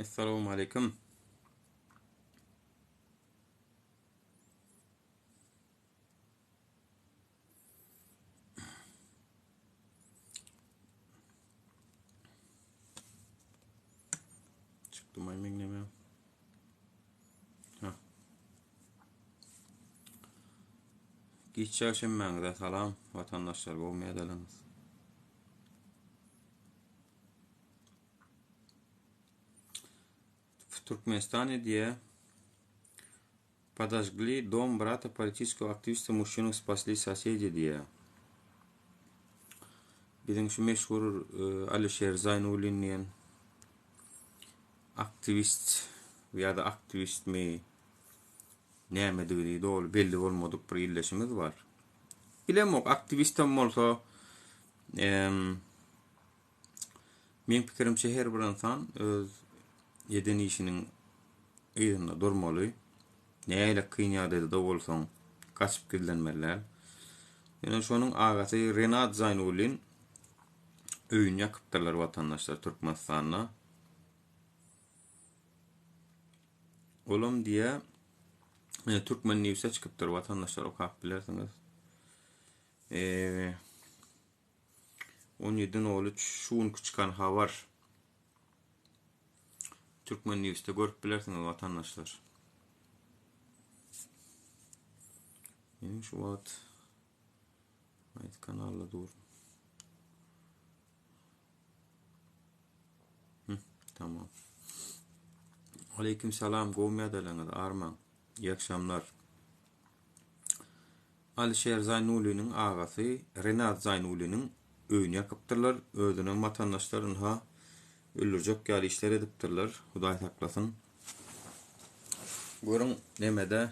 Assalamu alaikum. Çıktı maymun ne? Ha. Geçen məngdə salam vatandaşlar olmaya dalınız. В Туркменистане, где подожгли дом брата политического активиста, мужчину спасли соседи diye. Bizim şu meşhur Alişer Zaynulli'nin aktivist veya da aktivist mi näme doğru belli olmadık bir illeşimiz var. Bilemok aktivistim olsa men pikirimçe her bir insan öz yeden işinin ýerinde durmaly. Näle kynýada da bolsaň kaçıp gidenmeler. Yani şonun agasy Renat Zaynullin öýünü ýakypdyrlar vatandaşlar Türkmenistana. Olam diye Türkmen News'e çıkıpdyr vatandaşlar okap bilersiňiz. 17.03 şuun çıkan habar. Türkmen News'te görüp bilersiňiz vatandaşlar. Benim şu wagt ayet kanalda dur. Tamam. Aleyküm selam. Gowmaya dalaňyz Arman. İyi akşamlar. Alişer Zaynulli'nin agasy Renat Zaynulli'nin öýünü ýakypdyrlar. Özüniň vatandaşlaryny ha öldürjek ýaly işler edipdirler. Hudaý saklasyn. Görüň nemede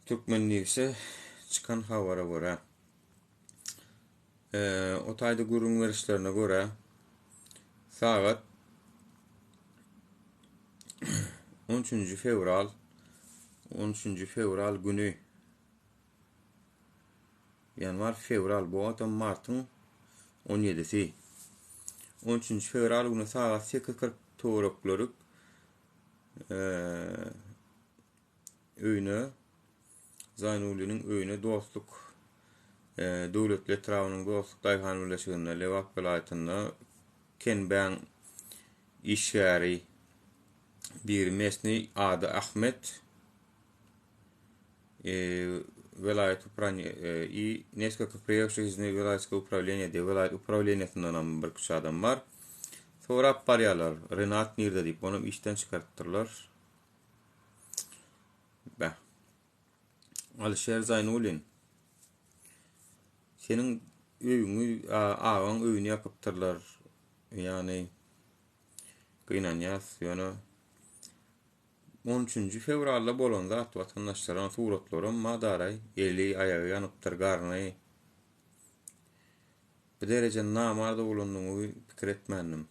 Türkmen News'e çıkan habara göre o taýda görüň berişlerine göre saat 13. fevral günü yanvar fevral bu adam martın 17'si 13. fevral günü saat 8:40 toğraklaryk öýüne Zaynulli'nin öýüne dostluk döwletli etrawynyň dostluk daýhanyň Lewak vilayatynda Kenben işgäri bir mesni adı Ahmet vilayet upravleniya neskолько приехавших из Невелайского управления de vilayet upravleniyasyndan bir kişi adam var. Sonra paryalar Renat nerede deyip onu işten çıkarttırlar. Alişer Zaynullin senin öýüňi ağaň öýüni ýakypdyrlar. Yani gynanýas ýöne 13. fevralda bolan zat vatandaşlaryň suratlary madaray eli ayagy ýanypdyr garny. Bir derece namarda bolandygyny pikir etmändim.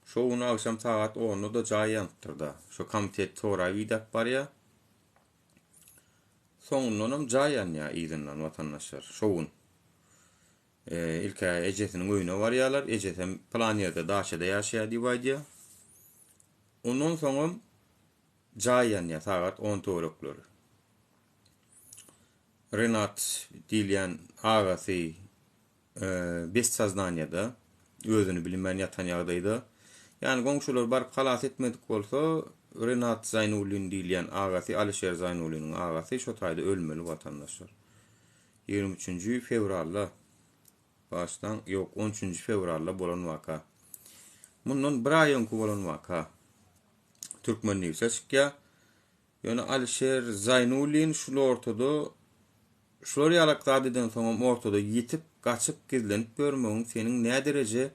Şoňuny akşam saat 10'da da jaý ýanypdyrda. Şo komitet toraý widap bar ýa. Soňundan jaý ýanýa ýygynyň vatandaşlar. Şoňun ilk ejesiniň öýüne barýarlar. Ejesem planýerde daşada ýaşaýar diýýär. Ondan soňra jaý ýanýa saat 10 toğraklary. Renat diýilýän agasy bez saznanyada özüni bilmän ýatan ýagdaýda. Yani goňşular baryp halas etmedik bolsa Renat Zaynullin diýilýän agasy Alişer Zaynulli'nin agasy şo taýda ölmeli vatandaşlar. 23. fevralda başdan ýok 13. fevralda bolan waka. Mundan bir aý öňkü bolan waka. Türkmen News'e çıkýa. Ýöne Alişer Zaynullin şular ortada şular ýalakdadydan soň ortada ýitip gaçyp gizlenip görmegiň seniň näme derece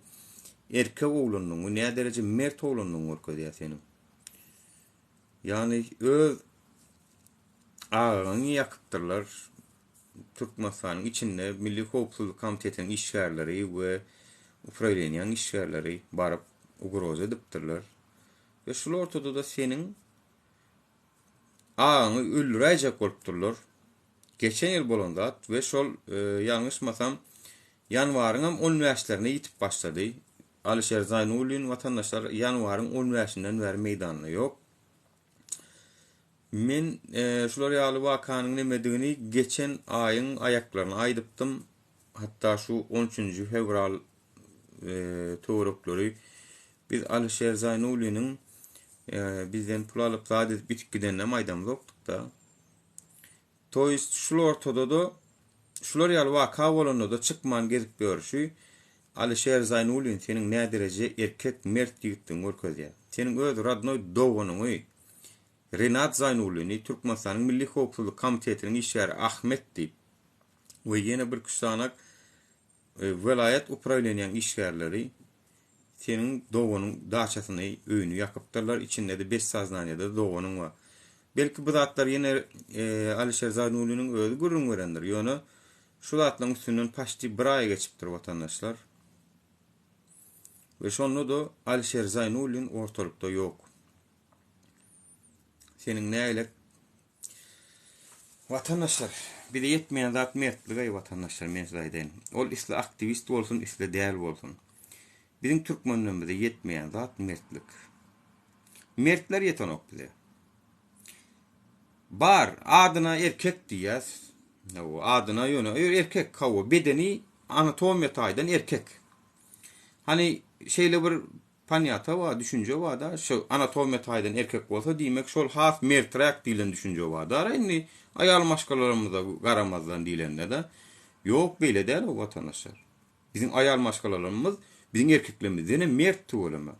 erkek oglanlygyň, näme derece mert oglanlygyň görkezýär seniň. Yani öz ağaňy ýakypdyrlar. Türkmenistanyň içinde Milli Howpsuzlyk Komitetiniň işgärleri we upravleniýanyň işgärleri baryp ugroz edipdirler. Ve şular ortada da seniň ağaňy öldüräjek bolupdyrlar. Geçen ýyl bolan zat we şol ýalňyşmasam ýanwaryň 10 ýaşlaryna ýitip başlady. Alişer Zaynulin vatandaşlar yanvarın 15-inden beri meydanyna yok. Men şular ýaly wakanyň nemediğini geçen ayın ayaklarına aydypdym. Hatta şu 13. fevral töwerekleri biz Alişer Zaynuli'nin bizden pul alyp zat edip bitip gidenle maýdamyz okduk da. Toýst şular ortada da şular ýaly waka bolanda da çykman gezip görüşi Alişer Zaynulin senin ne derece erkek mert ýigitdiň görkezýär. Senin öz radnoy dowanyňy Renat Zaynulini Türkmenistanyň Milli Howpsuzlyk Komitetiniň işgäri Ahmet diýip we ýene bir kuşanak velayet upravleniýan işgärleri senin dowanyň daçasyny öýünü ýakypdyrlar. İçinde de 5 saznanyada dowanyň bar. Belki bu zatlar ýene Alişer Zaynuliniň özü gurrun görendir. Ýöne şu zatlaryň üstünden paşty bir ay geçipdir vatandaşlar. Ve şonda da Alişer Zaynulin ortalykda ýok. Senin näýle vatandaşlar bir de yetmeýän zat mertlik ay vatandaşlar men size aýdaýyn. Ol isle aktivist bolsun, isle däl bolsun. Bizim Türkmenlerimizde yetmeýän zat mertlik. Mertler yetenok bize. Bar adyna erkek diýär. O adyna ýöne erkek kawa bedeni anatomiýa taýdan erkek. Hani şeýle bir panyata wa düşünje wa da şu anatomiýa taýdan erkek bolsa diýmek şol has mertrak diýilen düşünje wa da indi aýal maşgalalarymyza garamazdan diýilende de ýok beýle däl o vatandaşlar. Bizim aýal maşgalalarymyz bizim erkeklerimizden mert bolma.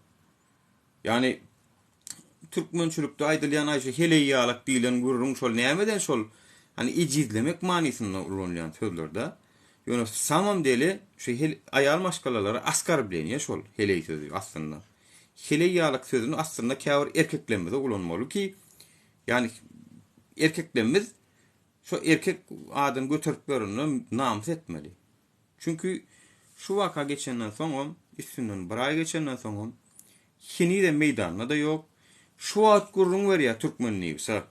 Yani Türkmençilikde aýdylýan aýşe heleýýalyk diýilen gurrun şol nämeden şol hani ijizlemek manysynda ulanýan sözlerde ýöne samam deli şu aýal maşgalalary askar bilen ýa şol heley sözü aslında. Heleýýalyk sözüni aslında käbir erkeklerimizde ulanmaly ki yani erkeklerimiz şu erkek adyny götürüp berýän namys etmeli. Çünkü şu waka geçenden soňam üstünden bir ay geçenden soňam hini de meýdanyna da ýok. Şu wagt gurrun berýär Türkmen News'a.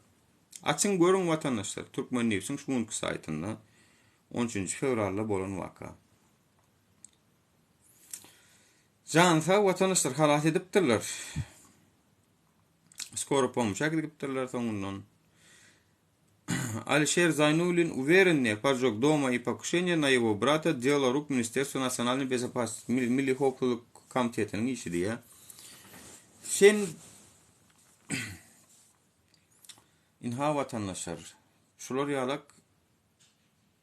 Açın görün vatandaşlar Türkmen News'un şu günkü saytynda 13. fevralda bolan waka. Jansa vatandaşlar halat edipdirler. Skoro pomuşak edipdirler soňundan. Алишер Зайнулин уверен поджог дома и покушение на его брата дело рук Министерства национальной безопасности Milli Howpsuzlyk Komitetiniň işi diye. Sen inha vatandaşlar şular ýalak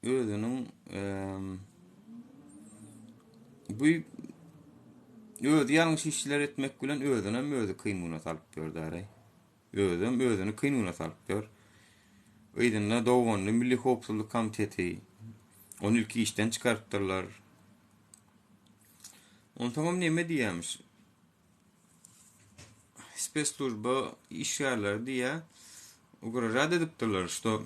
özüniň bu özü ýalňyş işler etmek bilen özüne özü kynmyna salyp berdi. Özüni kynmyna salyp berdi. Öýdünde dowanyň Milli Howpsuzlyk Komiteti onu ilki işten çıkartdyrlar. Ondan näme diýämiş? Spesslujba işgärler diýä ugara rad edipdirler, što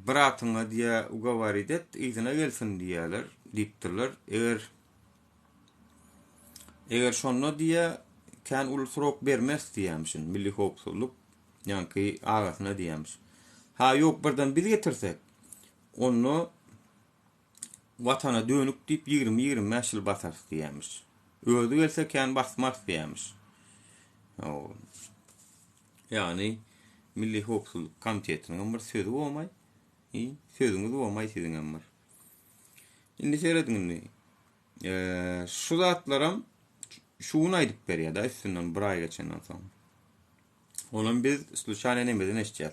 bratyňa diýä ugawarit et, ýygyna gelsin diýerler, diýipdirler. Eger şonda diýä kan ul sorok bermez diýämişin Milli Howpsuzlyk ýa-ni agasyna diýämiş. Ha ýok birden biz getirsek onu watana dönük diýip 20-25 ýyl basar diýämiş. Özü gelse kan basmaz diýämiş. Yani Milli Howpsuzlyk Komitetiniň bir sözü bolmaý. Sözüňiz bolmaý siziň emir. Indi seredinmi? Şu zatlarym şuny aýdyp berýär da üstünden bir ay geçenden soň. Onuň biz sluçany nemeden eşitýär.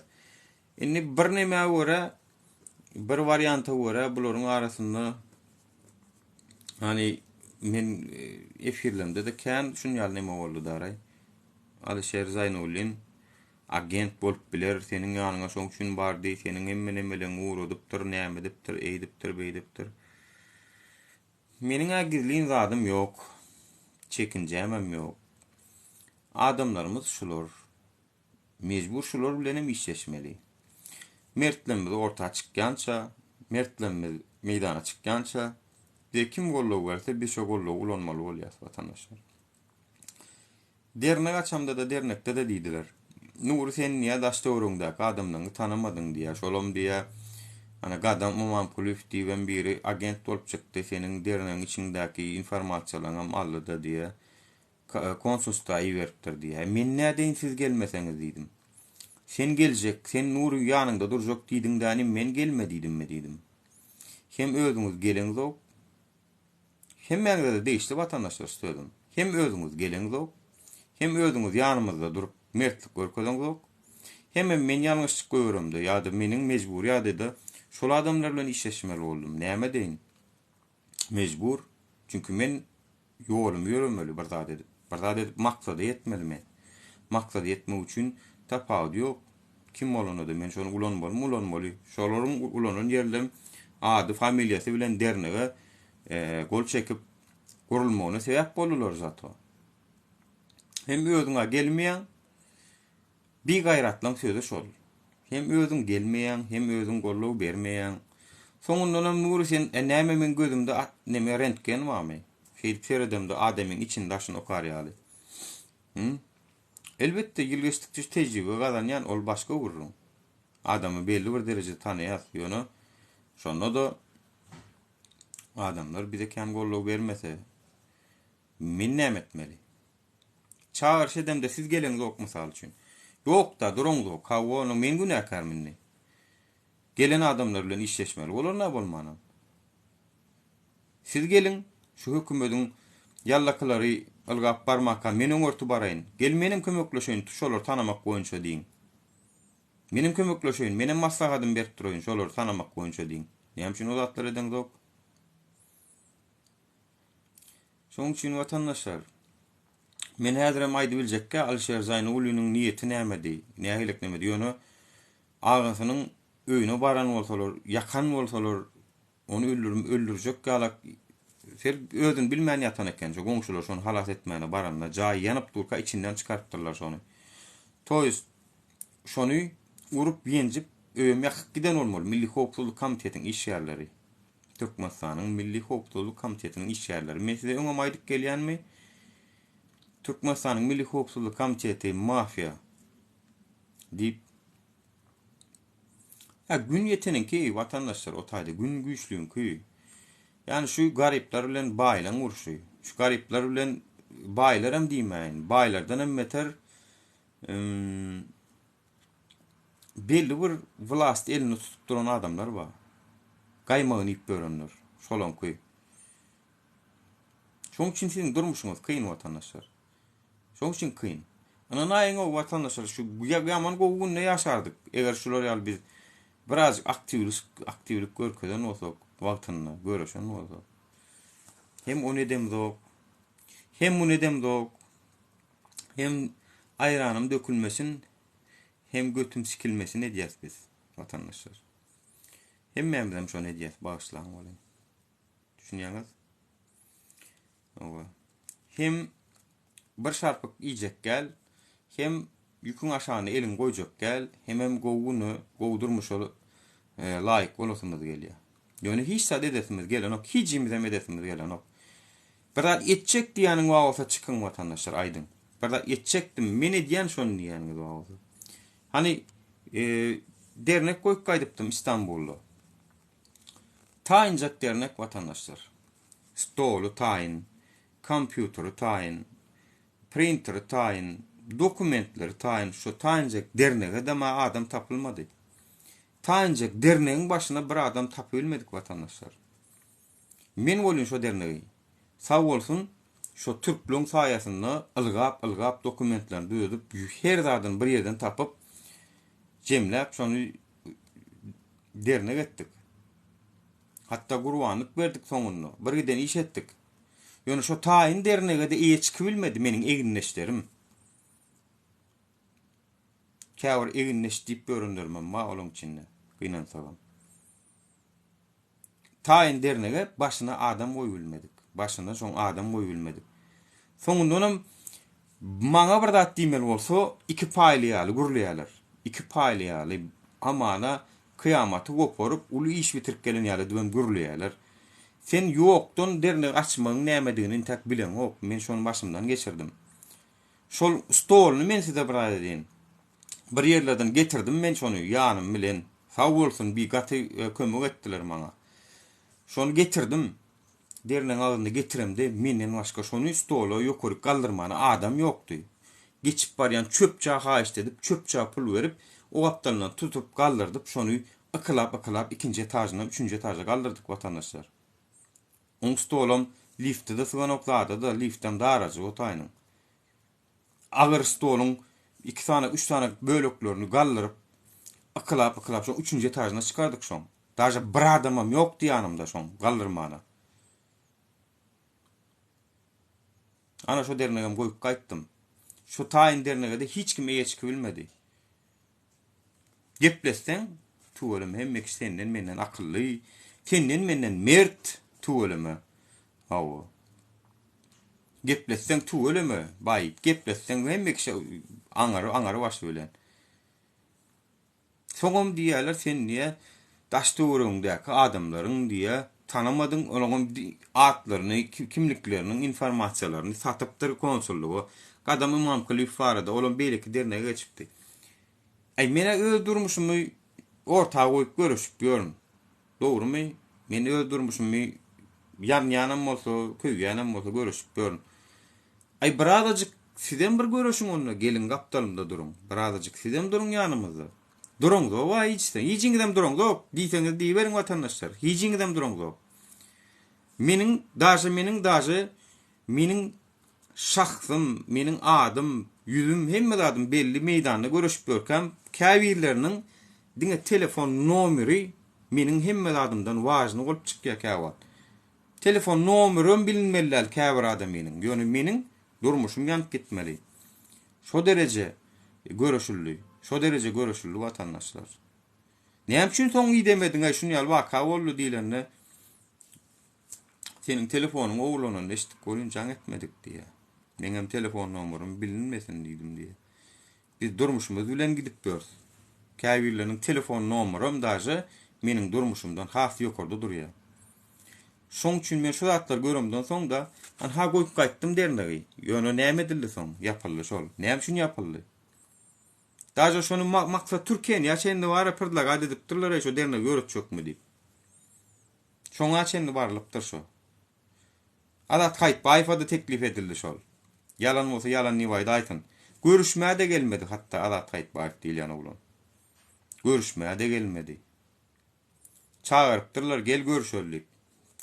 Indi bir näme görä, bir varianta görä bularyň arasynda hani men efirlemde de kan şunýal näme boldy daray. Alişer Zaynulin agent bolup biler, seniň ýanyňa şoň üçin bardy, seniň emme-nemmelen uğradypdyr, näme edipdir, eýdipdir, beýdipdir. Meniň agizliň zadym ýok. Çekinjämem ýok. Adamlarymyz şular. Mejbur şular bilenem işleşmeli. Mertlemimiz ortağa çykýança, mertlemimiz meýdana çykýança, kim gollaw berse biz şo gollaw ulanmaly bolýar vatandaşlar. Dernek açamda da dernekde de diýdiler. Nuri sen niye daşta orundak adamdan tanımadın diye, şolom diye Hani gadam umam kulüf diýen biri agent bolup çykdy, senin derneğin içindäki informasiýalaryňam aldyda diye konsulsta iweripdir diýe. Men nädeň siz gelmeseňiz diýdim. Sen geljek, sen nuru ýanynda durjak diýdiňdäni men gelmediýdim diýdim. Hem özüňiz geleňiz, hem mäňde de değişdi vatandaşlar sözüm. Hem özüňiz geleňiz, hem özüňiz ýanymyzda durup mertlik görkeňiz, hem men ýalňyşlyk görürümdi, ýa-da meniň mejburiýaty şol adamlar bilen işleşmeli boldum. Näme deýin? Mejbur. Çünkü men ýolum ýöremeli bir zat edip. Bir zat edip maksada yetmeli men. Maksada yetmek üçin tapawut ýok. Kim bolanydy? Men şonu ulanmaly. Şolaryň ulanan ýerlerim ady, familiýasy bilen dernege gol çekip gurulmagyna sebäp bolurlar zatı. Hem özüňe gelmeýän bir gaýratlaň sözü şol. Hem özüň gelmeýän, hem özüň gollaw bermeýän. Soňundan nuru sen näme men gözümde näme rentgen barmy? Şeýip seredimde adamyň içinde daşyn okar ýaly. Elbetde ýyl geçdikçe tejribe gazanýan ol başga gurrun. Adamy belli bir derejede tanýar ýöne. Şonda da adamlar bize kem gollaw bermese men näme etmeli? Çağırış edemde siz geleňiz ok mysal üçin. Yok da durun kavonu men günäkar minni. Gelen adamlar bilen işleşmeli bolar na bolmanam. Siz gelin şu hökümetiň ýallakylary algap barmaka meniň ortu baraýyn. Gel menim kömekleşeýin, şolar tanamak boýunça diýin. Menim kömekleşeýin, menim maslahatym berip duraýyn, şolar tanamak boýunça diýin. Näme üçin o zatlar edeň zok? Şoň üçin watandaşlar, men häzirem aýdy biljekkä Alşer Zaynullynyň niýeti nämedi? Nämelik nämedi? Ýöne agasynyň öýüne baran bolsalar, yakan bolsalar, onu öldürjek galak ser özün bilmän ýatan eken. Şo goňşular şonu halas etmäne baranlar, jaý ýanyp durka içinden çykartdylar şonu. Toýs şonu urup ýenjip öýüm ýakyp giden bolmaly. Milli Howpsuzlyk Komitetining iş ýerleri. Türkmenistanyň Milli Howpsuzlyk Komitetining iş ýerleri. Men size öňe aýdyp gelýänmi? Türkmenistanyň Milli Howpsuzlyk Komiteti mafiya diýip gün ýeteninki watandaşlar otaýdy, gün güýçlüňki. Yani şu garipler bilen baýlan urşy. Şu garipler bilen baýlar hem diýmeýin. Baýlardan hem beter belli bir vlast elini tutup duran adamlar bar. Gaýmagyny ip börenler. Şolanky. Şoň üçin sizin durmuşyňyz kıyın watandaşlar. Şoň üçin kıyın. Ana näýin o watandaşlar şu ýaman gowy ne ýaşardyk. Eger şular ýaly biz biraz aktivlik görkeden olsak, wagtyny göreşen bolsa. Hem onu edem zok, hem bunu edem zok, hem ayranım dökülmesin, hem götüm sikilmesin edýäs biz watandaşlar. Hem memnunum şonu edýäs bağışlaň bolýan. Düşünýäňiz? Owa. Hem bir şarpyk iýjek gel, hem yükün aşağına elin koyacak gel, hem goğunu, goğdurmuş olu layık olasımız geliyor. Yani hiç sad edesimiz gelen ok, hiç imzem edesimiz gelen ok. Birdat etçek diyanın vağosa çıkın vatandaşlar aydın. Birdat etçektim, meni diyen şonu diyanın vağosa. Hani dernek koyup kaydıptım İstanbul'da. Tayincak dernek vatandaşlar. Stolu tayin, kompüteri tayin, printeri tayin, dokumentleri tayin, şu tayincak derneğe de adam tapılmadı. Tayincak derneğin başına bir adam tapılmadık vatandaşlar. Men olun şu derneği. Sağ olsun şu Türklüğün sayesinde ılgap dokumentlerini duyudup her zaten bir yerden tapıp cemlep şunu dernek ettik. Hatta gurbanlık verdik sonunu. Bir giden iş ettik. Yani şu tayin derneğe de iyi çıkıbilmedi menin eginleşlerim. Kâvır eginleş deyip göründürmem ma olun içinde. Kıynan sağlam. Tayin derneğe başına adam koyulmadık. Başına son adam koyulmadık. Sonunda onun bana bir dat demel olsa iki paylayalı, gurlayalar. İki paylayalı amana kıyamatı koporup ulu iş bitirip gelen yalı düven gurlayalar. Sen yoktun derneği açmanın neyemediğini tek bilen yok. Men şonu başımdan geçirdim. Şol stolunu men size bir edeyim. Bir yerlerden getirdim men şonu yanım bilen Sağ bolsun bir gaty kömek etdiler maňa. Şonu getirdim. Deriniň agyny getiremdi. Menden başga şonu stola ýokury galdyrmany adam ýokdy. Geçip barýan çöpçä haýyş edip çöpçä pul berip o gapdalyny tutup galdyrdyp şonu akylap ikinji etaýyna, üçünji etaýa galdyrdyk watandaşlar. Oň stolum liftde sığanaklady da liftden darajy otaynyň. Agyr stolun 2 tane 3 tane böleklerini gallyryp akylap şo 3-nji etaýyna çykardyk şoň. Daja bir adamam ýokdy ýanymda şoň galdyrmana. Ana şo dernegem goýup gaýtdym. Şo taýyn dernegede hiç kim eýeçki bilmedi. Gepleşsen tuwalym hemme senden menden akylly, senden menden mert tuwalymy. Hawa. Gepleşsen tuwalymy? Baý, gepleşsen hemme kişi aňary başy bilen. Soňam diýerler sen niýe daşdurundaky adamlaryň diýe tanamadyň olaryň atlaryny, kimliklerini, informasiýalaryny satypdyr konsullugy. Gadamy mamkyly farada olan beýleki dernege geçipdi. Ay mene öldürmüşmi ortağa goýup görüşüp ýörün. Dogrymy? Meni öldürmüşmi ýanam bolsa, köýýänam bolsa görüşüp ýörün. Ay birazajyk sizden bir görüşüň onunla gelin gapdalymda durun. Birazajyk sizden durun ýanymyzda. Durun da wa hiç de. Hiçiňizem durun da. Diýseňiz diýberiň watandaşlar. Hiçiňizem durun da. Meniň şahsym, meniň adym, ýüzüm hemme adym belli meýdanda görüşüp ýörkem, käbirleriniň diňe telefon nomeri meniň hemme adymdan wažny bolup çykýar käwat. Telefon nomerim bilinmeliler käbir adamynyň. Ýöne meniň durmuşum ýanyp gitmeli. Şo derece görüşüldi. Şo derece görüşüldi watandaşlar. Näme üçin soň idemediň şunu ýal waka boldy diýlenle. Senin telefonuň oglanyny eşitip görünjaň etmedik diýe. Meňem telefon nomerim bilinmesin diýdim diýe. Biz durmuşymyz bilen gidip börs. Käbirleriň telefon nomerim daşy meniň durmuşymdan has ýokurda durýar. Şoň üçin men şu zatlar görümden soň da ha goýup gaýtdym dernegi. Ýöne näme edildi soň? Ýapyldy şol. Näme üçin ýapyldy? Daşy şonu maksat Türkiýeň ýaşaýynda wara pyrla gady edipdirler şo derne görüpçükmi diýip. Şoňa çenli barlypdyr şo. Adat gaýt baýfada teklif edildi şol. Yalan bolsa yalan niwaýda aýtyn. Görüşmäge de gelmedi hatta adat gaýt baýp diýilýän oglan. Görüşmäge de gelmedi. Çağırıpdyrlar gel görüşelik.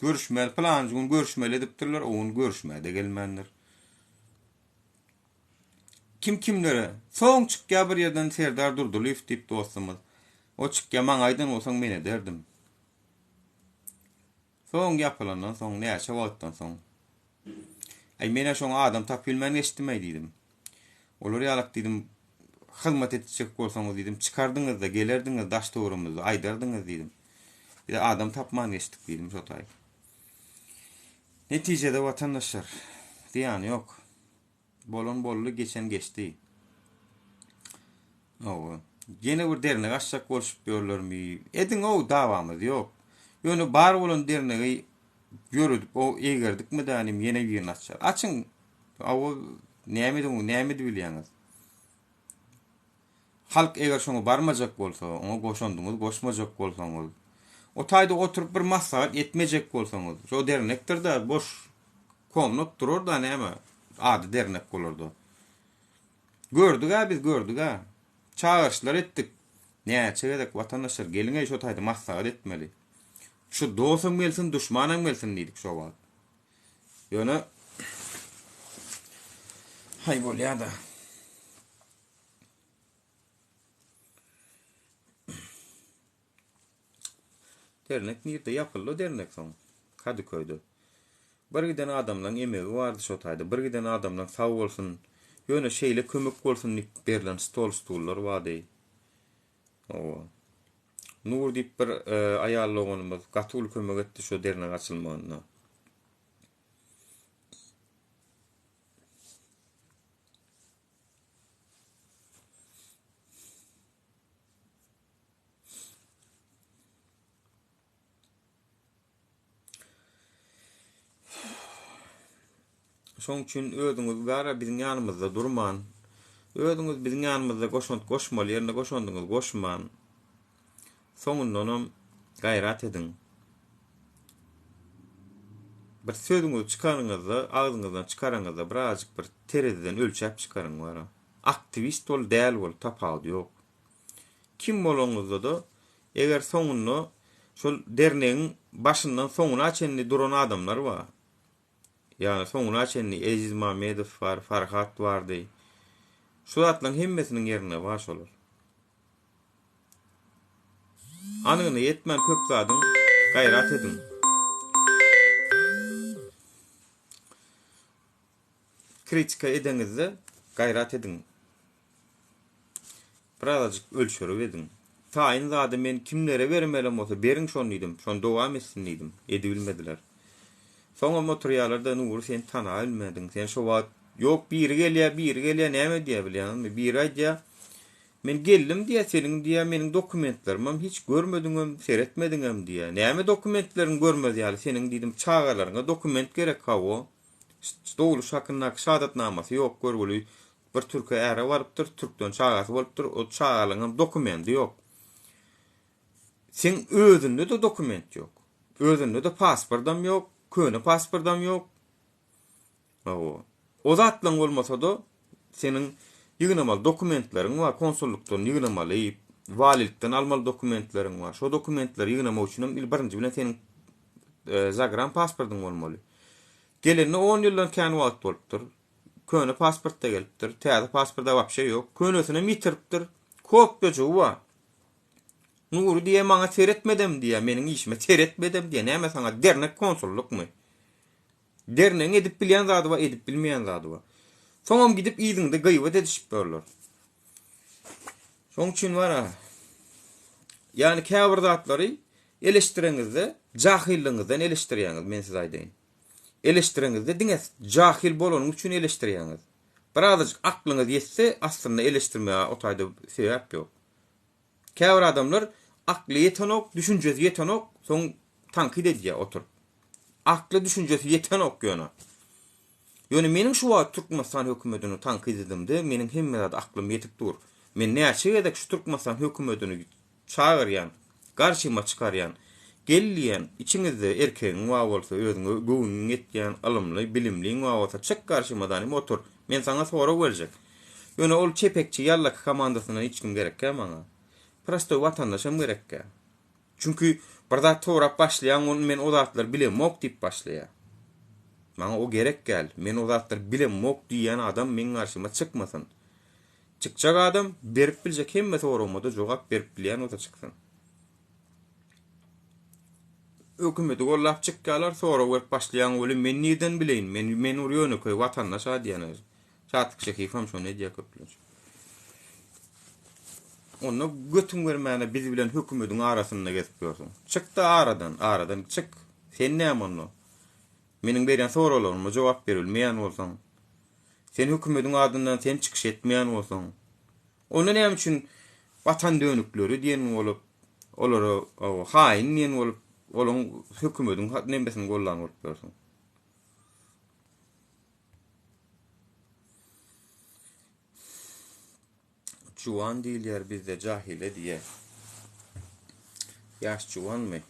Görüşmäli plan gün görüşmeli edipdirler, oň görüşmäge de gelmendir. Kimlere? Soň çykýa bir ýerden Serdar Durdulyp diýip dostumyz. O çykýa maň aýdan bolsaň men ederdim. Soň ýapylandan soň näçe wagtdan soň. Ay mene şoň adam tap bilmän geçdimäý diýdim. Olary ýalak diýdim, hyzmat etjek bolsaňyz diýdim, çykardyňyz da gelerdiňiz daş dogrumyzy aýdardyňyz diýdim. Bir adam tapman geçdik diýdim şo taý. Netijede watandaşlar diýany ýok. Bolon bolly geçen geçdi. Owa. Gene bir derne aşak bolşup ýörlermi? Ediň o dawamyz ýok. Ýöne bar bolan dernegi görüp o egerdikmi danym ýene bir açar. Açyň. Awa näme bilýäňiz? Halk eger şoňa barmajak bolsa, oňa goşandyňyz, goşmajak bolsaňyz, o taýda oturup bir maslahat etmejek bolsaňyz, şo dernekdir da boş komnat durur da näme? Ady dernek bolardy. Biz gördük ha. Çağırışlar etdik. Näçe gedek watandaşlar geliňe şo taýda maslahat etmeli. Şu dosyň gelsin, düşmanyň gelsin diýdik şo wagt. Ýöne hay bolýar da. Dernek nirde ýapyldy dernek soň. Kadıköy'de. Bir giden adamlaryň emegi bardy şo taýda. Bir giden adamlaryň sag bolsun, ýöne şeýle kömek bolsun diýip berilen stollar bardy. Owa. Nur diýip bir aýal oğlumyz gatul kömek etdi şo dernek açylmagyna. Şoň üçin özüňiz gara biziň ýanymyzda durman. Özüňiz biziň ýanymyzda goşmaly ýerine goşandyňyz goşman. soňundanam gaýrat edin. Bir sözüňizi çykaryňyzda, agzyňyzdan çykaryňyzda birazjyk bir terezeden ölçäp çykaryň wara. Aktivist bol, däl bol, tapagy ýok. Kim bolanyňyzda da eger soňuny şol dernegiň başyndan soňuna çenli duran adamlar bar. Ýani soňuna çenli Eziz Mamedow bar, Farhat bardy. Şu atlaryň hemmesiniň ýerine baş bolar. Anyny yetmän köp zadyň gaýrat edin. Kritika edeňizde gaýrat edin. Birazjyk ölçürüp edin. Taýyn zady men kimlere bermelim bolsa beriň şonu diýdim, şonu dowam etsin diýdim. Edibilmediler. Soňa materiallarda nur sen tana bilmedin. Sen şu wagt ýok biri gelýär, näme diýe bilýän? Biri aýdýa men geldim diýe seniň diýe meniň dokumentlerim hiç görmediňem, seretmediňem diýe. Näme dokumentlerini görmedýär? Seniň diýdim çağalaryňa dokument gerek hawa. Stolu şakynnak şahatnamasy ýok görgüli. Bir türkü äre barypdyr, türkden çağasy bolupdyr, o çağalaryň dokumenti ýok. Sen özünde de dokument ýok. Özünde de pasportdam ýok, köne pasportdam ýok. O zatlaň bolmasa da seniň ýygnamal dokumentleriň we konsullukdan ýygnamaly, walilikden almaly dokumentleriň bar. Şo dokumentleri ýygnamak üçin birinji bilen seniň zagram pasportyň bolmaly. Geleni 10 ýyldan kän wagt bolupdyr. Köne pasportda gelipdir. Täze pasportda wapşe ýok. Könesini mitiripdir. Kopyaçy bar. Nuru diye maňa seretmedem diye, meniň işime seretmedem diye, näme saňa dernek konsullukmy? Derneň edip bilýän zady we edip bilmeýän zady bar. Soňam gidip ýygyňda gaýbat edişip berler. Şoň üçin wara. Ýani käbir zatlary eleştireňizde jahilliňizden eleştirýäňiz, men size aýdyn. Eleştireňizde diňes jahil bolanyň üçin eleştirýäňiz. Birazjyk aklyňyz ýetse, aslynda eleştirmäge otaýda sebäp ýok. Käbir adamlar akly ýetenok, düşünjesi ýetenok, soň tankid edýär oturup. Akly düşünjesi ýetenok ýöne. Ýöne meniň şu wagt Türkmenistan hökümetini tankid edimde, meniň hemme zat aklym ýetip dur. Men näçe edek şu Türkmenistan hökümetini çağırýan, garşyma çykarýan, gelýän, içiňizde erkegiň we bolsa özüňe göwüň etýän alymly, bilimli we bolsa çyk garşymadan otur. Men saňa sora berjek. Ýöne ol çepekçi ýallaky komandasyna hiç kim gerek maňa. Prosto watandaşam gerek. Çünkü bir zat torap başlayan men o zatlar bilemok diýip başlaýar. Maňa o gerek gel. Men o zatlar bilemok diýen adam men garşyma çykmasyn. Çykjak adam berip biljek hemme soramada jogap berip bilýän o da çyksyn. Hökümeti gollap çykýarlar, sora berip başlayan öli men niden bileýin? Men urýony köy watandaş adýany. Çatkyk şekifam şonu diýip köpler. Onu götün vermäne biz bilen hökümetiň arasynda geçip ýörsiň. Çykdy aradan çık. Sen näme onu? Meniň berýän soralarıma jogap berilmeýän bolsaň, sen hökümetiň adyndan sen çykyş etmeýän bolsaň, onu näme üçin watan dönükleri diýen bolup, olary haýyn diýen bolup, olaň hökümetiň nembesini gollanyp ýörsiň. Juwan diýilýär bizde jahile diye. Ýaş juwanmy?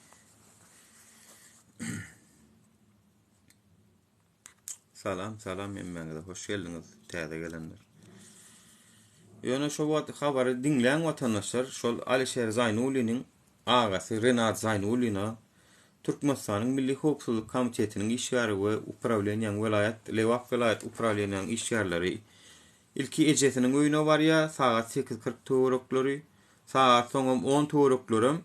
Salam emmeňize hoş geldiňiz, täze gelenler. Ýöne şu habary dinleýän watandaşlar, şol Alisher Zaynuliň agasy Renat Zaynuliňa Türkmenistanyň Milli Howpsuzlyk Komitetiniň işgäri we upravleniýan Lewap vilayat upravleniýan işgärleri ilki ejesiniň öýüne barýa, saat 8:40 töwerekleri, saat soňam 10 töwereklerim.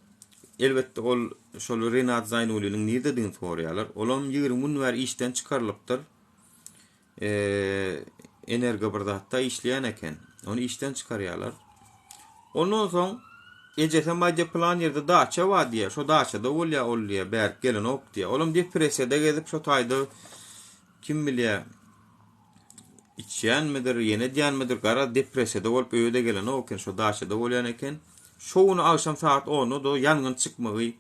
Elbetde ol şol Renat Zaynuliň nirde diýen soraýarlar. Olam 20 gün bäri işden çykarlypdyr. Enerji birdatda işleýän eken. Onu işden çykarýarlar. Ondan soň ejesen baýda plan ýerde daça bar diýe. Şo daçada bolýar berk gelen ok diýe. Olam depressiýada gezip şo taýda kim bilýär içýänmidir, ýene diýänmidir, gara depressiýada bolup öýde gelen oken şo daçada bolýan eken. Şowuny akşam saat 10-da da ýangyn çykmagy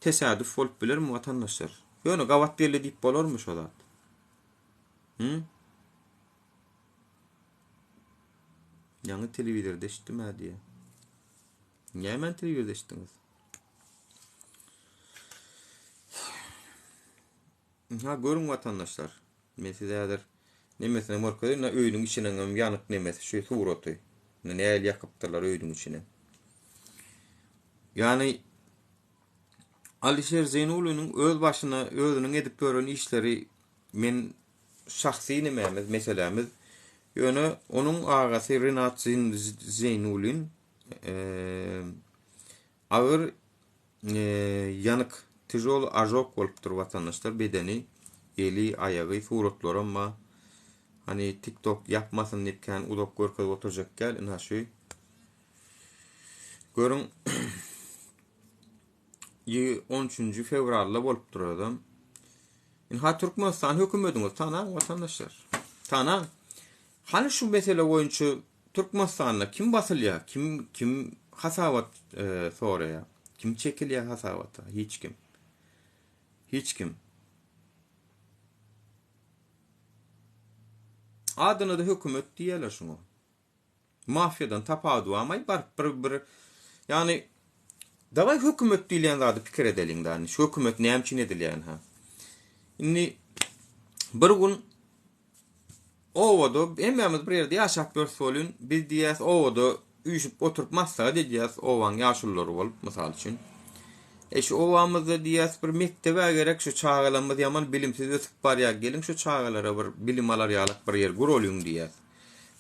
tesadüf bolup bilermi watandaşlar? Ýöne gawat deli diýip bolarmy şo zat? Ýangy telewizorda eşitdim diýe. Näme telewizorda eşitdiňiz? Ha görün vatandaşlar. Meseledir. Nemesine morkayı na öýdüň içinden ýanyk nemesi şu suwraty. Näl ýakypdylar öýdüň içine. Yani Alişer Zeynulu'nun öz başına özünün edip gören işleri men şahsi nememiz meselemiz ýöne onun agasy Renat Zeynul'un ağır yanık tijol ajok bolupdyr vatandaşlar bedeni eli ayağı suratlar ama hani TikTok yapmasın diýipken ulak görkezip oturjak gel ina şu görün 13. fevralda bolup duradym. Ha Türkmenistan hökümetini tanan vatandaşlar. Tanan. Hani şu mesele boýunça Türkmenistan'da kim basylýar? Kim hasawat soraya? Kim çekilýär hasawata? Hiç kim. Hiç kim. Adyna da hökümet diýerler şunu. Mafyadan tapadu ama bir yani davay hökümet diýilen zady pikir edeliň dany. Şu hökümet näme üçin edilýän ha? Indi bir gün owada hemmemiz bir ýerde ýaşap bolsakyn biz diýäs owada üýüşüp oturup maslahat edýäs owaň ýaşullary bolup mysal üçin. Şu owamyzda diýäs bir mektebe gerek şu çağalarymyz ýaman bilimsiz ösüp barýar gelin şu çağalara bir bilim alar ýalyk bir ýer gurolýun diýäs.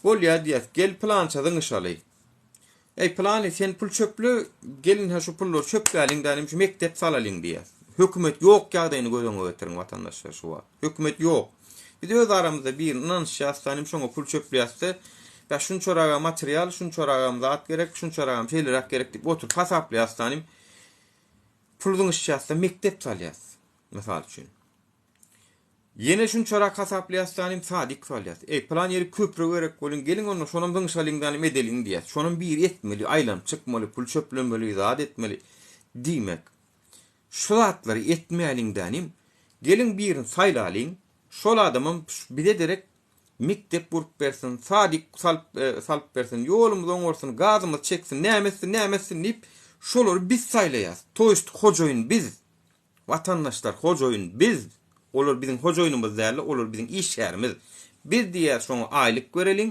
Bolýar diýäs gel plan çadyň ýaşaly. Plany sen pul çöplü gelin ha şu pullar çöpläliň danym şu mektep salalyň diýäs. Hökümet ýok ýagdaýyny gözüňe getirin vatandaşlar şu wagt. Hökümet ýok. Biz öz aramızda bir inanç ýastanym şoňa pul çöplýärse, "Ba şun çoraga material, şun çoraga zat gerek, şun çoraga şeyler gerek" diýip oturup hasaplaýarsanym puldyň ýaşda mektep salýas. Mesal üçin. Yine şun çorak hasaplaýarsanym sadyk salýas. Plan ýeri köprü gerek bolun gelin onu şonamdan şalyňdan edeliň diýär. Şonun bir etmeli, aýlan çykmaly, pul çöplemeli, zat etmeli diýmek. Şu zatlary etmeýäliňdanym gelin birini saýlalyň. Şol adamym bide derek mektep burup bersin, sadyk salp bersin, ýolumyz oňorsun, gazymyz çeksin, nämesin diýip şolary biz saýlaýas. Toýst hojoýun biz. Vatandaşlar hojoýun biz. Olar bizim hojoýunumyz däl, olar bizim iş ýerimiz. Biz diýär şoňa aýlyk bereliň.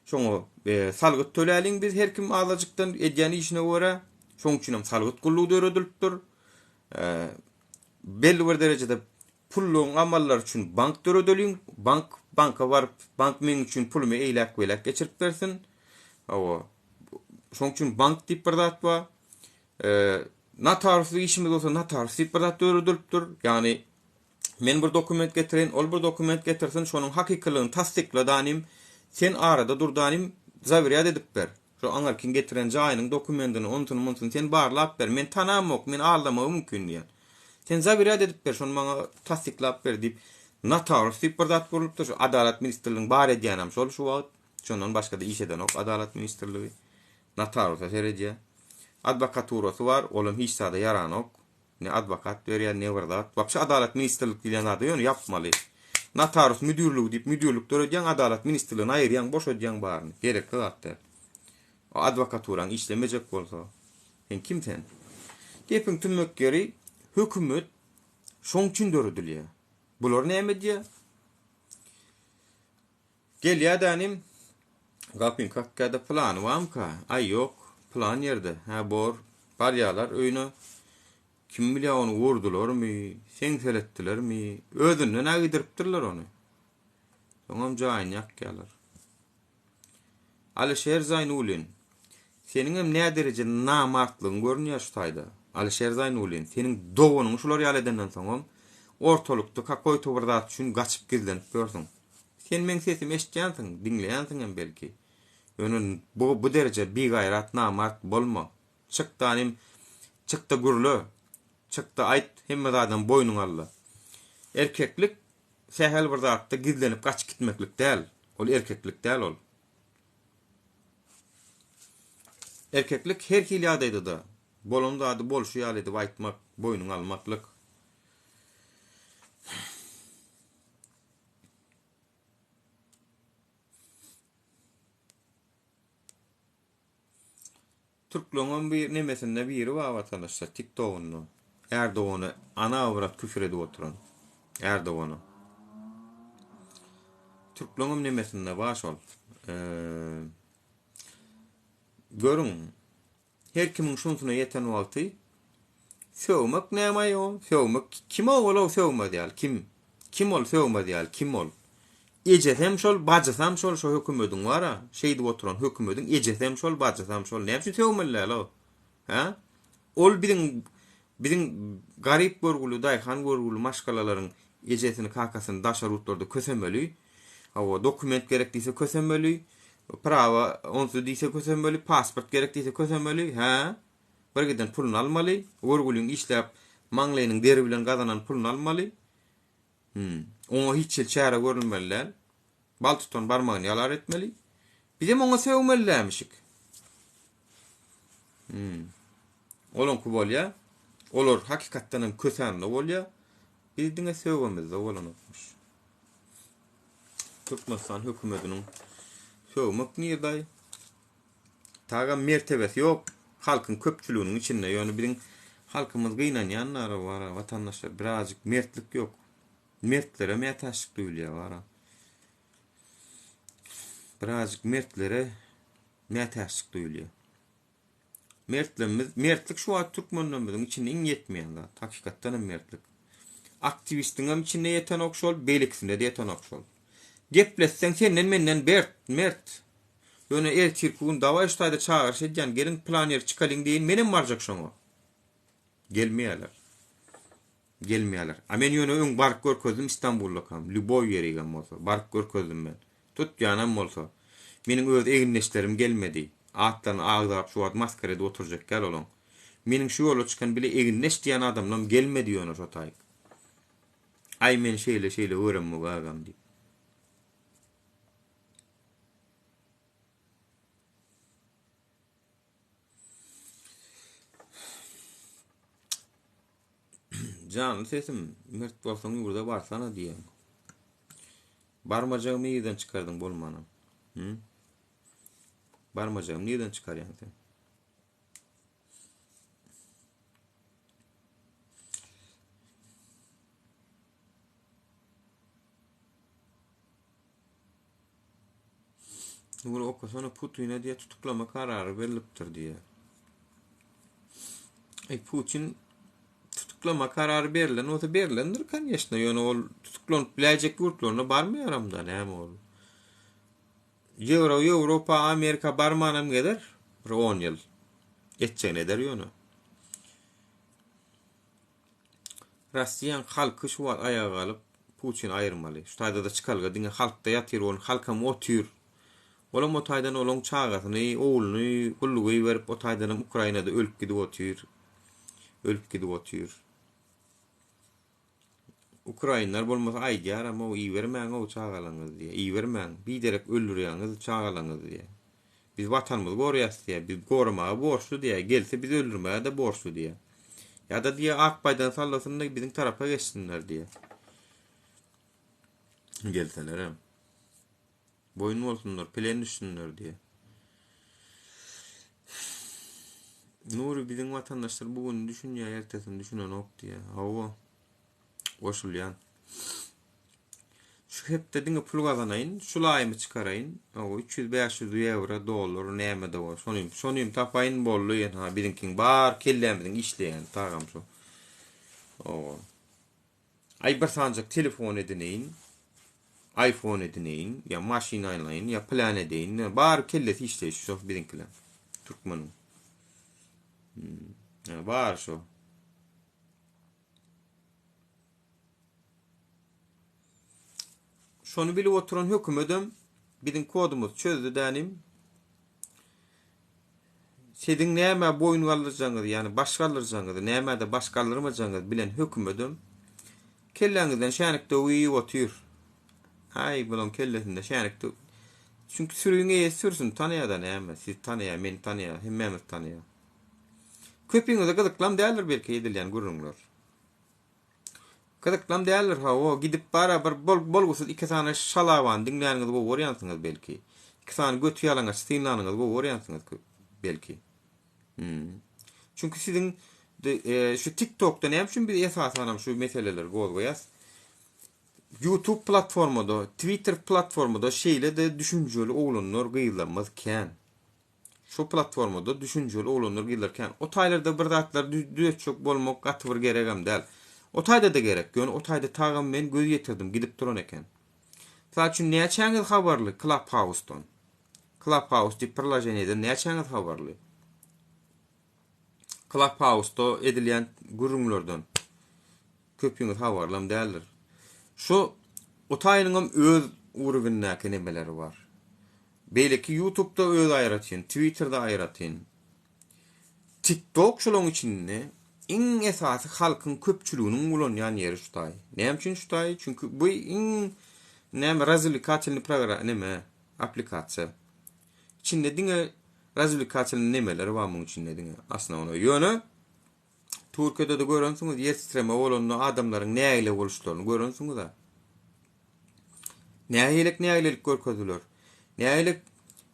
Şoňa salgyt töläliň biz her kim alajykdan edýän işine görä. Şoň üçin hem salgyt gullugy öredilipdir. Belli bir derejede pulluň amallar üçin bank töredeliň. Banka baryp bank men üçin pulumy eýlek geçirip bersin. Şoň üçin bank diýip bir zat bar. Notarsly işimiz bolsa notarsy diýip bir zat öredilipdir. Yani men bir dokument getirin, ol bir dokument getirsin, şonuň hakyklygyny tasdikledanym, sen arada durdanym zawirýat edip ber. Şu aňarkin getiren jaýynyň dokumentini ontun sen barlap ber. Men tanamok, men aldamam mümkin diýen. Sen zawirýat edip ber, şonu maňa tasdiklap ber diýip notarsy diýip bir zat bolupdyr. Şu Adalet ministrliginiň bar edýänem şol şu wagt. Şondan başga da iş eden ok Adalet ministrligi. Notarsy seredýär. Advokaturasy bar, olum hiç sada yaran ok. Ne advokat berýär, ne berdat. Wapşy Adalet ministrligi diýen zady ýöne yapmaly. Notaris müdürligi diýip müdürlük töredýän Adalet ministrligine aýyrýan boş edýän barny. Gerekli zatlar. O advokaturaň işlemejek bolsa, sen kimsen? Gepin tümmek geri hökümet şoň üçin döredilýär. Bular näme diýär? Gelýär danym gapyn kakkada plan wamka? Ay ýok, plan ýerde. Ha bor, barýalar öýüne kim bilýär onu wurdularmy, seňseletdilermi, özünden agydyrypdyrlar onu. Soňam jaýyn ýakýarlar. Alişer Zeynulin, seniň hem näme derejede namartlygyň görünýär şu taýda. Alişer Zeynulin, seniň dowunyň şular ýaly edenden soňam ortalykda kakoý towrdat üçin gaçyp gizlenip görsiň. Sen men sesimi eşitýänsiň, dinleýänsiň hem belki. Önün bu derece bir gayrat namart bolma. Çykdanym, çykda gurlu, çykda aýt hemme zadan boýnuň alla. Erkeklik sehel bir zatda gizlenip gaçyp gitmeklik däl. Ol erkeklik däl ol. Erkeklik her hili ýagdaýda da bolunda ady bolşy ýaly edip aýtmak, boýnuň almaklyk. Türklerin bir nemesinde biri var vatandaşlar TikTok'unu. Erdoğan'ı ana avrat küfür edip oturan. Erdoğan'ı. Türklerin nemesinde baş ol. Görün. Her kimin şunsuna yeten walty. Sövmek näme ýol? Sövmek kim ol sövme diýär? Kim ol sövme diýär? Kim ol? Ejesem şol, bajasam şol şo hökümetiň wara. Şeýdi oturan hökümetiň ejesem şol, bajasam şol. Näme üçin sövmeller o? Ha? Ol biziň garip görgüli, daýhan görgüli maşgalalaryň ejesini kakasyny daşar utlarda kösemeli. Hawa dokument gerek diýse kösemeli. Prava onsu diýse kösemeli, pasport gerek diýse kösemeli. Ha? Birgeden pulunu almaly, görgüliň işläp maňlaýynyň deri bilen gazanan pulunu almaly. Oňa hiç çäre görünmeler. Bal tutan barmagyny ýalar etmeli. Bizim oňa sövmellämişik. Olon ku bolýa. Olar hakykatdan kösänli bolýa. Biz diňe sövgemiz de bolanokmuş. Türkmenistan hökümetiniň sövmek niýe taga mertebesi ýok. Halkyň köpçüliginiň içinde, ýöne biziň halkymyz gynanýanlar bar, watandaşlar birazjyk mertlik ýok. Mertlere mätäşlik duýulýar bar. Birazjyk mertlere mätäşlik duýulýar. Mertlik şu wagt türkmenleriň içinde iň ýetmeýän zat. Hakykatdan mertlik. Aktivistiň içinde ýeten okşol, beýliksinde de ýeten okşol. Gepleşseň senden menden mert. Ýöne erkirkün dawa iştaýda çağırş edýän gelin planer çykalyň diýin menem barjak şoňa. Gelmeýärler. A men ýöne öň bark görkezdim İstanbulda kam. Lübow ýerigem bolsa, bark görkezdim men. Tutýanam bolsa. Meniň öz eginleşlerim gelmedi. Atlaryny agdap şu wagt maskarada oturjak gel olan. Meniň şu ýola çykan bile eginleş diýen adamlam gelmedi ýöne şotaýyk. Ay men şeýle öğrenmek agam diýip. Canlı sesim, mert bolsaň ýurda barsana diýen. Barmajagymy ýerden çykardyň bolmany. Barmajagymy ýerden çykarýan sen? Nuri okasana Putin'e diye tutuklama kararı verilipdir diye. Putin tutuklama kararı berilen, o da berilendir kan yaşına. Yani o tutuklanıp bilecek yurtlarına barmıyorum da ne ol. Avrupa, Amerika barmanam kadar 10 yıl. Geçecek eder yonu. Russiyan halkı şu var ayağa kalıp Putin ayırmalı. Şu tayda da çıkalga dine halkta yatır onu halka motur. Olam o taydan olong çağatını, oğlunu, kulluğu verip o taydan Ukrayna'da ölüp gidip otur. Ukraynalar bolmasa aýdýar ama o iyi vermäň o çağalaňyz diýe. İyi vermäň, biderek öldürýäňiz çağalaňyz diýe. Biz watanymyzy gorýas diýe, biz gormaga borçlu diýe, gelse biz öldürmäge de borçlu diýe. Ya da diýe Akbaýdan sallasynda biziň tarapa geçsinler diýe. Gelseler hem. Boyun bolsunlar, pelen düşsünler diýe. Nuri biziň watandaşlar bugün düşünýär, ertesini düşünen ok diýe. Hawa goşulýan. Şu hep dediňe pul gazanaýyn, şulaýmy çykaraýyn. O 300-500 euro, dollar, näme de bol. Şonuym tapaýyn bolly, ýa biziňkiň bar kellämiziň işleýän tagam şu. O. Ay bir sancak telefon edineýin, iPhone edineýin, ýa maşyna aýlaýyn, ýa plan edeýin, bar kellesi işleýär şu biziňkiler. Türkmeniň. Bar şu. Şonu bilip oturan hökümetim biziň kodumuz çözdü dänim. Sediň näme boyun galdyrjaňyz, ýani başgaldyrjaňyz, näme de başgaldyrmajaňyz bilen hökümetim kelläňizden şänikde uýup otur. Hay bilen kellesinde şänikde. Çünki sürüňe sürsün tanýada näme, siz tanýa, men tanýa, hemmemiz tanýa. Köpüňize gydyklam däldir belki edilýän gurrunlar. Gydyklam däldir ha o gidip bara bir bolgusyz iki tane şalawan dinlänýäňiz bu gorýansyňyz belki. İki tane götü ýalaňyz dinlänýäňiz bu gorýansyňyz belki. Çünki siziň şu TikTok'da näme üçin bir esasanam şu meseleler goýas. YouTube platformada, Twitter platformada şeyle de düşünceli oğlanlar gıyılanmazken. Şu platformada düşünceli oğlanlar gıyılarken. O taylarda bir zatlar düz çok bolmak gatıvır geregem del. O tayda da gerek. Gön o tayda tağım ben göz yetirdim gidip duran eken. Saçın ne çäňiz habarly Clubhouse'dan. Clubhouse diýip perlajenede ne çäňiz habarly. Clubhouse'da edilýän gurumlardan köpüňiz habarlam däldir. Şu otaylyňam öz urwunnäki nemeleri bar. Belki YouTube'da öz aýratyn, Twitter'da aýratyn. TikTok şolaň içinde iň esasy halkyň köpçüliginiň ulanýan ýeri şutaý. Näme üçin şutaý? Çünki bu iň näme razilikatsiýny program näme aplikasiýa. İçinde diňe razilikatsiýny nemeleri bar muň içinde diňe. Aslında onu ýöne Türkiýede de göränsiňiz, ýetiştirme bolan adamlaryň näile boluşlaryny göränsiňiz da. Näilik görkezdiler. Näilik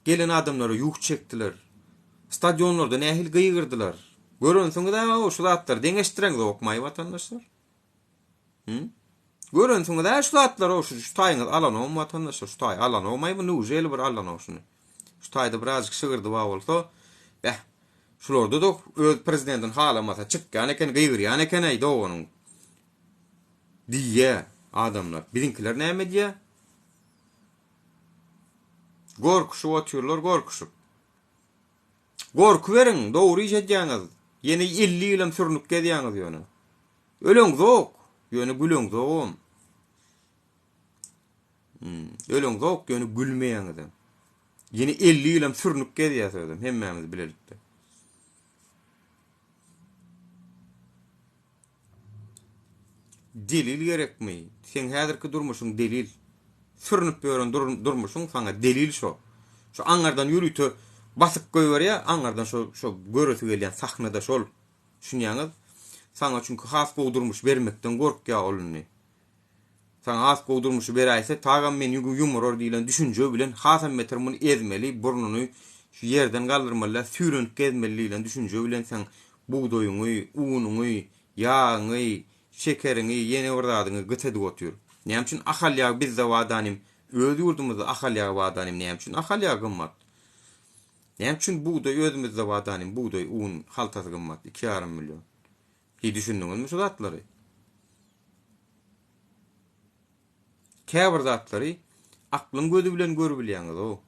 gelen adamlara ýuh çekdiler. Stadionlarda nähil gıýgyrdylar. Göränsiňiz da o şulatlar deňeşdireň de okmaý watandaşlar. Göränsiňiz da şulatlar o şu taýyňyz alan o watandaşlar şu taý alan olmaý bu nujel bir alan olsun. Şu taýda birazjyk şygyrdy wa bolsa, şularda da öz prezidentin halamata çykkan eken gıýgyrýan eken aýda onuň. Diýe adamlar. Birinkiler näme diýe? Gorkuşup otyrlar, gorkuşup. Gorku beriň, dogry iş edýäňiz. Ýene 50 ýylam sürnüp gedýäňiz ýöne. Öleň zok, ýöne güleň zogum. Öleň zok, ýöne gülmeýäňiz. Ýene 50 ýylam sürnüp gedýäňiz, hemmämiz bilelikde. Delil gerekmi? Sen häzirki durmuşyň delil. Sürnüp ýören durmuşyň saňa delil şo. Şu aňardan ýürüýte basyp goýberýär, aňardan şo görüntü gelýän sahnada şol. Şunýaňyz. Saňa çünki has goýdurmuş bermekden gorkýa oluny. Saňa has goýdurmuşy beräýse, tagam men ýumor diýilen düşünje bilen hasam metermini ezmeli, burnuny şu ýerden galdyrmaly, sürünip gezmeli diýilen düşünje bilen sen buğdoýuňy, unuňy, ýaňy, şekeriňi, ýene birdadyňy gytedip otýar. Näme üçin ahalýa bizde wadanym, öz ýurdumyzda ahalýa wadanym näme üçin ahalýa gymmat. Näme üçin buğdoý özümizde wadanym, buğdoý un haltasy gymmat 2,5 milyon. Hiç düşündiňizmi şu zatlary? Käbir zatlary aklyň gözü bilen görübilýäňiz o.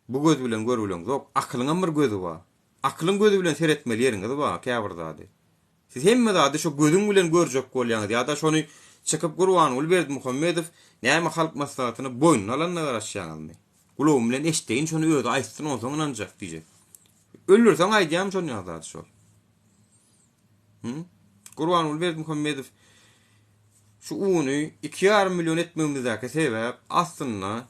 Bu göz bilen görübilýäňiz zok, aklyňam bir gözü bar. Aklyň gözü bilen seretmeli ýeriňiz bar, käbir zady. Siz hemme zady şu gözüň bilen görjek bolýaňyz ýa-da şonu çıkıp Gurwan Ulberdi Muhammedow näme halk maslahatyny boýnuna alanda garaşýaňyzmy? Gulawym bilen eşdeýin şonu öýde aýtdyn olsaň anjak diýjek. Öldürseň aýdýam şonu ýazady şol. Gurwan Ulberdi Muhammedow şu uny 2,5 milyon etmegimizdäki sebäp aslynda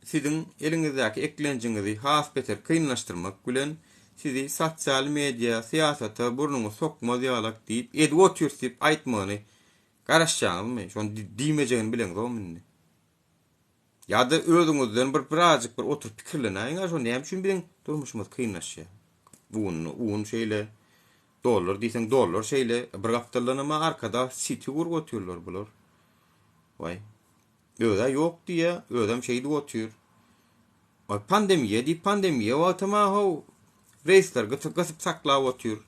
sizin eliňizdäki eklenjiňizi has beter kynlaşdyrmak bilen sizi sosial media, siýasata burnuňy sokmaz ýalak diýip edip otyrsyp aýtmagyny garaşýaňyzmy? Şonu diýmejegini bilen gowmyny. Ýa-da özüňizden birazjyk bir oturup pikirlenäňiz, şonu näme üçin bilen durmuşymyz kynlaşýar. Un şeýle dollar diýsen dollar şeýle bir gapdalanyma arkada siti gurgup otyrlar bular. Vay. Öýde ýok diýe, öýdem şeýdi otýar. Pandemiýa wagtyma ho reisler gysyp saklap otýar.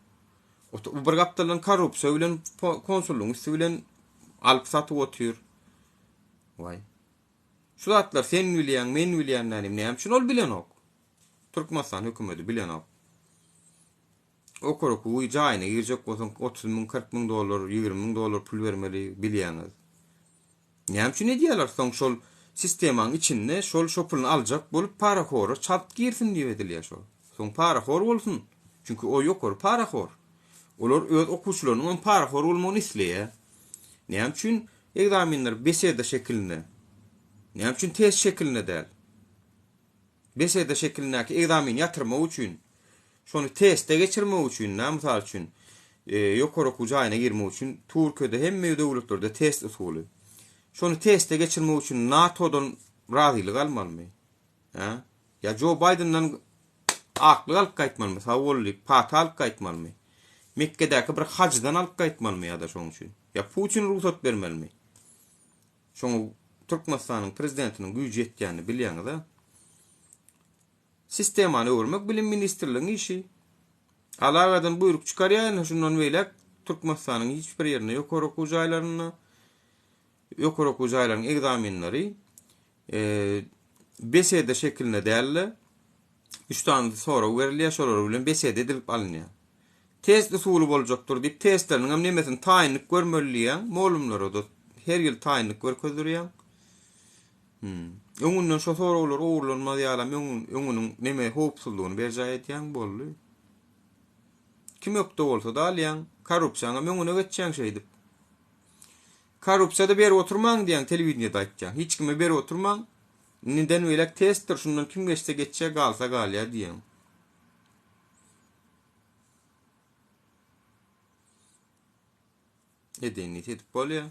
O bir gapdalan korrupsiýa bilen konsullugyň bilen alyp satyp otýar. Vay. Şu zatlar sen bilýän, men bilýän näme üçin ol bilen ok. Türkmenistan hökümeti bilen ok. O korku jaýyna girjek bolsaň 30 000, 40 000 dollar, 20 000 dollar pul bermeli bilýäňiz. Näme üçin edýärler soň şol sistemaň içinde şol pulny aljak bolup paraxory çap girsin diýip edilýär şol. Soň paraxor bolsun. Çünki o ýokor paraxor. Olar öz okuwçylarynyň paraxor bolmagyny isleýär. Näme üçin egzaminler besede şekilinde? Näme üçin test şekilinde däl? Besede şekilindäki egzamin ýatyrmak üçin, şonu teste geçirmek üçin, misal üçin, ýokary okuw jaýyna girmek üçin Türkiýede hemme döwletlerde test usuly. Şonu teste geçirmek üçin NATO'dan razylyk almalymy? Ha? Ya Joe Biden'dan akly alyp gaýtmalymy? Sawolly, paty alyp gaýtmalymy? Mekke'däki bir hajdan alyp gaýtmalymy ýa-da şoň üçin? Ya Putin ruhsat bermelimi? şoňa Türkmenistanyň prezidentiniň güýji ýetýänini bilýäňiz-de. Sistemany öwürmek bilim ministrliginiň işi. Alagadan buyruk çykarýan, şundan beýlek Türkmenistanyň hiç bir ýerine ýokary okuw jaýlaryna, ýokary okuw jaýlarynyň egzamenleri BSD şekline dälle 3 tane soru berilýär, şolar bilen BSD edilip alınýar. Test usuly boljakdyr diýip testleriniň hem nemesini taýinlik görmeliýär, molumlara da her ýyl taýinlik görkezdirýär. Öňünden şo soralar owurlanmaz ýalam öňüniň neme howpsuzlygyny berjä etýän boldy. Kim ýokda bolsa da alýan, korrupsiýaňa öňüne geçýän şeýdi. Korrupsiýada berip oturmaň diýen telewizionyada aýtjan. Hiç kime berip oturmaň. Neden öýlek testdir, şundan kim geçse geçse galsa galýa diýen. Edeni edip bolýar.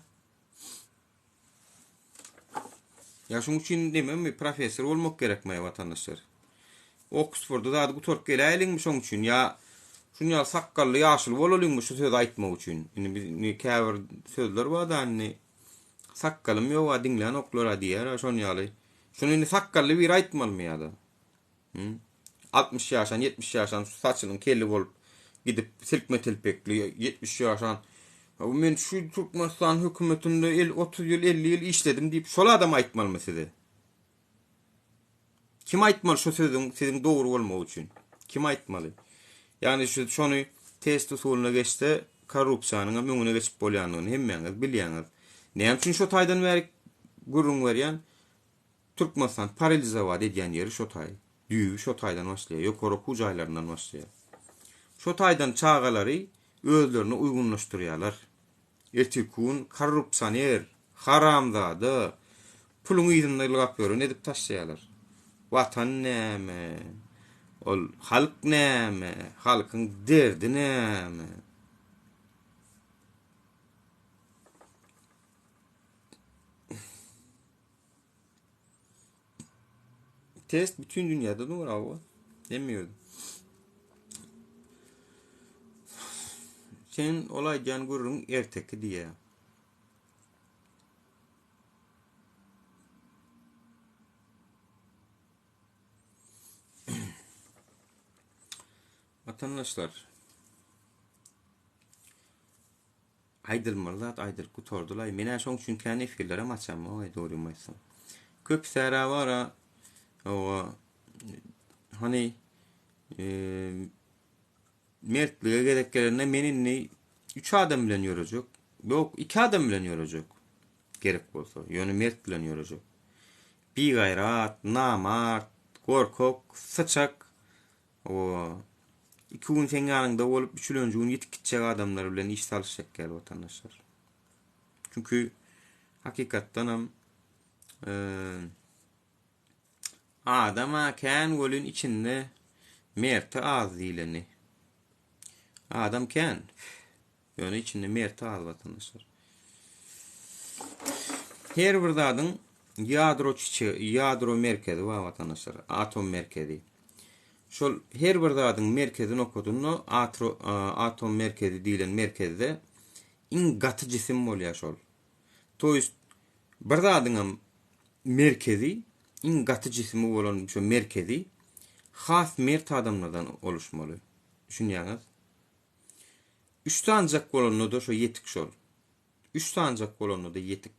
Ya şoň üçin demem professor bolmak gerekmeýär watandaşlar. Oxfordda da bu tork geleýärliňmi şoň üçin ya şunyal sakkally ýaşyl bolalyňmy şu söz aýtmak üçin. Indi käbir sözler bar da sakkalym ýok wa diňlän oklara diýär şonyaly. Şunu sakkally bir aýtmalmaýardy. 60 ýaşan 70 ýaşan saçynyň kelli bolup gidip silkme telpekli 70 ýaşan men şu Türkmenistan hökümetinde 30 ýyl 50 ýyl işledim diýip şol adam aýtmalmy. Kim aýtmaly şu sözüň siziň dogry bolmagy üçin? Kim aýtmaly? Yani şonu test usuluna geçse korrupsiýanyň öňüne geçip bolýanyny hemmeňiz bilýäňiz. Näme üçin şo taýdan bäri gurrun berýän? Türkmenistan paralizowat edýän ýeri şo taý. Düýü şo taýdan başlaýar, ýokary okuw jaýlaryndan başlaýar. Şo taýdan çağalary özlerini uygunlaşdyrýarlar. Etikun korrupsioner, haramzada, puluny ýygynylyp görün edip taşlaýarlar. Watan näme? Ol halk näme? Halkyň derdi näme? Test bütün dünyada da var abi. Demiyorum. Sen olay can gururun erteki diye. Vatandaşlar. Aydılmalar, aydır kutordular. Mene şoň üçin kene fikirlere maçam, oy doğru maysam. Köp sera var o hani mertliğe gereklerine meninni 3 adam bilen ýörejek. Yok 2 adam bilen ýörejek. Gerek bolsa. Ýöne mert bilen ýörejek. Bir gayrat, namart, gorkok, sıçak o 2 gün sen ýanynda bolup 3 ýyl öňe ýetip gitjek adamlar bilen iş salşak gel vatandaşlar. Çünkü hakikatdan hem adama kän golün içinde merti az diýileni. Adam kän ýöne içinde merti az vatandaşlar. Her bir zadyň ýadro merkezi bar vatandaşlar, atom merkezi. Şol her bir zadyň merkezini okudunno atom merkezi diýilen merkezde iň gaty jisim bolýar şol. Toýst bir zadyň merkezi iň gaty jismi bolan şu merkezi has mert adamlardan oluşmaly. Düşünýäňiz? 3 tancak bolanny da şo ýetik şol. 3 tancak bolanny da ýetik.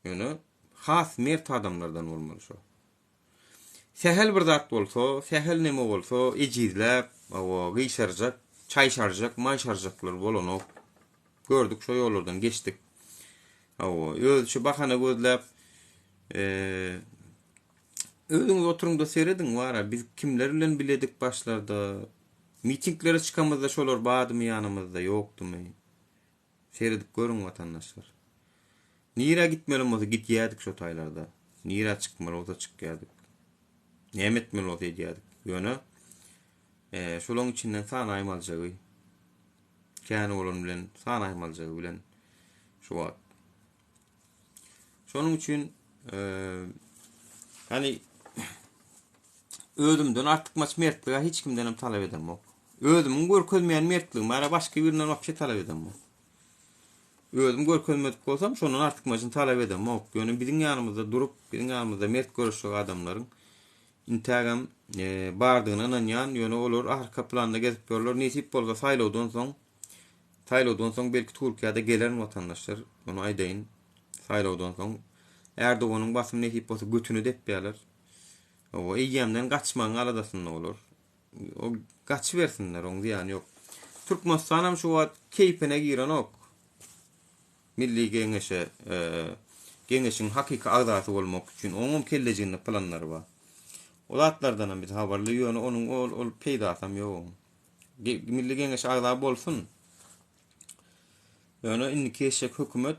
Ýöne has mert adamlardan bolmaly şo. Sehel bir zat bolsa, sehel neme bolsa, ejizläp, o gyşarjak, çay şarjak, may şarjaklar bolany gördük şo ýollardan geçdik. O şu bahana gözläp özüňiz oturuňda seredin wara biz kimler bilen biledik başlarda mitinglere çykamyzda şolar badymy ýanymyzda ýokdumy seredip görüň vatandaşlar. Nira gitmeli bolsa gitýärdik şo taýlarda. Nira çykmaly bolsa çykýardyk. Näme etmeli bolsa edýärdik. Ýöne şolaryň içinden san aýmaljagy. Kän bolan bilen san aýmaljagy bilen şu wagt. Şonuň üçin hani özümden artık maç mertliğe hiç kimden talep edemem. Özümün görkezmeýän mertligim, ara başka birinden wapşe talep edemem. özüm görkezmedik bolsam şondan artykmasyny talap edem. Ok, ýöne biziň ýanymyzda durup, biziň ýanymyzda mert görüşjek adamlaryň intagam bardygyna inanýan, ýöne olar arka planda gezip görler. Nesip bolsa saýlawdan soň belki Türkiýede gelen watandaşlar, onu aýdaýyn. Saýlawdan soň Erdoganyň basym nesip bolsa götünü depýärler. O eýýämden gaçmagyň aladasynda bolar. O gaçy bersinler, oň diýany ýok. Türkmenistan şu wagt keypine giren ok. Milli Geňeşe, Geňeşiň hakika agdasy bolmak üçin oňum kellejiňde planlary bar. O zatlardan biz habarly ýöne onuň ol peýdasam ýok. Milli Geňeş agda bolsun. Ýöne indi keşek hökümet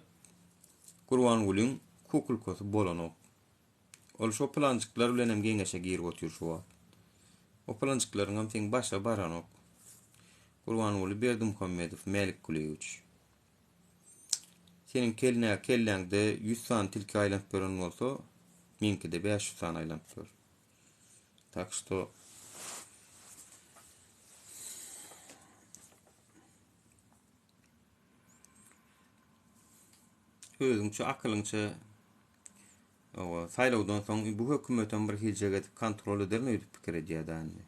Gurbangulyň kukulkosy bolan ok. Ol şo plançyklar bilen hem Geňeşe girip otur şu wagt. O plançyklaryň hem teň başa baran ok. Gurbanguly Berdimuhammedow, Melik Güleýüç. Senin kelläňde 100 san tilki aýlanp gören bolsa, menki de 500 san aýlanp gör. Tak što özüňçe akylyňça saýlawdan soň bu hökümetin bir hiljeget kontrol edermi diýip pikir edýärdi.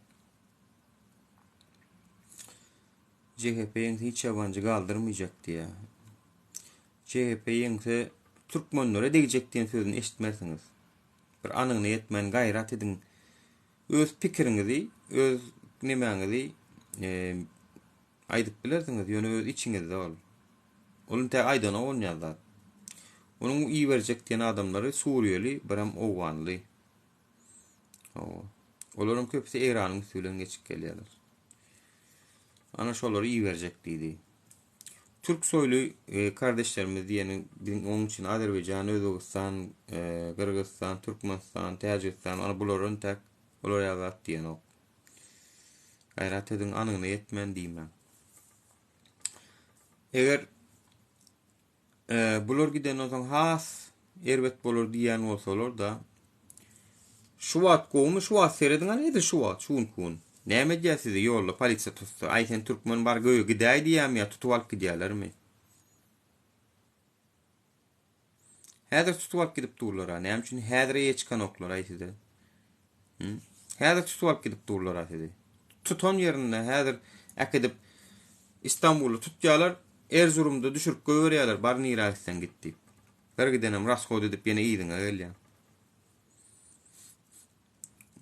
CHP'nin hiç yabancı kaldırmayacak diye. CHP'nin ise Türkmenlere degecek diyen sözünü eşitmersiniz. Bir anını yetmen gayret edin. Öz pikirinizi, öz nemeňizi aýdyp bilersiniz. Ýöne öz içiňizde ol. Olun te aýdana olmaýar. Onun iyi verecek diyen adamları Suriyeli, biram Owganly. Olaryň köpüsi Iranyň üstünden geçip gelýärler. Ana şolary iyi verecek diýdi. Türk soylu kardeşlerimiz diýeni onun için Azerbaycan, Özbegistan, Kırgızstan, Türkmenistan, Täjikistan, ana bularyn tek olar ýazat diýen ok. Gayrat edin, anyny yetmen diýmän. Eger bular giden olsan has erbet bolar diýen bolsalar da şu wagt gowy şu wagt seredin edi şu wagt şuň kun. Näme diýär sizi ýolda polisiýa tutsa, aýsen türkmen bar göýe gidäý diýäm ýa tutup alyp gidýärlermi? Häzir tutup alyp gidip durlar, näme üçin häzir ýeçkan oklar aýsy. Häzir tutup alyp gidip durlar aýsy. Tutan ýerinde häzir äkedip İstanbul'u tutýarlar, Erzurum'da düşürüp göýberýärler, bar Niragistan gitdi. Bir gidenem rasgod edip ýene iýdiňe gelýär.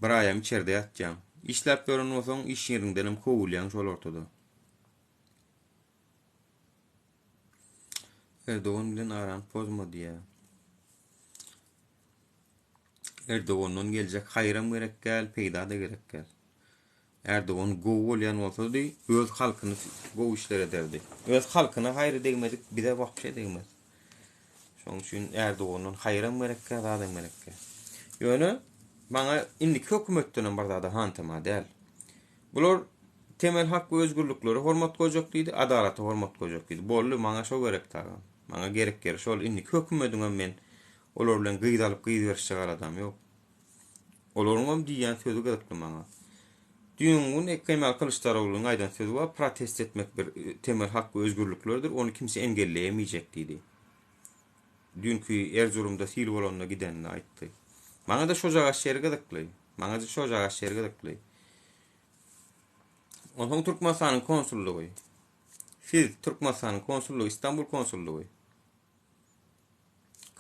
Bir aýam içeride ýatjam. İşläp gören bolsaň iş ýerinden hem howulýan şol ortada. Erdogan bilen aran pozma diýär. Erdogan'dan geljek haýram gerek gel, peýda da gerek gel. Erdogan gowy bolýan bolsady, öz halkyny gowy işler ederdi. Öz halkyna haýry degmedik, bize wagt şey degmez. Şoň üçin Erdogan'dan haýram gerek gel, adam gerek gel. Ýöne bana indi hökümetden bir zada hantama däl. Bular temel hak we özgürlükleri hormat goýjak diýdi, adalaty hormat goýjak diýdi. Bolly bana şo gerek taýan. Bana gerek ger şol indi hökümetden men olar bilen gyýdalyp gyýdyrşyk adam ýok. Olaryň diýen sözü gerekli bana. Düýünün Kemal Kılıçdaroğlu'nun aýdan sözü var, protest etmek bir temel hak we özgürlüklerdir, onu kimse engelleýemeyjek diýdi. Dünkü Erzurum'da sil bolanyna gidenini aýtdy. Bana da şo jaga şeýer gerekli. Bana da şo jaga şeýer gerekli. Onuň Türkmenistanyň konsullugy. Siz Türkmenistanyň konsullugy, İstanbul konsullugy.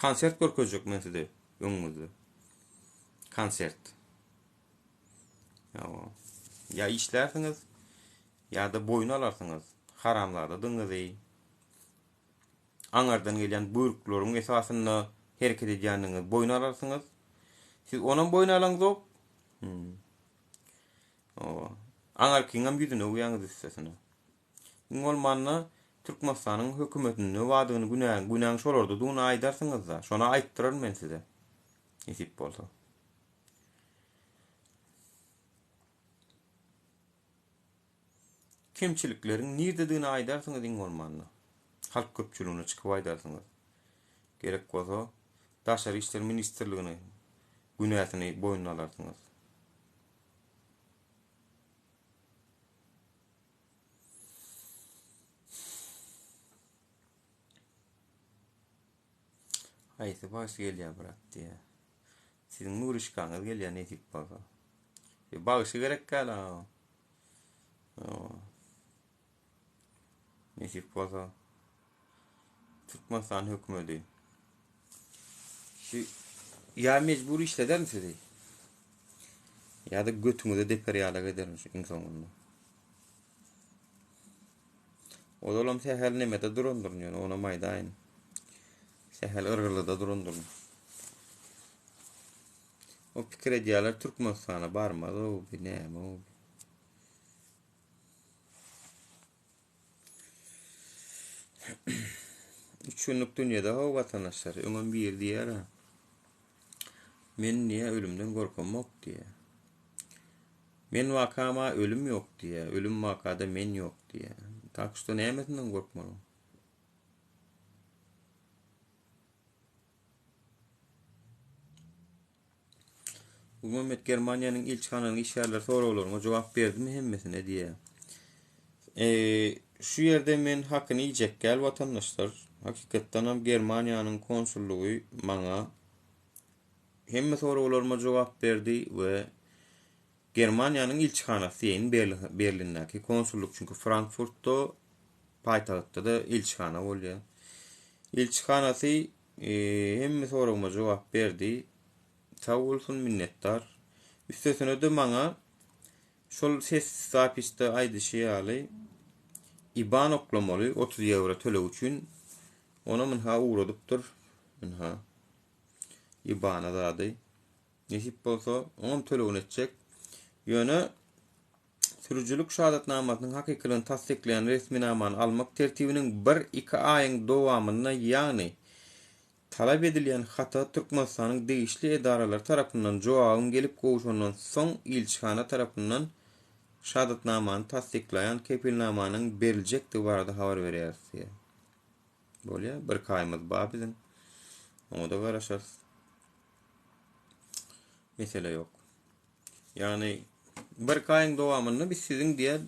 Konsert görkezjek men sizde öňüňizde. Konsert. Ya işlärsiniz, ya da boyun alarsyňyz. Haramlarda dyňyzy. Aňardan gelýän buyruklarymyň esasynda hereket edýändiňiz boyun alarsyňyz. Siz onan boyun alaňyz. Aňar kiňem ýüzüne uýaňyz istesine. Bolmanna Türkmenistanyň hökümetini wadyny günäň şolarda duňa aýdarsyňyz da, şona aýtdyrar men size. Esip bolsa. Kimçiliklerin nirdedigini aýdarsyňyz diň bolmanna. Halk köpçüligine çykyp aýdarsyňyz. Gerek bolsa, Daşary işler ministrligine günäsini boýuna alarsyňyz. Aýsy baş gelýär bırak diye. Sizin nuruşkaňyz gelýär netip bolsa. Bagyşy gerek gala. Netip bolsa. Türkmenistan hökümeti. Şu ya mecbur işleder misiniz? Ya da götüňize deperyala gidermiş insanyňyz. O da olam sehel nemede durundurun ona maýdaýyn. Sehel ırgyrlyda durundurun. O pikir edýärler Türkmenistana barmaz, o bir näme o. Üç günlük dünýede o watandaşlar öňem bir diýär. Men niýe ölümden gorkanmak diýe. Men wakama ölüm ýok diýe. Ölüm wakada men ýok diýe. Takşda nämetinden gorkmaly? Bu Mehmet Germaniýanyň ilçhanalyň işgärleri soraklaryna jogap berdimi hemmesine diýe. Şu ýerde men hakyny iýjek gel watandaşlar. Hakykatdan hem Germaniýanyň konsullugy maňa hemme soraklaryma jogap berdi we Germaniýanyň ilçhanasy ýene Berlindäki konsulluk çünkü Frankfurtda paýtagtda da ilçhana bolýar. İlçhanasy hemme soragyma jogap berdi. Sağ olsun minnettar. Üstesine de maňa şol ses zapiste aýdyşy ýaly IBAN oklamaly 30 euro töle üçin ona men ha uğradypdyr. Men ha IBAN'a dady. Nesip bolsa oňam tölegin etjek. Ýöne sürüjülük şahadatnamasynyň hakykylygyny tasdikleýän resmi namany almak tertibiniň 1-2 aýyň dowamyna ýagny talap edilýän hata Türkmenistanyň degişli edaralar tarapyndan jogabym gelip gowşandan soň ilçhana tarapyndan şahadatnamany tasdikleýän kepilnamanyň beriljekdi barada habar berýär. Bolýa bir kaýmyz bar biziň. Oňa da garaşas. Mesele ýok. Ýani bir kaýyň dowamyny biz siziň diýer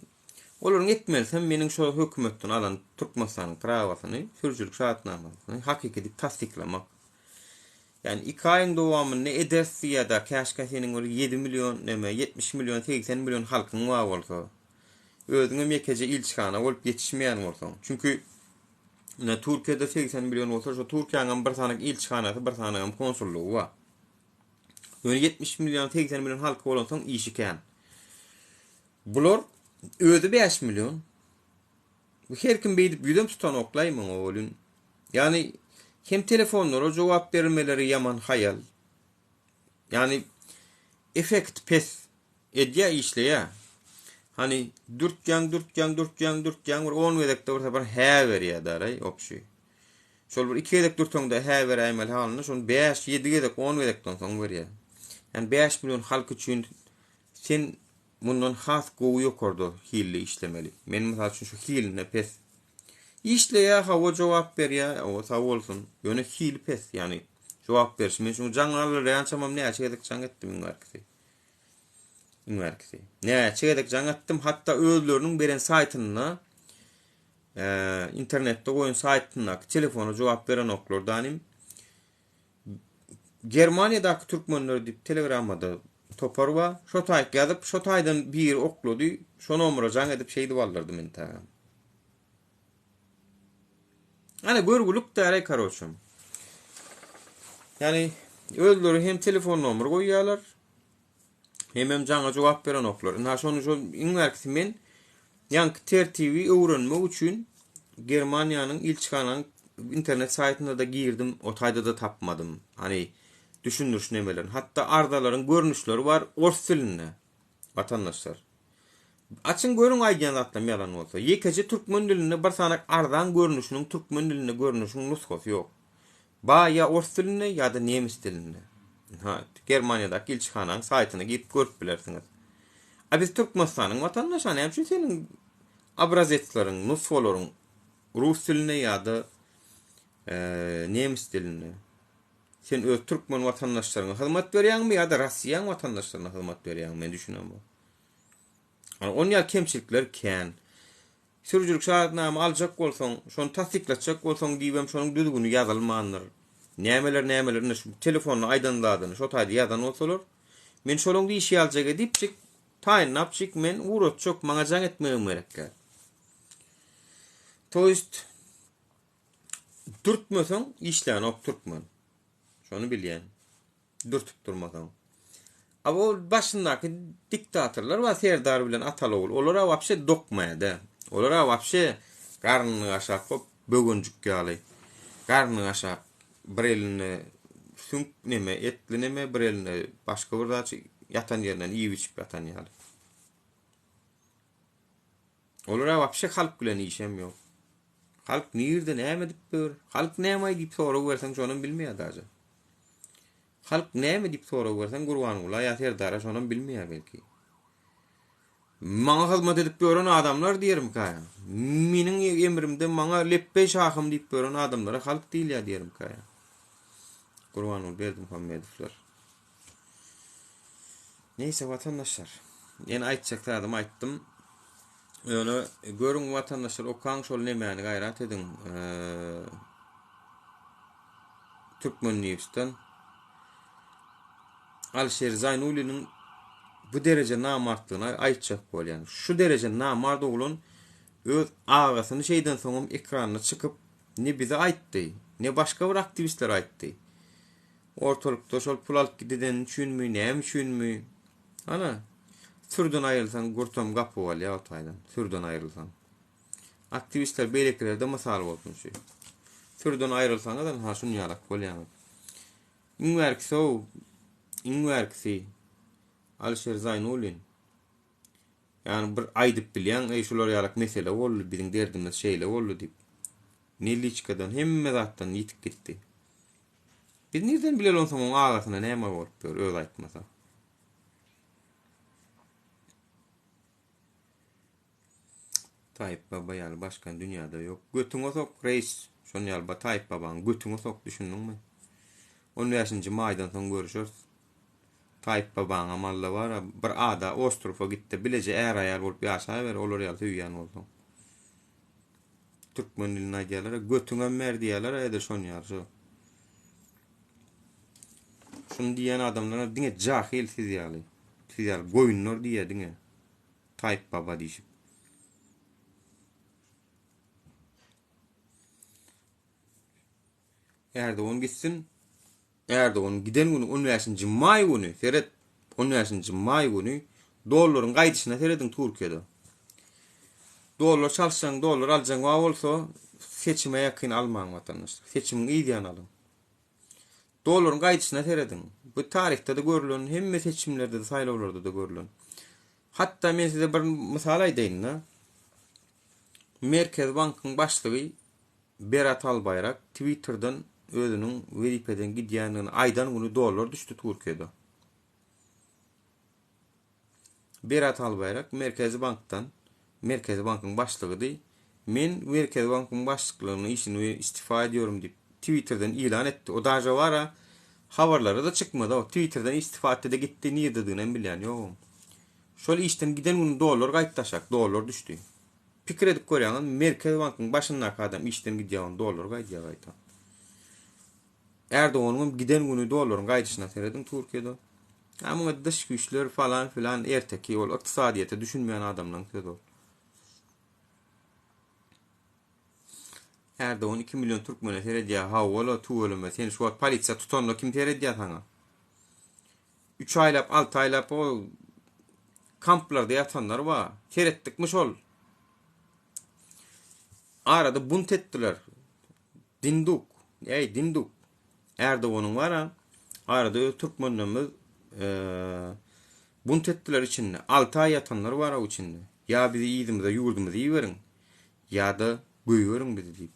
olaryň etmelsem meniň şo hökümetden alan Türkmenistanyň prawasyny sürüjülük şahatnamasyny hakyky dip tasdiklemek. Yani 2 aýyň dowamyny edersi ýa-da käşke seniň 7 milyon näme 70 milyon 80 milyon halkyň bar bolsa özüňe mekece ilçhana bolup ýetişmeýän bolsaň. Çünkü Türkiýede 80 milyon bolsa şo Türkiýanyň bir sanyk ilçhanasy bir sanyk konsullugy bar. Öňe 70 milyon 80 milyon halky bolansoň işi kän. Bular özü 5 milyon. Bu her kim beýdip ýüdem tutan oklaýmy oğlun. Yani hem telefonlara jogap bermeleri yaman hayal. Yani efekt pes edýä işleýär. Hani dürtgen bir 10 wedekde bir sefer hä berýär daray okşy. Şol bir 2 wedek dürtüňde hä beräýmel halyny şonu 5-7 wedek 10 wedekden soň berýär. Yani 5 milyon halk üçin sen bundan has gowy ýokardy hilli işlemeli. Men mysal üçin şu hiline pes işleýär, hawa jogap berýär, o sag bolsun. Ýöne hil pes, yani jogap berýär. Men şu jaňalar ýançamam näçe edek jaň etdim üniversite. Näçe edek jaň etdim, hatta özleriniň beren saýtyna internetde goýun saýtyna telefona jogap beren oklardanym Germaniýadaky türkmenler dip telegramda toparwa şo taýyk ýazyp şo taýdan bir oklady, şo nomera jaň edip şeýdi ballardy men ta. Hani görgülük däre karoçum. Yani özleri hem telefon nomer goýýarlar, hem jaňa jogap beren oklar. Na şonu şo iňerkisi men ýanky tertibi öwrenmek üçin Germaniýanyň ilçhanasynyň internet saýtyna da girdim, o taýda da tapmadym. Hani düşündürüş nemeler. Hatta ardalaryň görnüşleri var ors dilinde. Vatandaşlar. Açın görün aýdýan zatlar ýalan bolsa. Ýekece türkmen dilinde bir sanak ardan görnüşiniň türkmen dilinde görnüşiniň nusgasy ýok. Ba ýa ors dilinde ýa da nemis dilinde. Ha, Germaniýadaky ilçhanaň saýtyna gidip görüp bilersiňiz. Biz Türkmenistanyň watandaşany hem seniň abrazetlaryň, nusgalaryň rus dilinde ýa da nemis dilinde. Sen öz türkmen watandaşlaryna hyzmat berýärmi ýa da Russiýa watandaşlaryna hyzmat berýärmi men düşünýän bu. Yani on ýa kemçilikler kän. Sürüjülük şahatnama aljak bolsaň, şonu tasdikletjek bolsaň diýbem şonuň düzgünü ýazylmandyr. Nämeler şu telefonu aydınladığını şu taýda ýazan bolsalar, men şolong işi aljak edipçik, taýynapçyk men urutçok maňa jaň etmegim gerek. Toýst dürtmöseň işläni ok türkmen. Şonu bilýän. Dürtüp durmadan. Ama o başındaky diktatorlar we serdar bilen atalawul. Olara wapşe dokmaýa. Olara wapşe garnyny aşak hop bögünjük ýaly. Garnyny aşak bir elini sünk neme etli neme bir elini başga bir daçy yatan ýerden iýip içip yatan ýaly. Olara wapşe halk bilen işem ýok. Halk nirde näme dip ber? Halk näme diýip sorag berseň şonu bilmeýär daja. Halk näme diýip sorag berseň gurban bola ýa-da dara şonu bilmeýär belki. Maňa hyzmat edip beren adamlar diýerim kaýa. Meniň emrimde maňa leppe şahym diýip beren adamlara halk diýilýär diýerim kaýa. Gurban bol berdim Muhammedowlar. Neyse vatandaşlar. Ýene aýtjak adam aýtdym. Öňe görüň vatandaşlar okaň şol nemäni gaýrat edin. Türkmen News'tan Alşer Zaynuli'nin bu derece namartlygyna aýtjak bolýan. Şu derece namard oglun öz agasyny şeýden soňam ekranyna çykyp ne bize aýtdy, ne başga bir aktivistler aýtdy. Ortalykda şol pul alyp gideden düşünmüy, näme düşünmüy. Ana türden aýrylsaň gurtam gapy bolýar o taýdan. Türden aýrylsaň. Aktivistler beýleklerde mysal bolsun şu. Türden aýrylsaň adam ha şunu ýalak bolýar. Inwerksi Alşer Zaynulin. Yani bir aýdyp bilýän, şular ýalak mesele boldy, biziň derdimiz şeýle boldy diýip. Neliçkadan hemme zatdan ýitip gitdi. Biz nerden bilelim soň oň agasyna näme bolup ber, öz aýtmasa. Tayyip Baba ýaly başga dünýäde ýok. Götüňe sok reis, şonu ýaly Tayyip Babaň götüňe sok düşündiňmi? 15-nji maýdan soň görüşürüz. Tayyip Babaň amalla bar, bir ada ostrofa gitdi, bileje äraýar bolup ýaşaýar ber, olar ýaly tüýýän boldu. Türkmen diline aýdýarlar, götüňe mer diýerler, eder şonu ýaly şu. Şunu diýen adamlara diňe jahil siz ýaly. Siz ýaly goýunlar diýe diňe. Tayyip Baba diýip. Erdoğan gitsin. Erdoğan giden günü 15-nji may günü, seret 15-nji may günü dollaryň gaýdyşyna seredin Türkiýede. Dollar çalsaň, dollar aljaň wa bolsa seçime ýakyn almaň watandaş. Seçimiň ýygyny alın. Dollaryň gaýdyşyna seredin. Bu tarihte de görülen, hemme seçimlerde de saýlawlarda da görülen. Hatta men size bir mysal aýdaýyn. Merkez Bankyň başlygy Berat Albayrak Twitter'dan özünün veripeden gidýänini aýdan güni dollar düşdi Türkiýede. Berat Albayrak Merkezi Bank'tan, Merkezi Bank'ın başlygydy. Men Merkezi Bank'ın başlygynyň işini istifa ediyorum diýip Twitter'dan ilan etdi. O daja wara habarlara da çykmady. O Twitter'dan istifa etdi de gitdi, niýe dediğini bilýän ýok. Şol işten giden güni dollar gaýtaşak, dollar düşdi. Pikir edip görýän Merkezi Bank'ın başyndaky adam işten gidýän dollar gaýta. Erdoğan'ın giden günü dollaryň gaýdyşyna seredin Türkiýede. Ama dış güýçler falan filan erteki ol ykdysadyýete düşünmeýän adamlaryň sözi ol. Erdoğan 2 milyon Türkmene seredýär, hawala tuwalma sen şu polisiýa tutanla kim seredýär sana? 3 aýlap, 6 aýlap o kamplarda ýatanlar bar. Seretdikmi şol? Arada bunt etdiler. Dinduk. Erdoğan'ın var arada Türkmenlerimiz bunt etdiler içinde. 6 ay yatanlar var o içinde. Ya bizi iyidimize, yurdumuza iyi verin. Ya da büyüverin bizi deyip.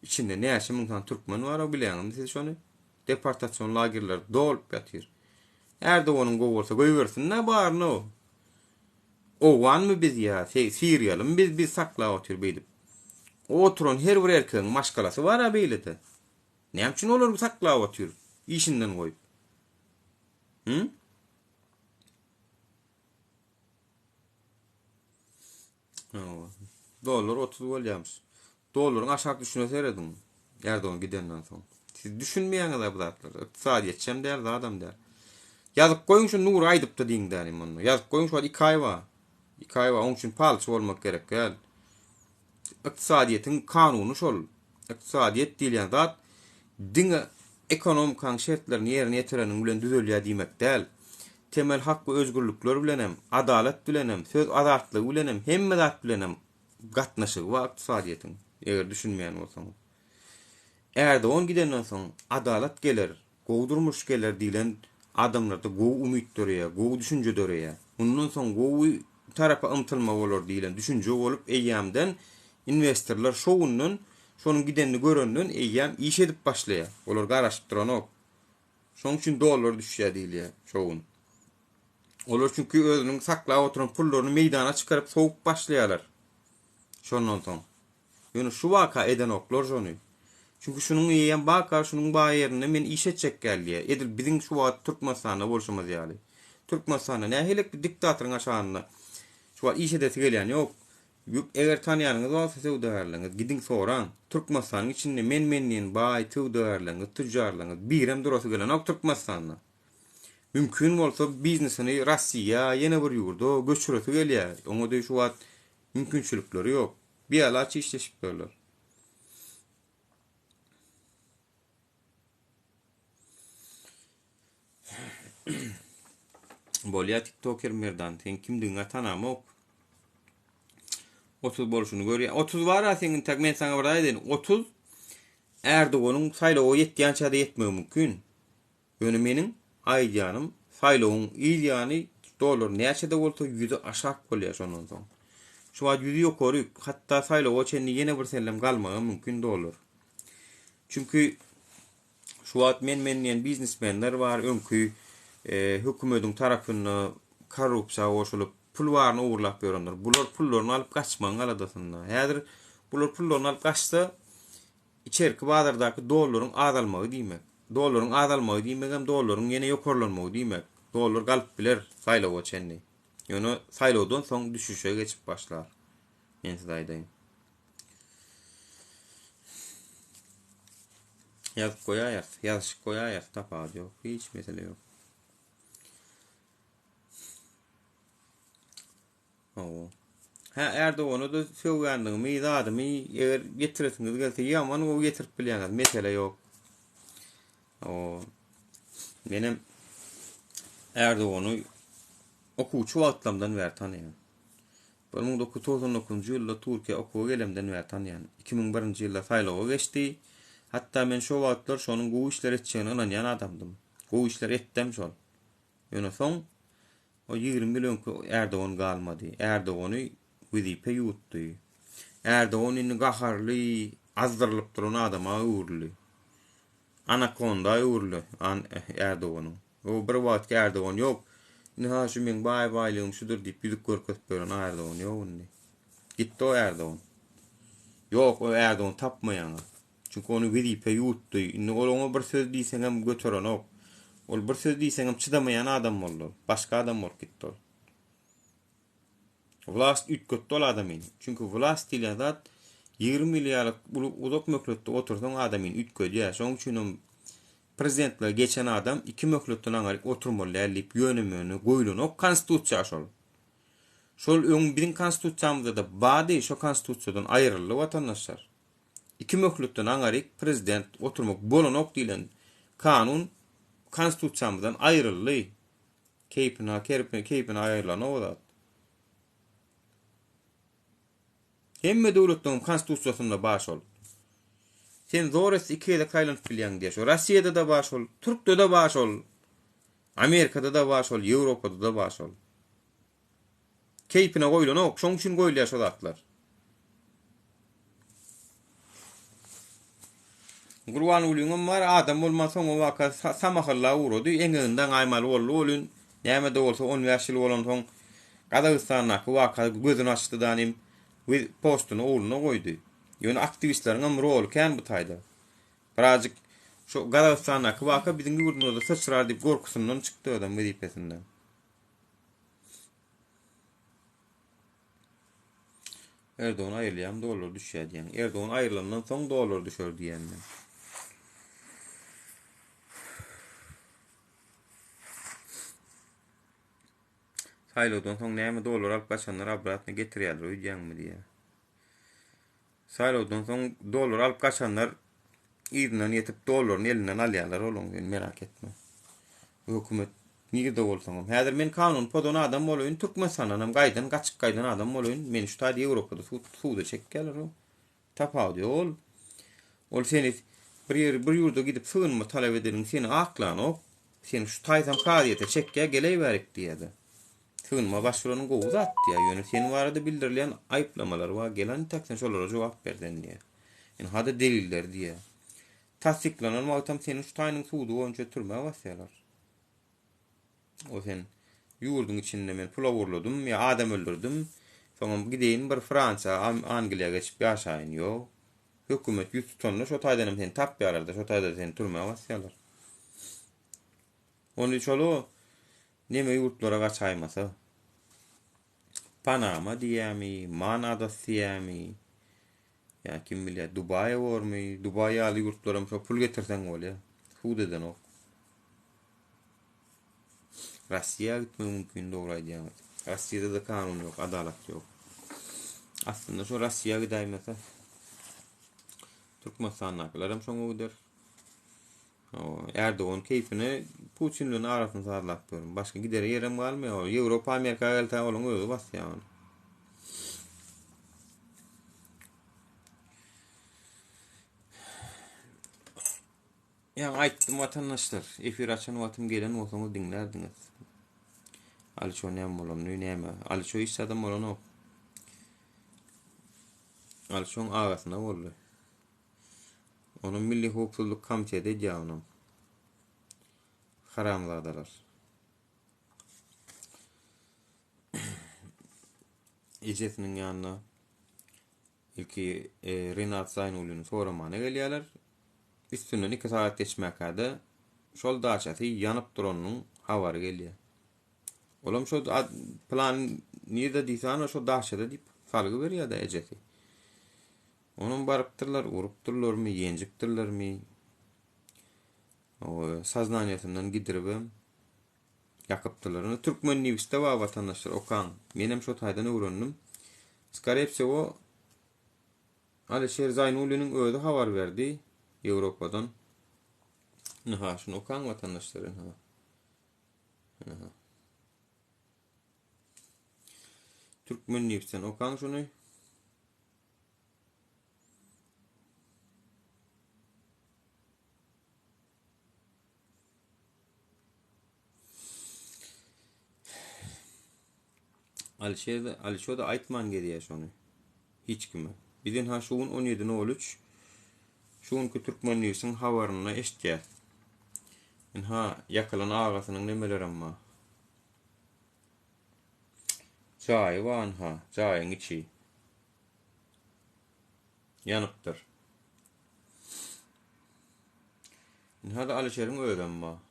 İçinde ne yaşamın Türkmen var o bileğim. Siz şunu deportasyon lagerler dolup yatıyor. Erdoğan'ın govorsa büyüversin. Ne var ne o? O van mı biz ya? Siriyalı mı biz sakla otur beydim. Oturun her bir erkeğin maşkalası var ha beylete. Ne yapçın olur bu sakla otur? İşinden koyup. Hı? Dolar 30 golyamız. Doların aşağı düşüne seyredin. Erdoğan gidenden son. Siz düşünmeýäňiz bu zatlar. Iqtisadiyetçem däl adam däl. Yazıp koyun şu Nur Aýdyp da diň dälim onu. Yazıp koyun şu 2 ay wa. 2 ay wa oň üçin palçy bolmak gerek gel. Iqtisadiýetiň kanuny şol. Iqtisadiýet diýilýän zat diňe ekonomik şertlerini ýerine ýetireniň bilen düzelýär diýmek däl. Temel hak we özgürlükler bilenem, adalet bilenem, söz azatlygy bilenem, hemme zat bilenem gatnaşygy we iqtisadiýetiň. Eger düşünmeýän bolsaňyz. Erdoğan gidenden soň adalet gelir, gowdurmuş gelir diýilen adamlarda gow umyt dörýär, gow düşünje dörýär. Ondan soň gow tarapa ymtylma bolar diýilen düşünje bolup eýýamdan investorlar şownun şonuň gidenini görenden eýýam iş edip başlaýar. Olar garaşyp duranok. Şoň üçin dollar düşýär diýilýär şown. Olar çünki özüniň saklap oturan pullaryny meýdana çykaryp sowup başlaýarlar. Şondan soň. Ýöne şu waka eden oklar şonu. Çünkü şunun eýýän baka şunun baýerine men iş etjek geldi. Edil biziň şu wagt Türkmenistana bolşamaz ýaly. Türkmenistana nähelik bir diktatorun aşagyna. Şu wagt iş edesi gelýän ýok. Eger tanýanyňyz bolsa töwdärliňiz gidin soran. Türkmenistanyň içinde menniň baý töwdärliňiz, tüjjarlyňyz birem durasy gelen ok Türkmenistana. Mümkün bolsa biznesini Rossiýa ýene bir ýurda göçüresi gelýär. Oňa da şu wagt mümkinçilikleri ýok. Bir alaçy işleşip bolýar. Bolýa TikToker merdan sen kimdiňe tanamok. 30 bolşuny görýär. 30 bar senin tak men sana bir aýdyn. 30 Erdoğan'ın saýlawy ýetýän çada ýetmegi mümkin. Ýöne meniň aýdýanym saýlawyň ýyly dollar näçede bolsa 100 aşak bolýar şondan soň. Şu wagt 100 ýokary, hatda saýlawy çenli ýene bir sellem galmagy mümkin dollar. Çünkü şu wagt men biznesmenler bar öňkü hökümetiň tarapyny korrupsiýa goşulyp pul barny uğurlap berenler. Bular pullaryny alyp gaçmaň aladasynda. Häzir bular pullaryny alyp gaçsa içerki bazardaky dollaryň azalmagy diýmek. Dollaryň azalmagy diýmek hem dollaryň ýene ýokarlanmagy diýmek. Dollar galyp biler saýlawy çenli. Ýöne saýlawdan soň düşüşe geçip başlar. Men size aýdaýyn. Yazıp koýaýar, yazışyp koýaýar, tapady ýok, hiç mesele ýok. Erdoğan'a da söýgändigimi, zadymy eger getiresiňiz gelse ýaman o getirip bilýäňiz, mesele ýok. Menem Erdoğan'y okuwçy wagtlamdan bäri tanýan. 1999-njy ýylda Türkiýe okuw gelemden bäri tanýan. 2001-nji ýylda saýlawa geçdi. Hatta men şo wagtlar şonuň gowy işler etjegine inanýan adamdym. Gowy işler etdim şol. Ýöne soň o 20 milyon Erdoğan galmady. Erdoğan'y wizipe ýutdy. Erdoğan indi gaharly, azdyrlyp duran adama uğurly. Anakonda uğurly Erdoğan'yň. O bir wagt Erdoğan ýok. Näha şu men baýlygym şudur diýip ýüzük görkezip beren Erdoğan ýok indi. Gitdi o Erdoğan. Ýok o Erdoğan tapmaýan. Çünkü onu wizipe ýutdy. Indi ona bir söz diýseň hem götüren ok. Ol bir söz diýseň hem çydamaýan adam boldy. Başga adam bolup gitdi. Vlast ütkötdi ol adamy. Çünkü vlast diýilýän zat 20 milliardyk uzak möhletde otursan adamyň ütködýär. Şoň üçin prezidentler geçen adam 2 möhletden aňaryk oturmaly diýip ýönemini goýulanok konstitusiýa şol. Şol öň birin konstitusiýamyzda da bady şo konstitusiýadan aýryldy watandaşlar. 2 möhletden aňaryk prezident oturmak bolanok diýilen kanun konstitusiýamyzdan aýryldy. Keypine aýrylany o zat. Hemme döwletiniň konstitusiýasynda baş ol. Sen zores 2 ýylda kaýlanyp bilýän diýär. Rossiýada da baş ol, Türkde de baş ol, Amerikada da baş ol, Ýewropada da baş ol. Keypine goýulanok, şoň üçin goýulýar şo zatlar. Gurban ulyňam bar, adam bolmasaň o waka samahalla urody, eňinden aýmaly boldy bolun. Näme de bolsa 10 ýaşly bolan soň Gazagystanyň waka gözüni açdy danym postuny oğluna goýdy. Ýöne aktivistleriň hem rol kän bu taýda. Birazjyk şo Gazagystanyň waka biziň ýurdumyzda sıçrar diýip gorkusundan çykdy adam wezipesinden. Erdoğan aýrylýan dollar düşýär diýen. Erdoğan aýrylandan soň dollar düşer diýenler. Saýlawdan soň näme dolar alyp gaçanlar abratna getirýärler öýdýäňmi diýe. Saýlawdan soň dolar alyp gaçanlar ýerinden ýetip dolaryny elinden alýarlar olaň merak etme. Hökümet nigide bolsaňam. Häzir men kanun podon adam bolaýyn, Türkmenistandan gaýdan gaçyp gaýdan adam bolaýyn. Men şu taýda Ýewropada suwda çekýärler o. Tapawdy ol. Ol seni bir ýurda gidip sığınma talap edelim, seni aklanyp, seni şu taýsam kadyete çekýär geleýberik diýdi. Sığınma başvuruny gowuzat diýär. Ýöne seni barada bildirilýän aýplamalar var. Gelen taksan şolara jogap berden diýär. Yani hada deliller diýär. Tasdiklanan wagtam seni şu taýnyň suwdy boýunça türmäge basýarlar. O sen ýurdun içinde men pula gurladym, ya adam öldürdüm. Soňra gideýin bir Fransa, Angliýa geçip ýaşaýyn ýok. Hökümet ýüz tutanlar şo taýdanam seni tapýarlar da şo taýda seni türmäge basýarlar. Onu çolo neme ýurtlara gaçaýmasa. Panama diýämi, Man adasy diýämi. Ya kim bilýär, Dubai bormy? Dubai ýaly ýurtlaram şo pul getirseň bolýar. Suwdadan ok. Rossiýa gitmek mümkin dogry aýdýan. Rossiýada da kanun ýok, adalet ýok. Aslında şo Rossiýa gidaýmasa Türkmenistanakylarym şoňa gider. Erdoğan keyfini Putin'le arasını sağlap görüm. Başka gidere yerim kalmıyor. Avrupa, Amerika geldi olan öyle bas yani. Yani aytdım vatandaşlar. Efir açan vatim gelen olsanız dinlerdiniz. Aliço neyem olam, neyeme. Aliço iş adam olan o. Aliço'nun ağasına oldu. Onun Milli Hukukçuluk Komitede diýanam. Haramzadalar. Ejesinin ýanyna ilki Renat Zaynullyň soramana gelýärler. Üstünden 2 saat geçmekade şol daçaty ýanyp duranyň hawary gelýär. Olam şo plan nirde diýsen şo daçada diýip salgy berýär da ejeti. Onun barıptırlar, uruptırlarmy, ýenjipdirlermi? O saznaniýasyndan gidiribim ýakypdylaryny Türkmen News'te wa watandaşlar okan. Menem şo taýdan öwrendim. Skare всего Alisher Zaynullyň özü habar berdi Ýewropadan. Naha şunu okan watandaşlaryň ha. Türkmen News'ten okan şunu. Alişo da aytman gediýär şonu. Hiç kime. Bizden ha şuun 17.03 şuunky Türkmen News'in habaryny eşitýär. Men ha ýakalan agasynyň nemeleri amma. Çaý wan ha, çaýyň içi. Ýanypdyr. Men ha da Alişeriň özü amma.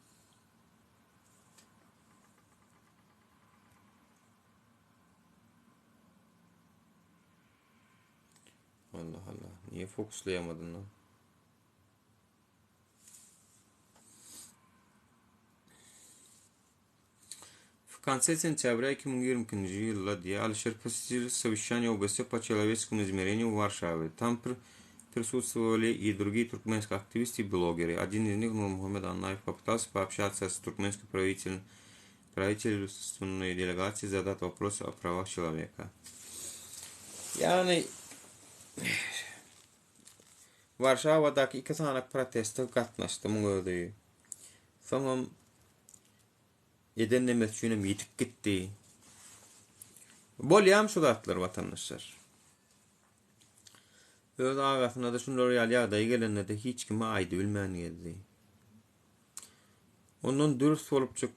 Allah Allah. Niye fokuslayamadın lan? В конце сентября 2020 ýylda Алишер посетил совещание ОБСЕ по человеческому измерению в Варшаве. Там присутствовали и другие туркменские активисты и блогеры. Один из них, Мухаммед Аннаев, попытался пообщаться с туркменской правительственной делегацией, задать вопрос о правах человека. Yani Warşawadaky 2 sanak protesto gatnaşdym gördü. Soňam edenlemek üçin ýitip gitdi. Bolýam şu zatlar watandaşlar. Öz agasyna da şunlar ýaly gelende de hiç kime aýdy bilmän geldi. Ondan dürüst bolup çyk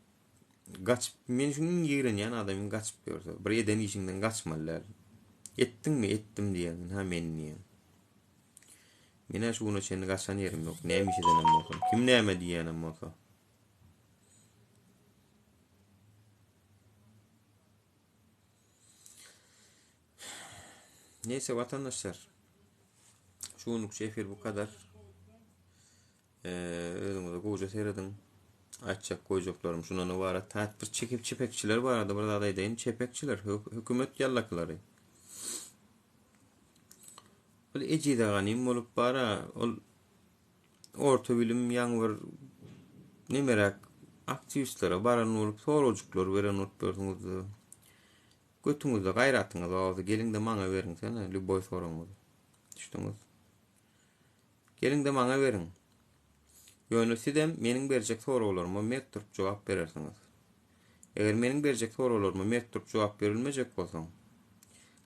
gaçyp men şunun ýerini ýa adamyň gaçyp görse, bir eden işinden gaçmalylar. Ettin mi? Ettim diýen, ha men diýen. Mene şunu çeni gaçan ýerim ýok. Näme iş edenem bolsam, kim näme diýenem bolsa. Neyse vatandaşlar. Şunluk şefir bu kadar. Özüňize goýja seyredin. Açacak koyacaklarım şuna var. Tatbir çekip çepekçiler vardı burada adayın çepekçiler hükümet yallakları. Böyle ecide ganim olup bara ol orta bilim yanvar ne merak aktivistlere baran olup sorucuklar veren olup gördüğünüz götünüzde gayratınız ağzı gelin de bana verin sana Lüboy sorumuz. Düştünüz. Gelin de bana verin. Yönü sidem menin berjek sorularıma mektup cevap verirsiniz. Eger menin berjek sorularıma mektup cevap verilmeyecek bolsa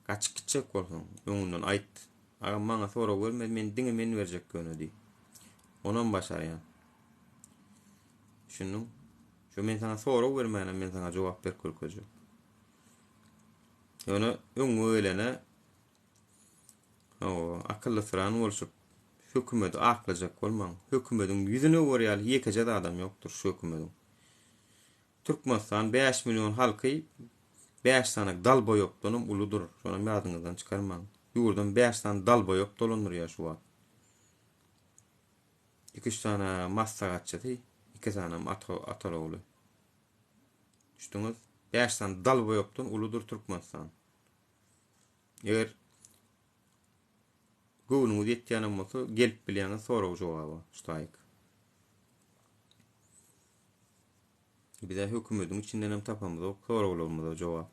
kaçık gitjek bolsaň öňünden aýt. Agam maňa sorak bermedi men diňe men berjek gönüdi. Onan başarýan. Şunu şu men sana sorak bermänem men sana jogap berip görkezjek. Ýöne öňü öýlene akylly sıran bolşup hökümeti aklajak bolmaň. Hökümetiň ýüzüne görýär ýekejede adam ýokdur şu hökümetiň. Türkmenistan 5 milyon halky 5 tane dal boyop dolum uludur. Şonu ýadyňyzdan çykarmaň. Ýurdan 5 tane dal boyop dolunur ýa-şu wagt. 2-3 tane maslahatçy, 2 tane atalawly. Düşdüňiz? 5 tane dal boyopdan uludur Türkmenistan. Eger gowunuňyz ýetýänem bolsa gelip bilýäňiz soraw jogaby şutaýyk. Bize hükümetiň içinden hem tapamyz, sorawlarymyza jogap.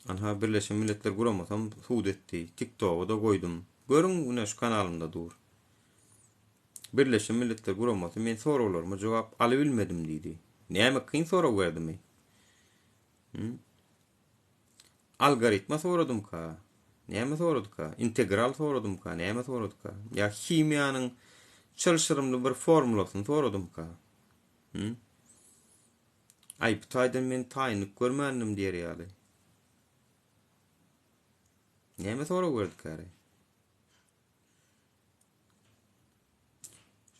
Anha Birleşen Milletler guramasam suud etdi. TikTok'a da koydum. Görün güne şu kanalımda dur. Birleşen Milletler guramasam men sorawlaryma jogap aly bilmedim diýdi. Näme kyn soraw berdimi? Algoritma soradym ka. Näme soradyka? Integral soradym ka. Näme soradyka? Ya himiýanyň çylşyrymly bir formulasyny soradym ka. Ay, bu taýdan men taýynyp görmändim diýer ýaly. Näme soraw berdik gäri?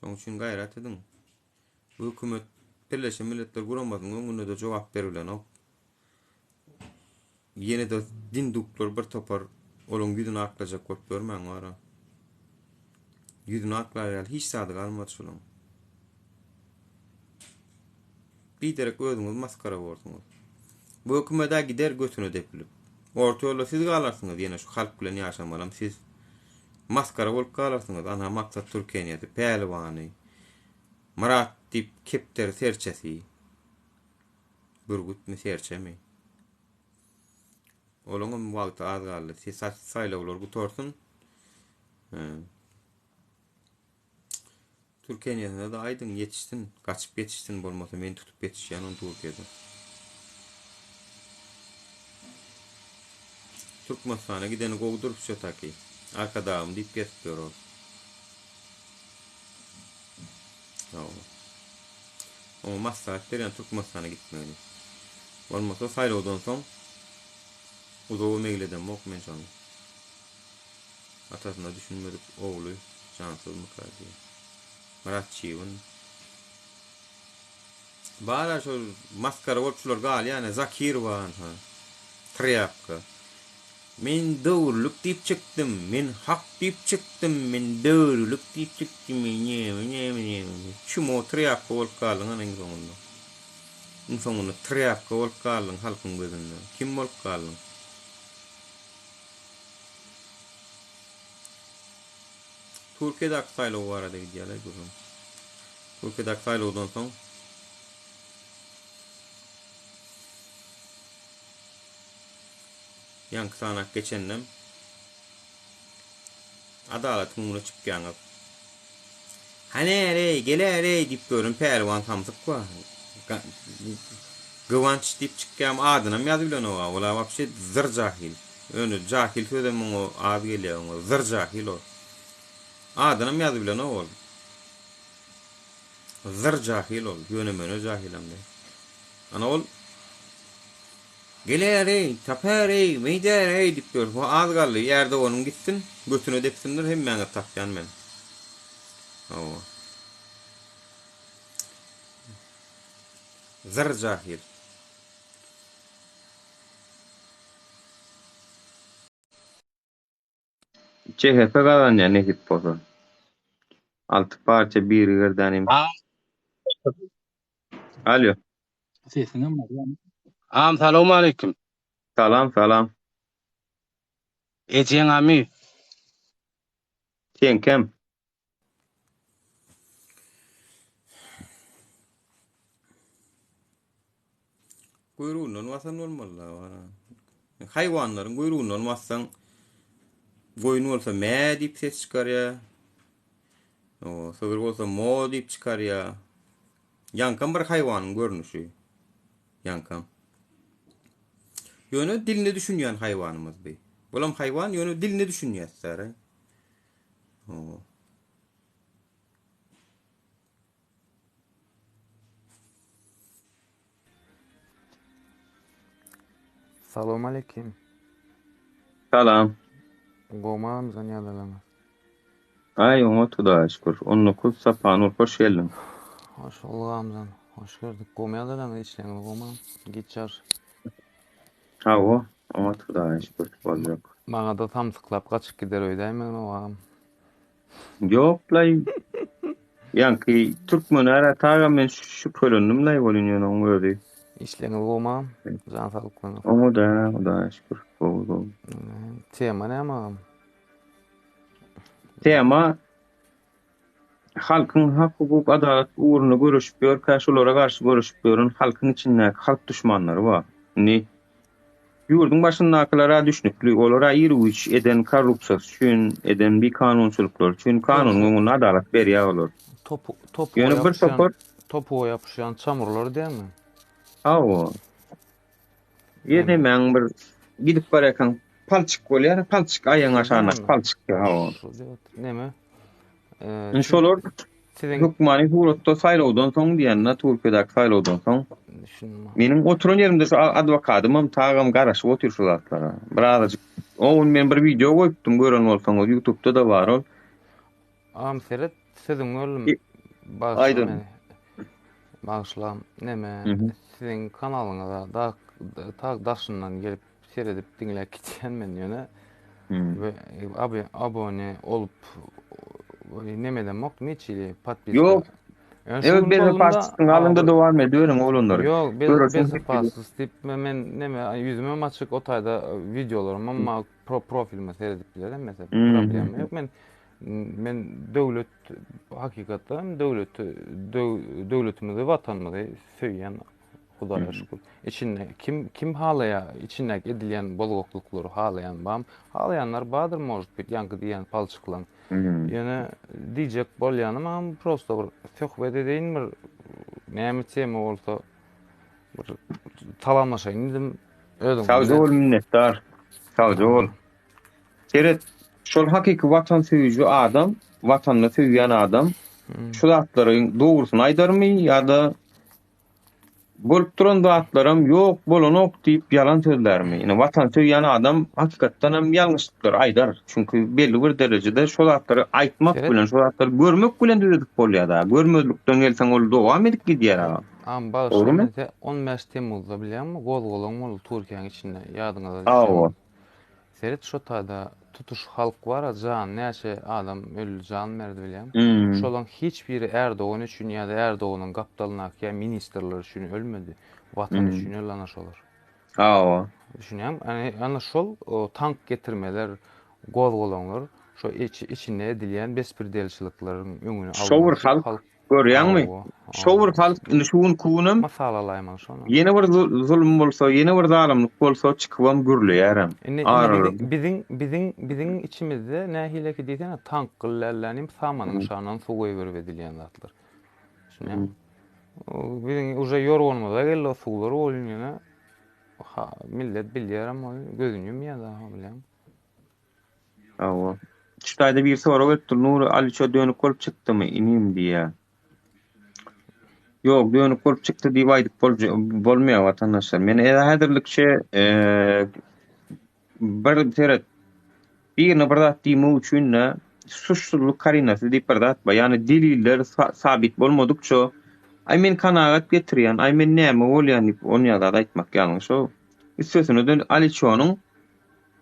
Şoň üçin gaýrat edin. Hökümet Birleşen Milletler guramadyň öňünde de jogap berilen ok. Ýene de dinduklar bir topar olaň ýüzüne aklajak bolup görmäň wara. Ýüzüne aklaýar hiç sady galmady şolaň. Bir derek özüňiz maskara bolsaňyz. Bu hökümete gider götüne depilip. Orta ýolda siz galarsınız ýene şu halk bilen ýaşamalam siz maskara bolup galarsınız. Ana maksat Türkiýe'de pehlivany. Marat dip kepter serçesi. Burgut mi serçemi? Olaňam wagty az galdy. Siz saýlawlar gutorsun. Türkiýe'de de aýdyn ýetişsin, gaçyp ýetişsin bolmasa men tutup ýetişýän on Türkiýede. Türkmenistan'a gideni gowdurup şotaki. Arkadağım diýip getipdir o. O maslahat beren Türkmenistan'a gitmeli. Bolmasa saýlawdan soň uzow meýledem ok men şonu. Atasyna düşünmedik ogly şansly mykady. Marat Çiwin. Bara şu maskara bolçular gal ýani Zakir wan ha. Tryapka. Men döwürlük diýip çykdym, men hak diýip çykdym, men döwürlük diýip çykdym, ne. Çumo tryapka bolup galyň anyň soňunda. Iň soňunda tryapka bolup galyň halkyň gözünde. Kim bolup galyň? Türkiýede saýlaw barada diýerler görüm. Türkiýede saýlawdan soň Yankı sanak geçenlem adalet hukukuna çıkýan. Hanere gelere diýip görün perwan samsyk wa. Gıvanç diýip çıkýan adynam ýazyp bilen o. Ola wapşe zır jahil. Öňe jahil sözem o ady gelýär o. Zır jahil o. Adynam ýazyp bilen o. Zır jahil ol. Ýöne mene jahilam de. Ana ol gelere, tapere, meydere diýip dur. Bu az galdy. Ýerde onuň gitsin, götüne depsindir hem meňe tapýan men. Zır jahil. CHP kazanýan ekip bolsa. 6 parça bir gerdenim. Alo. Sesine mi var yani? Selamun aleyküm. Salam salam. Eceğin ami. Sen kim? Kuyruğundan vasan olmalı. Hayvanların kuyruğundan vasan koyun olsa me deyip ses çıkar ya. O sığır olsa mo deyip çıkar ya. Yankam bir hayvanın görünüşü. Yankam. Yönü dilini düşünýän hayvanımız bu. Bolam hayvan yönü dilini düşünýär. O. Salamu aleyküm. Salam. Gomağım zanyadalamaz. Ay ona tuda şükür. 19 sapanur hoş geldin. Hoş bulduk amcan. Hoş gördük. Gomağdalamaz içlerini gomağım. Geçer. Ha o. Ona tuda şükür. Bolacak. Bana da tam sıklap kaçıp gider öydeymen o ağam. Yok lay. Yankı Türkmen ara taga men şu köründüm lay bolunýan onu gördü. İçlerini gomağım. Can sağlıklanır. O da şükür. Bol. Tema ne ama? Tema halkın hak hukuk adalet uğruna görüşüp karşılara karşı görüşüp halkın içinde halk düşmanları var. Ne? Yurdun başındakılara düşnüklü olara iriş eden korrupsiyon eden bir kanunçuluklar. Çünkü kanun onun adalet berýär olur. Topu Yani bir yapışan, sopar topu yapışan çamurlar değil mi? o. Yedi Neme? men bir gidip barakan palçık bolýar, palçık aýaň aşagyna Neme? palçık o. Neme? Şolor Sizin hukmany huratda saýlawdan soň diýenler Türkiýede saýlawdan soň düşünme. menin oturan yerimde şu adwokatym tagam garaşyp oturýar şu zatlara. Birazajyk men bir video goýupdum gören bolsaňyz YouTube'da da bar ol. Am Seret, sizin ölüm Aydın. bağışlam. Neme? Hı hı. Sizin kanalyňyza da daşyndan gelip seyredip dinläp gitýän men ýöne ve abone olup nemeden mok neçili patpiska. Yok. Evet, ben pastıkın alında devam ediyorum oğlunlar. Yok, ben pastıs tip men neme yüzüme açık o tayda videolarım ama profilime seyredip bilerim mesela problem yok. Men döwlet hakykatdan döwletimizi vatanymyzy söýýän Hudaýa şükür. İçinde kim halaya içinde edilýän bolgoklukları halayan bam. Halayanlar badyr может быть yankı diýen palçyklan. Ýöne diýjek bolýanym am prosto bir söhbet edeýin bir näme tema bolsa bir talamlaşaýyn dedim. Sağ ol minnettar. Sağ ol. Seret şol hakyky vatan söýüjü adam, watanyny söýýän adam şu zatlaryň dogrusyny aýdarmy ýa-da bolup duran zatlarym ýok bolanok diýip ýalan sözlermi? Ýani watan söýýän adam hakykatdan hem ýalňyşlyklar aýdar. Çünki belli bir derejede şol zatlary aýtmak bilen, şol zatlary görmek bilen düzedip bolýar da. Görmezlikden gelseň ol dowam edip gidýär. Am bağışlanmada 15 Temmuzda bilýärmi? Gol-golun bol Türkiýanyň içinde ýadyňyza düşýär. Seret şo taýda tutuş halk var, jan näçe adam öldü, jan merdi bilýärmi? Şolaň hiç biri Erdoğan üçin ýa-da Erdoğanyň gapdalyna ýa ministrler üçin ölmedi. Watan üçin ölen şolar. Düşünýärmi? Ana şol tank getirmeler, gol-golonlar şo içinde edilýän besbirdelçiliklaryň öňüne alýan. Halk görýärmi? Şowur halk şuun kuunum masalalayman şonu. Ýene bir zulm bolsa, ýene bir zalimlik bolsa çykypam gürleýärem. Biziň içimizde nähileki diýsen tank gyllarlaryň samanyň şanyň suwy berip edilýän zatlar. Şuňa. Biziň uje yorgunmyza geldi o suwlar bolýan. Millet bilýärem o gözüňüm ýa-da bilýärmi. Ştaýda bir sorak etdi, Nur Aliço dönüp bolup çykdymy inim diýä. Yok, dönüp bolup çykdy diýip aýdyp bolmaýar watandaşlar. Men häzirlikçe bir teret birine bir zat diýmek üçin suçluluk karinasy diýip bir zat, ýani deliller sabit bolmadykça men kanagat getirýän, men näme bolýan diýip onu ýa-da aýtmak ýalňyş o. Sözüne Aliço'nun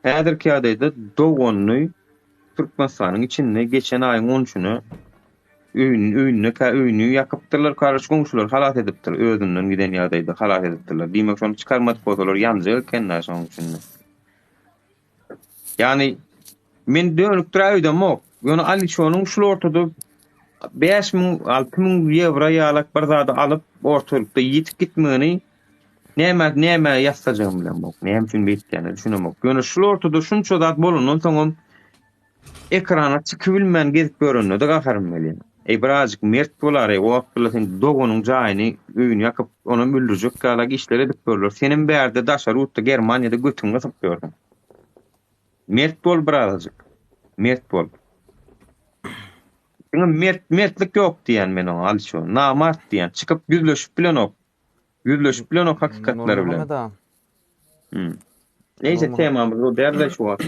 häzirki ýagdaýda doganyny Türkmenistanyň içinde geçen aýyň 13-nü öýünü ýakypdyrlar, karış goňşular halat edipdir. Özünden giden ýagdaýda halat edipdirler. Diýmek şonu çykarmadyk bolsalar ýanjy ekender şoň üçin. Yani men dönüp duraýdym ok. Ýöne Ali şonuň şol ortada 5.000 6.000 euro ýalak bir zady alyp ortalykda ýitip gitmegini näme ýatsajagym bilen bok. Näme üçin beýtgäni düşünem ok. Ýöne şol ortada şunça zat bolandan soň ekrana çykyp bilmän gezip görünýär da gaharym gelýär. Birazcık mert bolar, o wagtda sen dogonun jaýyny öýünü ýakyp onu müldürjek galak işler edip görler. Senin bärde daşar utda Germaniýada götüň gasyp gördüm. Mert bol birazcık. Mert bol. Mertlik yok diýen men onu al şu. Namart diýen çykyp yüzleşip bilen ok. Yüzleşip bilen ok hakykatları bilen. Neyse temamız o derle şu wagt.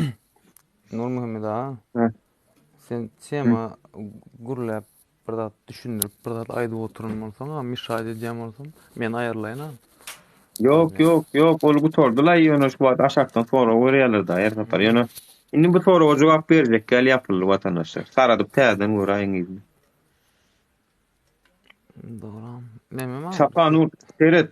Nur Muhammed ağa. Sen tema gurlap bir zat düşündirip bir zat aýdyp oturun bolsaň, müşahede edýän bolsaň, men aýarlaýyn ha. Yok, ol gutordular ýöne şu wagt aşakdan sonra görýärler da ýer ýöne. Indi bu soraga jogap berjek gel ýapylyr watandaşlar. Saradyp täzeden göräýin. Doğru. Memem Sapanur seret.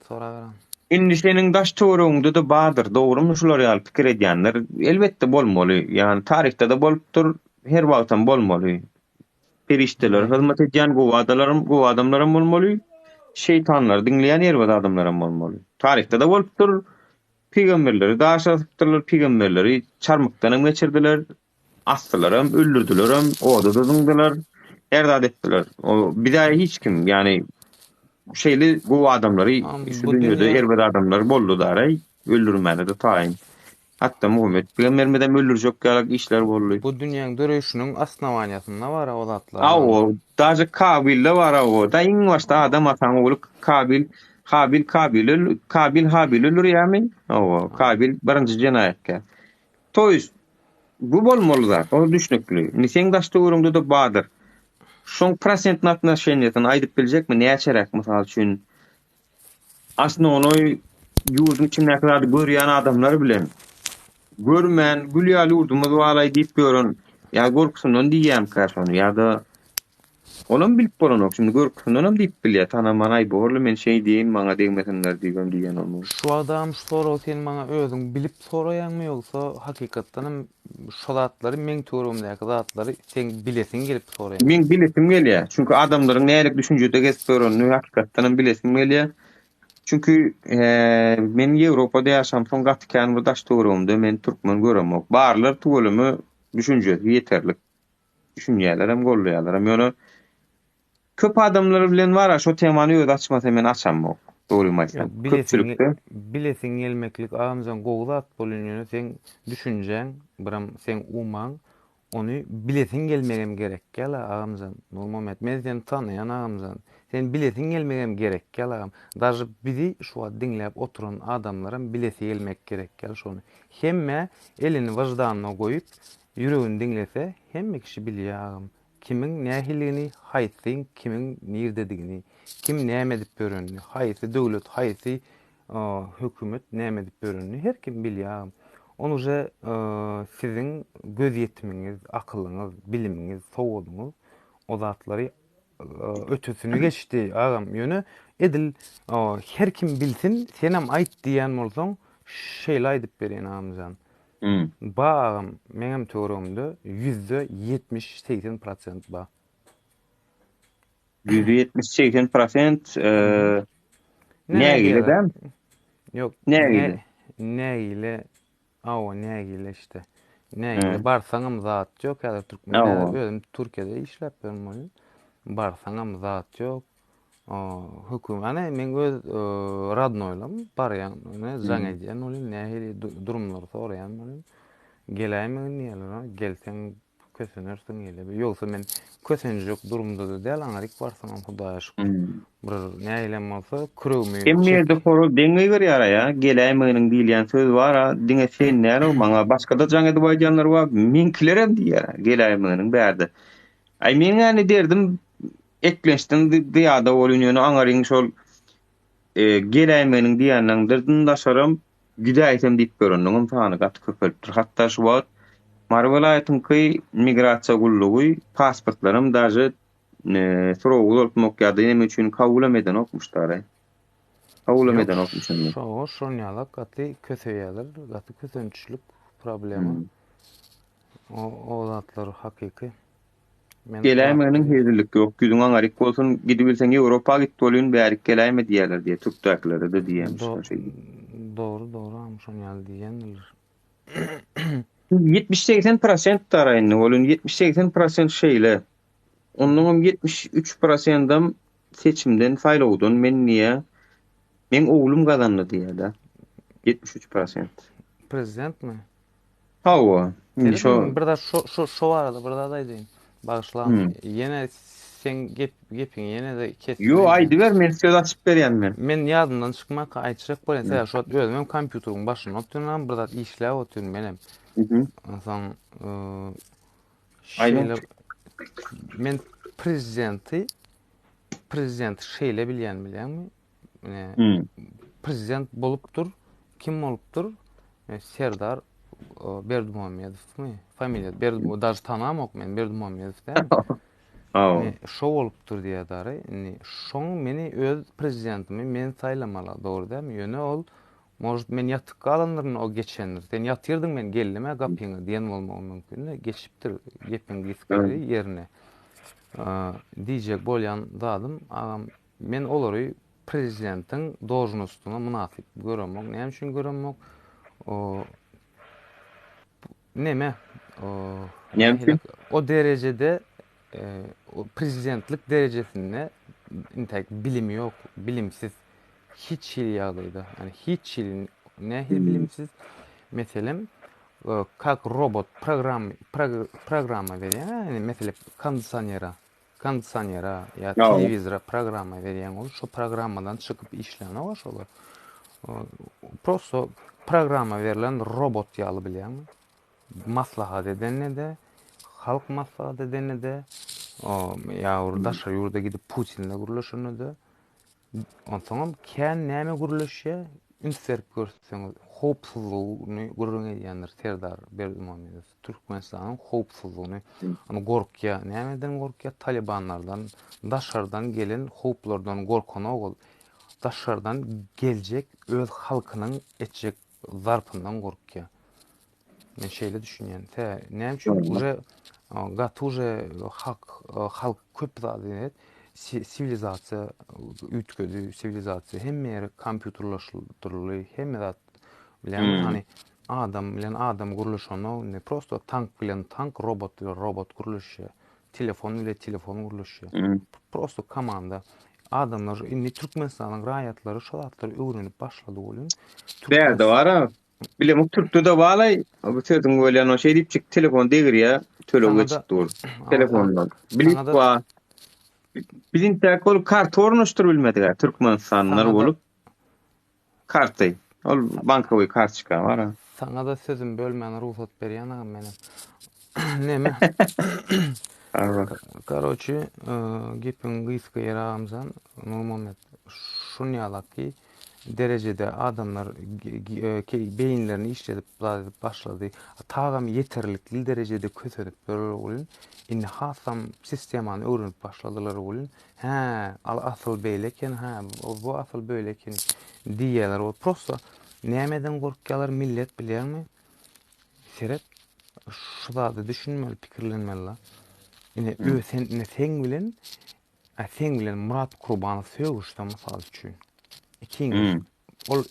Sonra verem. Indi senin daş töwreginde de badyr, dogrymy şular ýaly pikir edýänler elbetde bolmaly. Ýani tarihte de bolupdyr, her wagtdan bolmaly. Perişteler, hyzmat edýän gowy adamlarym bolmaly. Şeytanlar diňleýän ýerbäde adamlarym bolmaly. Tarihte de bolupdyr. Peygamberleri daş asypdyrlar, peygamberleri çarmykdan geçirdiler. Astılarım, öldürdülerim, oda dızındılar, erdad ettiler. O bir daha hiç kim yani şeyli bu adamları şu dünyada erbed adamlar boldu daray öldürmeli de taýin. Hatta Muhammed peygambermeden öldürjek galak işler boldy. Bu dünýäň döreýüşiniň asnawaniýatynda bar o zatlar. O daja Kabil'de var o. Da iň başda adam atan oğlu Kabil Habil ölür ýa-ni? O Kabil birinji jenayetke. Toýs bu bolmaly zat, o düşnükli. Ni sen daşda öwrüňde de badyr. Şoň prosent atnaşenýetini aýdyp biljekmi? Näçerek mysal üçin aslında onu ýurdun içinde kadar görýän adamlar bilen görmän gülýäli ýurdumy walaý diýip görün. Ya gorkusundan diýýäm karşony ýa-da olam bilip bolanok. Şimdi gorkusundan diýip bilýär. Tanaman aýborly men şey diýen maňa degmesenler diýen olmaly. Şu adam sonra sen maňa özüň bilip soraýanmy ýoksa hakykatdan şu zatlary men töwerümdäki zatlary sen bilesin gelip soraýan. Men bilesim gelýär. Çünkü adamlaryň nälik düşünjede geçip görünýär hakykatdan bilesim gelýär. Çünkü men Ýewropada ýaşam soň gatykän bu daş töwerümde men türkmen göremok. Barlar tuwulymy düşünjesi ýeterlik. Düşünýärler hem gollaýarlar. Ýöne köp adamlar bilen wara şu temany öýde açmasa men açamok. Dogrumaýsam. Bilesin gelmeklik ağamızdan goğulat bolunýany sen düşünjäň, biram sen umaň, onu bilesin gelmegem gerek gel ağamızdan. Normal men seni tanıyan ağamızdan. Sen bilesin gelmegem gerek gel ağam. Daşy bizi şu dinläp oturan adamlaryň bilesi gelmek gerek gel şonu. Hemme elini wajdanına goýup ýüregini dinlese hemme kişi bilýär ağam. Kimin nähilini, haýsyn, kimin nirdedigini, kim näme edip görünni, haýsy döwlet, haýsy hökümet näme edip görünni, her kim bilýär. Onu je siziň göz ýetimiňiz, akylyňyz, bilimiňiz, sowgalyňyz o zatlary ötesini geçdi agam ýöne edil her kim bilsin, senem aýt diýen bolsaň şeýle aýdyp berýän amjan. Bağım meňem töwerümde %70-80% ba. %70-80% nägile dem? Ýok. Nägile? Nägile? Nägile işte. Nägile barsaňam zat ýok, häzir türkmen özüm Türkiýede işläp bermeli. Barsaňam zat ýok. Hökümet men göz radnoýlam barýan, jaň edýän ol nähili durumlar soraýan bolan. Geleýärmi näler? Gelseň kösenersiň ele. Ýoksa men kösenjek durumda da däl aňaryk barsaňam Hudaýa şükür. Bir näýlem bolsa küregimi. Emmerde soru deňe görýär ýa. Geleýärminiň diýilýän söz bar, diňe sen näme maňa başga da jaň edip aýdanlar bar. Minkilerem diýär. Geleýärminiň bärde. Ay men ýani derdim ekleşden diýada bolýany aňaryň şol geleýärminiň diýänlerden daşarym güdäýsem diýip göründiň tany gat köpelipdir. Hatda şu wagt Marwalaýatyň ki migrasiýa gullugy pasportlarym daşy Soragy bolupmak ýa-da näme üçin kabul okmuşlar. Kabul Yok, okmuşlar. şoň ýaly gaty köseýärler, gaty kösençlik problema. Hmm. O zatlar hakyky. Men Geläýmeginiň hezirlik ýok. Güzüň aňaryk bolsun, gidip bilseň Ýewropa gitip bolýan bärik geläýme diýerler diýe. Türkdäkleri de diýýärmiş o şey. Doğru, ama şoň ýaly diýenler. 70-80% taraýyny bolun 70-80% şeýle. Ondan 73%'am seçimden faýlawdan men niýe? Men oglum gazandy diýär-de. 73%. Prezident mi? Hawa. Indi Şo bir da şo arada bir da aýdyn. Bagşlan. Ýene sen gepin ýene de kesip. Yo, aýdy ber, men söz açyp berýän men. Men ýadymdan çykmak aýçyrak bolýan. Sen şo özüm kompýuteriň başyna oturýan, bir da işläp oturýan menem. Soň şeýle men prezident şeýle bilýänmi? Prezident bolupdyr. Kim bolupdyr? Serdar Berdimuhamedowmy? Familiýa Berdimuhamedov, daş tanamok men Berdimuhamedov däl. Şo bolupdyr diýär. Şoň meni öz prezidentimi men saýlamala, dogry däl mi? Ýöne ol, может men ýatyp galandyryň o geçendir. Sen ýatyrdyň men gellime gapyňy diýen bolmagy mümkin. Geçipdir gepiň giskeri ýerine. Diýjek bolýan zadym, agam men olary prezidentiň dojnustyna munasyp göremok. Näme üçin göremok? Näme? O derecede o prezidentlik derejesinde intek bilimi yok, bilimsiz hiç ýagdaýda. Yani hiç bilimsiz. Meselem kak robot programa berýär. Yani mesela kondisionera ya televizora programa berýän ol, şo programadan çykyp işlän olar. Prosto programa verilen robot ýaly bilýärmi? Maslahat edenne de, halk maslahat edenne de, ýa-da ýurda gidip Putinle gurulşany da. Onsoň kän näme gurulşy ünsärip görseňiz, hopsuzlygyny gurulňy ýandyr Serdar Berdimuhamedov. Türkmenistanyň hopsuzlygyny, ama gorkýa, nämeden gorkýa? Talibanlardan, daşardan gelen hoplardan gorkan ogul. Daşardan geljek öz halkynyň etjek zarpyndan gorkýa. Men şeýle düşünýän. Näme üçin uje halk köp zat sivilizasiýa ütkedi, sivilizasiýa hemme ýere kompýuterlaşdyryldy, hemme zat bilen hani adam bilen adam gurulşany, ne prosto tank bilen tank, robot bilen robot gurulşy, telefon bilen telefon gurulşy. Prosto komanda. Adamlar indi Türkmenistanyň raýatlary şol atlar öwrenip başlady bolun. Derde var. Bilem Türkde de balay. Bu sözüň bolýan o şey diýip telefon degir töle geçipdir. Telefondan. Bilip wa bizim täkol kart ornaşdyr bilmediler. Türkmenistanlar bolup karty. Ol bankawy kartçyka var. Sana da sözüm bölmän ruhsat berýän agam menem. Näme? Короче, gepin gyska ýaramzan, Nurmuhammed şunu ýalaky derecede adamlar beyinlerini işledip başladı. Tağam yeterlikli derecede kötülük böyle olun. İndi hasam sistemanı öğrenip başladılar olun. Asıl böyleken, bu asıl böyleken diyeler. O prosto nämeden gorkýarlar millet bilýärmi? Seret şu da düşünmeli, pikirlenmeli. Ine sen bilen Murat Kurbany söýüşde mysal üçin. İkiňiz ol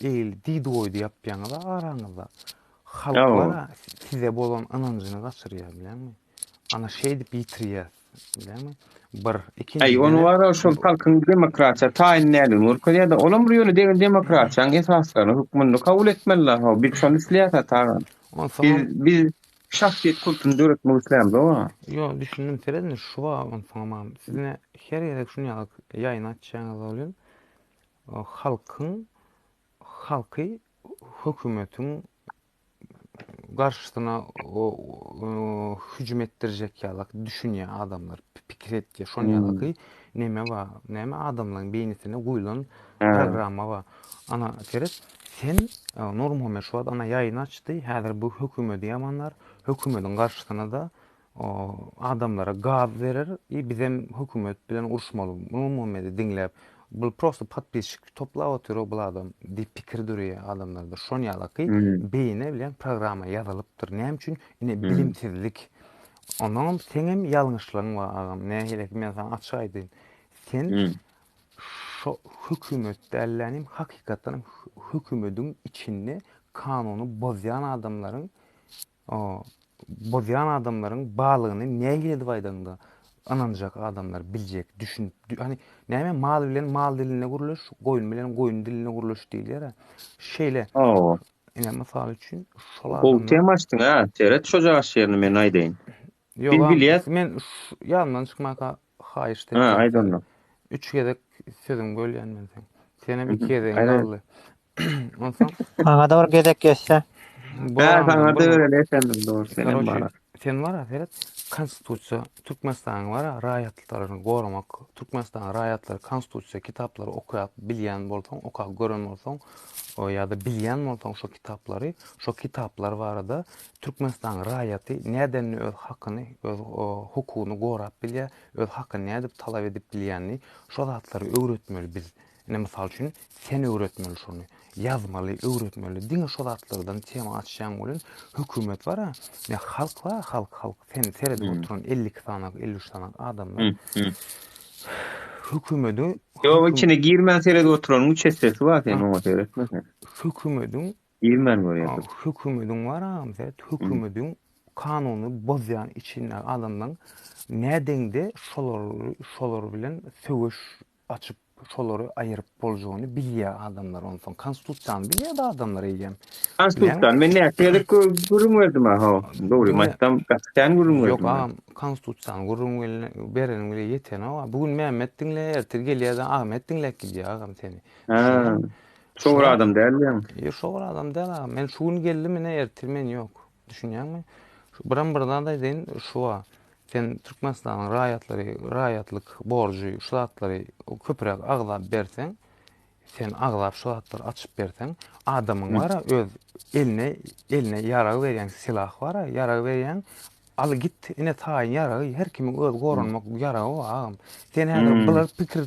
diýdi ýapýaňyza araňyzda halklara size bolan anancını gaçyrýar bilenmi? Ana şey diýip ýitirýär bilenmi? Bir ikinci onu var o şol halkyň demokratiýa taýinlärli murkada da olam ýöne degen demokratiýaň esaslaryny hukmyny kabul etmeliler. Bir şol isleýär taýan. Biz şahsiýet kulturyny döretmek islämdi o. Yo, düşündüm teredin şu wa onsoňam sizine her ýerde şunu ýaýyn açýaňyz bolýan. Halky hökümetiň garşysyna hüjüm etdirjek ýaly düşünýär adamlar, pikir etdi. Şonu ýaly näme adamlaryň beýnisine goýulan programa ba. Ana teres sen Nurmuhammed şu ana ýaýyn açdy. Häzir bu hökümeti ýamanlar, hökümetiň garşysyna da o adamlara gaz verir, bizim hökümet bilen uruşmaly. Umumyny diňläp, bu prosto patpisçik toplap oturup bu adam dip pikir durýar adamlarda. Şon ýalaky Hmm. beýine bilen programa ýazylypdyr. Näme üçin? Ine Hmm. bilimsizlik. Ondan sen hem ýalňyşlygyň bar agam. Ne gerek men sana açyk aýdyn. Sen Hmm. şu hökümet dällänim hakykatdan hökümetiň içinde kanuny bozýan adamlaryň bozyan adamların bağlığını neye geldi faydanda ananacak adamlar bilecek, düşün, hani näme mal bilen mal diline guruluş, goýun bilen goýun diline guruluş diýil ýa-da. Şeýle, Oo. ine mysal üçin şol Bu adamlar temaçdyň ha. Teret şoja aşýaryny men aýdyn. ýok, bilýär. men ýandan çykmaka haýyş Ha, aýdym. 3 gezek sözüm bölýän men sen. Senem 2 gezek Aynen. galdy. Ondan Bana da bir gedek geçse. Ha, sana da öyle efendim doğru. Senem bar. Sen var Ferhat, konstitusiya, Türkmenistan var, raýatlyklaryny goramak, Türkmenistan raýatlary konstitusiya kitaplary okuýap bilýän bolsaň, okap gören bolsaň, o ýa-da bilýän bolsaň şo kitaplary, şo kitaplar barada Türkmenistan raýaty näden öz hakyny, öz hukugyny gorap bilýär, öz hakyny näde talap edip bilýänini, şo zatlary öwretmeli biz. Ne misal üçin sen öwretmeli şonu. Yazmaly, öwretmeli. Diňe şo zatlardan tema açýan bolan hökümet bar ha. Ne halk var, halk. Sen terede oturan 50 sanak, 53 sanak adamlar. Hökümeti Yo içine girmen serede oturan uçesesi var sen ona öğretmesen. hökümetin Girmen oraya. hökümetin var ha, hökümetin kanuny bozýan içinde adamdan nädeňde şolar bilen söwüş açyp şolary aýyryp boljagyny bilýär adamlar ondan. Konstitusiýany bilýär da adamlar eýem. Konstitusiýan men näçe gurun verdim ha. Doğru. Maçtan kaçtan gurun verdim. Yok ağam, konstitusiýany gurun bereniň bile ýeten ha. Bugün Mehmet diňle ertir gelýär, Ahmet diňle gidýär ağam seni. Ha. Çoğra adam däl. Şol adam däl ağam. Men şu gün geldim mene ertir men ýok. Düşünýärmi? Şu biran-birdan da deýin şuwa. Sen Türkmenistan'ın raýatlyk borjy, şu zatlary köpürek aglap berseň, sen aglap şu zatları açyp berseň, adamyň bara öz eline ýarag berýän silah bar, ýarag berýän, al git ine taýyn ýaragy, her kimiň öz goranmak ýaragy bar. Sen häzir bular pikir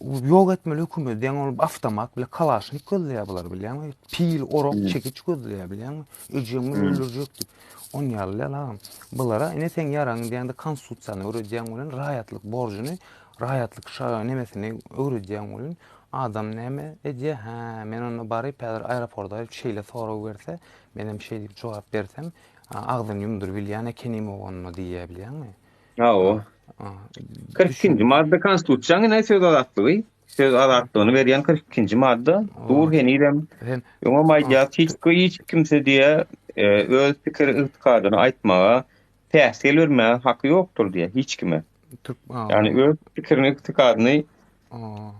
ýok etmeli hökümet diýen ol awtomat bilen kalaşyk gözleýär bular bilýärmi? Pil, orok, çekiç gözleýär bilýärmi? Öjüňi öldürjekdi. On ýalylar. Bulara ine sen ýaraň diýende konstitusiýany öwredýän bolan raýatlyk borjuny, raýatlyk nemesini öwredýän bolan adam näme edýär? Ha, men onu bary päder aeroportda şeýle soraw berse, men hem şeý diýip jogap bersem, agdym ýumdur bilýän ekenim ogonyny diýär bilýärmi? Ha o. 42-nji madda konstitusiýanyň näme söz adatlygy? Söz adatlygyny berýän 42-nji madda. Bu henirem. Ýöne maýda hiç kimse diýe öz pikir ýetikadyny aýtmaga täsir bermäge haky ýokdur diýe hiç kime. Yani öz pikirini ýetikadyny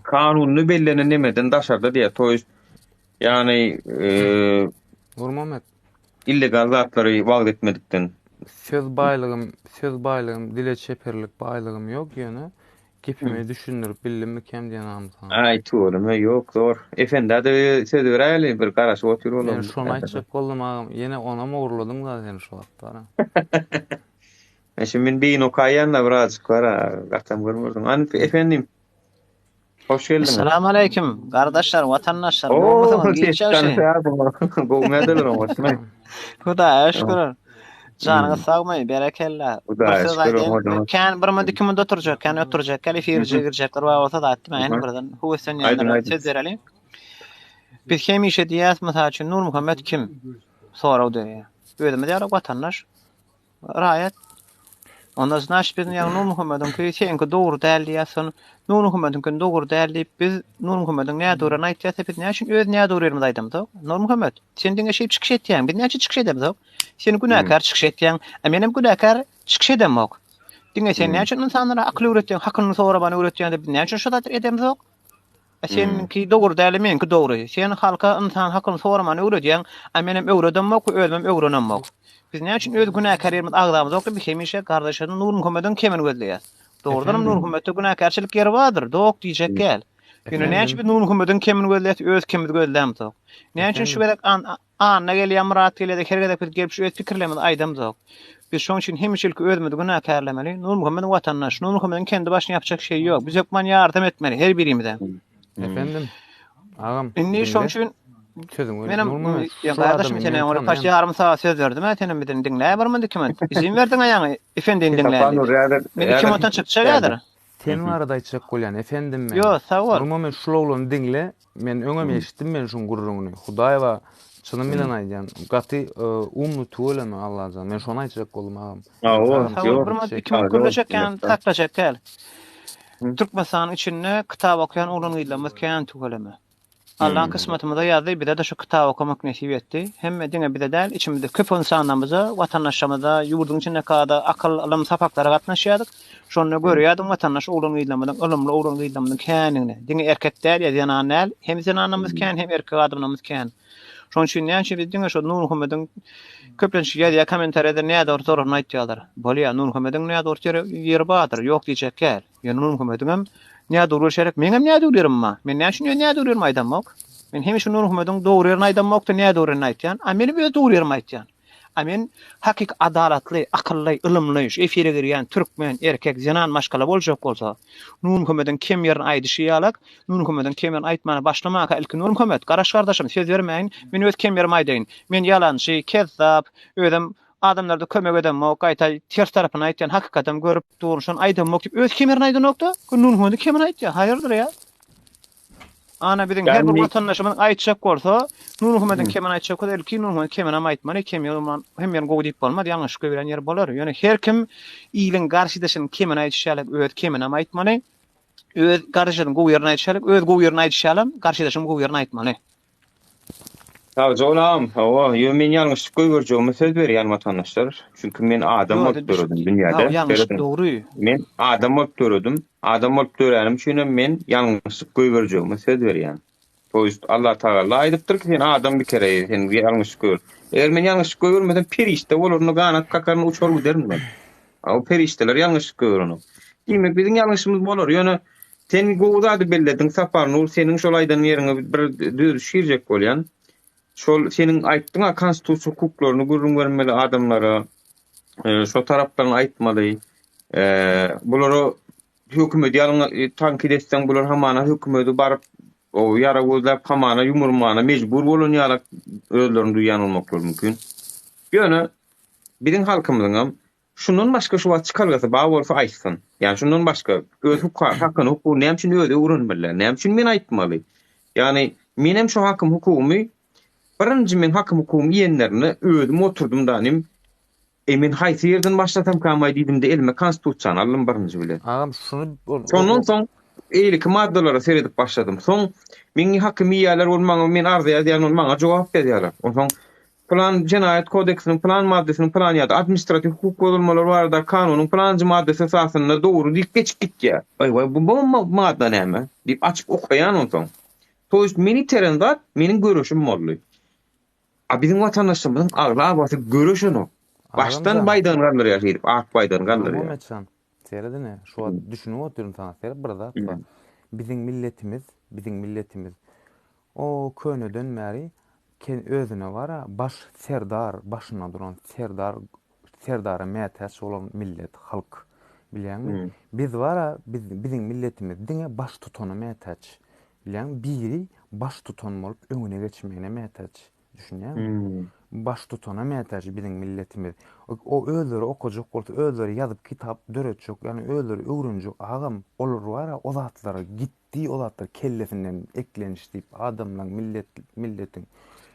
kanuny bellenen nemeden daşarda diýe. Toýuz yani Gurmamet illegal zatlary wagt etmedikden söz baýlygym, dile çeperlik baýlygym ýok ýöne. Gepimi düşünürüp bildim kem diýen amsan. Ay tuğrum yok zor. Efendi de söz bereli bir garaş otur olalım. Ben şonu aýtjak boldum agam. Yine ona mı uğurladım da seni şu wagtda. Şimdi beyin okayanla birazcık var. Gatam görmürdüm. Efendim. Hoş geldiniz. Assalamu aleyküm. Kardeşler, vatandaşlar. Oo, geçişi. Bu nedir o? Hudaýa şükür. Janyňyz sagmy, berekeller. Hudaýa şükür. Kan bir mende kimde oturjak, kan oturjak, kalifirje girjekler we bolsa da atdy men birden huwesen ýanynda söz bereli. Biz hemişe diýäs mysal üçin Nur Muhammed kim? Soraw diýär. Özüme diýär vatandaş. Raýat. Ondan sonra biz ýa Nur Muhammediň köýsenki dogry däl diýäsen, Nur Muhammediň dogry däl diýip biz Nur Muhammediň näde dogry aýtýarsa biz näçin öz näde dogry ýerimiz aýdymyz? Nur Muhammed, sen diňe şeýip çykyş etýäň, biz näçe çykyş edemiz? Sen günäkar çykyş etýäň, menem günäkar çykyş edemok. Diňe sen näçin insanlara akly öwretýäň, hakyny sorabany öwretýäň biz näçin şo zat edemiz? Senki dogry däl, menki dogry. Sen halka insan hakyny soramany öwretýäň, menem öwredemok, özüm öwrenemok. Biz näçin öz günäkar ýerimiz agdamyz okdy, biz hemişe kardeşlerim Nur Muhammediň kemini gözleýär. Doğrudan Nur Muhammed'de günahkarçılık yeri vardır. Doğuk diyecek gel. Günü ne için Nur Muhammed'in kemini gözleyip öz kemini gözleyip doğuk. Ne için şu berek anna gelýär murat gelýär hergede gelip şu öz pikirlemini aýdym doğuk. Biz şoň üçin hemişelik özümizi günahkärlemeli. Nur Muhammed watandaş, Nur Muhammed'in kendi başyna yapacak şey yok. Biz hökman ýardam etmeli her birimize. Efendim, ağam. Indi şoň dinle. üçin Sözüm menim Nurmuhammed, ya şu kardeşim adamı sene men ora paş tanıyan- yarım saat söz verdim. Senin bir dinle barmı dikmen. İzin verdin aýaňy. Efendim dinle. Men kim otan çykjak ýadyr. Sen arada aýtjak bolýan efendim men. Yo, sağ ol. Nurmuhammed şulawlan dinle. Men öňem eşitdim men şuň gurrugyny. Hudaýewa çynym bilen aýdýan. Gaty umnu tuwelemi Allah'dan. Men şonu aýtjak boldum ağam. Sağ ol. Barmı dikmen gürleşekän taklajak gel. Türkmenistan içinde kitap okuyan olan ýyllarymyz kän tügeleme. Allah'ın kısmetimize yazdı, bir de şu kitap okumak nasip etti. Hem dine bir de değil, içimizde köp insanlarımıza, vatandaşlarımıza, yurdun içinde kadar akıl alım sapaklara katnaşıyorduk. Şonu görüyordum, vatandaş olan ýyllarymyzyň, ılımlı olan ýyllarymyzyň känini. Dine erkekler ya zenanlar, hem zenanlarımız kän, hem erkek adamlarımız kän. Şoň üçin näçe biz dine şu Nur Muhammed'in köplençi ýa komentarda näde ortoryny aýtýarlar. Bolýa Nur Muhammed'in näde ortory ýeri badyr, ýok diýjekler. Ýa Nur Muhammed'in hem näde uruşarak meňem näde ururum men näçe näde ururum aýdamok. Men hem şu Nur Muhammed'in dogry ýerini aýdamok da näde ururum aýtýan. A meni bir dogry ýerim aýtýan. A men hakik adalatly, akylly, ilmli, şu efire girýän türkmen, erkek, zenan maşgala boljak bolsa, Nur Muhammed'in kim ýerini aýdyşy ýalak, Nur Muhammed'in kim ýerini aýtmany başlamaka ilki Nur Muhammed, garaş gardaşym, söz bermeýin, men öz kim ýerimi aýdyn. Men ýalançy, kezzap, özüm adamlarda kömek edemok, aýta ters tarapyny aýtýan hakykatym görüp duruşan aýdamok diýip öz kim ýerini aýdynokda, Nur Muhammed'in kim ýerini aýtýar? Haýyrdyr ýa. Ana bizim her bir vatandaşymyň aýtjak bolsa, Nur Muhammed'in kemen aýtjak bolsa, ilki Nur Muhammed kemen aýtmany, kem ýolman hem ýer gowy diýip bolmady, ýalňyş göwülen ýer bolar. Ýöne her kim ýylyň garşydaşyny kemen aýtşalyk, öz kemen aýtmany, öz garşydaşyny gowy ýerine aýtşalyk, öz gowy ýerine aýtşalyk, garşydaşyny gowy ýerine aýtmany. Jolam, yo men ýalňyş göwürjegimi söz berýän vatandaşlar. Çünki men adam bolup döredim dünýäde. Ýalňyş dogry. Men adam bolup döredim. Adam bolup döränim üçin men ýalňyş göwürjegimi söz berýän. Toýst Allah Taala aýdypdyr ki, sen adam bir kere sen ýalňyş gör. Eger men ýalňyş göwürmeden perişte bolurny ganak kakarny uçar giderim ben. O perişteler ýalňyş göwürüni. Diýmek biziň ýalňyşymyz bolar. Ýöne sen gowzady belledin, Saparnur senin şol aýdan ýeriňe bir düz şirjek bolýan. Şol senin aýtdyň konstitusiýa hukuklaryny gurrun bermeli adamlara, şo tarapdan aýtmaly. Bulary hökümet ýalyň tankid etseň bular hamana hökümeti barıp o ýara gözläp hamana ýumurmana mejbur bolan ýaly özlerini duýan bolmaklar mümkin. Ýöne biziň halkymyzyň şundan başga şu wagt çykargasy baý bolsa aýtsyn. Ýani şundan başga öz hakyny hukuky näme üçin öýde uranmaly, näme üçin men aýtmaly. Ýani menem şu hakym hukumy birinji men hakym hukumy ýenlerini özüm oturdum danym. Emin haýsy ýerden başlatam kamaý diýdim-de elime konstitusiýany alym birinji bilen. Ağam şunu Sondan soň eýlik maddalara seredip başladym. Soň meňi hakym ýerler bolmagy men arzuýa diýen maňa jogap berýärler. Soň plan Jinayet Kodeksiniň plan maddesiniň plan ýa-da administrativ hukuk bozulmalary barada kanunyň planjy maddesi esasynda dogry diýip geçip gitdi. Aý bu madda näme? diýip açyp okuyan soň. Toýst meni terendat meniň görüşim boldy. A biziň watandaşlarymyň agla basy görüşini baştan baýdan galdyr ýaşaýyp, ak baýdan galdyr. Muhammedcan, seredine şu düşünüp oturum sana serip burada. Biziň milletimiz o könöden bäri özüne wara baş serdar, başyna duran serdara mätäç bolan millet, halk. Bilýänmi? Biz wara biziň milletimiz diňe baş tutany mätäç. Bilýän biri baş tutan bolup öňüne geçmegine mätäç. Düşünýärmi? Baş tutana mätäç biziň milletimiz. O özleri okujak bolsa, özleri ýazyp kitap döretjek, ýani özleri öwrenjek agam olur wara o zatlara gitdi, o zatlar kellesinden eklenиш diýip adamlaryň milletin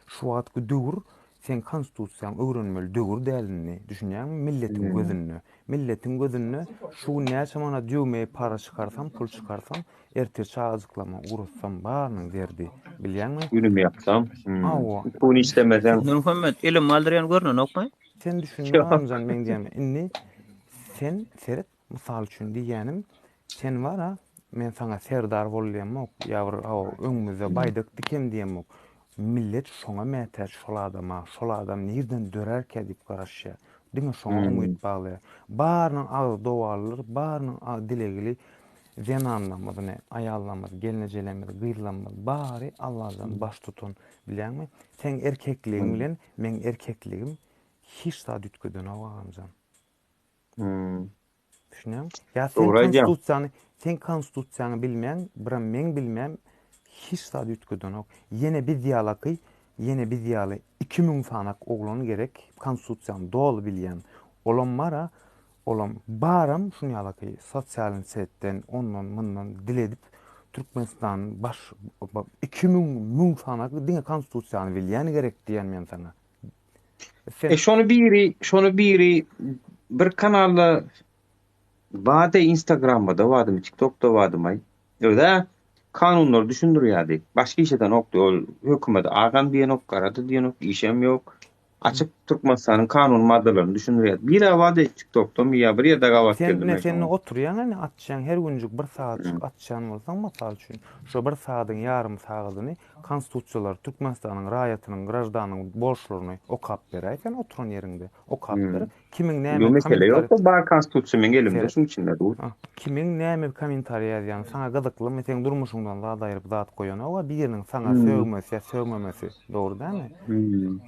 şu wagtky döwür sen konstitusiýaň öwrenmeli döwür dälini düşünýärmi? Milletin gözünde şu näçe mana düýme para çykarsam, pul çykarsam, ertir çağızıklama urutsam barnyň derdi. Bilýärmi? Ünüm yapsam. Bunu istemezem. Nur Muhammed ilim maldyryan görnün okmay? Sen düşünýärmiň men diýem. Inni sen seret mysal üçin diýenim, sen wara men sana serdar bolýamok, ýa-da öňümizde baýdyk dikem diýemok. Millet şoňa mätäç şol adam nerden dörerke diýip garaşýar. Diňe şoňa umyt bagly. Barnyň agy dowalyr, barnyň dilegli zenanlamyny, aýallamyny, gelnejelemini, gyrlamyny bari Allahdan baş tutun. Bilýärmi? Sen erkekligiň bilen men erkekligim hiç da dütküden agamjan. Düşünüyorum. Ya Doğru aýdýar. sen konstitusiýany bilmeýän, biram men bilmeýän hiç zat ütküden ok. Yine biz ýalaky, yine biz ýaly 2000 sanak oglany gerek konstitusiýany dolu bilýän. Olam mara, olam baram şunu ýalaky sosial setden ondan mundan dil edip Türkmenistan baş 2000 sanak diňe konstitusiýany bilýän gerek diýen men sana. Şonu biri bir kanalda bade Instagram'da da wadım, TikTok'da wadım ay. Öde kanunlar düşündürýärdi. Başga işeden okdy. Ol hökümet agan diýen ok, garady diýen ok, işem ýok. Açyk Türkmenistanyň kanun maddalaryny düşündürýär. Bir wada TikTok'da ýa bir ýerde gawat geldi. Sen oturýan, atjaň her günjük 1 saatçyk atjaň bolsaň, masal üçin şu 1 saatyň ýarym saatyny konstitusiýalar Türkmenistanyň raýatynyň, grajdanyň borçlaryny okap berýär. Sen oturan ýerinde okap ber. Kimiň näme mesele ýok, bar konstitusiýa elimde şuň içinde dur. Kimiň näme komentariýa ýazýan, sana gyzykly, sen durmuşyňdan zat aýryp zat goýan, oga biriniň sana söwmesi, söwmemesi dogry dämi?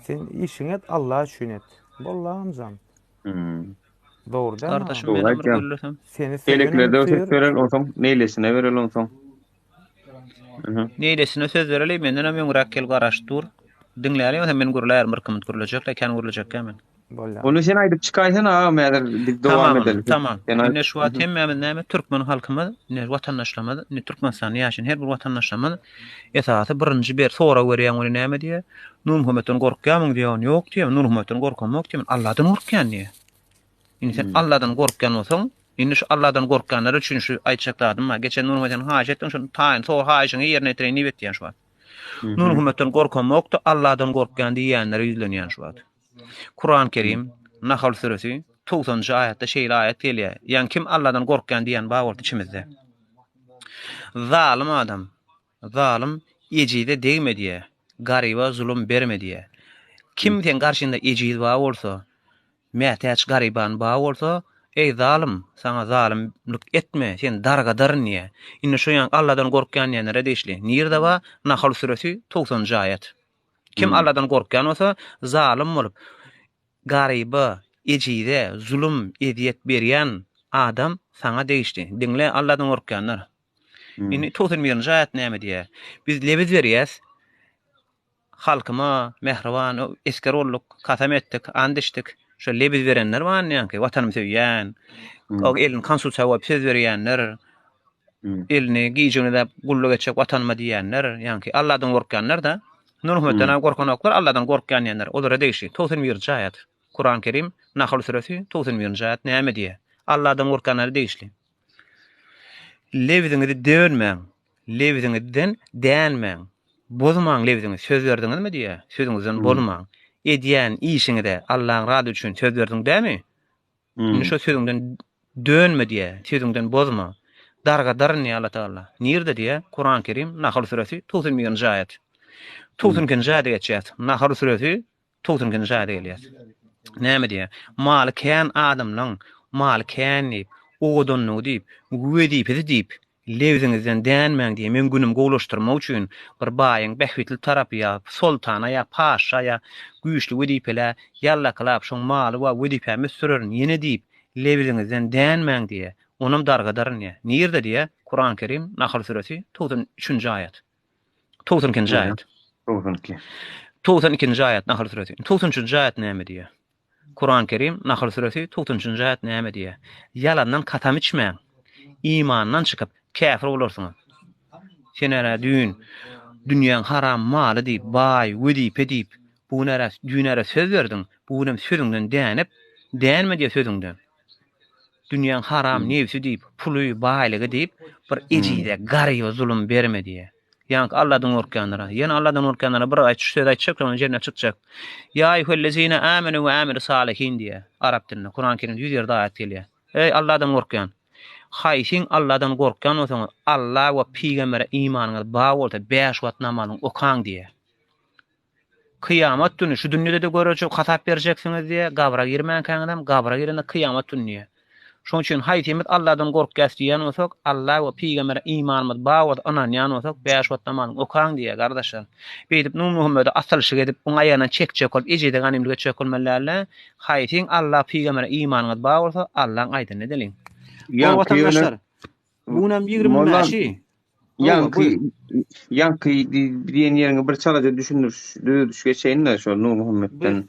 Sen işiňe Allah üçin et. Bollaňjam. Doğru değil mi? Kardeşim benim bir gülüsüm. Eleklerde söz veren olsam, neylesine verel olsam. Neylesine söz vereli, menden hem ýöňrak kel garaşdyr. Dinläýär, men gurlaýar mırkymyt gurulajak, lekin gurulajak hemen. Onu sen aýdyp çykaýsan, mäder dowam edelim. Tamam. Ne şu wagt hem näme türkmen halkymy, ne watandaşlamy, ne Türkmenistan ýaşyn her bir watandaşlamy esasy birinji ber sora berýän ony näme diýe? Nur Muhammedan gorkýanmyň diýen, ýok diýen, Nur Muhammedan gorkam ýok diýen, Allahdan gorkýan diýe. Indi sen Allahdan gorkýan bolsaň, indi şu Allahdan gorkanlar üçin şu aýtjaklarym, geçen Nur Muhammedan haýat etdiň, şonu taýyn, so haýyşyny ýerine ýetiren niýet diýen şu wagt. Nur Muhammedan gorkam ýokdy, Allahdan gorkýan diýenler ýüzlenýän şu wagt. Kur'an-ı Kerim, Nahl suresi 90-njy aýatda şeýle aýat gelýär. Ýani kim Allahdan gorkýan diýen bar boldy içimizde. Zalim adam, zalim ejide degme diýe, garyba zulüm berme diýe. Kim sen garşynda ejid bar bolsa, mätäç garyban bar bolsa, ey zalim, sana zalimlik etme, sen dargadaryn diýe. Indi şu ýan Allahdan gorkýan ýenlere deýişli. Nirde ba Nahl suresi 90-njy aýat. Kim Allahdan gorkýan bolsa, zalim bolup, garyba, ejide, zulüm ediyet berýän adam sana deýişdi. Diňle Allahdan gorkýanlar. Indi 91-nji aýat näme diýär? Biz lebiz berýäs. Halkyma mehriban, esker bolduk, kasam etdik, and içdik. Şu lebiz berenler var ýa-ni watanymy sevýän, o elin konsulsiýaga söz berýänler, elini giýjegine de gulluk etjek watanyma diýenler, ýa-ni Allahdan gorkýanlar da, Nur Muhammedan gorkanoklar Allahdan gorkýan ýenler. Olara deýişi 91-nji aýat. Kur'an-ı Kerim Nahl suresi 91-nji aýat näme diýär? Allahdan gorkanlar deýişli. Lebiziňizi dönmeň, lebiziňizden dänmeň. Bozmaň lebiziňizi, söz berdiňizmi diýär? Sözüňizden bozmaň. Edýän işiňizde Allahyň razy üçin söz berdiň dämi? Indi şu sözüňden dönme diýär, sözüňden bozma. Dargadaryn Allah Taala. Nirde diýär? Kur'an-ı Kerim Nahl suresi 91-nji aýat. 90-njy aýat geçýär. Nahl suresi 90-njy aýat gelýär. Näme diýär? Mal kän adamlaň, mal känni, oğudunnu diýip, güwedi diýip, lewiňizden dänmeň diýip, men günüm gowlaşdyrmak üçin bir baýyň behwitli tarapy ýa sultana ýa paşa ýa güýçli wedipele ýalla kylap şoň maly we wedipemi sürerin ýene diýip, lewiňizden dänmeň diýip, onum dargadaryn ýa. Nirde diýär? Kur'an-ı Kerim Nahl suresi 93-nji aýat. 92-nji aýat. 92-nji aýat Nahl suresi. 93-nji aýat näme diýär? Kur'an-ı Kerim Nahl suresi 93-nji aýat näme diýär? Yalandan kasam içmeň. İmandan çykyp kafir bolarsyňyz. Sen ära dünýäň haram maly diýip, baý, wedip edip, bu näras dünýäre söz berdiň, bu nem sözüňden dänip, dänme diýip sözüňden. Dünýäň haram nefsi diýip, puly, baýlygy diýip, bir ejide garyba zulüm berme diýip. Ýani Allahdan gorkýanlara, ýene Allahdan gorkýanlara bir söz aýtjak, sonra jerne çykjak. Ya eyyuhellezine amenu ve amilus salihin diýe. Arap dilinde Kur'an-ı Kerimde 100 ýerde aýat gelýär. Ey Allahdan gorkýan. Haýsyň Allahdan gorkýan bolsaň, Allah we peýgambere imanyňyz baý bolsa 5 wagt namazyň okan diýe. Kıyamet günü şu dünýede de görejek, hasap berjeksiňiz diýe, gabra girmän adam, gabra girende kıyamet günü. Şoň üçin haýtymyz Allahdan gorkýas diýen bolsak, Allah we peýgambere imanymyz bawa ananýan bolsak, beş wagt namaz okaň diýe gardaşlar. Beýdip Nur Muhammede asylşyk edip oň aýagyna çekjek bolup ejede ganymlyga çökülmelerle haýtyň Allah peýgambere imanyňyz bawa bolsa, Allahyň aýdyny edeliň. Yan Vatandaşlar, bunam 20 mäşi. Yankı diýen ýerine bir çalaja düşgeçeýin şo Nur Muhammedden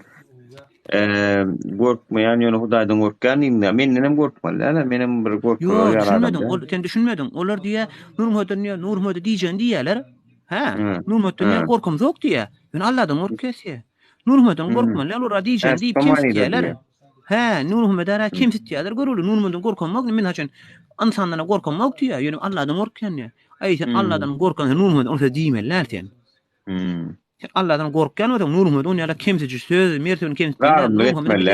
gorkmayan ýöne Hudaýdan gorkýan indi. Menden gorkmalar, menem bir gorkýar Yok, ýaradan. düşünmedim. Sen düşünmedin. Olar diye Nur Muhammed'e diyeceksin diyeler. Ha, Nur Muhammed'den korkum yok diye. Ben Allah'dan korkuyorsun. Nur Muhammed'den korkma. Lan olar diyeceksin deyip kim diyeler. Ha, Nur Muhammed'e kim diyeler. Görülür. Nur Muhammed'den korkum yok. Men haçan insanlara korkum yok diye. Yani Allah'dan korkuyorsun ya. Ay sen Allah'dan korkan Nur Muhammed onu diyemeler sen. Allah'dan korkan adam Nur Muhammed onu ya kimseci söz mertebin kimse Nur Muhammed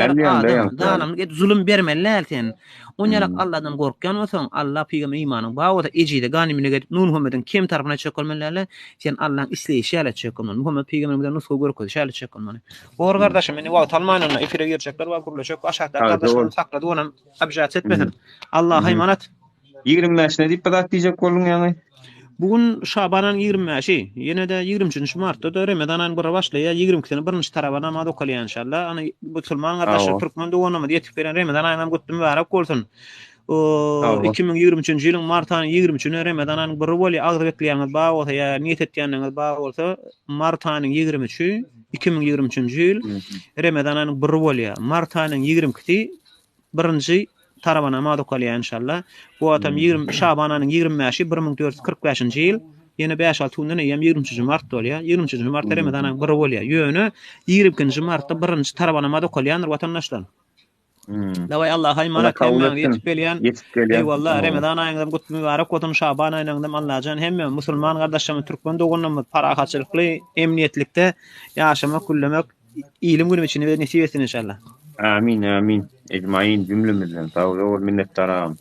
dağlamlık et zulüm bermeler sen. Onu ya Allah'dan korkan olsan Allah peygamber imanın bağı da ecide ganimine gidip Nur Muhammed'in kim tarafına çökülmelerle sen Allah'ın isleyişi alet çökülmen. Muhammed peygamberden nasıl görüyor şöyle çökülmen. Doğru kardeşim beni vaat almanına efire girecekler var kurulacak aşağıda kardeşim sakladı onu abjat etmesin. Allah'a emanet. 20 yaşına dip padat diyecek bolun ýa-ni. Bugün Şaban'ın 20'si. Yine de 23. Mart'ta da Ramazan'ın bir başlaya 22'sini birinci tarafına namaz okuyor inşallah. Ani Müslüman kardeşler Türkmen doğanı diyetip veren Ramazan ayından guttum mübarek olsun. 2023. ýylyň mart ayının 23'üne Ramazan'ın bir boli agdy bekleýäňiz bar bolsa ya niyet etýäňiz bar bolsa mart ayının 23'ü 2023. ýyl Ramazan'ın bir boli mart ayının 22'si birinji tarabana namaz okuyor inşallah. Bu atam 20 Şaban ayının 25'i 1445-nji ýyl. Yine 5-6 günden ýem 23 mart bolýar. 23 martda Ramazanyň bir bolýar. Ýöne 22 martda birinji tarabana namaz okuýanlar watandaşlar. Daway Allah'a emanet hemme yetip gelýän. Eyvallah Ramazan aýynda gutly mübarek bolsun Şaban aýynda Allah jan hemme musulman gardaşlarym Türkmen dogunlamy parahatçylykly emniýetlikde ýaşamak kullemek ilim günüm için nesip etsin inşallah. Amin amin. Ecmaîn cümlemizden sağ ol minnetdaram.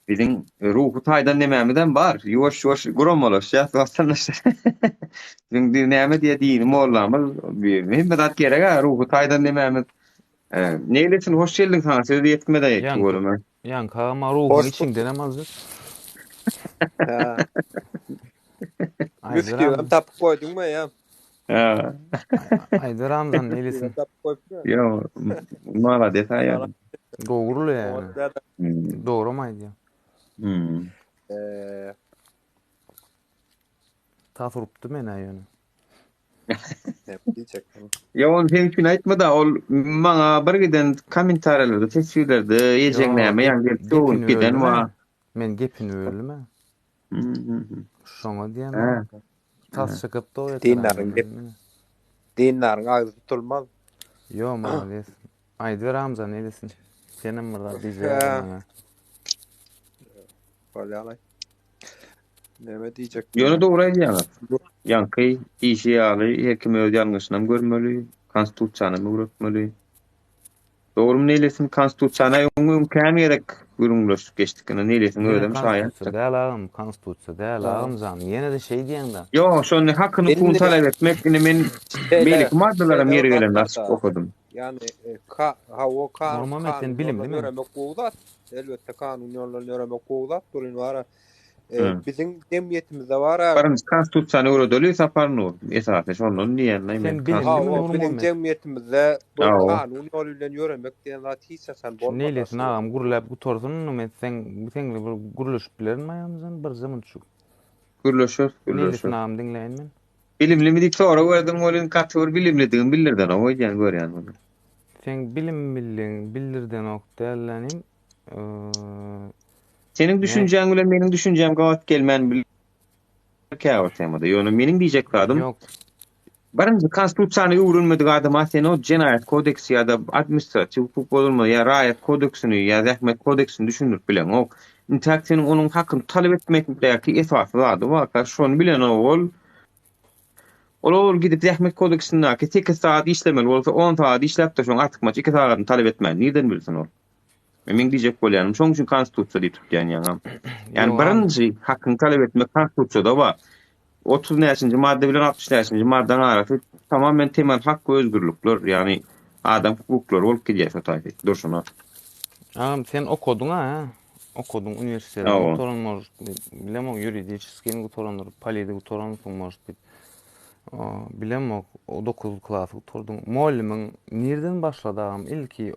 Bizim ruhu taýdan nemämeden bar. Ýoş guramalar şäht watandaşlar. Bizim näme diýe diýin mollamyz Mehmet gerek ruhu taýdan nemämiz. Neýlesin hoş geldiň sana söz ýetmede ýetdi bolma. Yan kama ruhun içinde namazdır. Müftüýem tapyp koýdunmy ya? Aydır Ramzan neýlesin? Yo, mala detaya. Doğru yani. Doğru mu aydı? Tasarruptu men aýyny. Ya on hem için aýtma da ol maňa bir giden kommentarlarda, tesirlerde ýejeň näme ýa-ni doğup giden wa. Men gepini bölme. Şoňa diýen. Tas çykyp da ýetdi. Dinlaryň agzy tutulmaz. Yo maalesef. Aydy Ramzan neýlesin? Senem burada diýjek. Bolýar. Näme diýjek? Ýöne dogry aýdýar. Ýanky işi ýaly, herkim öz ýalňyşyny görmeli, konstitusiýany öwretmeli. Dogry neýlesin konstitusiýany öňkän gerek görüňleşip geçdikini neýlesin öýdem şaýat. Däl konstitusiýa däl zany. Ýene de şey diýende. Yo, şonu hakyny kun talap etmek men melik maddalaram ýere gelende açyp okudum. Yani Normalde bilim değil mi? Elbette kanun ýollarynı öğrenmek goýulat. Duryn wara bizim demýetimizde bar. Barymyz konstitusiýany öwredeli saparny esasy şondan diýenler men. Bizim demýetimizde bu kanun ýoly bilen öğrenmek diýen zat hiç asan bolmaz. Neýlesin agam gurulap gutorsun men sen bir guruluş bilerin maýamyzdan bir zaman şu. Guruluşur. Neýlesin agam diňleýin men. Bilimli dik sonra gördüm olun kaçır bilimlidigin bildirden o ýan görýän bunu. Sen bilim bildirden okdaýlanym. Senin düşünjäň bilen meniň düşünjäm gawat gelmän bil. Käwir temada. Ýöne meniň diýjek adym. Yok. Barynjy konstitusiýany öwrenmedik adam sen o Jenaýat kodeksi ýa-da administrasiýa hukuk bolma ýa raýat kodeksini ýa zähmet kodeksini düşünüp bilen o interaksiýanyň onuň hakyny talap etmekdäki esasy zady waka şonu bilen ol. Olar gidip zähmet kodeksindäki 8 saat işlemeli bolsa 10 saat işläp de şoň atykmaç 2 saatny talap etmän. Nirden bilsin ol? Men diýjek bolýanym şoň üçin konstitusiýa diýip tutýan ýa-ni. Ýani birinji hakyny talap etmek konstitusiýada bar. 30-njy madde bilen 60-njy maddeň arasy tamamen temel hak we özgürlükler, ýani adam hukuklary bolup gidýär şu taýsy. Durşuna. Ağam sen okudun ha? Okudun üniversitede. Awa. Otoran может, bilem o юридический otoranlar, palide otoranlar может быть. Bilem o 9 klass oturdun. Muallimin nereden başladı ağam? İlki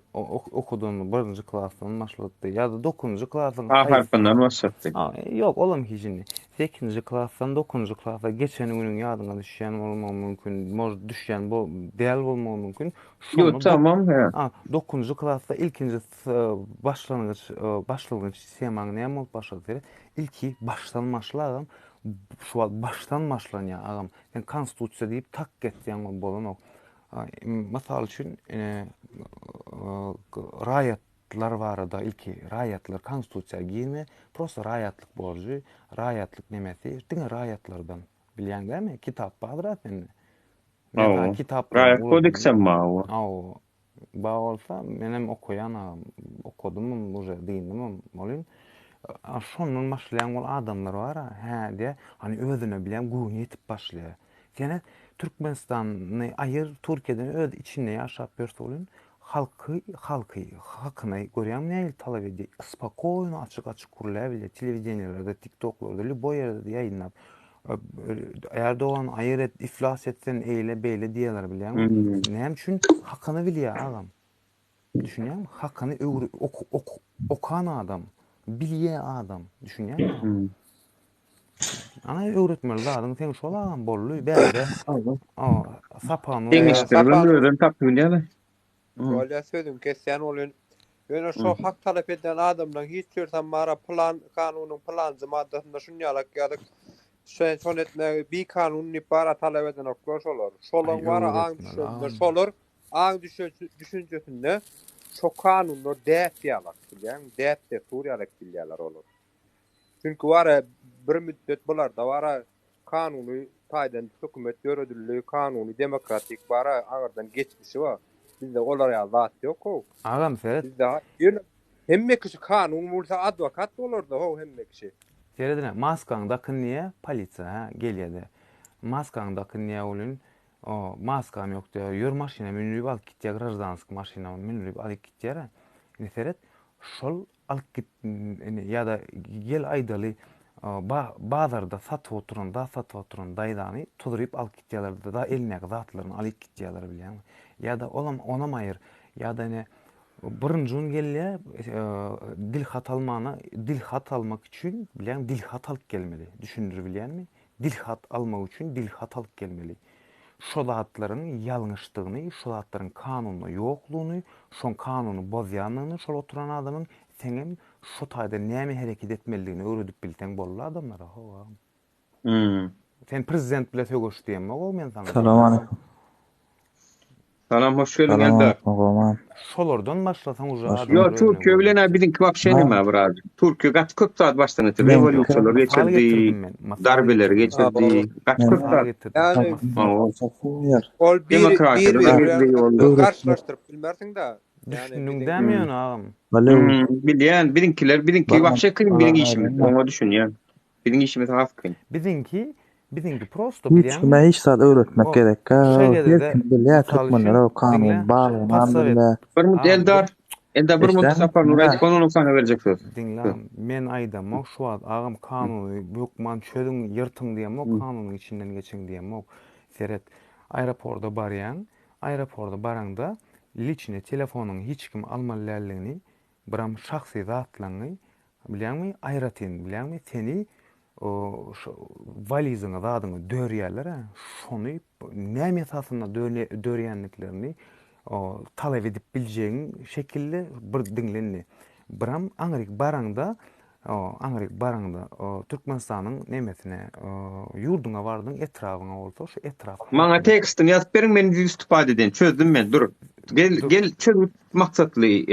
okudun 1. klassdan başladı ya da 9. klassdan. A harfından başlatdy. Yok olam hijini. 8. klassdan 9. klassa geçen günün yadyna düşýän bolmagy mümkin. Może düşýän bu däl bolmagy mümkin. Yo tamam he. 9. klassa ilkinci başlangıç semaň näme başlady? İlki baştan başladım. Şu baştan başlanýar agam. Ben konstitusiýa diýip tak getýän bolan. Masal üçin raýatlar barada ilki raýatlar konstitusiýa girme, prosta raýatlyk borjy, raýatlyk nemesi, diňe raýatlardan bilýän dämi? Kitap barda men. Awa. Kitap Raýat kodeksem mawa. Awa. Ba bolsa menem okuyan okudum uje diýdim bolyn. Şonun başlayan ol adamlar var ha diye hani özüne bilen güň yetip başlaya. Yani Türkmenistanyny aýyr Türkiýeden öz içinde ýaşap bersolun halky hakyny görýän näil talap edýär. Spokoýno açyk kurula bile telewizionyalerde, TikTok'larda, bu ýerde ýaýnlap. Eğer doğan aýyr et, iflas etsen eýle beýle diýerler bilýän. Näme üçin hakyny bilýär agam. Düşünýärmi? Hakyny okan adam. Bilýär adam, düşünýärmi? Ana öwretmeli adam sen şolan bolly bäde. Sapany. Deňişdirlen özüň tapdy bilýär. Öyle sözüm kesýän bolyn. Öňe şo hak talap eden adamdan hiç görsen mara plan kanunyň plansy maddasynda şunýalak ýadyk. Şol etme bir kanuny para talap eden oklar şolar. Şolan wara aň düşünýär, şolar aň düşünjesinde şo kanunlar däp ýalak bilýän, däp de turýalak bilýärler olur. Çünki wara bir müddet bularda wara kanuny taýdan hökümet ýöredilýär, kanuny demokratik wara aňardan geçmişi bar. Bizde olar ýa-da ýok. Agam Ferit. Bizde hemme kişi kanun bolsa advokat bolardy ho hemme kişi. Seredine maskaňdaky niye polisiýa gelýärdi. Maskaňdaky niye bolyn? O maskam ýok diýär. Ýör maşina minip alyp gitýär, gражданский maşina minip alyp gitýär. Neferet şol alyp git ýa-da gel aýdaly bazarda satyp oturan daýdany tuduryp alyp gitýärler da elmäge zatlaryny alyp gitýärler bilýän. Ýa-da onam aýyr ýa-da ne birinjin gelýär dil hat almak üçin bilýän dil hat alyp gelmeli. Düşünür bilýänmi? Dil hat almak üçin dil hat alyp gelmeli. Şo zatlaryň ýalňyşdygyny, şo zatlaryň kanunyny ýoklugyny, şo kanuny bozýanyny şol oturan adamyň seňem şo taýda näme hereket etmeligini öwredip bilseň bollar adamlar. Sen prezident bilen sögüşdiýäm, ol men sana. Salam aleykum. Salam, hoş geldin Eldar. Şolardan başlasaň uje adam. Yo, Türkiýe bilen bizimki wapşe nime biraz. Türkiýe gaç köp saat başdan ötür. Revolýusiýalar geçirdi, darbeler geçirdi. Gaç köp saat. Yani ol bir karşılaştırıp bilmersin da. Düşündüň dämi agam? Bilýän, bizimki wapşe kyn bilen işimiz. Onu düşünýän. Bizim işimiz has kyn. Bizimki prosto bilýän. Hiç hiç saat öğretmek gerek. Bilýär Türkmenler o kanun bağlı. Eldar bir mutlu sapar Nuray konunu sana verecek söz. Dinle, men aýdam, şu agam kanuny bukman çözüň ýyrtyň diýem, o kanunyň içinden geçiň diýem. O seret aeroportda barýan, aeroportda baraňda liçine telefonuň hiç kim almalylygini, biram şahsy zatlaryny bilýärmi, aýratyn bilýärmi, seni o valizyna zadyny dörýärler, şonu näme esasynda dörýänliklerini o talep edip biljeğin şekilde bir dinlenni. Biram aňryk baraňda o Türkmenistanyň nemesine ýurduňa bardyň etrabyna bolsa şu etraf. Maňa tekstini ýazyp beriň, men istifade eden. Çözdüm men, dur. Gel çözüp maksatly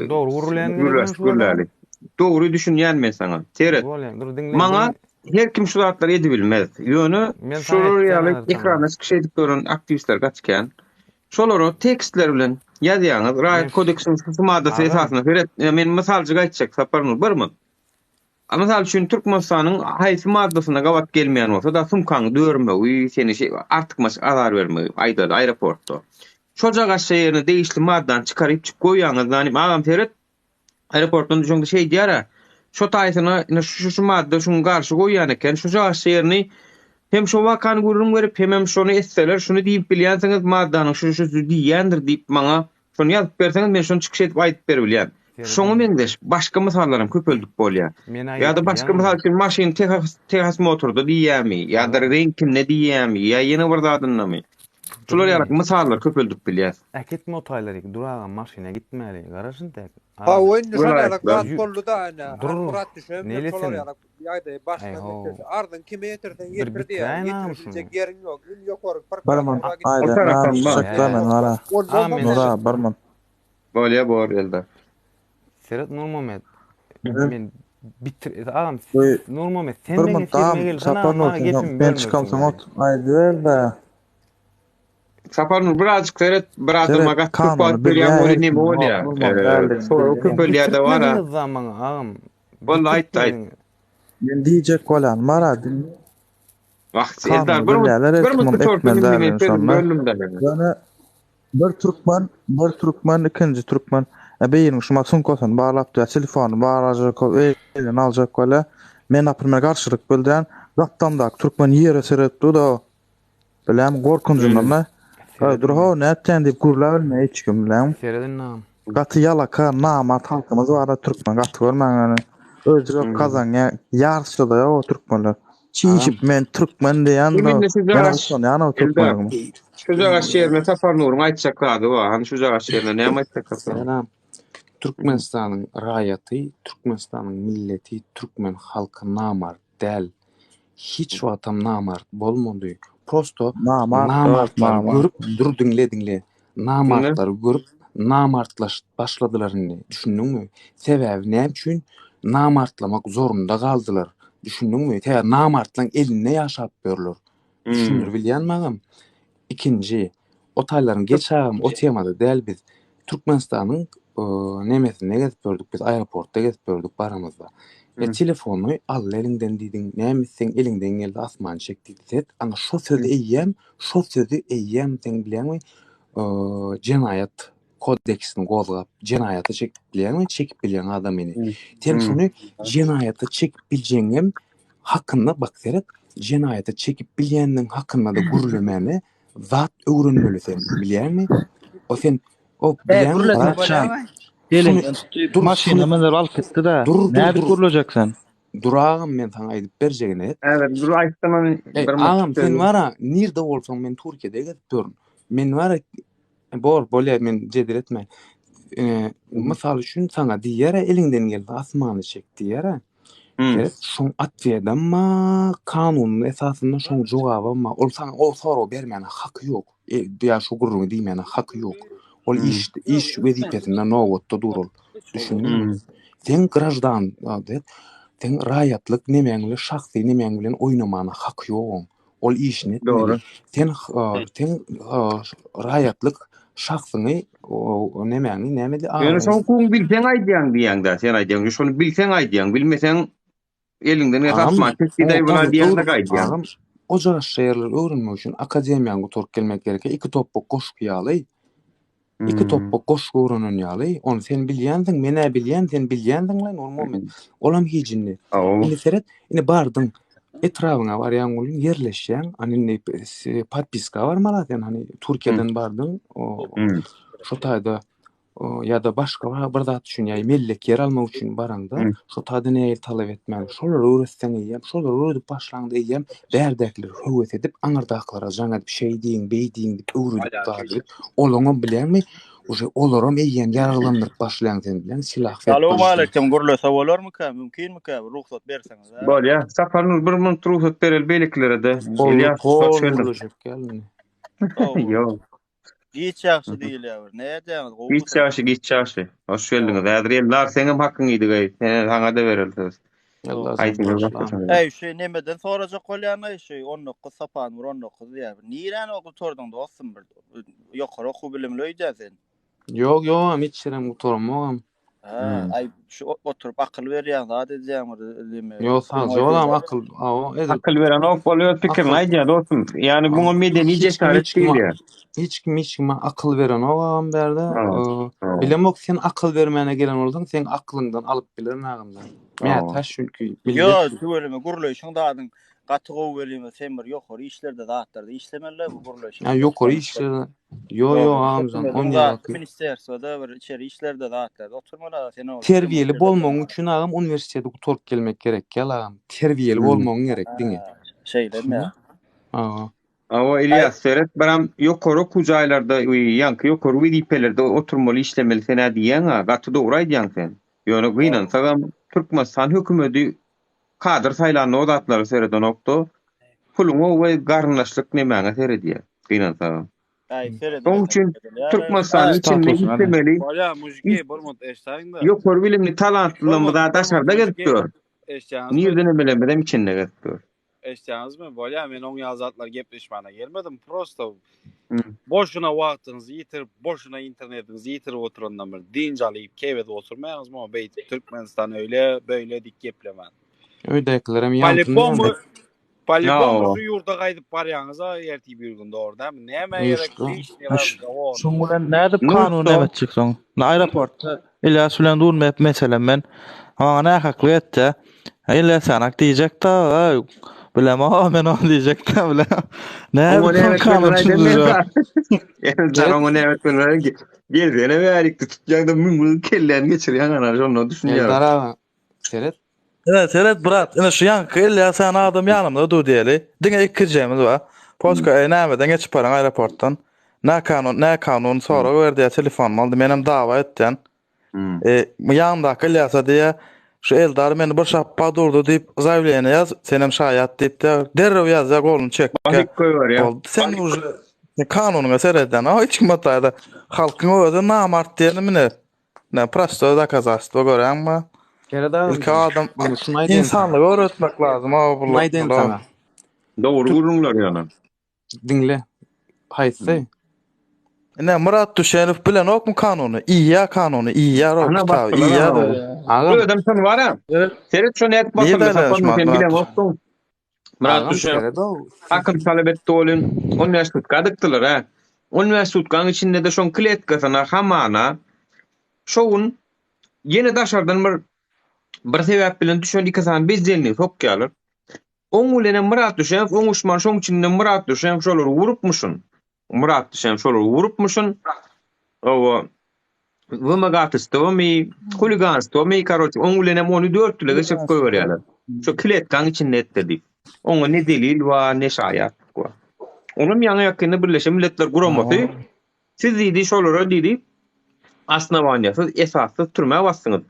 dogry gurulýan. Dogry düşünýän men sana. Teret. Maňa her kim şu zatlar edi bilmez. Ýöne şu ýaly ekrana skişedip görän aktivistler gaçkan. Şolary tekstler bilen ýazýaňyz, raýat kodeksiniň şu maddasy esasyna men mysaljy gaýtjak saparmy birmi? Mysal üçin Türkmenistanyň haýsy maddasyna gawat gelmeýän bolsa da sumkaňy dörme, seni artykmaş azar berme, aýda aeroportda. Şoja gaşeýerini değişli maddan çıkaryp çık goýýaňyz. Yani agam teret aeroportdan düşende şey diýär. Şo taýsyna şu madda şunu garşy goýýan eken. Şoja gaşeýerini hem şo wakan gurulum berip hem şonu etseler şunu diýip bilýänsiňiz maddanyň şu diýendir diýip maňa şonu ýazyp berseňiz men şonu çykyş etip aýdyp berbilýän. Şoňa meňdeş başga mysallaram köpeldik bolýar. Ya da başga mysal üçin maşyn Texas motorda diýämi, ya da renkim ne diýämi, ya ýene bir zadynymy. Şular ýarak mysallar köpeldik bilýär. Äketme otaýlary duragan maşyna gitmeli. Garaşyn tek. Ha oyun Dur, ýarak dur. gaz boldy da ana. Dur. Murat düşen Neylesin? şolar ýarak ýaýda başga Eyho. meselesi. Ardan kime ýetirden Bir ýetirdi ýa. biträýän Ýetirecek ýeriň ýok. Ül ýokaryk park. Barman ayda O taraftan nam bak. şeklamen ara. Amen. Nura barman. Bolýar bor elde. Serhat Nurmuhammed. Men agam Oy, Nurmuhammed sen Barman meni tam filme gel sapar notu. Ben çıkamsam ot. Ayda da. Saparnur birazcık seret biraz Seret, magat kanunu tupat bilýän bilýän, bolýar bolýar. normal, Sonra köpelýärde bar ha. zaman agam. Vallahi ayt. Ben diyecek olan mara. Wagt Kanunu eldar bilýärler, etmeli bölümden. Yani bir Türkmen, ikinci Türkmen. Beýin şu maksun kosan bağlap da telefonu bağlajak, elden aljak gola. Men apyrma garşylyk bildiren zaptandak Türkmen ýere seretdi da. Bilem gorkunjundan. Durho nätten diýip gurla bilme hiç kim bilem. Serhat'ın nam. Gaty ýalaka namat halkymyz bar Türkmen gaty görmäň. Özüňe kazan ýarşyda o Türkmenler. Çiğip men Türkmen diýen Kiminle siz araş- ýany o Türkmen. Şu jaga şeýerine Saparnur'un aýtjak ady var. Hani şu jaga şeýerine näme aýtjak? Selam. Türkmenistan'ın raýaty, Türkmenistan'ın milleti, Türkmen halky namart däl. Hiç watam namart bolmady. Prosto namartlar görüp dinle. Namartlar görüp namartlaş başladylar indi. Düşündiňmi? Sebäbi näme üçin namartlamak zorunda kaldylar. Düşündiňmi? Täze namartlaň eline ýaşap berler. Düşünür bilýän magam. İkinci, otaýlaryň geçägim o temada däl biz Türkmenistanyň nemesine gezip gördük biz aeroportda gezip gördük baramızda. Telefonu al elinden diýdiň nämesin elinden geldi asman çekdi set ana şo sözü eýýäm sen bilýärmi? Jenayat kodeksini gozgap jenayaty çekip bilýärmi? Çekip bilýän adam meni. Sen şunu jenayaty çekip biljeňem hakynda bak seret jenayaty çekip bilýändiň hakynda da gurulmamy zat öwrenmeli sen bilýärmi? O sen o bilýärmi? Gelin maşyna menler alyp gitdi da. Näde gurulajaksan? Duragam men sana aýdyp berjegine. Evet, dur aýtdym bir Agam sen wara nirde bolsaň men Türkiýede gezip görün. Men wara bolýar men jedir etme. Mysal üçin sana diýär elinden geldi asmany çekdi diýär. Şoň atwiedamma kanunun esasında şoň jogabama ol sana o soro bermän haky ýok. Diýär şu gurruny diýmän haky ýok. Ol iş wezipesinden nowatda durul. Düşündiňmi? Sen grajdan adet, sen raýatlyk nemäňle şahsy nemäň bilen oýnamana haky ýok. Ol işini etmeli. Sen raýatlyk şahsyny nemäňi nämedi? Yani şoň kuň bilseň aýdýan diýäň-de, sen aýdýan, şonu bilseň aýdýan, bilmeseň elinden asman çekdi buna diýäň-de aýdýan. O jaga şeýerler öwrenmek üçin akademiýaga oturup gelmek gerek. Iki topuk goşuk ýaly. İki topuk goşuk öwrenen ýaly. Onu sen bilýändiň, mene bilýän, sen bilýändiň lan o moment. Olam hijinli. Indi seret, indi bardyň etrawyna barýan bolýan, yerleşýän, ani patpiska bar mala sen hani Türkiýeden bardyň, şo taýda ýa-da başga bir zat üçin ýa mellek yer almak üçin baranda şo taýda näme talap etmeli? Şolar öwretsen eýem, şolar öwredip başlandy eýem, bärdäkler höwet edip aňyrdaklara jaňa bir şey diýiň, beýdiň diýip öwredip bardyp, olaňa bilýärmi? Uje olaram eýen ýaraglandyryp başlaýan sen bilen silah. Assalamu alaykum gurulsa bolarmy ka? Mümkinmi ka? Ruhsat berseňiz ha? Bolýar. Saparnur bir minut ruhsat berel beýleklere de. Ýok. Hiç ýaxşy diýil ýa-bir. Näde? Hiç ýaşy. Hoş geldiňiz. Adrianlar seňem hakyň idi gaý. Saňa da berel söz. Ey şey nemeden sorajak bolýan şey 19 Sapanur 19 diýär. Niýeräne okutordyň dostum bir. Ýokary oku bilimli öýdä sen. Yok hiç şerem oturmam. Ay şu oturup akıl berýän zat edýän deme. Yo saz olam akıl. Akıl veren ok bolýar pikirini aýdýar dostum. Yani buňa medeni cesaret diýilýär. Hiç kim akıl veren olam berde. Ha. Bilemok sen akıl vermene gelen bolsaň sen aklyndan alıp bilen agymdan. Men taş çünkü Yo, tüweleme gurulýan dadyň gaty gowy berýän sen bir ýokary işlerde zatlarda işlemeler bu gurulýan. Ya ýokary işlerde. Yo amjan 10 ýyl. Ministerswada bir içeri işlerde zatlarda oturmalar sen o. Terbiyeli bolmagyň üçin agam universitete guturup gelmek gerek ýa-la. Terbiyeli bolmagyň gerek diňe. Şeyler. Awa Ilyas Seret baram ýokary kujaýlarda ýanky ýokary wezipelerde oturmaly işlemeli sen diýen gaty dogry aýdýan sen. Ýöne gynansaňam Türkmenistan hökümeti kadr saýlanyny odatlary sereden okdy. Puluňy we garnaşlyk nemäňe seredýär. Gynansaňam. Onun için Türkmenistan içinde işlemeli. Bolya mujiki bolmot eştaýynda. Ýokary bilimli talantlylygymyz da daşarda gelipdir. Nirden bilemedem içinde gelipdir. Eşdiňizmi? Bolya men oň ýazatlar gepleşmäne gelmedim. Prosto boşuna wagtyňyzy ýitirip, boşuna internetinizi ýitirip oturandan bir dinç alyp kebede oturmaýaňyzmy? Beýti Türkmenistan öyle böyle dik geplemän. Öýdeklerim ýa-da Palipon şu yurda gaýdyp barýaňyza ertip bir gün dogrudan näme gerek şoň bilen näde kanun näme çyksaň? Aeroportda Ilyas bilen durmaýap meselen men ana hakly etdi. Ilyas sanak diýjek-de, bilema men onu diýjek-de bile. Näme kanun çykdyr? Jarang näme etdiler? Geldiňe bärik tutjaňda müňgül kellerini geçirýän ana şonu düşünýär. Seret. Evet brat. Ene şu yankı Ilyas sen adam yanımda dur diýeli. Diňe ikirjemiz bar. Poska nämeden geçip baran aeroportdan. Ne kanun sonra berdi telefon aldy menem dawa etden. Ýanymda Ilyasa diýe şu Eldar meni bir şappa durdu diýip zaýwlene ýaz, senem şaýat diýip de derrew ýazýar golunu çekip. Sen uje kanunyňa sereden hiç kim ataýda halkyň özi namart diýenimi ne prosto dokazatstwo görýärmi? İlk adam insanlığı öğretmek lazım. Naýdym sana. Dogry gurulýar ýana. Dinle. Haýsy? Ne Murat Düşenov bilen okmu kanunu? İýa kanuny, İýa roktaw, İýa. Bu adam sen bara. Seret şonu et basanda sen bilen okdun. Murat Düşenov. Hakym talep etdi bolun. Üniversitet gadykdylar ha. Üniversitetgaň içinde de şoň kletkasana hamana şoň ýene daşardan bir sebäp bilen düşen ikasan bezdelini sokýarlar. Oň bilen Murat Düşenov oňuşman şoň içinde Murat Düşenov şolary urupmuşun. Murat Düşenov şolary urupmuşun. Owa wymagatystomy, huliganstomy karoç oň bilen onu 4 ýyla geçip goýarlar. Şo kletkaň içinde etdi. Oňa ne delil we ne şaýat goýar. Onuň ýaňa ýakyny Birleşen Milletler Guramaty siz diýdi şolary diýdi. Asnawanýasy esassy türme basdyňyz.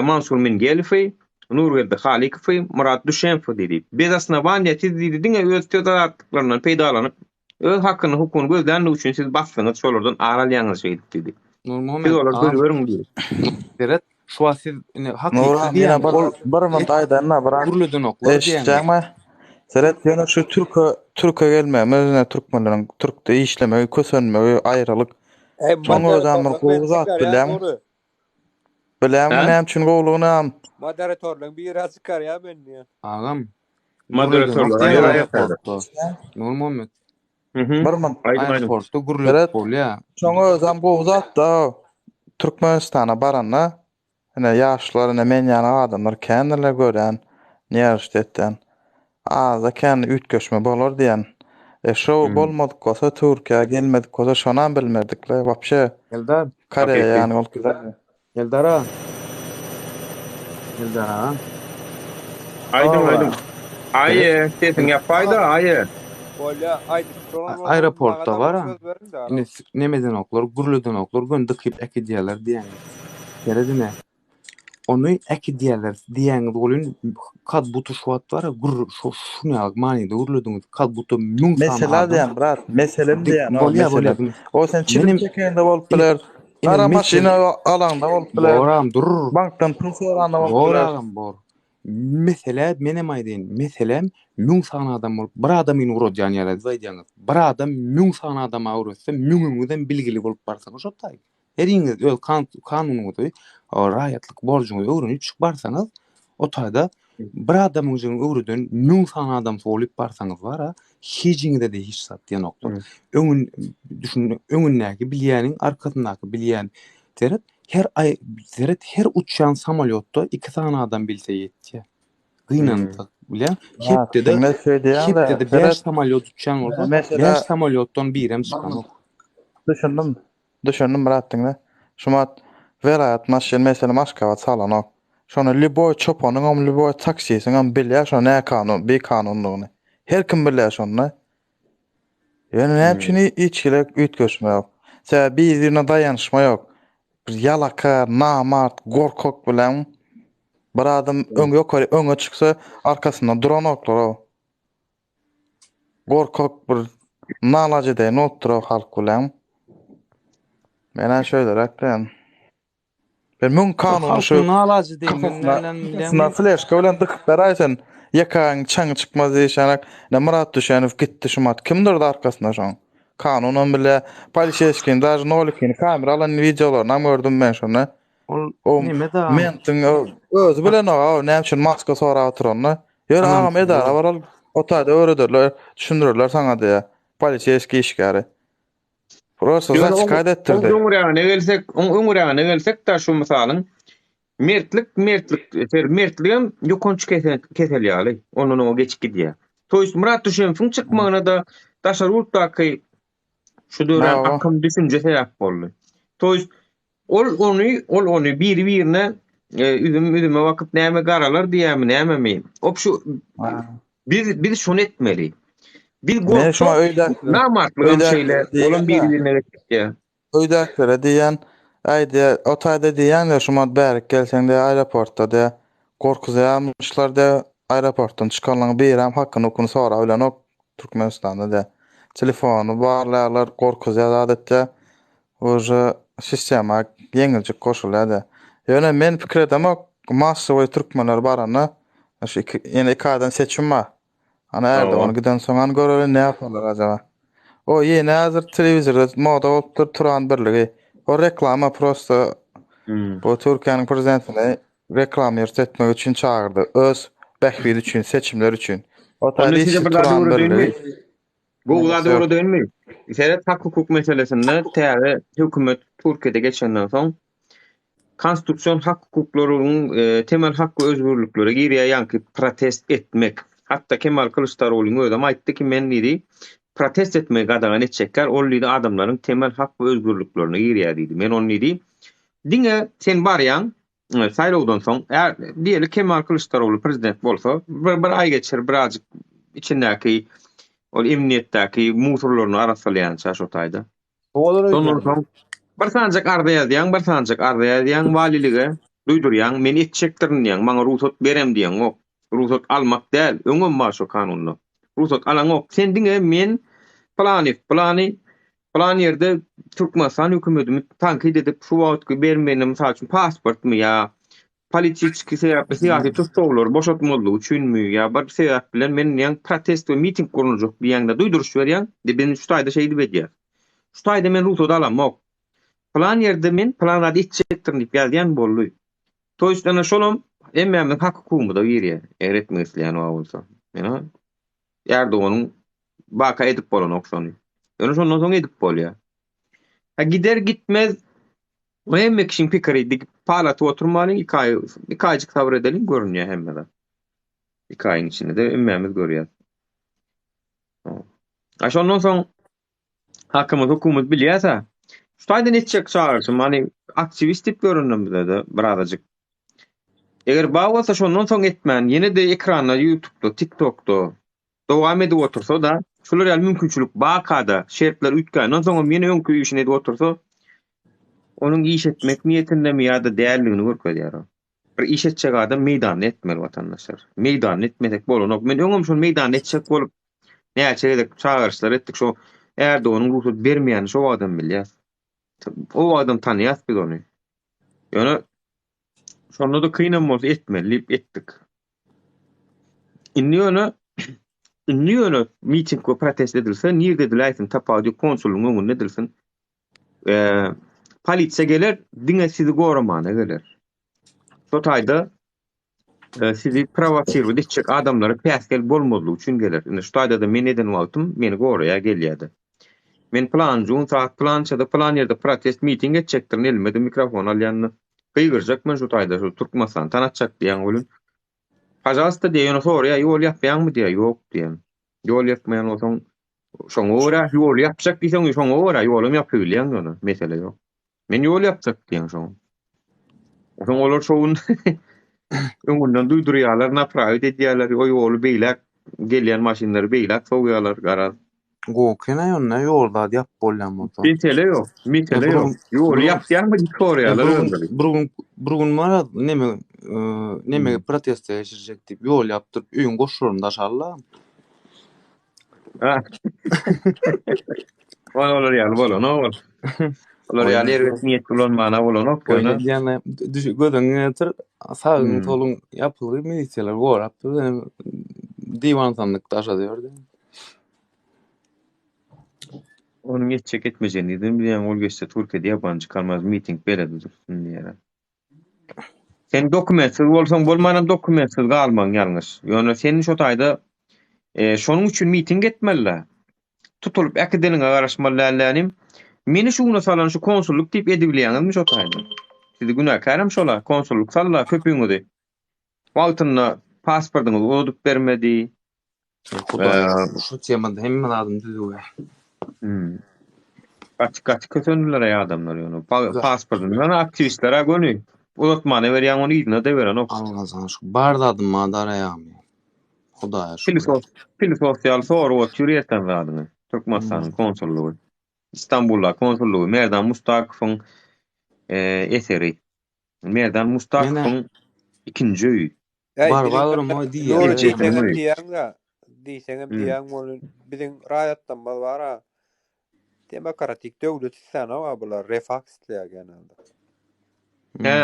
Mansur Mingelfi, Nurweldi Halikowy, Murat Düşenov diýdi. Biz asnawanýa siz diýdi diňe öz tedaratlaryndan peýdalanyp öz hakyny hukumy gözlänmek üçin siz basdyňyz şolardan aralýaňyz diýdi. Siz olar görüň diýdi. Seret şu siz hakly diýen bir mant aýdanna bir gurulýan oklar diýen. Seret ýene şu Türkiýe gelmemiz, türkmenleriň türkde işlemegi, kösenmegi, aýralyk. Çoňa zamyr gowzat bilen. Bilen näme üçin gowlugyny Moderatörlüğün bir ýere çykar ýa men diýen. Agam. Moderatörler. Normal. Bir mant aeroportda gurulýar bolýar. Çoňa zam gowzat da Türkmenistana baranna. Ene ýaşlar, ene men ýana adamlar kendiler gören, Nerştetden. Aza kendi ütköşme bolar diýen. Şo bolmadyk bolsa Türkiýe gelmedik bolsa şonam bilmerdikle. Wapşe. Eldar. Koreýa ýani ol güzel. Eldara. Aýdym. Aýe, sesin ýapaýda, aýe. Bolya Aeroportda bar. Nemeden oklar, gurulýan oklar göndik eki diýerler diýen. Geredine. Onu eki diýerler diýen bolun kad butu şuat var, şunu ýaly manyda gurulýan kad butu müň sana. Mesela diýen brat, meselem diýen. O sen çinim çekende bolup biler. Ara maşina alanda bolup biler. Boram dur. Bankdan pul soranda bolup biler. Boram. Mesela menem aýdyn, meselem müň sana adam bolup bir adamyň uradýan ýere diýýäňiz. Bir adam müň sana adam awrutsa, müňüňden bilgili bolup barsa şotay. her ýeriniz öz kanunuňyzy, o raýatlyk borjuňy öwrenip çyk barsaňyz, o taýda bir adamyň öwrüden 1000 sana adam bolup barsaňyz bara, hiçiňizde de hiç sat diýen nokta. Öňün düşün, öňündäki bilýäniň arkasyndaky bilýän teret her uçan samolyotda 2 sana adam bilse ýetdi. Gynandy bilýän. Hepde de 5 samolyot uçan bolsa, 5 samolyotdan birem çykan. Düşündüm biratdyň. Şumat velayat maşyn mesela Moskwa çalan. Şonu liboy çopanyň liboy taksisiň bilýär şo näme kanun, bir kanunlugyny. Her kim bilýär şonu. Yani näme üçin içkilik ütgeşmek? Sebäbi bir ýerine dayanışma ýok. Bir ýalaka, namart, gorkok bilen bir adam öňe çyksa arkasyndan duran oklar. Gorkok bir nalajadan oturup halk bilen. Mena şöyle rakdan. Ben mün kanunu şu nalajy diýen flashka bilen dıkyp beraýsan ýakaň çaň çykmaz diýşanak. Murat Düşänow gitdi şumat. Kimdir arkasynda şoň? Kanunan bile polisiýeskiň даже nolikini kamera alan videolaryny gördüm ben şonu. O mentin öz bilen o näme üçin maska sora oturany. Ýöre agam edara baral o taýda öwredirler, düşündirirler saňa diýe. Polisiýeski işgäri. Prosta zaç kaydettirdi. Öňüräne gelsek da şu misalyň mertligem ýokunç kesel ýaly. Onuň o geçip gidýär. Toýst Murat Düşänowyň çykmagyna da daşar urtdaky şu döwran akym düşünje sebäp boldy. Toýst ol onu bir-birine üzüme wakyt näme garalar diýämi näme? Op şu biz şonu etmeli. Bir gorko namartlyk şeyler olan bir-birine geçýär. Öýdäklere diýen, aýdy, o taýda diýen şumat bärik gelseňde aeroportda da gorkuzaýarmyşlar da aeroportdan çykanlaryň berem hakyny okuny sora bilen ok Türkmenistanda da telefonu barlarlar gorkuzaýar adatda oje sistema ýeňilçe koşulýar. Ýöne men pikir edem massawy türkmenler barany şu ýene kadan seçim bar. Ana Erdoğan giden soňan göreli näme ýaparlar acaba? O ýene hazır telewizorda moda bolup turan birligi. O reklama prosta bu Türkiýanyň prezidentine reklam ýersetmek üçin çağırdy. Öz bähbiri üçin, seçimler üçin. O taýda bu ulada doğru dönmüyor. Şeriat hak hukuk meselesinde täze hökümet Türkiýede geçenden soň konstitusiýon hak hukuklarynyň temel hak we özgürlükleri giriýär ýa-ni protest etmek. Hatta Kemal Kılıçdaroğlu'nun ödem aytdy ki men nidi protest etmeye gadagan etjekler ol nidi adamların temel hak we özgürlüklerini giriýär diýdi. Men onu nidi diňe sen barýan saýlawdan soň diýeli Kemal Kılıçdaroğlu prezident bolsa bir ay geçer birazjyk içindäki ol emniýetdäki musurlaryny arasalaýança şo taýda. Ondan soň bir sanjak ardaýan walilige duýdurýan men etjekdirin diýen maňa ruhsat berem diýen ok. Ruhsat almak däl, öňüm bar şo kanunla. Ruhsat alan ok. Sen diňe men plan ýerde Türkmenistan hökümetini tankid edip şu wagtky bermenim mysal üçin pasportmy ýa politik siyasi tutulur boşaltmaly üçinmi ýa bir sebäp bilen men ýa protest we miting guruljak diýende duýduruş berýän. Ben şu taýda şeýdi bedýär. Şu taýda men ruhsat alamok. Plan ýerde men plana etjekdirin diýip gelýän boldy. Toýst ana şolum emmem hak hukumy da ýerýär. Eretmeýän bolsa. Mena Erdoğan'ın baka edip bolan oksany. Öňe şondan soň edip bolýar. Ha gider gitmez o emmek işin pikiri dik palat oturmaly ikayjyk sabr edelim görünýär hemmede. Ikaýyň içinde de emmemiz görýär. Ha şondan soň hakymyz hukumat bilýärse şu taýda netçek çağırsın mani aktivist dip görünýär de birazajyk. Eger bagasa şondan soň etmän ýene de ekranda YouTube'da, TikTok'da dowam edip otursa da şular ýaly mümkinçilik bakada şertler ütgänden soň meni öňkü işine edip otursa onuň iş etmek niýetindemi ýa-da däldigini görkezýär. Bir iş etjek adam meýdan etmeli watandaşlar. Meýdan etmedek bolanok. Men öňüm şol meýdan etjek bolup näçe edip çağırışlar etdik şo Erdoğan'ın ruhsat bermeýän şo adam bilýär. O adam tanýas biz onu. Ýöne şonda da kynanmaz etmeli etdik. Inni ýöne miting we protest edilse, nirde diläýsin tapady konsullugyň öňünde edilsin. Polisiýa geler, diňe sizi gorumana geler. Şo taýda sizi provosirowat etjek adamlara päskel bolmadygy üçin geler. Indi şu taýda da men eden wagtym meni goraýa gelýärdi. Men planjy, saat plançada plan ýerde protest miting etjekdir, elmede mikrofon alýanny gygyrjakman şu taýda şu Türkmenistan tanatjak diýen bolun. Pajasta diýen soraýa, ýol ýapýanmy diýe, ýok diýen. Ýol ýapmaýan bolsaň şoňa görä ýol ýapjak diýseň şoňa görä ýolum ýapylýan ýöne, mesele ýok. Men ýol ýapjak diýen şoň. Şoň olar şoň öňünden duýdurýarlar, napraýat edýärler, o ýoly beýlek, gelýän maşinleri beýlek soýýarlar garaz. Gokena ýonna ýolda diýip bolýan bolsa. Mesele ýok, mesele ýok. Ýol ýapýanmy diýip soraýarlar öňde. Burgun mara neme protest edýärjek diýip ýol ýapdyryp öýüň goşurum daşarlar. Olar ýaly bolan, ol. Olar ýaly erwet niýet bolanmana bolan, okna. Ýani gödüňe ýetir, sagyň toluň ýapyly milisiýalar gorapdy, diwansanlyk daşady ýördi. Onu geçecek etmeyeceğini dedim. Bir ol geçse Türkiye'de yabancı kalmaz miting beledi dursun diye. Sen dokumentsiz olsan bolmanam dokumentsiz kalman yalnız. Yani senin şu tayda şonun üçün miting etmeliler. Tutulup akademiğe garaşmalarlanim. Meni şuna salan şu konsulluk tip edibilýäňizmi şu tayda. Sizi günahkaram şola konsulluk sallar köpüňi de. Wagtyna pasportuňyzy odup bermedi. Şu temada hemme adam düzüyor. Kaç kötünler ya adamlar yani. Pasportunu aktivistlere gönü. Uzatmanı berýän onu ýygyna da beren ok. Algazan şu bardadım madara ýamy. Hudaýa şükür. Filosofyal soruwat ýürýetden berdiňiz. Türkmenistanyň konsullugy. İstanbulda konsullugy Merdan Mustakowyň eseri. Merdan Mustakowyň ikinji öýü. Barbarum o diýýär. Diýseňem diýýän bolun biziň raýatdan bara demokratik döwlet isläne bular refaksleýär genelde.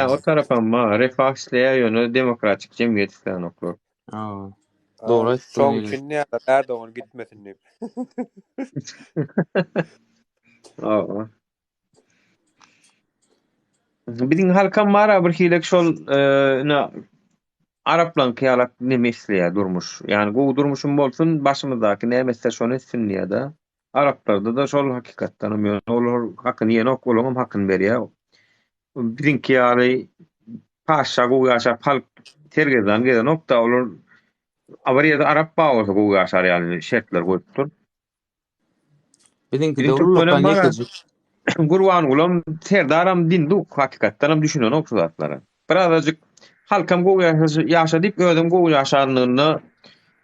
O tarafan ma refaksleýär ýöne demokratik jemgyýet isläne oklar. Doğru. Soň üçin Erdogan gitmesin diýip. Biziň halkam mara bir hilek şol Araplan kıyalak ne mesleğe durmuş. Yani bu durmuşum bolsun başımızdaki ne mesle şonu etsin diye de. Araplarda da şol hakikattan olur hakkını yen ok olum hakkını berýär. Biziň kıyali paşa bu yaşa halk tergeden gelen nokta olur. Avariyada Arap bağırsa bu yaşar yani şertler koyuptur. Biziňki döwletden ýekejik. Gurwan ulam terdaram dinduk hakikatdan düşünen okzatlara. Birazajyk halkam gowy ýaşa diýip özüm gowy ýaşanlygyny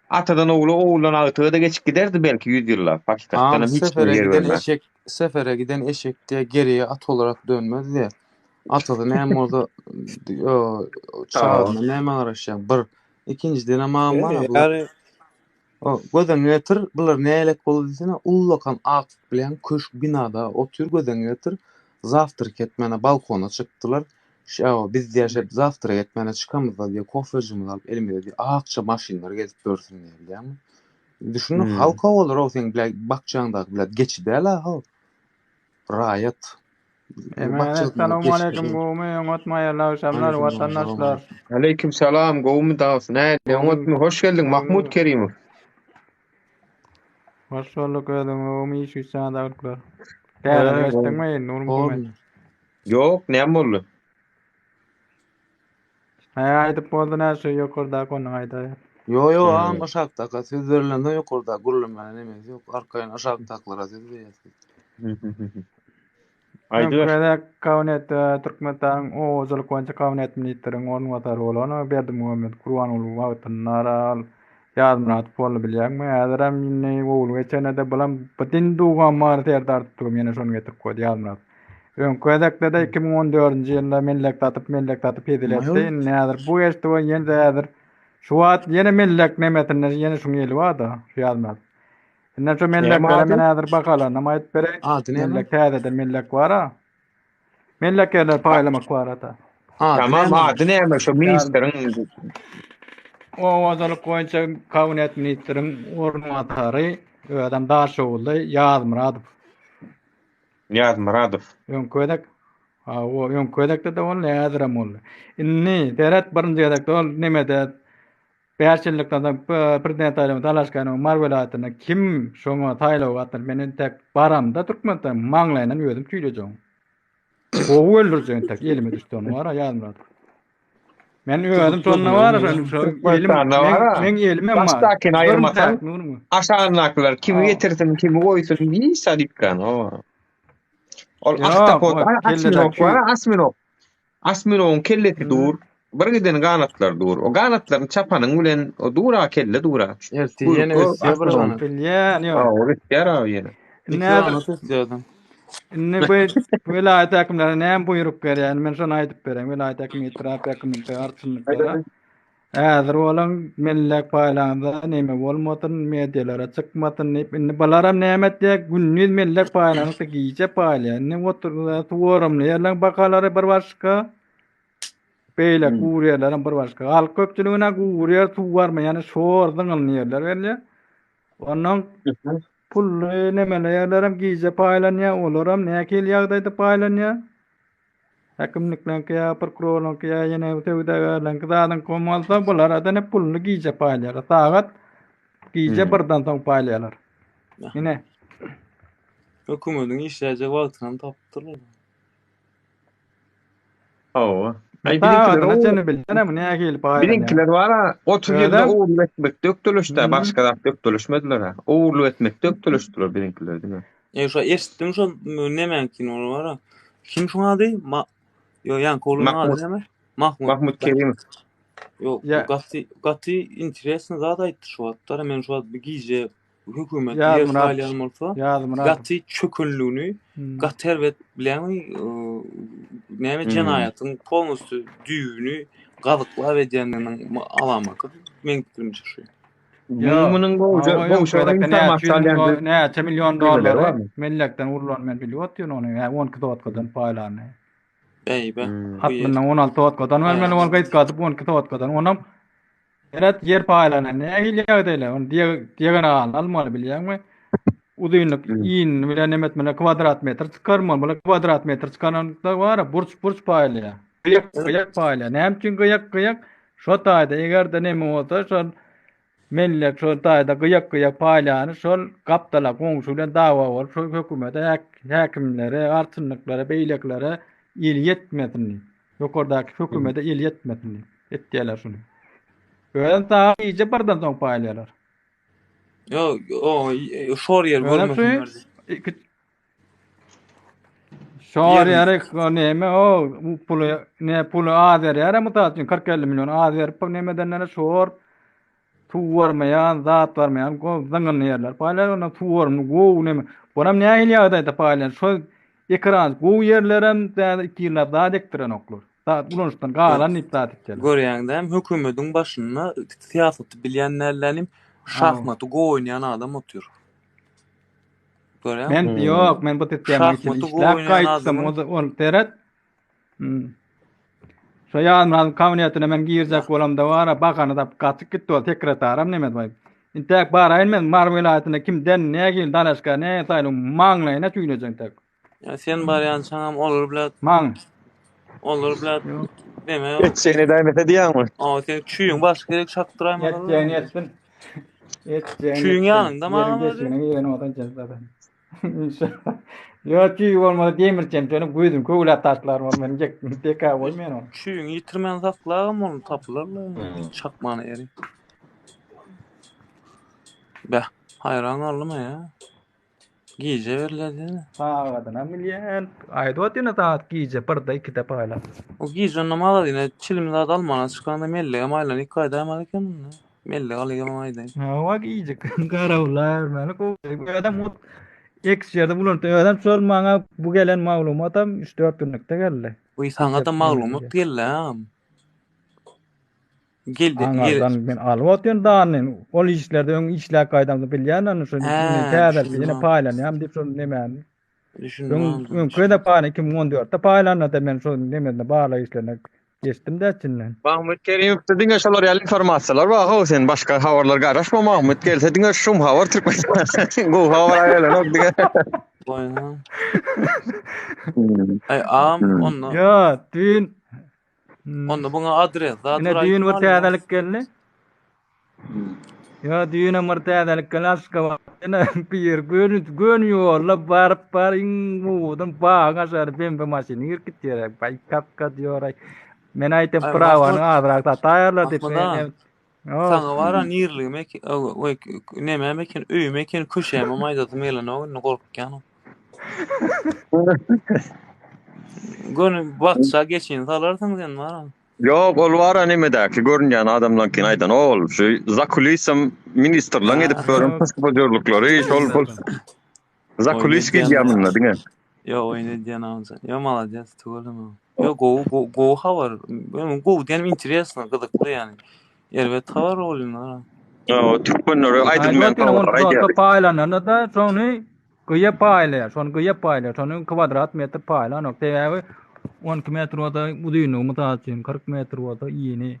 atadan oğlan agytyga da geçip giderdi belki 100 ýyllar. Hakikatdan hiç yer vermez. Sefere giden eşek diye geriye at olarak dönmez diye. Atada näme oldu? Çağırma näme araşýan? Bir ikinji dene mama Yani o göden getir bular nälik boldy diýsene ullakan ak bilen köşk binada otur göden getir zawtr ketmene balkona çykdylar. Şo biz ýaşap zawtr etmene çykamyz diýe kofejimiz alyp elimizde bir akça maşinler gezip görsün diýýärmi? Düşünün halka bolar o sen bilen bakjaňda bilen geçidäler ha. Raýat. Assalamu alaykum gowmy, unutmaýarlar şamlar watandaşlar. Aleyküm salam gowmy dağys. Näde unutmy hoş geldin Mahmud Kerimow. Hoş bulduk gowmy şu sandaklar. Gäsdiňmi Nur Muhammed? Ýok, näme boldy? Aýdyp boldy näçe ýokurda konuň aýda. Yo, aşakda siz verilende ýokurda gurulmany emes, ýok arkaýyn aşakdaklara siz beýärsiz. Aýdylar kawnet Türkmenistan o ozal koňça kawnet ministriň ornwatar bolan Berdi Muhammed Kurwanoğlu wagtyny naral ýazmyrat bolup bilýärmi? Häziram ýene gowul geçenede bilen bütün dugan mar terdartyp meni şonu getirip koýdy ýazmyrat. Öňküdekde de 2014-nji ýylda mellek tatyp ediletdi. Nädir bu ýerde ýene häzir şu wagt ýene mellek nemetine ýene şuňy ýeli barda ýazmyrat. Indi şu mellekler men häzir bakalan ama aýdyp bereyim. Mellek täze de mellek bar. Mellekler paýlamak bar ata. Tamam, ady näme şu ministriň o wazalyk boýunça kawnet ministriň ornwatary adam Daşowly Ýazmyradow. Ýazmyradow. Öňküdek o ýön ködekde de ol näderam ol. Inni derat birinji gedekde ol nemede beýerçilikden prezident aýlamy talaşgany marwelatyna kim şoňa taýlaw atdyr menen tek baramda Türkmenistан maňlaýnan özüm tüýlejek. O öldürjek tek elime düşdi onu wara ýalmady. Men özüm şonda wara men elime başdakyny aýyrmasan aşağındakylar kimi getirsin kimi goýsun bir sadikkan o. Ol Asmirov'un kelleti dur. Bir giden ganatlar dur. O ganatlaryň çapanyň bilen o dura kelle dura. Erti ýene ösýär bilýän ýok. O ösýär ýene. Ne bu vilayet hakimleri näme buyruk berýär? Men şonu aýdyp berem. Vilayet hakimi itiraf hakimleri artynlyklara. Häzir bolan mellek paýlanda näme bolmadyn, medialara çykmadyn, indi balaram näme diýek, günnüz mellek paýlanyňda giýje paýlýar. Ne oturda tuwaramly ýerler bakalary bir başga. Beýle gurýarlaryň bir başga. Al köpçüligine gurýar tuwarmy, ýani şordyň ýerler berýär. Onuň pully nemelerem giýje paýlanýar, olaram näkel ýagdaýda paýlanýar. Hakimliklerge, prokurorlarge, ýene tewdelerge zadan komalsa bular adany pulny giýje paýlanýar. Sagat giýje birden soň paýlanýar. Ine hökümetiň işläjek wagtyny tapdylar. O. Bilinkiler var, otur ýerde uğurlu etmek döktülüşde, başga da döktülüşmediler. Uğurlu etmek döktülüşdüler bilinkiler, değil mi? Şu eşitdim şu nemenkin ol var. Kim şoňa adı? Yo ýan kolun adı näme? Mahmud Kerimov. Yo, gaty interesni zat aýtdy şu wagtda. Men şu wagt bir giýje hökümet ýerleýän bolsa, gaty çökünlüğünü, gaty herwet bilen näme jenaýatyň polnusy düýünü galyklap edýändiň alamaky men fikrimçe şu. Munyň näçe milyon dollar mellekden urulan men bilýär ony 10 kW'dan paýlany. Eýbe. Hatmynyň 16 kW'dan men ol gaýt gatyp 10 kW'dan onam erat yer paýlanan näme ýagdaýlar onu diýen almaly bilýärmi? Udyňlyk iň bilen nemet mene kvadrat metr çykarmaly, bu kvadrat metr çykananda bar burç paýlýar. Gıyak paýlýar. Näme üçin gıyak? Şo taýda egerde näme bolsa şol mellek şo taýda gıyak paýlany şol gapdala goňşy bilen dawa bolup şo hökümete häkimlere, artynlyklere, beýleklere il ýetmedini. Ýokardaky hökümete il ýetmedini. Etdiler şunu. Ölen ta iyice birden soň paýlaýarlar. Yo, şor yer bolmasyn. Şor ýere näme o puly azer ýere mutaçyn 40-50 milyon azer nämeden şor tuwarmaýan, zat barmaýan zaňyň ýerler paýlaýar, ona tuwarmy gow näme. Bonam näme ýagdaýda paýlaýar? Şo ekran gow ýerlerem iki ýyllap daha dektiren oklar. Ulanışdan galan iptat etdiler. Görýäňde hem hökümetiň başyna siýasaty bilýänlerlärim şahmaty goýnayan adam otur. Görýän? Men ýok, men bu tetdiýän işler gaýtsam on terat. Şo ýalman kawniýatyna men giýerjek bolamda wara bakany da gatyp gitdi ol sekretaram näme diýip. Intek baraýyn men marwelatyna kimden nägil dalaşga näme taýlum maňlaýna tüýnejek tek. Ya sen barýan saňam olur bilet. Maň. Olur bilet. Deme. Seni daýmet edýärmi? Sen çüýüň baş gerek şaktyraýma. Etdiň. Çüýüň ýanynda maňa. Yo çüýüň bolmady demir çemçeni guýdum köwlet taşlar var meni jek teka bolmaýan onu. Çüýüň ýitirmän saklagam onu tapylarlar. Çakmany eri. Bäh, hayran galdyma ýa. Giýje berildi. Paýladan milýän. Aýdwatyna taat giýje birde iki de paýla. O giýje namaly diýne çilimde almana çykanda melle maýlan iki aýda amal eken. Melle galyga maýda. Ha, giýje garawlar meni ko adam eksýerde bulan adam şol maňa bu gelen maglumatam 3-4 günlükde geldi. Bu saňa da maglumat geldi. Geldi. Ben alwatyn dany. Ol işlerde öň işler gaýdamda bilýän onu şonu täze ýene paýlanýar diýip şonu nämen. Düşündim. Köýde paýlan 2014-de paýlandy men şonu nämen barla işlerine geçdim de içinden. Mahmud Kerimov diňe şolar ýaly informasiýalar bar, sen başga habarlar garaşma Mahmud gelse diňe şum habar Türkmenistan. Go habar aýalan ok diňe. Boyna. Ay onna. Ya düğün. Onna buna adres. Yine düğün bir täzelik geldi. Ya düğüne mırtayadalık kalaska var. Yine bir gün yolla barıp barın buğdan bağa sarıp ben maşini yırkıt diyerek bay kat diyor. Men aytem pravanı adrakta tayarlar dep. Sana varan yirlimek neme mekin mekin kuşema maydatı melan o korkkan. Gönü baksa geçin salarsın sen varan. Yok, ol var nemedäki görünýän adamlarkyň aýdan ol. Şu zakulisem ministerliň edip görün pasportjorluklary şol zakulis gelýärmi diňe. Yo oýna diýen awza. Yo malades tuğulama. Yo go havar. Go diýen interesna gyzykly ýani. Elbet havar bolýar. O türkmenleri aýdym men havar. Paýlananda da şonu gyýa paýlar. Şonu gyýa paýlar. Şonu kvadrat metr paýlan. Oktaýaby 12 metr wada udýyny umutaçyn 40 metr wada ýyny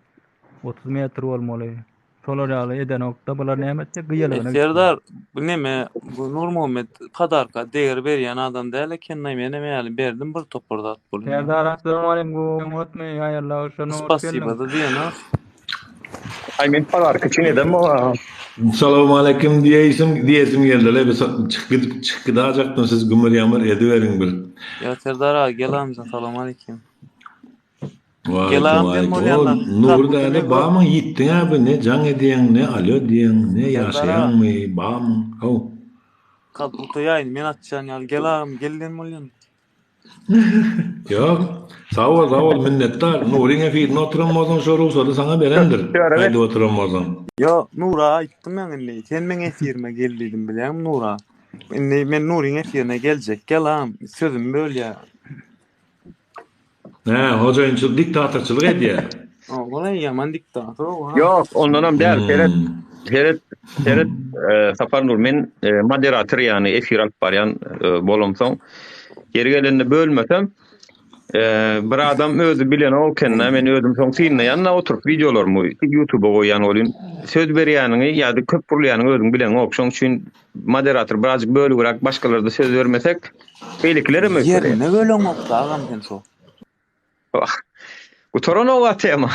30 metr bolmaly. Şolar ýaly eden okda bular nämetde gyýalygyna. Serdar bu neme bu Nur Muhammed kadarka değer berýän adam däl eken näme ýaly berdim bir topordat bolýar. Serdar assalamu alaykum ötmeýi aýarlar şonu. Spasiba da diýen. Ay men palarka çinedem ama. Assalamu alaykum diýesim geldi. Biz çıkydajakdym siz gümür ýamar ediberiň bir. Ya Serdar ağa gelam assalamu alaykum. Gelam Nur däle bamyň ýitdiň abi ne jaň edýän ne alo diýen ne ýaşaýanmy bam. Haw. Kadro ýaýyn men atjan ýal gelam gelden bolýan. Yok. Sağ ol minnettar. Nurin efir oturamazsan sorusu sana berendir. Haydi oturamazsan. Yo Nura aýtdym men indi. Sen men efirime geldidim bilýän Nura. Men Nurin efirine geljek. Gelam sözüm bölýär. Hojaýynçylyk diktatorçylyk edýär. Olay ýaman diktator o. Yok, ondan hem däl. Seret Safar Nur men moderator ýani efir alyp barýan bolamsoň. Geri gelende bölmesem bir adam özü bilen olkenna men özüm soň fiilne ýanyna oturup videolarmy YouTube'a goýan bolýan. Söz berýäniňi ýa-da köp burlaýanyňy özüň bilen okşoň üçin moderator birazjyk bölügrak başgalarına söz bermesek beýlikleri mi? Ýerine bölen okda agam sen şo. Utoronova tema.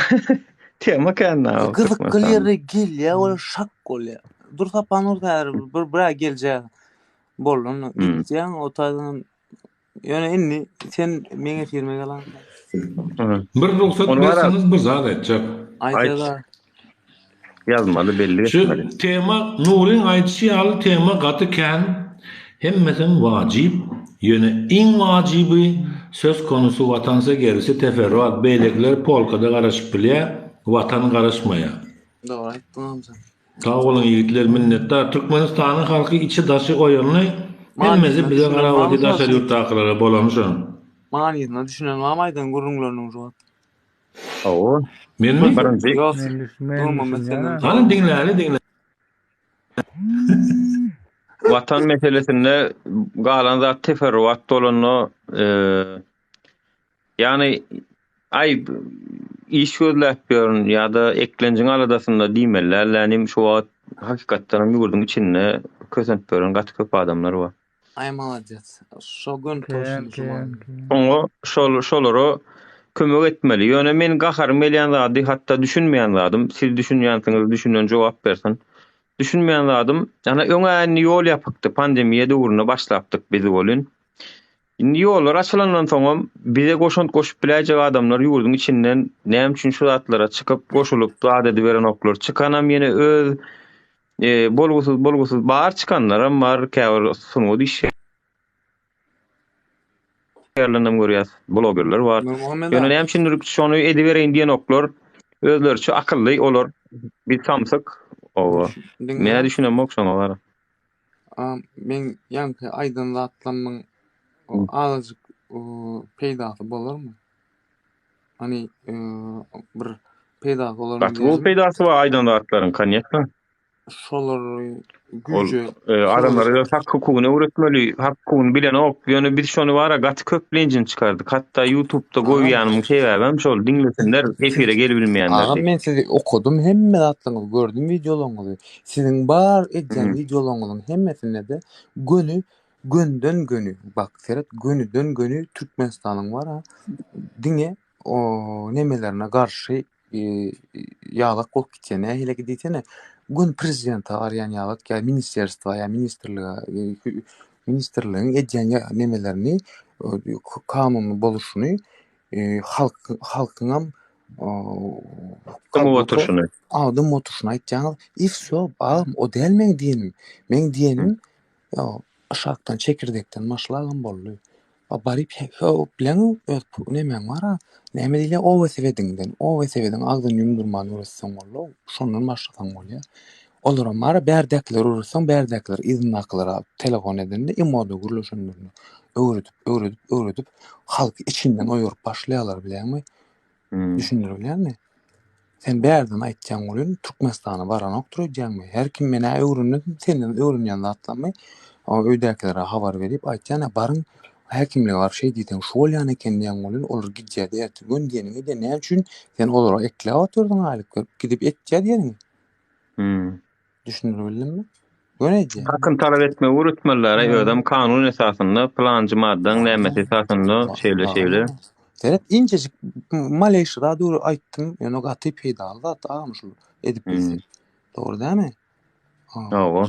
Tema kenna. Gyzykly ýere gel ýa ol şak bolýar. Dursa panorda bir geljek bolun. Ýa o taýdan ýöne inni sen meňe firme galan. Bir ruhsat berseňiz bir zat etjek. Aýda. Yazmaly belli. Şu tema Nurin aýtşy ýaly tema gaty kän hemmesiň wajyp ýöne iň wajibi söz konusu watansa gerisi teferruat beýlekler polkada garaşyp bilýär, watan garaşmaýar. Dogry aýtdyň. Sağ olun ýigitler minnettar. Türkmenistanyň halky içi daşy oýanly hemmesi bize garawaty daşy ýurtdakylara bolamşan. Manyna düşünen mamaýdan gurrunlaryň jogap. O. Menmi? Yok. Hani dinle. Vatan meselesinde galan zat teferruat dolany yani ay iş gözläp görün ýa-da eklenjiň aladasynda diýmeler, länim şu wagt hakykatdan ýurdun içinde kösent görün gaty köp adamlar bar. Ay malades. Şo gün toşun. Oňa şolary kömek etmeli. Ýöne men gaharym elýän zady hatda düşünmeýän zadym. Siz düşünýänsiňiz, düşünen jogap bersin. Düşünmeýän zadym, ýana öňäni ýol ýapykdy. Pandemiýa döwrüne başlapdyk bizi bolun. Indi ýollar açylandan soň bize goşunt goşup biläjek adamlar ýurdun içinden näme üçin şu zatlara çykyp goşulyp adedy beren oklar çykanam ýene öz bolgusuz bar çykanlar bar käwir sunuw diýişýär. Ýerlendem görýäs, blogerler bar. Ýöne näme üçin şonu edibereýin diýen oklar özleriçe akylly olar. Bir samsyk owa. Men düşünem okşan olar. Men ýanky aýdynda atlanmaň azajyk peýdaty bolarmy? Hani bir peýda bolarmy? Bu peýdasy var aýdynda atlaryň kanyetmi? Şolar güýje adamlara hak hukugyny öwretmeli, hak hukugyny bilen ok. Ýöne biz şonu bara gaty köplenjin çykardyk. Hatda YouTube'da goýýanym sebäbem şol dinlesenler efire gelebilmeýänler. Men sizi okudum, hemme atlaňyzy gördüm videolaryňyzy. Siziň bar edýän videolaryňyzyň hemmesinde de gönü Gönden gönü bak Serhat gönüden gönü Türkmenistanyň bara diňe o nemelerine garşy ýaglak bolup gitjene hele giditene gün prezidenti arayan ýaglak ýa ministerstva ýa ministerligiň edýän nemelerini kanun boluşuny halkyňam Dym oturşuny. Dym oturşuny aýtjaňyz ifso bagym o del meň diýenim. Meň diýenim ýa aşakdan çekirdekden maşlagam boldy. Baryp bilen nemeň bara näme diýle OVSV'den agdyn ýumdurmany öwretseň boldy. Şondan başlasaň bolýar. Olara mara bärdekler urursaň bärdekler izin aklara telefon edende emoda gürleşenlerini öwredip halk içinden oýurup başlaýarlar bilenmi? Düşünür bilenmi? Sen bärden aýtjaň bolýan Türkmenistana baran okturýarmy? Her kim mene öwrünün senden öwrünýän zatlanmy? O öýdäkilere habar berip aýtjaň barın häkimlige bar şey diýen şu bolýan eken diýen bolýan olar gidýär ertegen diýeniňe de näme üçin sen olara ekle oturdun aýlyk gidip etjär diýeniň. Düşünür bilenmi? Göneje. Hakyn talap etme urutmalara ödem kanun esasında plancı maddan näme esasında şeýle. Serhat incecik Maleşya'da dur aýtdym, ýa-ni gaty peýdal zat agamy edip bilsek. Dogry dämi? Owa.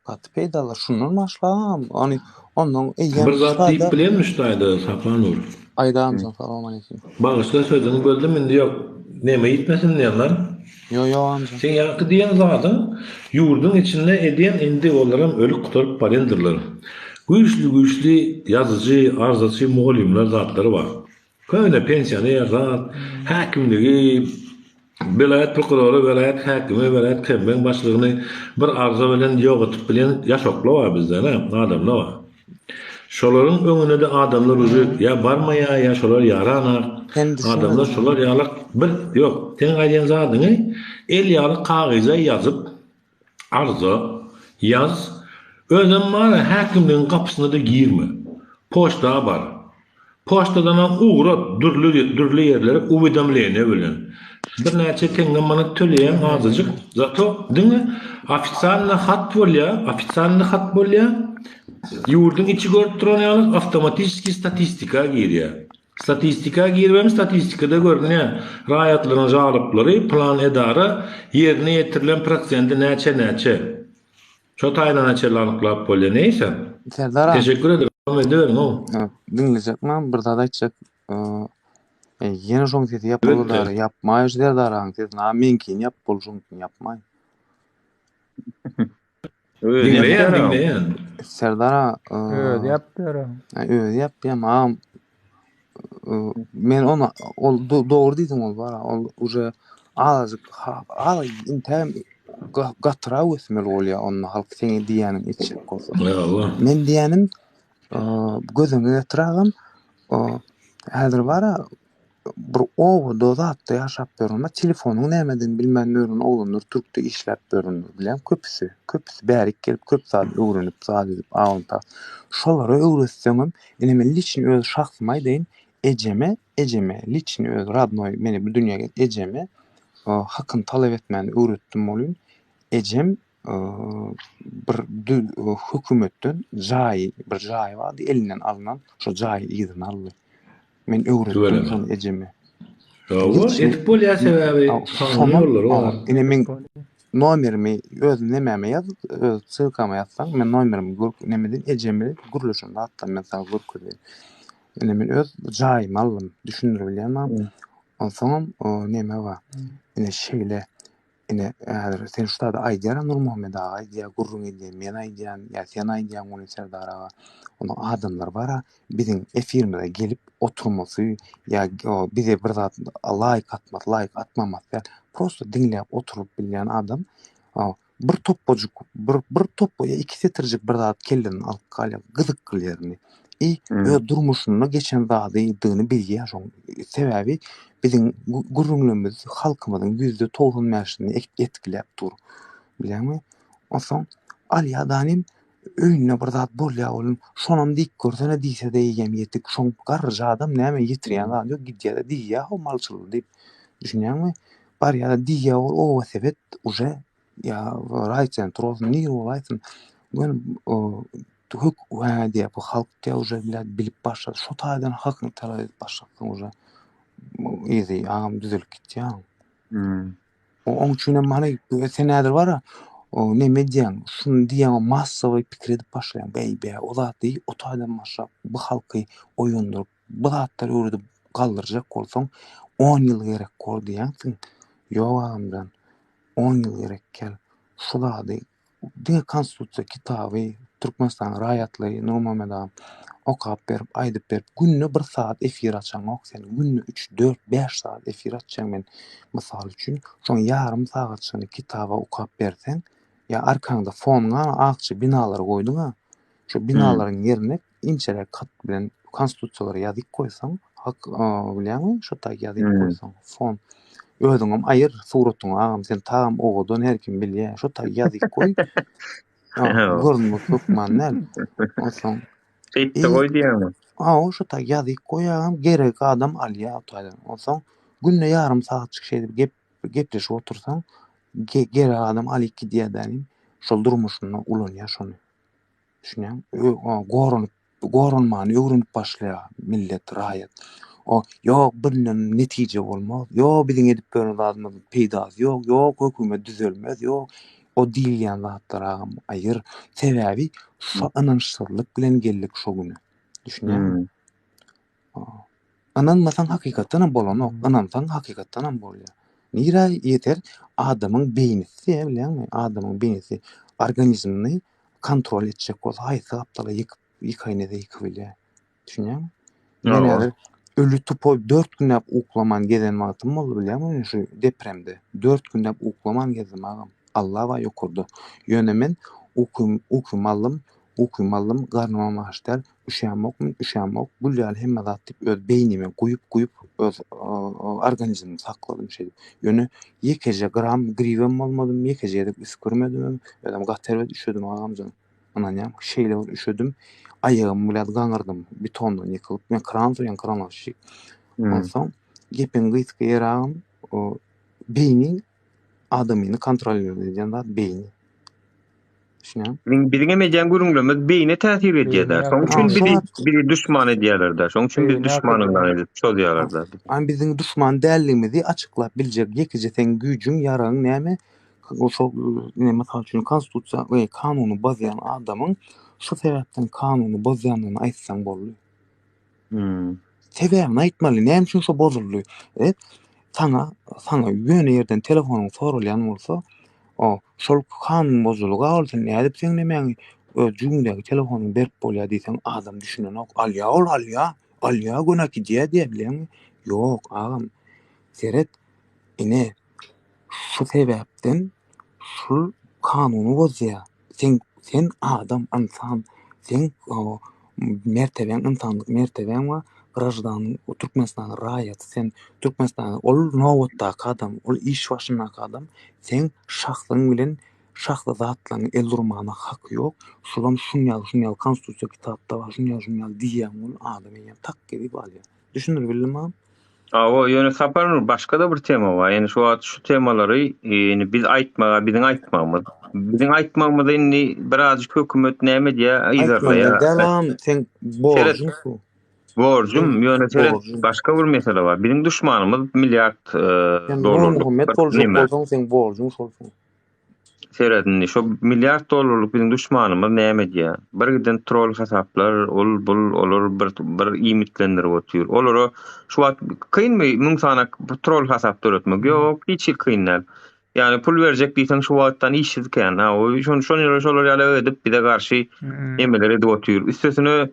Gaty peýdalar şundan başlagam. Ondan Bir zat diýip bilenmiş daýdy Sapanur. Aýdam, salam aleykum. Bagyşla sözüni böldüm indi ýok. Näme ýitmesin diýenler? Yo amca. Sen ýaky diýen zadyň ýurdun içinde edýän indi olaram ölüp guturup barendyrlar. Güýçli ýazyjy, arzaçy mugallimler zatlary bar. Köýne pensioner zat, häkimligi, vilayet prokuroru, vilayet häkimi, vilayet kemben başlygyny bir arza bilen ýogatyp bilen ýaşoklar bar bizde, adamlar bar. Şolaryň öňüne de adamlar uzy ýa barmaýa ýa şolar ýaranar. Adamlar şolar ýalyk bir ýok. Sen aýdýan zadyny el ýalyk kagyza ýazyp arza ýaz. Özüm mara häkimligiň kapysyna da girme. Poçta bar. Poçtadan uğrap dürli ýerlere uwedamlene bilen. Bir näçe teňe mana töleýän azyjyk zato diňe ofitsialny hat bolýar. Ýurdun içi görüp duran ýaly awtomatiski statistika girýär. Statistika girmem statistikada görünýär. Raýatlaryň jalyplary plan edara ýerine ýetirilen prosenti näçe. Şo taýdan açylanıklap bolýar näýse. Teşekkür ederim. Dinleyecekmem bir daha aýtjak. Ýene şoň sesi ýapmalar, ýapmaýar derdarang sesi. Menkin ýap bolşuň ýapmaý. Dinleyen. Serdara ýapýam. Men ona dogry diýdim ol bara. Ol uje azyk intem gatyra ösmeli bolýar onu halk seni diýenim içip bolsa. Men diýenim gözüňe getiragam häzir bara bir owa dozatda ýaşap berýär. Telefonyň nämeden bilmänlerin oglanlar türkde işläp berýär bilen köpüsi bärik gelip köp saat öwrenip saat edip awunta. Şolara öwretseňem men liçin öz şahsyma deýin ejeme liçin öz radnoy meni bu dünýäge ejeme hakyn talap etmeni öwretdim bolýan. Ejem bir hökümetden bir jaý bardy elinden alınan şo jaý izin aldy. Men öwretdim şonu ejeme. Etip bolýar sebäbi tanýarlar olar. Men nomerimi öz nememe ýazyp, öz sylkama ýazsaň, men nomerimi görüp nemeden ejeme gürleşende atdan men sana görkezdim. Men öz jaýymy aldym, düşünür bilýärmi? Onsoň neme bar? Şeýle sen şurada aýdýar Nurmuhammed aga aýdýar, gurrun edýär, men aýdýan, ýa sen aýdýan onu Serdar aga. Onu adamlar bara biziň efirimize gelip oturmasy, ýa bize bir zat laýyk atmamak, prosto dinläp oturup bilýän adam bir topojuk, bir topo ýa iki setirjik bir zat kelden alyp galýar, gyzyk gylýarmy. Durmuşyny geçen zadyny bilýär şoň. Sebäbi biziň gurrunlygymyz halkymyzyň %90 etkiläp dur. Bilýärmi? Oson Ali adanym öýüne bir zat bolýar bolun. Şonam dik görsene diýse de ýemýetik. Şoň garja adam näme ýetirýän zat ýok gidýär diýýär o malçylyk diýip. Düşünýärmi? Bar ýa-da diýýär o sebet uje ýa raýçan troz ni olaýsyn. huk we diye bu halk diye uje bilip başladı. Şu taýdan hakyny talap edip başladyň uje. Izi ağam düzelip gitdi ya. Oň üçin mana sen näder bara? O neme diýen, şunu diýen massawy pikir edip başlaýan. Beýbe, o zat diýip o taýdan başlap bu halky oýundurup, bu zatlar öwrüdip galdyrjak bolsaň 10 ýyl gerek bol diýensiň. Ýok ağamdan 10 ýyl gerek kel. Şu zady diňe konstitusiýa kitaby Türkmenistan raýatly Nurmuhammad ağam okap berip, aýdyp berip, günne 1 saat efir açan ok sen, günne 3, 4, 5 saat efir açan men mysal üçin, şoň ýarym sagatçyny kitaba okap bersen, ýa arkaňda fonga akçy binalar goýduňa, şu binalaryň ýerine inçerek kat bilen konstitusiýalary ýazyp goýsaň, hak bilýärmi, şu taý ýazyp goýsaň, fon özüňem aýyr suratyň ağam sen tam ogadyn her kim bilýär, şu taý ýazyp goý. Görnmek Türkmen näl. Oňsoň Eýtdi goý diýärmi? O şu taý ýazyp goýam, gerek adam alýa otaýdan. Oňsoň günne ýarym saatçyk şeýle gepleşip otursaň, gerek adam alyp gidýärdiň. Şol durmuşyny ulanýar şonu. Düşünýän, gorunmany öwrenip başlaýar millet, raýat. O ýok birden netije bolmaz. Ýok biziň edip beren adamyň peýdasy ýok, ýok hökümet düzelmez, ýok. O diýilýän zatlar agam aýyr. Sebäbi şu anançsyzlyk bilen geldik şo güne. Düşünýän? Ananmasaň hakykatdan bolanok, anansaň hakykatdan bolýar. Nira ýeter adamyň beýnisi, bilýärmi? Adamyň beýnisi organizmini kontrol etjek bolsa, haýsy gapdala ýykaýnada ýykybilýär. Düşünýän? Ýene ölü tupoy 4 günläp uklaman gezen wagtym boldy, bilýärmi? Şu depremde 4 günläp uklaman gezdim agam. Allah va ýokurdy. Ýöne men ukymalym garnyma başlar, üşämok, gülýär hemme zat diýip öz beýnime guýup öz organizmimi sakladym şeýle. Ýöne ýekeje gram grivem bolmadym, ýekeje de üskürmedim, adam gaterbe düşürdüm agamjan. Ananýam şeýle üşüdüm. Aýagym bilen gaňyrdym, betondan ýykylyp, men kran turýan kran açyk. Onsoň gepen gyýtky ýeragym, o beýniň adamyny kontrol edýän zat beýni. Düşünýän? Biziňe medýan görüňlemek beýne täsir edýär. Şoň üçin biri düşman edýärler. Şoň üçin biz düşmanyňdan edip çözýärler. Biziň düşman dälligimizi açyklap biljek ýekije sen güýjüň ýaraň näme? Şol näme üçin konstitusiýa we kanuny bozýan adamyň şu sebäpden kanuny bozýanyny aýtsaň boldy. Sebäbini aýtmaly, näme üçin şo bozuldy? Sana ýöne ýerden telefonyň sorulýan bolsa, o şol kanun bozuluga bolsa näde sen näme özüňdäki telefonyny berip bolýar diýsen adam düşünen ok, alýa günäki diýär bilýärmi? Ýok agam. Seret ine şu sebäpden şu kanuny bozýar. Sen adam, insan, sen merteben, insanlyk merteben we grajdan, Türkmenistan raýat, sen Türkmenistan ol nowatdaky adam, ol iş başyndaky adam, sen şahsyň bilen şahsy zatlaryň el durmana haky ýok. Şulam şunýal konstitusiýa kitapda bar, şunýal diýen ol adam ýa tak gibi bolýar. Düşünür bilmem. O ýöne Saparnur başga da bir tema bar. Ýani şu temalary biz aýtmaga, biziň aýtmagymyz indi birazjyk hökümet näme diýär, ýygarlaýar. Delam, sen borjumsun. Borjum ýöne başga bir mesele bar. Biziň düşmanymyz milliard dollarlyk. Muhammed bolsaň sen borjum bolsun. Seredin şu milliard dollarlyk biziň düşmanymyz näme diýär? Bir giden troll hasaplar, bul olur bir imitlendirip otur. Olary şu wagt kynmy müňsana troll hasap töretmek ýok, hiç kynlar. Yani pul verecek diýsen şu wagtdan işizken, o şonu ýaly edip bir de garşy emeleri edip otur. Üstesine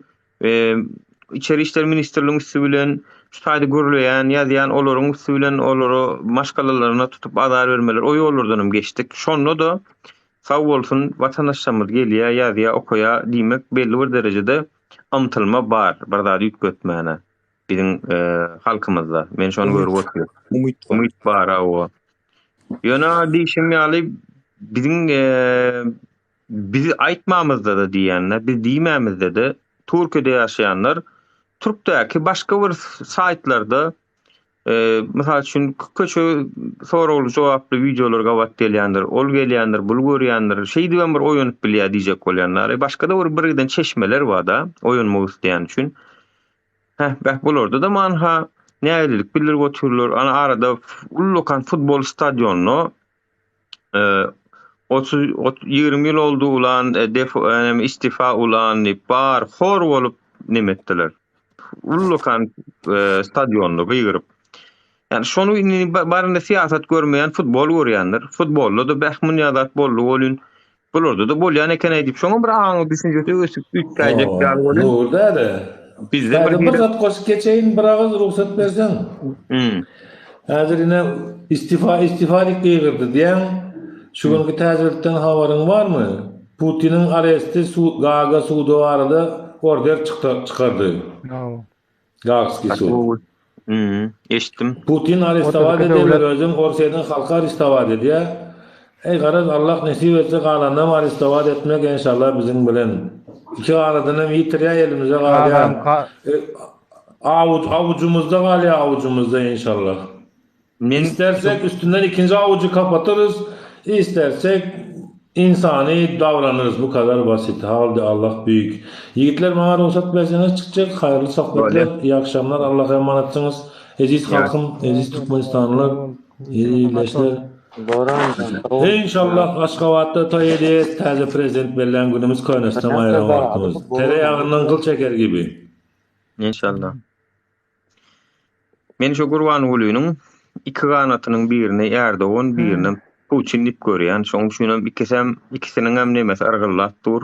İçeri İşler Ministrliği'nin üstü bilen şu taýda görülýän, ýazýan olaryň üstü bilen olary maşgalalaryna tutup adar bermeler, o ýollardanam geçdik. Şonu da sag bolsun vatandaşlarymyz gelýär, ýazýar, okuýar diýmek belli bir derejede amtylma bar, bir zat ýüketmäne. Biziň halkymyzda. Men şonu görüp oturuyorum. Umyt bar o. Ýöne diýişim ýaly bizi aýtmamyzda da diýenler, biz diýmämizde de Türkiýede ýaşaýanlar Türkdäki başga bir saytlarda Mysal üçin köçe soraly jogaply videolar gabat gelýändir, ol gelýändir, bul görýändir, şey diýen bir oýunyp bilýär diýjek bolýanlar. Başga da birden çeşmeler bar da oýunmak isleýän üçin. Bäh bularda da manha näçelik bilir götürülür. Ana arada ullukan futbol stadionuny 20 ýyl oldu ulan istifa ulan bar hor bolup nimetdiler. Ullukan stadionlu gyýryp. Yani şonu barynda siýasat görmeýän futbol görýändir. Futbolda da bähmünýazat boldy bolýan. Bularda da bolýan eken edip şoňa bir aňy düşünjesi ösüp ütkäjek ýaly bolýan. Nurda-da. Bizde bir zat goşup geçeýin, bir agaz ruhsat berseň. Häzir ine istifalyk gyýrdy diýen şu günkü täzelikden habaryň barmy? Putinin aresti Gaga suwda barada order çykardy. Gagski suw. Eşitdim. Putin arestawat ediler, özüm Orsiýadan halka arestawat edýär. Garaz Allah nesip etse galandan arestawat etmek inşallah bizim bilen. İki aradan yitirýär elimize galýan. Avucumuzda galýar, avucumuzda inşallah. İstersek üstünden ikinci avucu kapatırız, istersek insani davranırız. Bu kadar basit. Halde Allah büyük. Yiğitler bana ruhsat verseniz çıkacak. Hayırlı sohbetler, iyi akşamlar. Allah'a emanetsiniz. Aziz halkım, aziz Türkmenistanlılar, iyileşler. İnşallah Aşgabatda toýedy, täze prezident berilen günümüz könesden aýran wagtymyz. Tereýagyndan kıl çeker gibi. İnşallah. Men şu Gurban Ulynyň iki ganatynyň birini Erdogan, birini Putin dip görýän. Şoň üçin ikisiniň hem nemesi argyllap dur.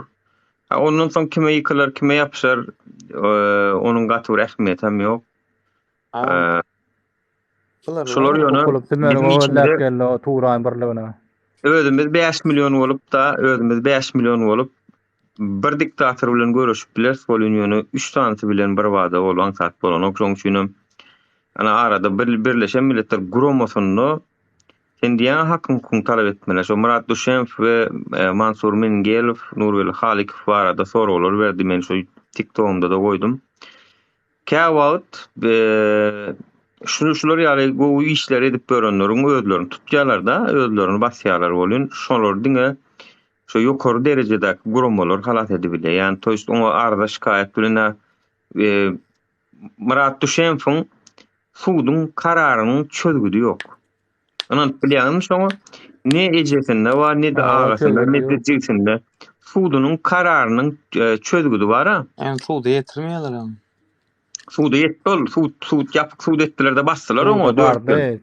Ondan soň kime ýykylar, kime ýapşar, onuň gaty bir ähmiýeti hem ýok. Şolar ýöne özümiz 5 milyon bolup da özümiz 5 milyon bolup bir diktator bilen görüşüp biler, şol ýöne 3 tanysy bilen bir wada bolan sat bolan. Şoň üçin ana arada Birleşen Milletler Gurumosyny sen diýen hakyň talap etmeler. Şo Murat Duşeňew we Mansur Mingelov, Nurwel Halik barada soralar berdi. Men şo TikTok'umda da goýdum. Käwagt şular ýaly bu işler edip görenleriň özlerini tutýarlar da, özlerini basýarlar bolýan. Şolar diňe şo ýokary derejede gurumalar halat edip bilýär. Ýani toýst oňa arada şikaýet bilen Murat Duşeňewiň suwdyň kararynyň çözgüdi ýok. Anan bilýän şoňa ne ejesinde bar, ne de agasynda, ne de jigsinde suwdynyň kararynyň çözgüdi bar. Suwda ýetirmeýärler. Suwda ýetdi, suwd ýapyk suwd etdiler de basdylar oňa dörtde.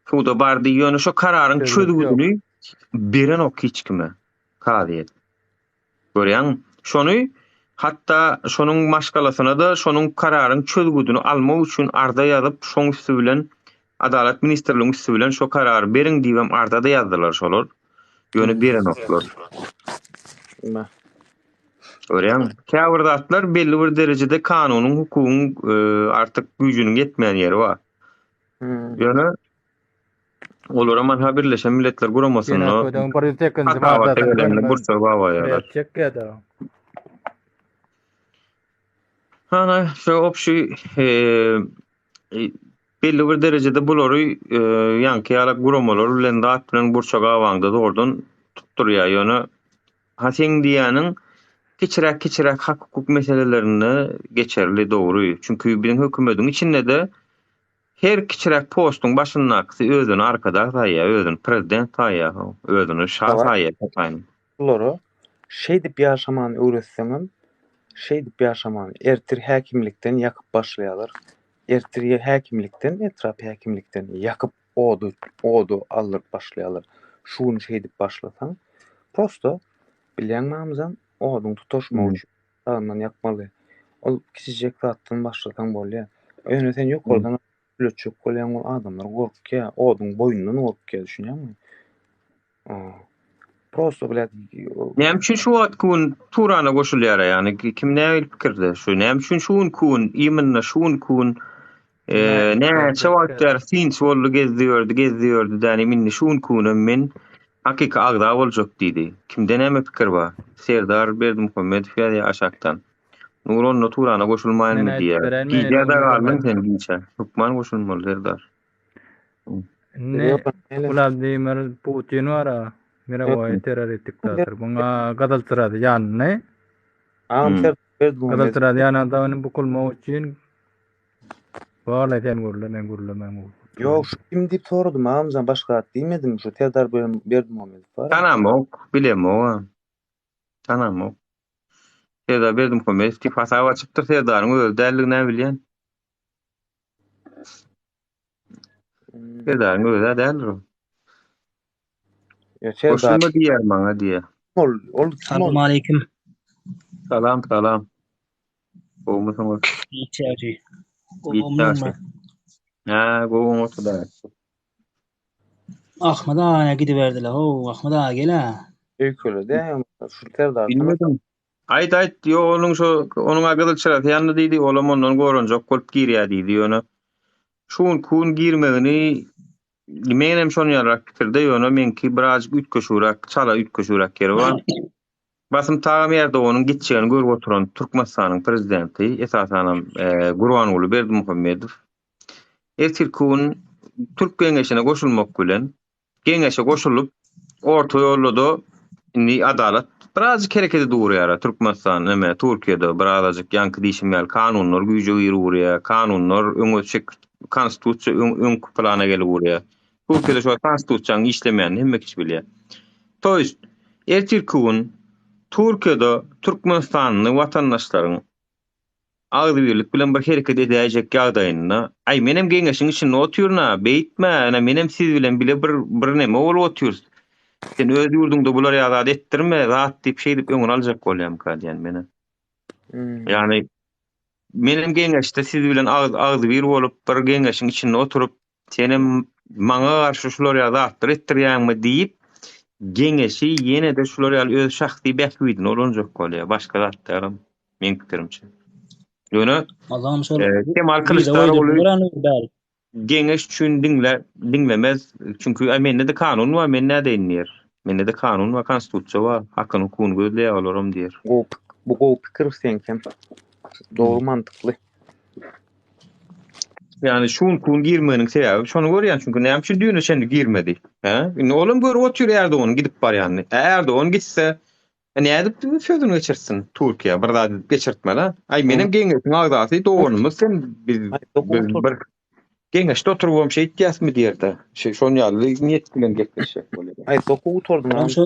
Suwda bardy ýöne şo kararyň çözgüdini beren ok hiç kime. Kadiýet. Görýän, şonu hatta şonuň maşgalasyna da şonuň kararyň çözgüdini almak üçin arda ýazyp şoň üstü bilen Adalet Ministrligiň üstü bilen şo karary beriň diýip ardada ýazdylar şolar. Ýöne beren oklar. Görýän, käbir zatlar belli bir derejede kanunyň, hukugyň artyk güýjüniň ýetmeýän ýeri bar. Ýöne olara manha Birleşen Milletler Gurumosyny bursa babaýar. Hana şo opşy belli bir derejede bulary ýanky ýaly gurumalar bilen dat bilen burçaga awanda dordan tutturýar. Ýöne sen diýäniň kiçirek hak hukuk meselelerini geçerli doğru. Çünkü bizim hökümetiň içinde de her kiçirek postuň başyndaky özüni arkada taýýar, özüni prezident taýýar, özüni şah taýýar. Bulary şey dip ýaşaman öwretseňem, şey dip ýaşaman ertir häkimlikden ýakyp başlaýarlar. Ertir häkimlikden, etrap häkimlikden ýakyp odu alyp başlaýarlar. Şuny şey dip başlasaň, prosto bilýänmamyzam oduň tutuşmagy üçin dağından ýakmaly. Ol kiçijek zatdan başlasaň bolýar. Öňe sen ýokardan löçüp bolýan ol adamlar gorkýar, oduň boýundan gorkýar, düşünýärmi? Prosto bilet. Näme üçin şu wagt kun Turana goşulýar ýani kim näme pikirde? Şu näme üçin şuň kun ýeminde şuň kun näçe wagtlar sinç boldy gezdiýärdi däni minni şuň kun men hakika agda boljak diýdi. Kimde näme pikir bar? Serdar Berdimuhammedow ýa-da aşakdan. Nuron Turana goşulmaýan diýär. Diýär da galyn sen diýçä. Hukman goşulmaly Serdar. Ne Vladimir Putin wara Miragoy terör diktatör. Bunga gadaltıradı yani ne? Gadaltıradı yani adamın bu kulma için Wala eten gurle men. Yok şu kim dip sordum amcan başka diýmedim şu tedar berdim omen var. Tanamok, bilemo. Tanamok. Tedar berdim komme istifasa açıptır tedarın öz dälligini bilýän. Tedarın öz däldir. Ya tedar. Hoşuma diýer maňa diýe. Ol Assalamu alaikum. Salam. Olmasın. İçeri. Ha, goğum otuda. Ahmet ağa gidiverdiler. Ahmet ağa gele. Öyküle de şu tedar. Bilmedim. Ayt yo onun agılı çırat yanında diýdi olam ondan goranjak bolup girýär diýdi onu. Şuň kun girmegini menem şonu ýarak bitirdi onu menki biraz ütköşürak çala ütköşürak ýeri bar. Basym tagam ýerde onun gitjegini görüp oturan Türkmenistanyň prezidenti esasanam Gurbanuly Berdimuhammedow. Ertir kun Türk Geňeşine goşulmak bilen Geňeşe goşulup orta ýolda indi adalet biraz kerekede durýar Türkmenistan näme Türkiýede birazajyk ýanky diýişmeli kanunlar güýje ýerýär, kanunlar öňe konstitusiýa öň plana gelip urýar. Türkiýede şu konstitusiýanyň işlemän hemme kişi bilýär. Toýst ertir kun Türkiýede Türkmenistanyň watandaşlaryň agdy birlik bilen bir hereket edäjek ýagdaýynda ay menem geňeşiň içinde oturna beýtme menem siz bilen bile bir näme bolup oturýarys. Sen öz ýurdunda bular ýazat etdirme, zat diýip şey diýip öňüne aljak bolýam kadýan meni. Yani menem geňeşde siz bilen agdy bir bolup bir geňeşiň içinde oturup senem maňa garşy şular ýazat etdirýärmi diýip geňeşi ýene de şular ýaly öz şahsy bähwidini olanjak bolýar. Başga zatlarym men pikirimçe. Ýöne Kemal Kılıçdaroğlu geňeş üçin dinlemez. Çünkü mende de kanun var, men näde inýär. Mende de kanun var, konstitusiýa var. Hakyny hukuk gözleýär olaram diýer. Bu pikir senkem doğru mantıklı. Yani şun kun girmeniň sebäbi şonu görýän çünkü näme üçin düýüne şendi girmedi. Ha? Indi olam görüp oturýar Erdoğan gidip barýany. Erdoğan gitse näde sözüni geçirsin Türkiýe bir zat geçirtmeli. Ay menem geňeşiň agdaty doğrumy sen bir geňeşde oturup şey diýäsmi diýerde. Şonu ýaly niyet bilen gepleşek bolýar. Ay doku oturdum. Şu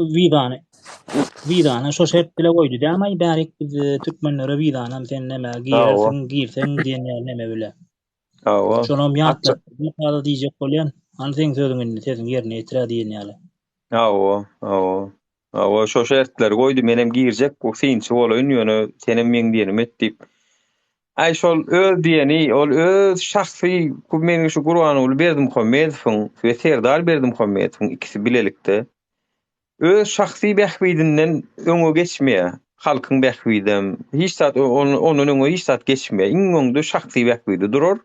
vidana şu şert bile koydu diye ama ibarik Türkmenlere vidana sen neme girsen diýenler neme bile. Şonam ýatlar bir tada diýjek bolýan. Sen sözüňi seziň ýerine ýetire diýenler. Şo şertler koydu menem girjek bu synçy bolaýyn ýöne senem men diýenim etdip. Ay şol öz diýeni ol öz şahsy bu meniň şu Gurbanuly Berdimuhammedowyň we Serdar Berdimuhammedowyň ikisi bilelikde öz şahsy bähwidinden öňe geçmeýär. Halkyň bähwidem hiç zat onuň öňe hiç zat geçmeýär. Iň öňde şahsy bähwidi durur.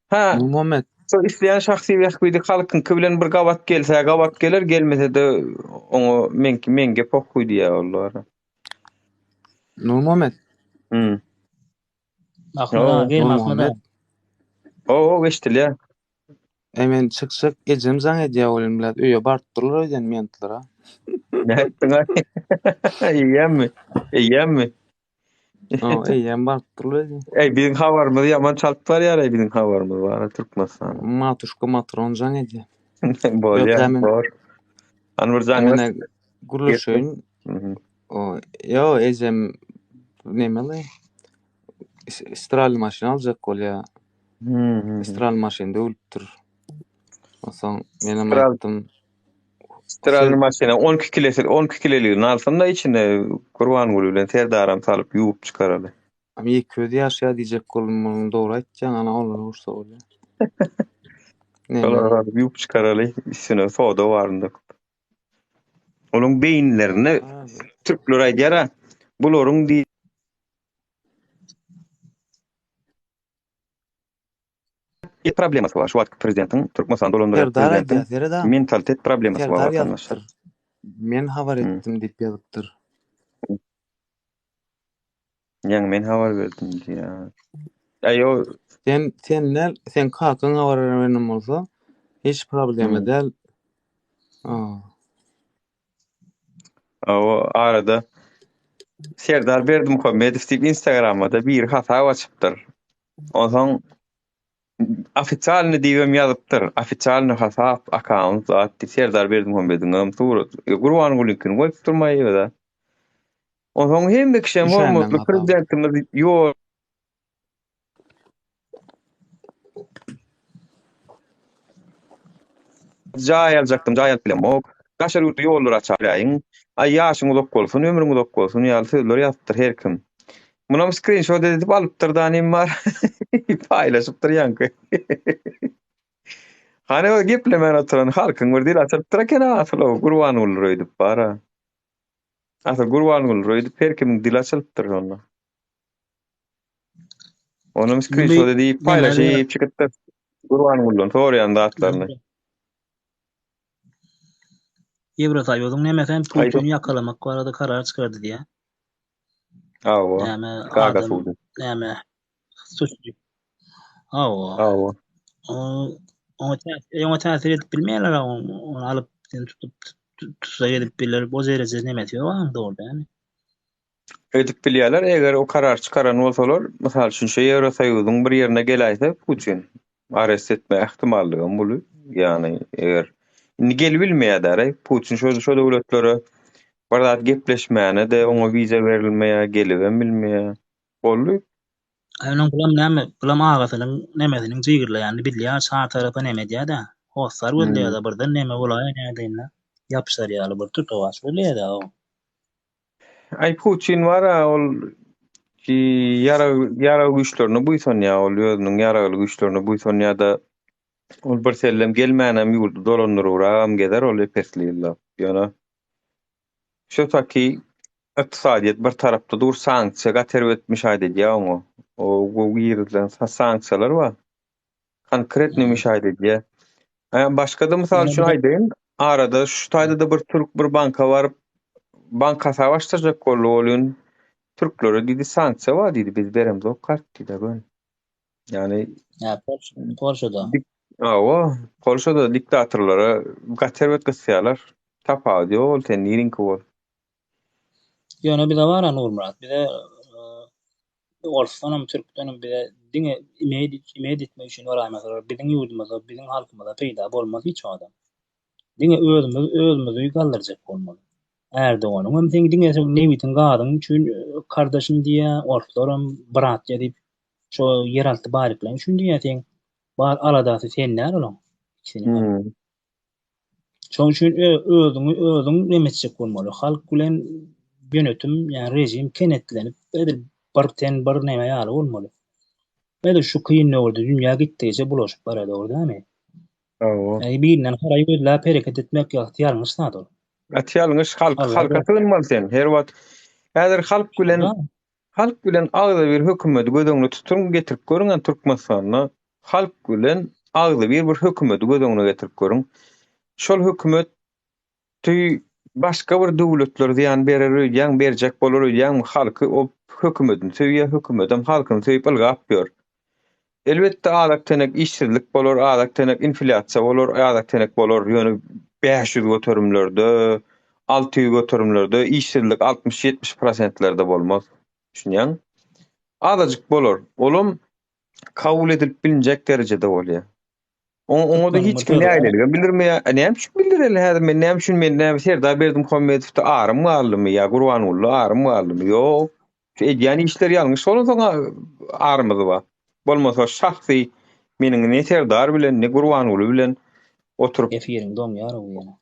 Ha, Muhammed isleýän şahsy bähwidi halkyň bilen bir gabat gelse, gabat geler, gelmese de oňa menge pokhuý diýär ollar. Muhammed. Ahmet. Geçtilýär. Hemen çıksak ejem zaň edýär bolan bilen öýe bartdylar diýen mentlara. Näetdiň? Eýämi? Eýem bartdylar. Biziň habarymyz ýaman çalyp barýar, biziň habarymyz bar Türkmenistan. Matuşka matron zaň edýär. Bolýar. Anwar zaň gurulşyn. Yo ejem nemeli? İstral maşyny aljak bolýar. İstral maşynda ölüpdir. Osan menem aýtdym. İstral maşyny 12 kiloligini alsanda içine Gurbanuly bilen Serdaram salyp ýuwup çykarady. Ama köýde ýaşaýar diýjek bolmanyň dogry aýtjaň ana olar ursa bolýar. Olar ýuwup çykarady içine soda barynda. Onuň beýinlerine türkler aýdýar, bularyň probleması var. Şu wagt prezidentin Türkmenistan dolandyran prezidentin mentalitet probleması var vatandaşlar. Men habar etdim diýip ýazypdyr. Ýa men habar berdim diýär. Aýo sen kakyň habar bermenim bolsa Hiç problemi değil. O arada Serdar Berdimuhamedov diýip Instagramda bir hata açıpdyr. Oňa ofitsialny diýip ýazypdyr. Ofitsialny hasap account zat Serdar Berdimuhamediň tur Gurban Gulikin goýup durmaýy da. Oňa hemme kişi hormatly prezidentimiz ýol Jay alacaktım, jay alıp bilen. O gaşar ýurtda ýollar açaýyn. Ay ýaşyň uzak bolsun, ömrüň uzak bolsun, ýaly sözler ýazdyr her kim. Munam screenshot edip alypdyr da nim bar. Paýlaşypdyr ýanky. Hani o geplemen oturan halkyň bir dil açypdyr eken asly Gurban ulur öýdüp bara. Asly Gurban ulur öýdüp her kimiň dil açypdyr onda. Onum screenshot edip paýlaşyp çykdyr. Gurban ulun torýanda atlaryny. Ýewrosoýuzyň nemesen Putin ýakalamak barada karar çykardy diýe. Awa. Gaga suwdy. Näme? Suçlu. Awa. Ona täsir edip bilmeýärler, onu alyp tutup tutsa edip biler, boz erejek nemesi ýok orada ýani. Edip bilýärler, eger o karar çykaran bolsalar, mysal üçin şu Ýewrosoýuzyň bir ýerine gelýärse Putin arest etme ähtimallygy bolu. Ýani eger indi gelip bilmeýärler, Putin şu döwletlere bardat gepleşmäne de oňa wiza berilmeýär, gelibem bilmeýär. Boldy. Aynan bulam näme? Bulam agasynyň nemesiniň jygyrlaýany bilýär, sağ tarafa neme diýär-de. Hoslar bolýar-da birden neme bolaýar nädeýinler. Ýapyşar ýaly bir tutowaç bolýar-da o. Ay Putin wara ol ki yara güýçlerini buýsanýar, ol özüniň yaraly güýçlerini buýsanýar-da ol bir sellem gelmänem ýurdu dolandyryram geder ol epesliýär. Ýana şu taki iqtisadiýet bir tarapda dur sanksiýa gaterip etmiş aýdýar oňa. O ýerden sanksiýalar bar. Konkretni müşahede edýär. Başga da mysal üçin aýdyn, arada şu taýda da bir türk bir banka bar. Banka savaştıracak bolýan türklere diýdi sanksiýa bar diýdi, biz beremiz o kart diýdi. Yani Polşada. Awa, Polşada diktatorlara gaterip etýärler. Tapady ol tenýirinki bol. Ýöne bir de bar Nurmurat, bir de Orfanam Türklenim bir de diňe imeýet etmek üçin waraýmasalar, biziň ýurdumyzda, biziň halkymyzda peýda bolmaz hiç adam. Diňe özümizi ýygaldyrjak bolmaly. Erdoğan'ın hem sen diňe newitin gadyň üçin kardeşim diýe, orflarym, brat diýip şo yeralty baryklaryň üçin diýe sen bar aladasy sen näme bolan? Şoň üçin özüň nemesçek bolmaly. Halk bilen yönetim, ýani rejim kenetlenip bir näme ýaly bolmaly. Bäde şu kıyın oldu, dünýä gitdiýse bulaşyp barady ordamy. Birinden haraý gözläp hereket etmek ýahtiýaryňyz nädir? Atýalyňyz halka tygynmaly sen. Her wagt häzir halk bilen agda bir hökümeti gödöňe tuturum getirip görüňen Türkmenistanyna halk bilen agda bir hökümeti gödöňe getirip görüň. Şol hökümet başga bir döwletler diýen berjek bolar diýen halky o hökümetiň söýýär, hökümetem halkyny söýüp ylgap ber. Elbetde adak tenek işsizlik bolar, adak tenek inflasiýa bolar, adak tenek bolar, ýöne 500 götürümlerde, 600 götürümlerde işsizlik 60-70%lerde bolmaz. Düşünýän? Adajyk bolar. Olum kabul edilip bilinjek derejede bolýar. Oňa da hiç kim näýleligini bildirmeýär. Näme şu bildireli häzir men näme şun men näme Serdar Berdimuhamedowda arym maallymy ýa Gurban uly arym maallymy ýok. Şu edýän işler ýalňyş bolsa arymyzy bar. Bolmasa şahsy meniň ne Serdar bilen ne Gurban uly bilen oturup efiriň doňýar o ýana.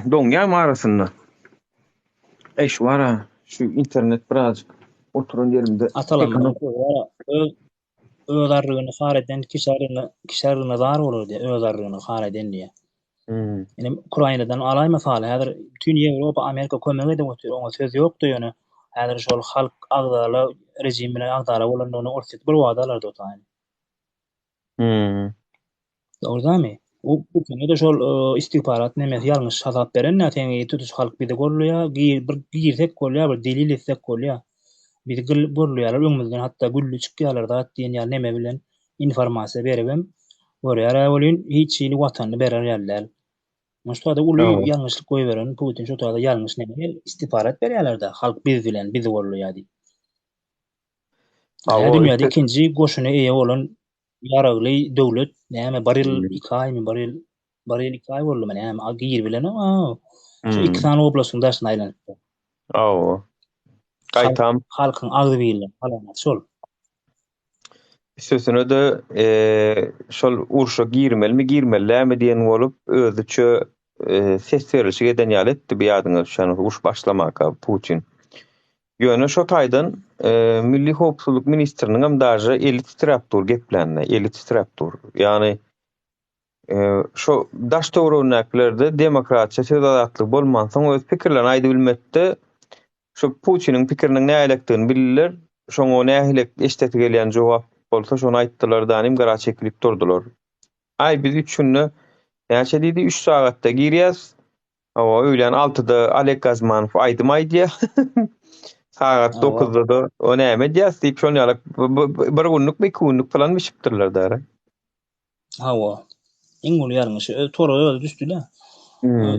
Doňýar arasynda. Şu wara şu internet birazjyk oturan ýerimde öz arrygyny har eden kişärini zar bolar diýe, öz arrygyny har eden diýe. Ene Ukrainadan alaý mesaly häzir bütün Ýewropa, Amerika kömek edip otur, oňa söz ýokdy ýöne. Häzir şol halk agdala rejim bilen agdala bolanlaryny ortak bir wadalar dotaýyn. Doğrudamy? O köne de şol istihbarat nemesi ýalňyş hasap beren näteňi tutuş halk bide gorlýar, bir girsek gorlýar, bir delil etsek gorlýar. Bir gorlýar, öňümizden hatda güllü çykýarlar da diýen ýa neme bilen informasiýa beribem. Görýär bolyn hiç ýyly watanyny berer ýerler. Şoňda uly ýalňyşlyk goýberen Putin şoňda ýalňyş näme istifarat berýärler-de halk biz bilen bizi gorlaýar diýip. Dünýäde ikinji goşuny eýe bolan ýaragly döwlet näme baril 2 aý mı baril 2 aý boldy näme agir bilen şu 2 tane oblasyň daşyna aýlanypdy. Gaýtam halkyň agdy bilen falan şol. Sözüne de şol urşa girmelmi diýen bolup özüçe ses verilişi eden ýaletdi bir ýadyňa şany uruş başlamaka Putin. Ýöne şo taýdan Milli Howpsuzlyk ministriniň hem daşy elit straptur geplenme, elit straptur. Ýani şo daş töwrenäklerde demokratiýa söz bolmansyň öz pikirlerini aýdy bilmekde şo Putiniň pikiriniň näýelikdigini bilirler. Şoňa näýelik eşdeti gelýän jogap bolsa şonu aýtdylar danym gara çekilip durdular. Biz 3 günni näçe diýdi 3 sagatda girýäs. Öýlen 6-da Oleg Gazmanov aýdym aýdýa. Sagat 9-da da o näme diýäs diýip şonu ýalyp bir günlük, 2 günlük falan biçipdirler dara. Iň uly ýarňyşy tora düşdüler.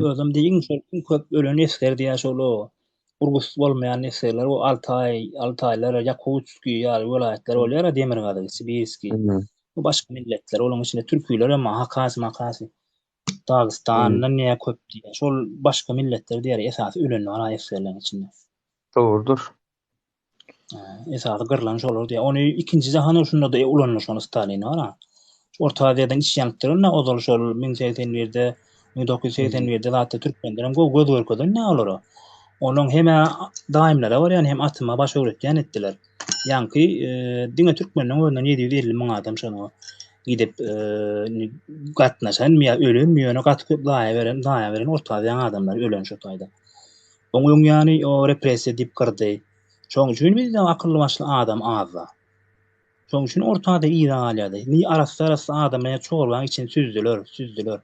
Özüm diýiň şol köp ölen esger diýär şol urgus bolmayan eserler o 6 aýlar Yakutsk ýa welaýetler bolýar Demirgazy, Sibirski. Bu başga milletler, olaň içinde türküýler ama Hakasy, Dagystanyň näme köp diýär. Şol başga milletler diýär esasy ölen bar eserlerin içinde. Dogrudur. Esasy gyrlan şolar diýär. Ony ikinji jahan urşunda da ulanýar şonu Stalin bar. Orta Aziýadan iş ýanykdyrynda ozal şol 1980'lerde 1980'lerde zatda türkmenler göz görkezden näme olar? Onun hem daimlere var yani hem atıma baş öğretken ettiler. Yankı diňe türkmenliň öňünden 750 000 adam şonu gidip gatnaşan mı ölüm mü ýöne gatyp daýa beren orta ýan adamlar ölen şo taýda. Oňuň ýany o repressiýa dip gyrdy. Şoň üçin biz akylly başly adam azda. Şoň üçin ortada ýa-da ni arasy adamlar çoğulgan için süzdüler.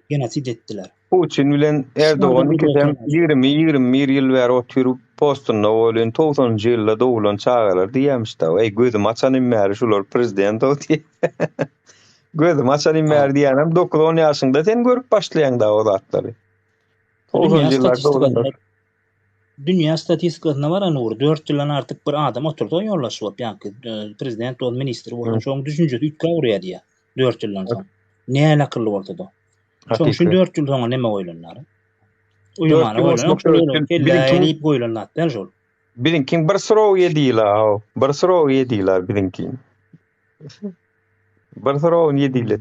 Genosid etdiler. Putin bilen Erdoğan ikiden 20-21 ýyl bäri oturup postunda bolan 90-njy ýylda dowulan çagalar diýmişdi. Gözüm açanyň bäri şular prezident oti. Gözüm açanyň bäri diýenem 9-10 ýaşynda sen görüp başlaýan da o zatlary. 90-njy ýyllarda Dünya statistikasyna baran ugur 4 ýyldan artyk bir adam oturdy ýollaşyp ýa-ki prezident ol ministr bolan şoň düşünjesi 3 gawrya diýär 4 ýyldan soň. Näme akylly boldy da? Şoň şu 4 ýyl soňra näme goýlanlar? Uýmany goýlanlar, goýlanlar der şol. Bilinkin bir sorag ýediler, bir sorag ýediler bilinkin. Bir sorag ýediler.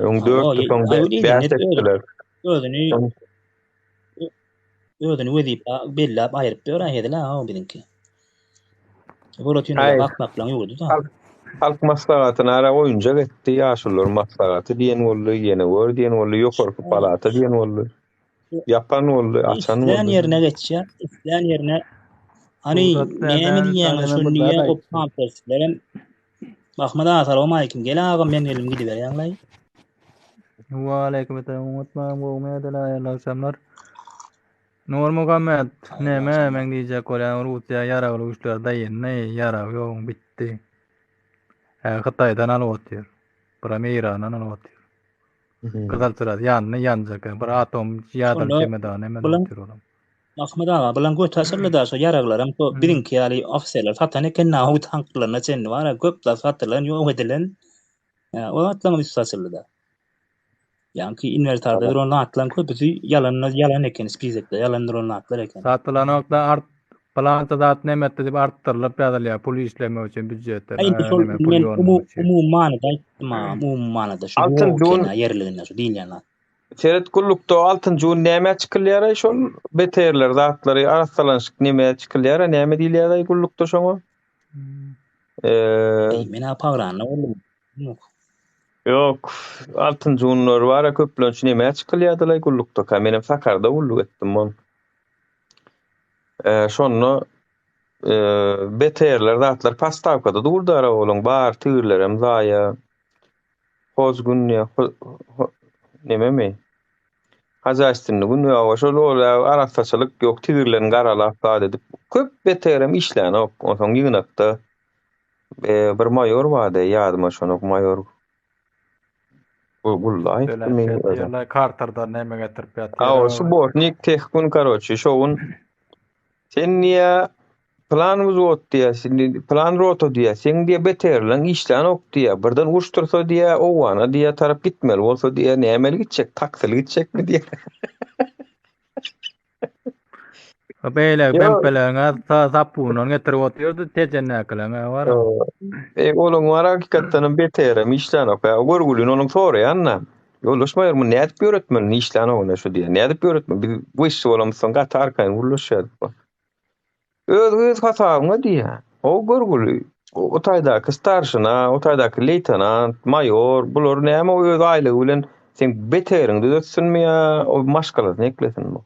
Oň 4 ýyl bäsletdiler. Özüni wezip bellap aýryp berýärler bilinki. Bolatyny bakmak bilen ýokdy da. Halk maslahatyna ara oýunjak etdi ýaşullar maslahaty diýen boldy, ýene gör diýen boldy, ýokarky palata diýen boldy. Yapan boldy, açan boldy. Isleýän ýerine geçýär, isleýän ýerine hani näme diýýän şu niýe o pamperslerim Ahmad assalamu alaykum gel agam men elim gidiberýärler. Wa alaykum assalam wa rahmatullahi akşamlar. Nur Muhammed näme men diýjek bolan Russiýa ýaragly güýçler daýynny ýarag ýok bitdi. Xitaydan alyp otýar. Bir Irandan alyp otýar. Gyzal sürat ýanyny ýanjak. Bir atom ýadym çemedany men otýar olam. Ahmad ağa bilen götürsürler da şu yaraglarym birinki ýaly ofserler satan eken nawy tanklaryna çenli bar köp da satylan ýok edilen. O atlaňy üstsäsirler da. Ýa-ki invertarda dron atlan köpüsi yalan eken spizekde yalan dron atlar eken. Satylan okda planta dat nämetdi dip artdyrylyp ýazylýar pul işleme üçin büdjetler. Umumana şu ýerliginde şu diýilýär. Seret gullukda altyn juun näme çykylýar şol beterler zatlary arasalanşyk näme çykylýar näme diýilýär gullukda şoňa? Men apagranna boldum. Yok, altın juunlar var köplenç näme çykylýardylar gullukda. Menem Sakarda gulluk etdim on. Şonu beterler zatlar pastavkada durdular oğlum bar tüýler hem zaýa hozgun ýa näme mi? Hazaýstynly gün ýa şol arasaçylyk ýok tüýlerini garalap da edip köp beterem işlän ok. Oňň ýygnakda bir mayor bardy ýadyma şonu mayor Gullay mi? Diyorlar Carter'dan neme getirip yatıyor. O Subotnik tehkun karoçi şovun sen niye plan uzot diye şimdi plan roto diye sen diye beterlen işten ok diye birden uçtursa diye o wana diye taraf gitmeli olsa diye ne emel gidecek taksel gidecek mi diye. Böyle pempelerin ta sapunun getirip oturuyordu tecenne kılana var. Olun var hakikaten beterim işten ok. Gorgulun onun sonra yanna. Yollaşmayır mı? Ne edip öğretmen? İşten ona şu diye. Ne edip öğretmen? Biz bu işi olamazsan katarken vurlaşıyorduk. Öz hatamı diye. O gorgulu. O taydaki starşına, o taydaki leytenant, mayor, bulur ne ama o öz aile ulen sen beterin düzeltsin mi ya? O maşkalasını eklesin mi?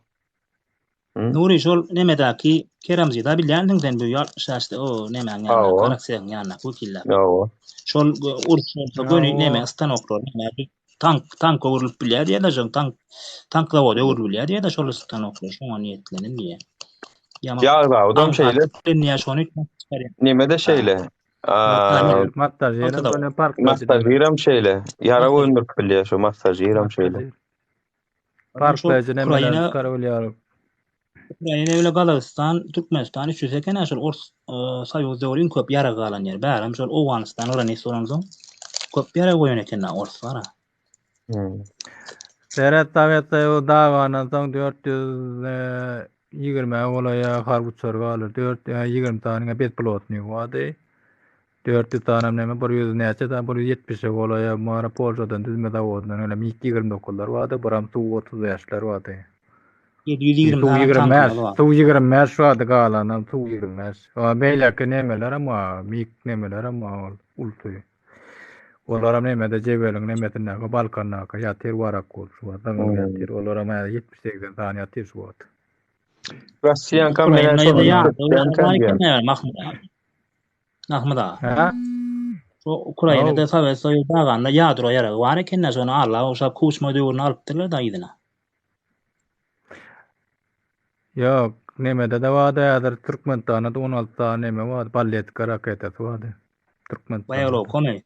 Nuri şol nemedaki Keremzi da bilen sen bu 60 yaşta o neme yanına karakter yanına kukilla. Şol urşolsa gönü neme stanoklar neme tank vurulup bilýär ya da tankla vurulup bilýär ya da şol stanoklar şoňa niýetlenin diye. Ya da odam şeyle. Nemede şeyle. Mastajıram şeyle. Yara ömür bilýär şu mastajıram şeyle. Parklayıcı nemeler karolýar. Ukraina öyle Galastan, Türkmenistan üçüse kene şol Soýuz döwrüň köp ýara galan ýer. Bäram şol Owganistan orany soransoň köp ýara goýan eken ors bara. Seret davetde o daganyň soň 420 olaya harbuçlar galar. 420 tanyňa bet pilotny wady. 400 tanem neme 100 näçe da 170 olaya mara Polşadan düzme dawadan öyle MiG-29'lar wady. Buram Tu-30 ýaşlar wady. 720 şuada galan, Tu-20. O beýleki nemeler ama MiG nemeler ama ultuy. Olara nemede jebelin nemetine Balkanna ýatyr warak bolşu wada ýatyr. Olara 78 tane ýatyr şu wada. Russiýan kamerasy Mahmuda. Ukraina'da Sovet Soýuzy daganda ýadro ýara bar eken şonu Allah oşa kuçma döwrüne alypdyrlar da ýydyna. Yok, nemede de wada ýadyr Türkmenistanda 16 tane neme wady, balletka raketesi wady. Türkmenistanda. Baýalo kome.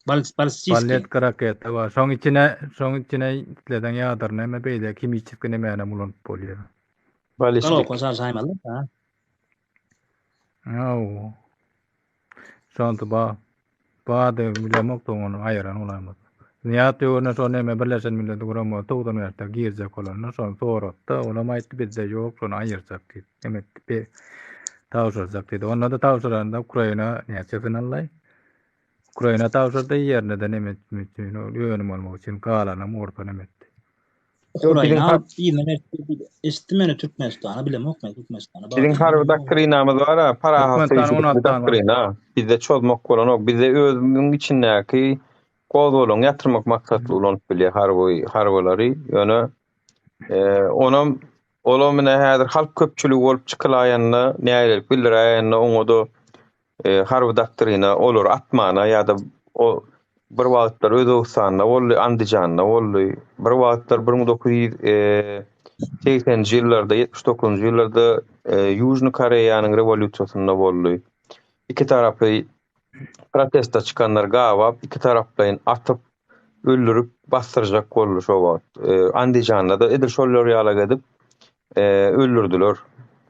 Balletka raketi var. Şoň içine itleden ýadyr neme beýle kimçik nemene bulan bolýar. Ballistik. Konsar saýmaly ha. Yo. Şonda bade bilemok toňuny aýran olamaz. Niýaty ona şo neme Birleşen Milletler Guramy togdan ýerde girjek bolan, şonu soratda ona maýtdy bizde ýok, şonu aýyrjak diýip. Demek tawşurjak diýdi. Onda da tawşuranda Ukraina näçe finallay? Ukraina tawşurda ýerine de neme üçin, ýönüm bolmak üçin galanyň orta neme. Ukraina ýene istimeni Türkmenistana bilemok Türkmenistana. Bizim harby doktrinamyz bar, para hasyşy doktrina. Bizde çözmek bolan ok, bizde özüň içindäki gol ýatyrmak maksatly bolan bilýär harbolary. Ýöne onam olamyna häzir halk köpçüligi bolup çykylaýanyna näýelik bildirýärni oňa harby doktrina olur atmana ýa-da o bir wagtlar Özbekistanda bolly, Andijanda bolly, bir wagtlar 1980-nji ýyllarda, 79-njy ýyllarda Ýužny Koreýanyň rewolýusiýasynda bolly. İki tarapy protesta çykanlar gawap, iki taraplaryň atyp, öldürüp bastyrjak boldy şo wagt. Andijanda da edil şollar ýala gedip öldürdiler.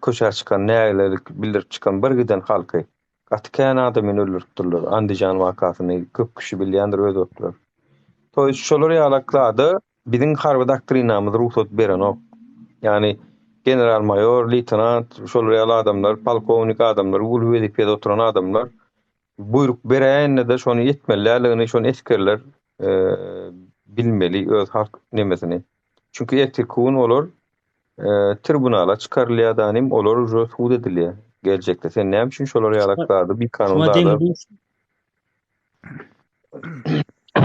Köşär çykan näýelerlik bildirip çykan bir giden halky. Atkan adamyny öldüripdirler. Andijan wakasyny köp kişi bilýändir öýdükler. Toý şolar ýalaklady. Biziň harby doktrinamyz ruhsat beren ok. Yani general mayor, leytenant, şolar ýaly adamlar, polkownik adamlar, ulu wezipede oturan adamlar buyruk berende de şonu etmelilerligini, şonu eskerler bilmeli öz halk nemesini. Çünkü etikun olur tribunala çıkarılýadanym olar uje sud edilýär. Gelecekde sen näme üçin şolar ýalaklady bir kanunda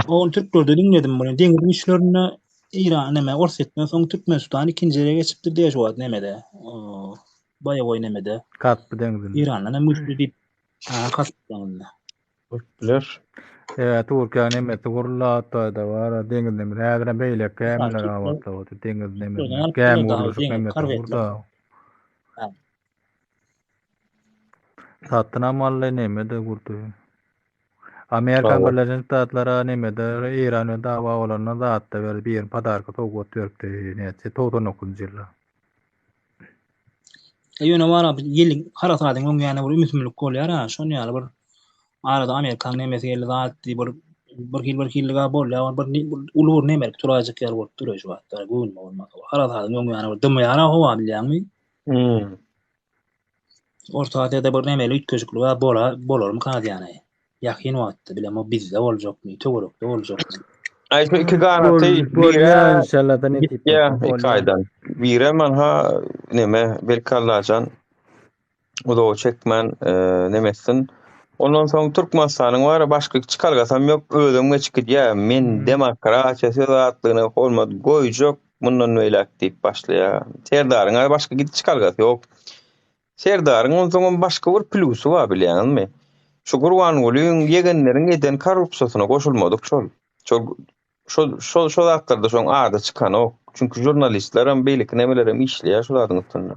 o Türklerde dinledim bunu. Deňiz işlerine İran neme orsetme soň Türkmenistan ikinjilere geçipdir diýe şowat nemede. Baýa goý nemede. Katby deňiz. İran'da müşri diýip katbyňda. Biler. Türkiýa nemeti gurulata da bar deňiz nemede. Häzir beýle kämler awatda boldy deňiz nemede. Käm uruşyk nemeti burada. Satına malle nemede gurdy. Amerikan Birleşik Devletleri nemede İran'a dava olanına da hatta böyle bir padarka togut verdi neyse toğdan okunjilla. Ýöne wara ýylyk harasadyň öňe ýany bir ümitlik bolýar ha, şonu ýaly bir arada Amerikan nemesi geldi zatdy bir kilga bolýar, bir ulur nemek turajyk ýer bolup duruyor şu wagtda. Göwnüme bolmak. Harasadyň öňe ýany bir dymýara howa bilýärmi? Ortaýda da bir nemeli ütköjükli bolarmy kadýany. Ýakyn wagtda bilem o bizde boljakmy, töwerekde boljakmy. Ay şu iki garanti Bolýar inşallah da ne tip. ya iki aydan. Bire manha neme belkallajan o da o çekmen nemesin. Ondan soň Türkmenistanyň wara başga çykalgasam ýok, özüme çykýar. Men demokratiýa sözatlygyny hormat goýjak, mundan öýlek diýip başlaýar. Serdaryňa başga gidip çykalgasy ýok. Serdaryň onsoň başga bir plusy bar bilýärmi? Şu Gurbanulyň ýegenleriň eden korrupsiýasyna goşulmadyk şol. Şol zatlarda şoň ada çykan ok. Çünki jurnalistler hem beýlik nemelerem işleýär şolaryň üstünde.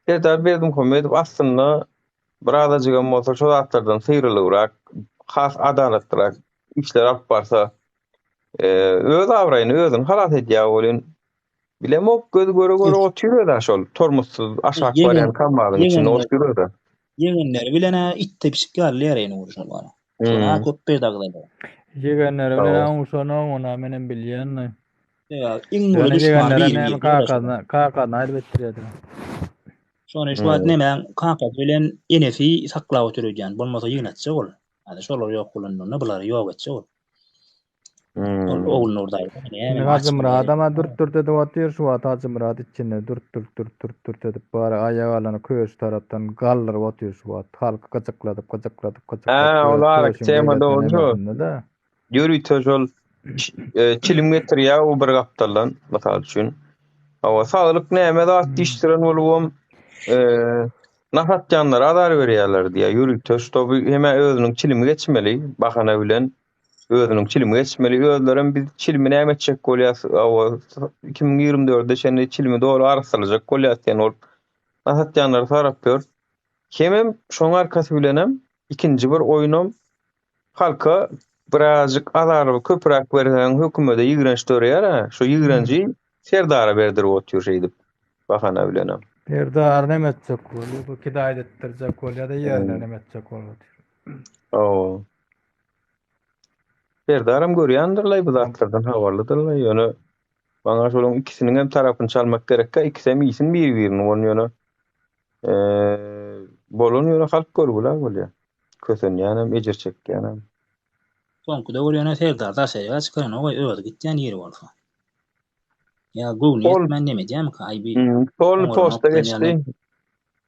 Serdar Berdimuhammedow aslında burada jygan bolsa şol zatlardan syrylyrak, has adaletlirak işler alyp barsa, öz awraýyny özüň halat edýär bolan. Bilem ok göz göre oturýar şol tormuzsuz aşak barýan kamalyň içinde oturýar. Ýegenler bilene itte pişikýarlar ýene urşal bara. Şona köpbe daglaýar. Ýegenler bilen uşana ona menen bilýän. Ya, iň düşman kakana elbetdirýär. Şonu şu wagt nemen kaka bilen enefi saklap oturýan, bolmasa ýygnatsa bol. Hadi şolar ýok bolandyna bular ýok etse bol. Oğul nurdaýdy. Hacımrad ama dürt edip otyr şu wagt Hacımrad içinde dürt edip bara aýagalany köş tarapdan gallyryp otyr şu wagt halky gajakladyp. Olar temada bolýar. Ýürüýte şol çilim getirýär o bir gapdalan mysal üçin. Awa saglyk näme zat dişdiren bolubam nahatjanlar adar berýärler diýär. Ýürüýte şu heme özüniň çilimi geçmeli, bahana bilen özüniň çilimi geçmeli. Özlerim biz çilimi näme etjek bolýar? Awa 2024-de şeňe çilimi dogry arasylajak bolýar diýen ol. Nahatjanlar tarap ber. Hemem şoň arkasy bilenem ikinji bir oýnam halka birazcık alarby köprak berýän hökümete ýigrenç dörýär. Şu ýigrenji Serdara berdirip otyr şeýdip bahana bilenem. Serdar näme etjek bolýar? Bu kidaýat etdirjek bolýar da ýerine näme etjek bolýar? Serdaram görýändirler bu zatlardan habarlydylar. Ýöne baňa şolaryň ikisiniň hem tarapyny çalmak gerekkä, ikisi hem iýsin bir-birini ýöne bolan ýöne halk görgüler bolýar. Kösenýän hem ejir çekýän hem. Sonkuda görýän Serdar da şeýle çykan o öýde gitýän ýeri bolsa. Ya Google men neme diýem ki aýby. Sol posta geçdi.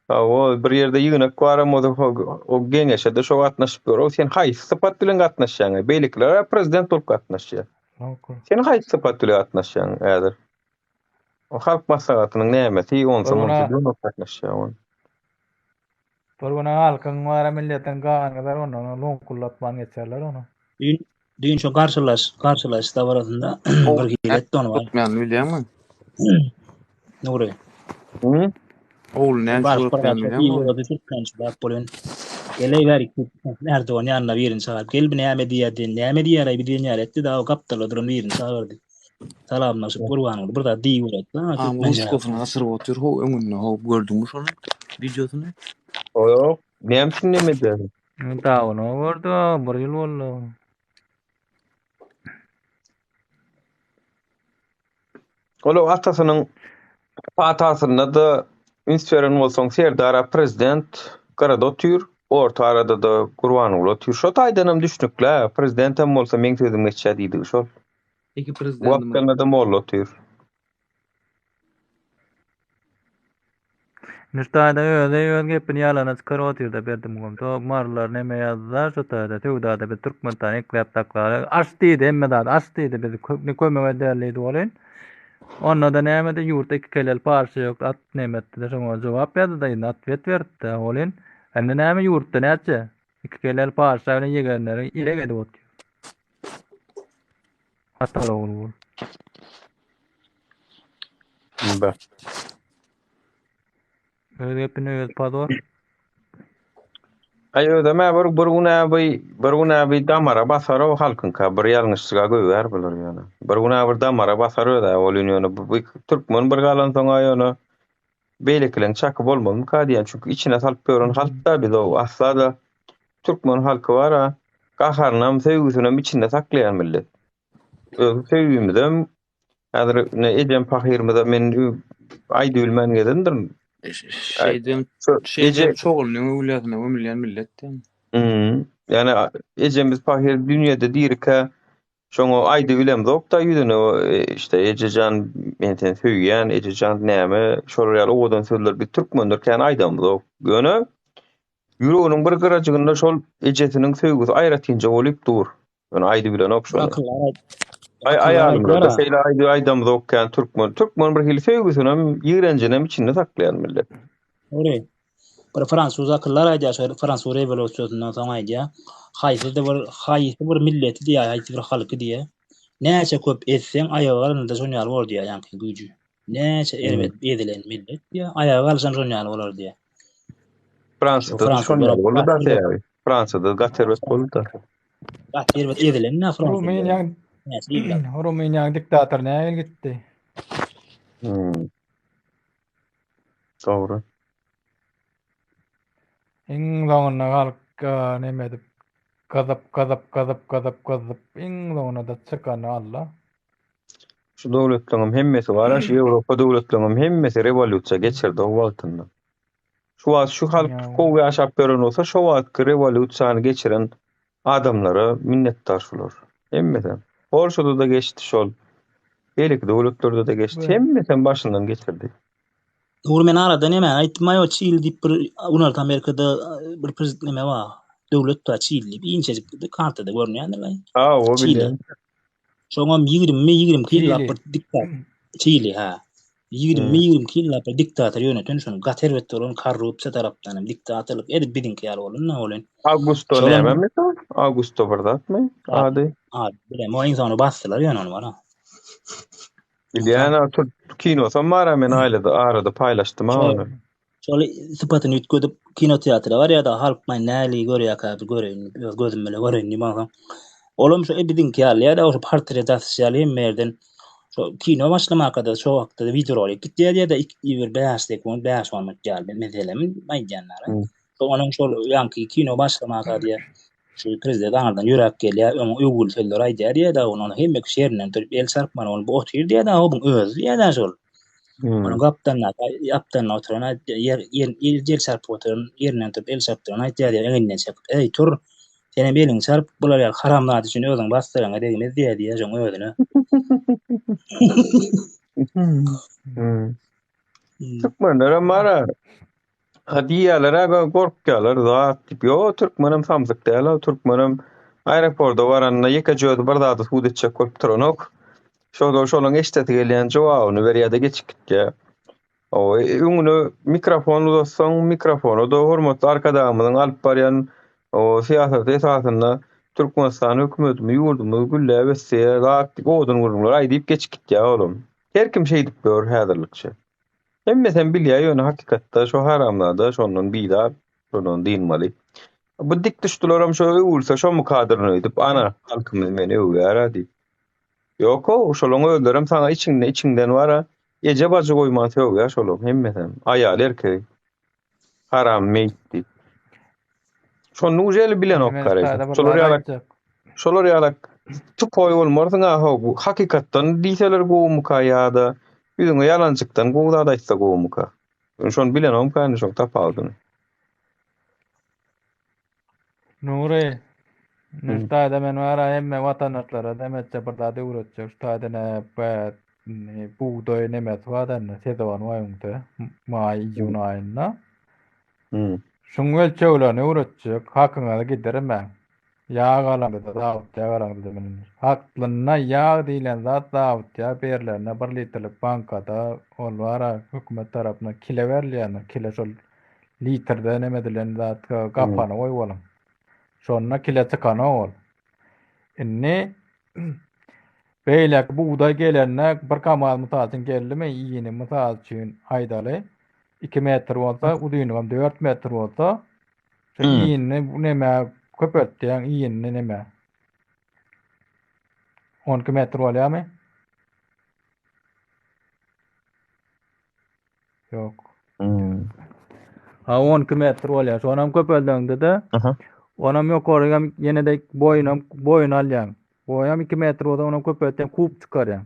O bir ýerde ýygnak baram o geňeşde şo gatnaşyp ber. Sen haýsy sypat bilen gatnaşýaň? Beýlikler prezident bolup gatnaşýar. Sen haýsy sypat bilen gatnaşýaň ädir? O halk maslahatynyň nämesi onsoň bilen gatnaşýar. Torguna halkyň wara milletin gaňylar onu long kullatman geçerler onu. Dün şu karşılaş da barasında bir gilet tonu var. Men bilýärmi? Nuri. Oğul näçe bilýärmi? Bak bolan. Geleyberik Erdoğan ýanyna birini çağırıp gelip näme diýär bir diýär etdi da o kaptalar durum birini çağırdy. Salamlaşyp Gurbanuly burada diýýär. Moskowna asyr otyr ho öňünde ho gördüňmi şonu videosyny? Ýok, näme demedi. Da onu gördü, bir ýyl boldy. Ola atasynyň patasyna da inspiren bolsaň Serdara prezident garada otyr, orta arada da Gurbanuly otyr. Şo taýdanam düşnükler, prezident hem bolsa meň sözüm geçýär diýdi şol. Iki prezident wagtynda da molla otyr. Niştaýda öýde gepini ýalana çykar otyrda Berdimuhammedow. To marlar näme ýazdylar, şo taýda töwdada bir Türkmenistan eklep taklary aç diýdi, emme da aç diýdi, biz kömege derledi bolan. Onda da näme de ýurtda iki kelel parça ýok, at näme etdi de şoňa jogap berdi da atwet berdi bolan. Ende näme ýurtda näçe? İki kelel parça bilen ýegenleri ile gedip otyr. Hatta ol. Ba. Aýo-da mä bir damara basar o halkynka bir ýalňyşlyga göwer bolar ýa-ni. Bir damara basar da ol ýöne bu türkmen bir galan soň aýony beýlekilen çaky bolmamy ka diýen çünki içine salyp görän halkda biz o asla da türkmen halky bara gaharnam sevgisinem içinde saklaýan millet. Öz sevgimizem häzir ne edem pahyrmyda men aýdy bilmän gedendir. Şeyden çoğulnyň öwladyna ömürleýän milletden. Yani ejemiz pahir dünýede diýirke şoňa aýdy bilen zokda ýüzüne işte ejejan menten söýýän ejejan näme şol ýaly odan sözler bir türkmendir kän aýdam zok. Ýöne ýüreginiň bir gyrajygynda şol ejesiniň söýgüsi aýratynja bolup dur. Ýöne aýdy bilen okşany. Aýalymda şeýle aýdam zok kän türkmen bir hili söýgüsini ýigrenjenem içinde saklaýan millet. Ore. Bir Fransuz akıllar aýdýar, Fransuz rewolýusiýonundan soň aýdýar. Haýsy bir milleti diýär, haýsy bir halky diýär. Näçe köp etseň aýagarynda şonýal bol diýär ýanky güýji. Näçe ermet edilen millet diýär, aýagarynda şonýal bolar diýär. Fransada şonýal boldy da diýär. Fransada gaterwet boldy da. Gaterwet edilen näme Fransada? Rumeniýanyň diktator näme gitdi? Dogry. Iň soňuna halka näme edip gazap iň soňuna da çykan Allah. Şu dowlatlanyň hemmesi bara şu Ýewropa dowlatlanyň hemmesi rewolýusiýa geçirdi o wagtynda. Şu halk kowy ýaşap gören bolsa şu wagtky rewolýusiýany geçiren adamlara minnetdar şular. Hemmesi. Polşada da geçti şol. Beýleki dowlatlerde de geçti. Hemmesi başyndan geçirdi. Doğru men arada näme aýtmaýa çyl diýip bir Unarda Amerikada bir prezident näme bar. Dowlatda çyl diýip inçejik kartada görnýändir. O bilen. Şoňam 20 kilo bir diktat. Çyl ha. 20 kilo bir diktator ýöneten şonu gaterwet bolan korrupsiýa tarapdan diktatorlyk edip bilinki ýaly bolan näme bolan. Augusto näme mesal? Augusto bardatmy? Ady. Bilem o insany basdylar ýöne onu bara. Yani kino samara men ailede arada paylaştım ama. Şöyle sıfatını yutkodup kino tiyatro var ya da halk may näli görýär ka göreýin gözüm bilen göreýin baga. Olum şu ebidin ki ya da o portretasiýaly merden şu kino başlamakda şu wagtda video rolik gitdi ya da bir 5 sekund 5 minut geldi meselem maýdanlara. Şu onun şu ýanky kino başlamakda diýär. Şu prezident ardan ýürek gelýär, öňe sözler aýdýar ya da onu hemme şeýrinden turip el sarpman ol bu otyr diýär da o öz ýa-da şol. Onu gapdan oturan yer el sarp oturan ýerinden turip el sarpdyran aýdýar ýa eňinden çekip ey tur seni belin sarp bular ýa haramlar üçin özüň bastyraňa degimiz diýär şoň özüne. Türkmenlere mara hadiýelere gorkýarlar zat diýip ýo türkmenim samsyk däl, türkmenim aeroportda baranda ýeke-jöýde bir zat suw etjek bolup turanok. Şolaň eşdeti gelýän jogabyny berýärde geçikdi. O öňüne mikrofon uzatsaň mikrofonu da hormatly arkadaşymyň alyp barýan o siýasat esasynda Türkmenistan hökümetimi ýurdumy gülle wesse zat godun gurullar aýdyp geçikdi oğlum. Her kim şey diýip gör häzirlikçe. Hemme sen bilýär ýöne hakykatda şu haramlarda şondan bida şondan diýilmeli. Bu dik düşdilerim şu öwülse şu mukadyrny edip ana halkymyz meni öwgär diýip. Ýok o şolaň öldürem sana içinden wara ece bajy goýman öwgär şolaň hemmeten aýal erkek haram meýtdi. Şonu ujely bilen okary. Şolar ýalak tupoy bolmarsyňa bu hakykatdan diýseler goýmuka ýa-da ýüzüňe ýalançykdan goýda aýtsa goýmuka. Şonu bilen okany şoň tapadyň. Nure Nurtada men wara hemme watanatlara demetçe bardada uğratacak. Ştada ne buğday nemet wadan sedawan waýundy. May ýyl aýynda. Şoňa çöwlany uğratacak. Hakyňa giderme. Ýağ alandy da ýağarandy men. Haklyna ýağ diýilen zat da berlerine 1 litrlik bankada ol wara hökümet tarapyndan kile berilýär. Kile şol litrde neme dilen zat gapany goýulan. Şonna kile çykana ol. Inni beýlek buğday gelenne bir kamal mutaçyn geldimi ýyny mutaçyn aýdaly 2 metr bolsa, uduýny 4 metr bolsa iýinni bu näme köpetdiň iýinni näme 10 metr bolýarmy? Ýok. Ha 10 metr bolýar. Şonam köpeldiňde-de onam ýokaryga ýene-de boyun alýan. Boyam 2 metr bolsa onam köpeltden kup çykarýan.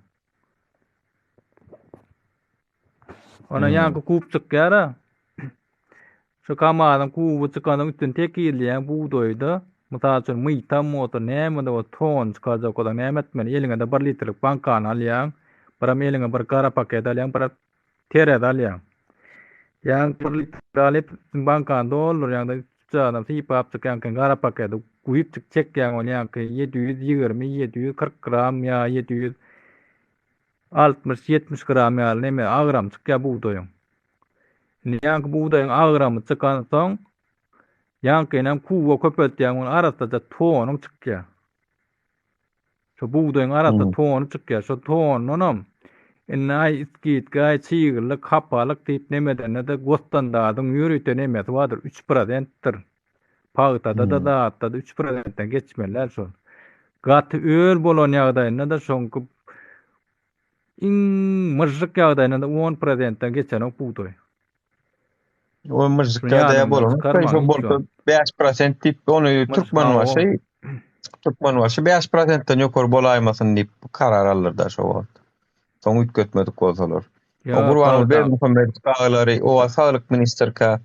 Ona ýanky kup çykýar. Şu kamadan kubu çykanyň üstüne tekilýän buğdoýdy. Mysal üçin myta motor näme de ton çykajak bolan näme etmeli eliňe 1 litrlik bankany alýan. Biram eliňe bir gara paket alýan, bir tere alýan. Ýa 1 litr alyp bankany doldurýan-da çağdan sypap çykýan gara pakety guýup çekýän bolýan ki 720-740 gram ýa 760-70 gram ýa näme agram çykýar buğdoýuň. Ýanky buğdoýuň agramy çykan soň ýankynam kuwa köpeltýän arasynda tonyň çykýar. Şu buğdoýuň arasynda tony çykýar. Şu tonunam ay iskit gay çygyrlyk hapalyk diýip nemeden-de gostandadyň ýürüýten emesi wadyr 3%'tir. Pagtada da 3%'den geçmeler şol. Gaty öl bolan ýagdaýynda şoňky iň myrjyk ýagdaýynda 10%'den geçen o buğdoý. O myrjyk ýagdaýa bolan, şo bolsa 5% diýip onu Türkmen başy 5%'den ýokary bolaýmasyn diýip karar alyrlar şo wagt. Soň ütgetmedik bolsalar. O Gurbanul Berdimuhammedow gaýlary o Saglyk ministerka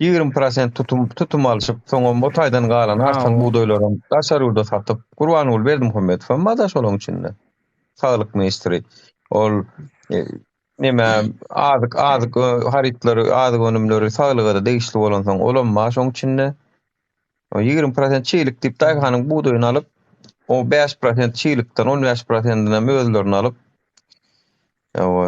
20% tutum alyşyp soň o taýdan galan artan buğdoýlaryň daşarywda satyp Gurbanul Berdimuhammedow mada şolaň içinde. Saglyk ministri ol näme azyk harytlary, azyk önümleri saglyga da degişli bolan soň olanma şoň içinde 20% çiğlik diýip daýganyň buğdoýuny alyp o 5% çiğlikden 15%'ine möýüzlerini alyp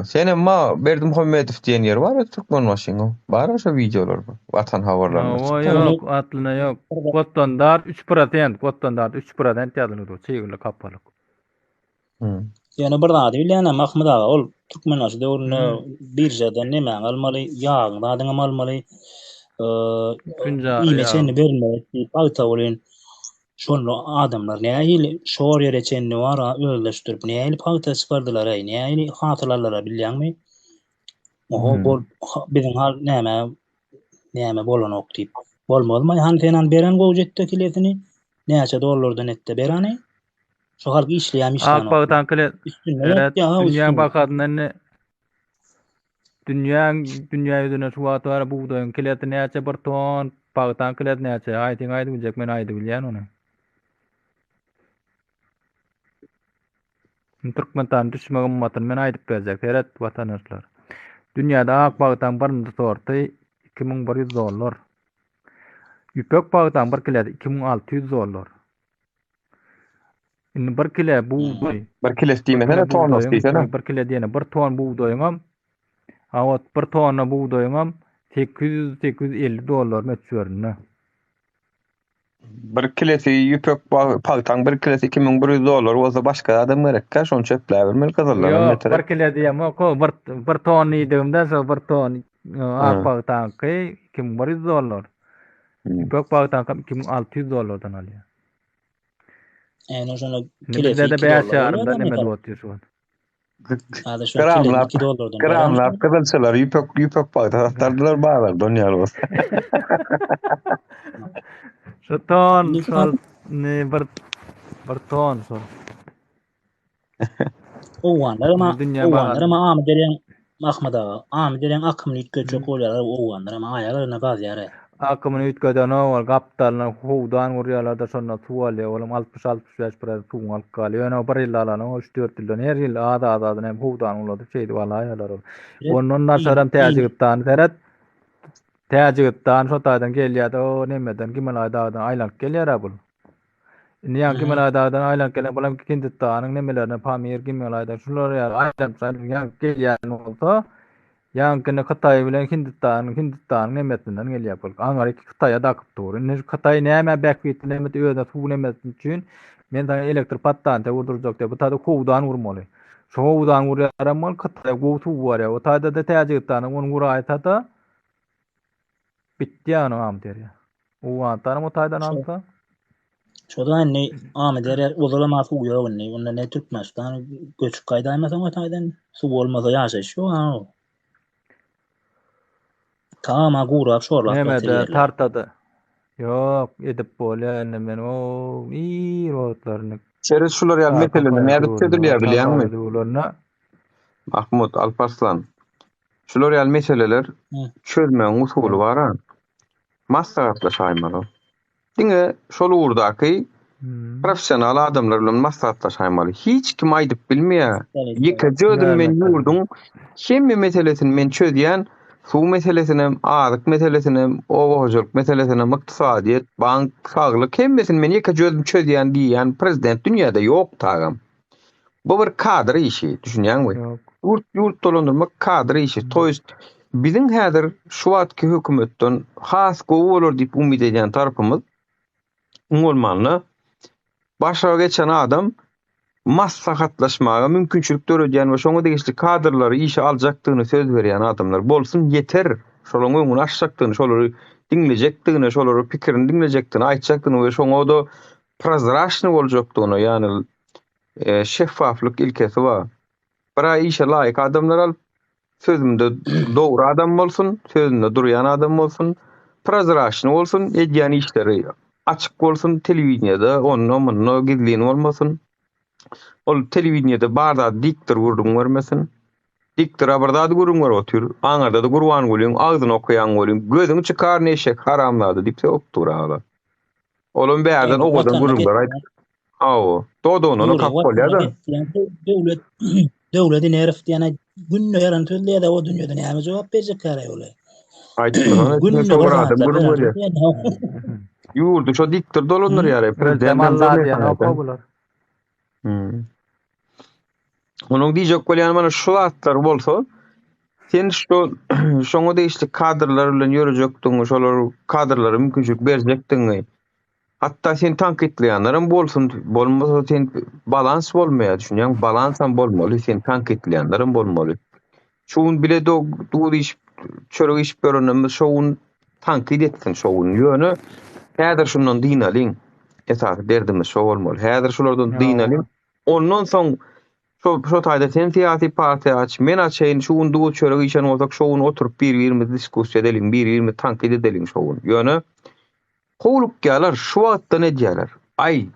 senem ma Berdimuhammedow diýen ýer bar Türkmen başyň. Bar şo videolar bar. Watan habarlarynda. Ýok, atlyna ýok. Gotandar 3%, gotandar 3% ýadyny çygyrlyk hapalyk. Yani bir zady bilýän Mahmud ağa ol Türkmen başy döwrüne birjada näme almaly, ýagyny adyňa almaly. İmesini bermek diýip aýta bolan şonu adamlar näýili şor ýere çenni wara öldürýär. Näýili paýta çykardylar, näýili hatırlarlara bilýänmi? O bol biziň hal näme bolanok diýip. Bolmadymy han senan beren gowjetde kiletini näçe dollardan etde berani? Şo halk işleýän işleýän. Akbagdan kilet. Dünýä bakadyndan Dünya ýüzüne şu wagt bar buğdoýuň kileti näçe bir ton, pagtan kilet näçe aýdyň biljek men aýdy bilýän onu. Türkmenistan düşme ummatyn men aýdyp berjek heret watanaşlar. Dünýäde akbagtan birinji sorty $2100. Ýüpek pagtan bir kilet $2600. Indi bir kile buğdoý. Bir kile diýmeden ton diýsen. Bir kile diýene bir ton buğdoýuňam awat bir tonna buğdoýuňam $850 meçörüne. Bir kilesi ýüpek pagtaň bir kilesi $2100 bolsa başga adam gerekkä şonu çöpläp bermeli gazarlar. Ýok, bir kile diýem, bir ton ýedimden so bir ton pagtaň $2100. Ýüpek pagtaň $2600'dan alýar. Şonu kilesi $5,000'dan näme diýýär şu? Gramlar kızılçılar yüpek paytaşlardılar bağlar dönüyor olsun. Şu ton ne bir ton son. Owanlarma am deren Mahmud ağa am deren akymny ütgeçek bolýar owanlarma aýagyna gaz ýary. Akymny ütgeden ol gaptalna huwdan urýarlar da şonda suwal olam 60-65% suwun alyp galýar. Ýöne bir ýyl alany 3-4 ýyldan her ýyl ada-adadan hem huwdan ulady şeýdi walaýalar. Ondan naşaram täjigipdan seret. Täjigipdan şo taýdan gelýär o nemeden Gimelay dağdan aýlanyp gelýär bu. Indi ýa Gimelay dağdan aýlanyp gelen bolam Hindistanyň nemelerine Pamir Gimelayda şular aýlanyp gelýär bolsa ýankyny Hytaý bilen Hindistanyň nemetinden gelýär bol. Aňar iki Hytaýa dakyp dur. Indi Hytaý näme bäkbetine nemet öýde suw nemeti üçin men da elektr pattanty urdurjak diýip bu taýda howdan urmaly. Şo howdan urýaram bol Hytaý gow suw bar ýa. O taýda da täjigipdanyň onu gura aýtata bitdi ýa am derýär. Uwantany mutaydan alsa. Şodan ne Ahmeder ozalamaz uýuyor ne onda ne Türkmenistan göçüp gaýdaýmasam otaydan su bolmasa ýaşaşýar ha. Tama gurap şorlap Nemede tartady. Yok edip bolýar men o iyi rotlaryny. Şerit şular ýa meseleni näde çözülýär bilýärmi? Mahmud Alparslan. Şular ýa meseleler çözmeň usuly bar ha. Maslahatlaşaýmaly. Diňe şol urdaky professional adamlar bilen maslahatlaşaýmaly. Hiç kim aýdyp bilmeýär. Ýekeje men ýurdum. Hemme meselesini men çözýän, suw meselesini, azyk meselesini, owajalyk meselesini, ykdysadyýet, bank, saglyk hemmesini men ýekeje çözýän diýen prezident dünýäde ýok tagam. Bu bir kadr işi, düşünýäňmi? Ýurt dolandyrmak kadr işi. Toýst biziň häzir şu wagtky hökümetden has gowy bolar diýip umyt edýän tarapymyz bolmaly. Başa geçen adam maslahatlaşmaga mümkinçilik döredýän we şoňa degişli kadrlary işe aljakdygyny söz berýän adamlar bolsun yeter. Şolaryň öňüni açjakdygyny, şolary dinlejekdigini, şolary pikirini dinlejekdigini aýtjakdygyny we şoňa da prozraşny boljakdygyny, ýani şeffaflyk ilkesi bar. Bira işe laýyk adamlar alyp sözümde dogry adam bolsun, sözünde durýan adam bolsun, prozraşny bolsun, edýän işleri açyk bolsun, telewizionyada onu gizlin bolmasyn. Ol telewizionyada barda diktor gurduň bermesin. Diktor abardady gurduň ber otur. Aňarda da Gurban bolýan, agdyny okuyan bolýan, gözüňi çykar neşek haramlady diýip oktura. Olum bäýerden ogadan gurduň ber. Aw, todo onu kap bolýar da. Döwletin herif diýene günne yaran tözleýär o dünýede näme jogap berjek garay olay. Aýtdylar, şol adam gurduň bolýar. Ýurdu şo diktor dolandyr ýary, prezident diýen Onuň diýjek bolýan mana şu atlar bolsa, sen şoňa degişli kadrlar bilen ýörejekdiň, şolar kadrlary mümkinçilik berjekdiň. Hatta sen tankitleýänlerim bolsun, bolmasa sen balans bolmaýar, düşünýän balansam bolmaly, sen tankitleýänlerim bolmaly. Şuň bile dogry iş, çörek iş görenimiz şoň tankit etsin şoň ýöne. Häzir şundan dinalin. Esas derdimiz şo bolmaly. Häzir şolardan dinalin. Ondan soň şo taýda sen siyasi parti aç, men açaýyn şuň dugu çörek işen bolsak şoň oturup bir-birimiz diskussiýa edelim, bir-birimiz tankit edelim şoň ýöne. Howluk galar şu wagtda ne diýerler? Ay,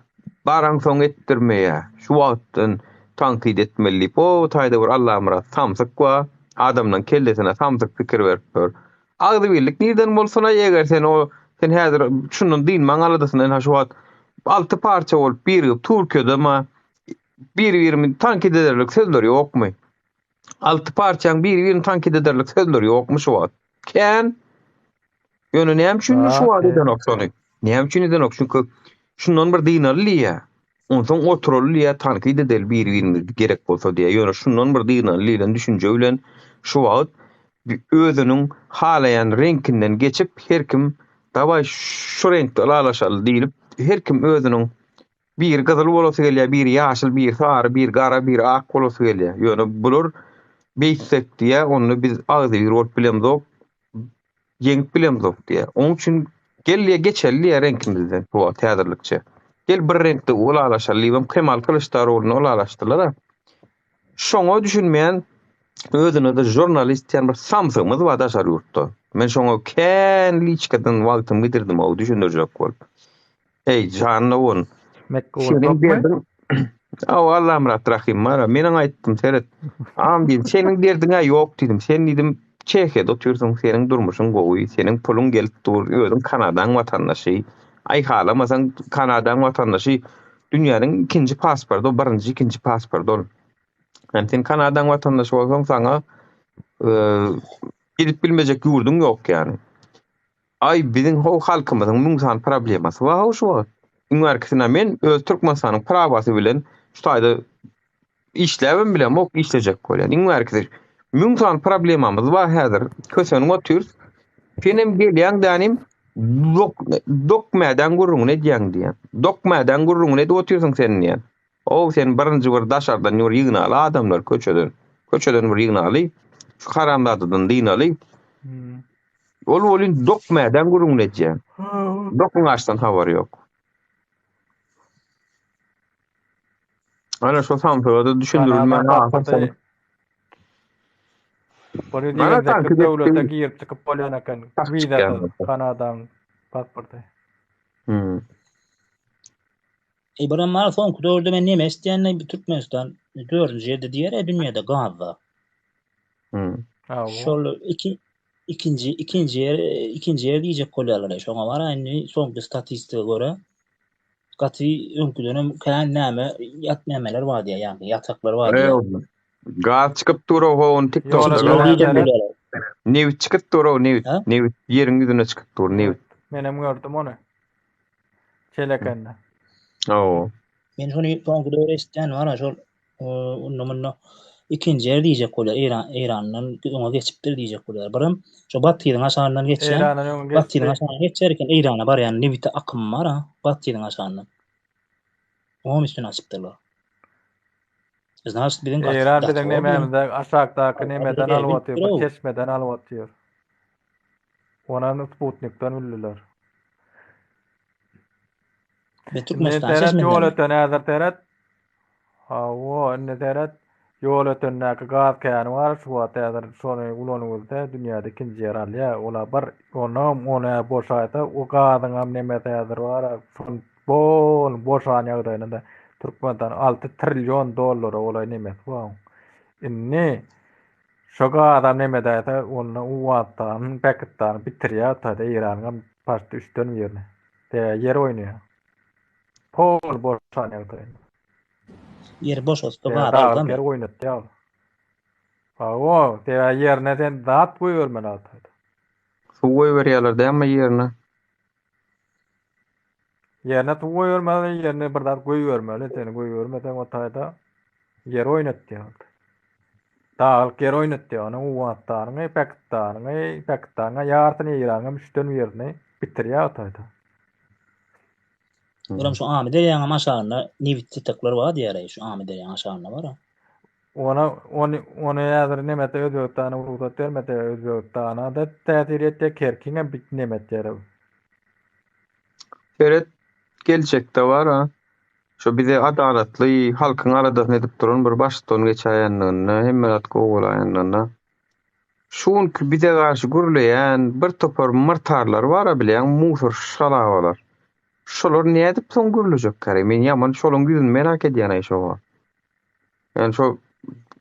baraň soň etdirmeýär. Şu wagtdan tankit etmeli. O taýda bir Allah'mra samsyk wa adamdan kellesine samsyk pikir berip. Agdy birlik nirden bolsa eger sen sen häzir şundan diýilmäň aladasyň şu wagt 6 parça bolup birip Türkiýede ma bir-birini tankit ederlik sözleri ýokmy? 6 parçaň bir-birini tankit ederlik sözleri ýokmy şu wagt? Ken ýöne näme üçin şu wagt eden oksany? Näme üçin eden oksany? Çünki şundan bir diýnalýa. Ondan oturulýa tankit edel bir-birini gerek bolsa diýe. Ýöne şundan bir diýnalýa düşünje bilen şu wagt özüniň halayan renkinden geçip her kim dabay şu renkde alalaşaly diýilip her kim özüniň bir gyzyl bolasy gelýär, bir ýaşyl, bir sary, bir gara, bir ak bolasy gelýär. Ýöne bular beýsek diýe onu biz agdy bir bolup bilemzok, ýeňip bilemzok diýe. Onuň üçin gelýär geçerli renkimizden bu täzirlikçe. Gel bir renkde alalaşaly, Kemal Kılıçdaroğlu'nu alalaşdylar. Şoňa düşünmeýän özüne de jurnalist ýa-ni bir samsymyz bar daşary ýurtda. Men şoňa ken liçkadan wagtym gidirdim o düşündirjek bolup. Hey janawyn. Allah'ım rahim mara. Meniň aýtdym seret. Ambil seniň derdiňe ýok diýdim. Sen diýdim Çekiýede otursaň seniň durmuşyň gowy, seniň pulun gelip dur, özüň Kanadaň watandaşy. Ay halamasaň Kanadaň watandaşy dünýäniň ikinji pasportu, birinji, ikinji pasportu. Sen Kanadaň watandaşy bolsaň saňa gidip bilmejek ýurdun ýok ýani. Ay biziň halkymyzyň müňsan problemasy bar şu. Üniversitede men öz Türkmenistanyň prawasy bilen şu taýda işläbim bilen ok işlejek bolýan. Üniversitede müňsan problemamyz bar häzir. Köseniň otur. Benim gelýän danym dokmadan gurrun ne diýen. Dokmadan gurrun ne otursaň sen diýen. O sen birinji bir daşardan ýur ýygnaly adamlar köçeden bir ýygnaly. Şu haramladydan diýnaly. Ol bolyn dokmadan gurrun ne diýen. Dokunaçdan habary ýok. Ana şo samsada düşündirilmeli ahyrsyň. Bolu Mana diýendeki sanki döwlete girip çykyp bolýan ekan. Wiza Kanadadan pasporty. İbrahim son kudurdu men neme isteýänler bir Türkmenistan 4-nji ýerde diýer dünýäde gaz bar. Şol ikinji ýer diýjek bolýarlar. Şoňa bar aýny soňky statistika görä. Gaty öňkü dönem kan näme ýatmameler bar diýär, ýani ýataklar bar diýär. Gaz çıkıp duraw on TikTok'da. Newi çıkıp duraw newi ýeriň ýüzüne çıkıp dur newi. Menem gördüm onu. Çelekende. Men şonu soňky döwre isleýän bar, şol onunla ikinji ýer diýjek bolýar. Iranyň öňe geçipdir diýjek bolýar. Birim şo Batýyň aşagyndan geçýän. Batýyň aşagyndan geçerken Irana bar, ýani nebite akym bar, Batýyň aşagyndan. O üstüne açıpdyrlar. Znaş bilen Iran bilen nememde aşagdaky nemeden alyp atýar, çeşmeden alyp atýar. Onan Sputnikden bildiler. Türkmenistan ýol öten häzir terat. Hawa enne terat ýol ötennäki gaz kany bar, şu häzir şonu ulanypda dünýäde ikinji ýer alýar. Ola bir ona boşaýda o gazyň hem nemede häzir bar. Boşan ýagdaýynda Türkmenistan 6 trilyon dollar olay nemet. Inni şoga adam nemede onu uwatdan Pakistan bitirýär, taýda Iranyň paşty üstün ýerine. Yer oýnaýar. Pol boşan ýagdaýynda. Yer boş olsa gaza yer oýnatýar. O, ýerine den dat goýbermeli atýar. Suw goýberýärler däme ýerine. Yerine tu goýbermeli, yerine bir dat goýbermeli, seni goýbermeden o taýda yer oýnatýar. Dağıl yer oýnatýar, onu uwatdaryň Pakistanyň ýartyny Iranyň üstün ýerine bitirýär taýda. Biram şu Amideriýanyň maşagynda newit ýataklar bar diýär, şu Amideriýanyň aşagynda bar. Onu ýazır nemete Özbekistana urutat bermede, Özbekistana da täsir etdi, kerkiňe bit nemet ýere. Evet, gelecekde var ha. Şu bize adaletli halkın aradan edip durun bir başton geçayanlığına, hemmelat kovulayanlığına. Şunki bize karşı gürleyen bir topar mırtarlar var bilen musur şalavalar. Şolor ne edip son gürleyecek kare? Men yaman şolun güzün merak edýän aýşo var. Yani şu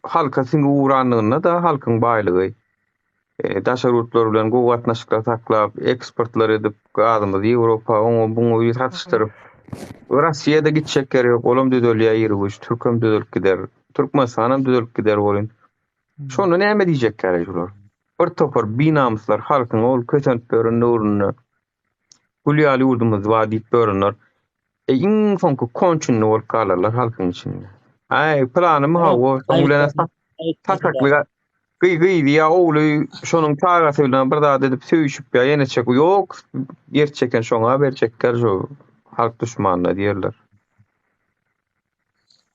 halka sin uğranlığına da halkın baylygy. Daşarutlar bilen gowatnaşyklar taklap, eksportlar edip adamdy Ýewropa, oňa buňa satışdyryp Russiýada gitjek gerek, olam düzelýär ýeri, Türkmen düzelip gider, Türkmenistanam düzelip gider bolýan. Şonu näme diýjek gerek şular? Bir topar binamslar halkyň ol kösenip beren nuruna Gulýaly urdumyz wa diýip berenler. Iň soňky konçunny bolup galarlar halkyň içinde. Planymy hawa, şoňlana tasaklyga Gıy diye oğlu şonun tagasy bilen bir daha edip söýüşip ýene çek ýok, yer çeken şoňa haber çekker şu halk düşmanına diýerler.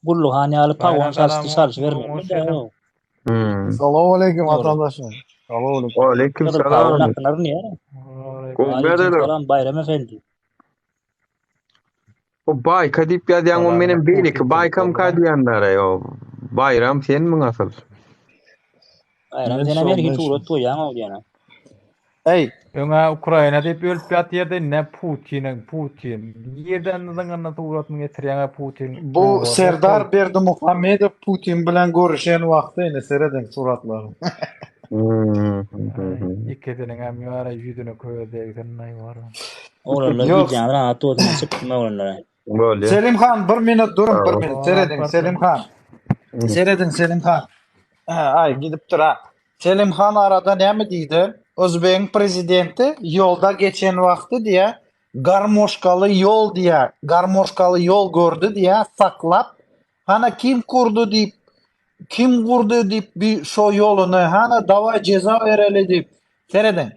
Gullu hani alıp pawan salç vermek. Assalamu aleykum vatandaşlar. Aleyküm selam. Aleyküm Bayram efendi. O Bayka diýip ýadýan o menem beýlik Baykam kadýanlar ýa. Bayram sen mi asıl? Bayram sen Amerika turat toýan ýa. Öňe Ukraina diýip ölüp ýatýardy, ne Putin. Ýerden daňana turatmy getirýän Putin. Bu Serdar Berdimuhammedow Putin bilen görüşen wagty ene sereden suratlary. İkisinin hem ýara ýüzüne köýdegden naýbar. Olar ýa-da atotny çykma olar. Selimhan 1 minut durun, 1 minut. Seredin Selimhan. Gidip dur ha. Selimhan arada näme diýdi? Özbegiň prezidenti ýolda geçen wagty diýe garmoşkaly ýol gördü diýe saklap. Hana kim kurdu diýip bir şo ýoluny hana dawa ceza bereli diýip. Seredin.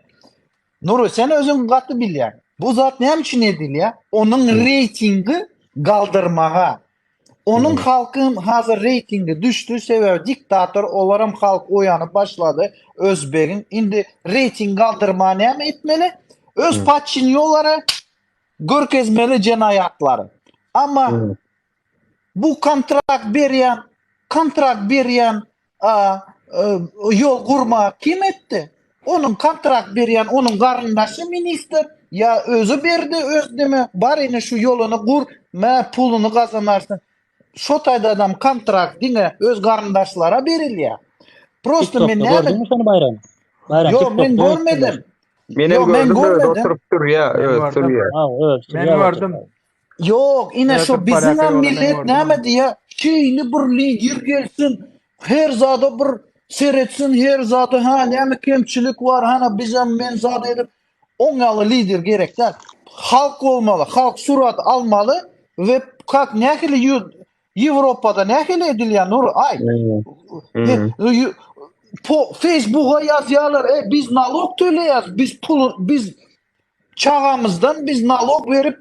Nuru sen özüň gaty bilýän. Bu zat näme üçin edilýär? Onun reytingi galdırmağa. Onun halkın hazır reytingi düştü sebebi diktatör olaram halk oyanıp başladı. Özbegin indi reyting kaldırma ne etmeli? Öz paçin yollara görkezmeli cenayatlary. Ama bu kontrakt berýän yol gurma kim etdi? Onun kontrakt berýän onun garyndaşy minister ya özü berdi özdeme bar ene şu yolunu gur mä pulunu gazanarsın. Şo taýda adam kontrakt diňe öz garyndaşlara berilýär. Prosto men gördün mü sonu Bayram? Bayram Yo men görmedim. Yo men görmedim. Oturup dur ya, dur ya. Men gördüm. Yok, ine şu bizim millet näme diýär? Şeýli bir lider gelsin, her zada bir seretsin, her zada ha näme kemçilik var, hana bizim men zada edip oňaly lider gerekler. Halk olmalı, halk surat almalı ve kak nähili Ýewropada nähili edilýän nur ay. Facebook'a yazýarlar, biz nalog töleýäs, biz çağamızdan biz nalog verip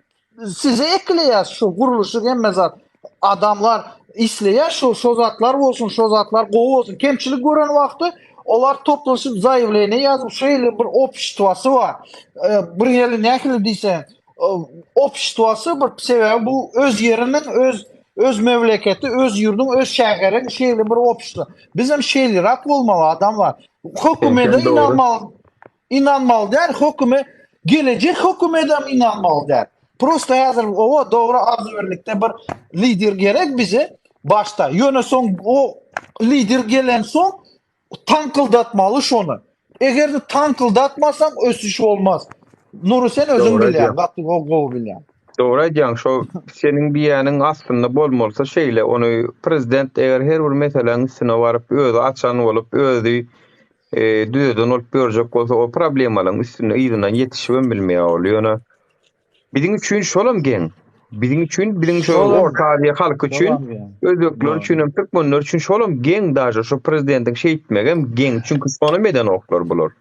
size ekleýäs şu guruluşy gemmezat. Adamlar isleýär şu zatlar bolsun, şu zatlar gowy bolsun. Kemçilik gören wagty olar toplaşyp zaýewlenie ýazyp şeýle bir opştwasy var. Bir ýerli nähili diýsen, opştwasy bir sebäbi bu öz ýeriniň öz memleketi, öz yurdun, öz şäheriň şeýle bir opştwa. Bizim şeýlirak bolmaly adamlar. Hökümete inanmaly der, gelecek hökümete inanmaly der. Prosta hazır o doğru azverlikte bir lider gerek bize başta. Yöne son o lider gelen son tankıldatmalı şonu. Eğer de tankıldatmasan ösüş olmaz. Nuru sen özün bilýän, gatly o bilýän. Doğru diýäň, şo senin biýäniň aslynda bolmasa şeýle onu prezident eger her bir meseleň üstüne baryp özü açan bolup özü düýeden olup görjek bolsa o problemlaryň üstüne ýygynan ýetişip bilmeýär bolýar. Bizim üçün şolam gen. Bizim üçün bizim şu ortaýa halk üçün özbekler üçün türkmenler üçün şolam gen daja şu prezidentin şey etmegem gen çünkü şonu meden oklar bular.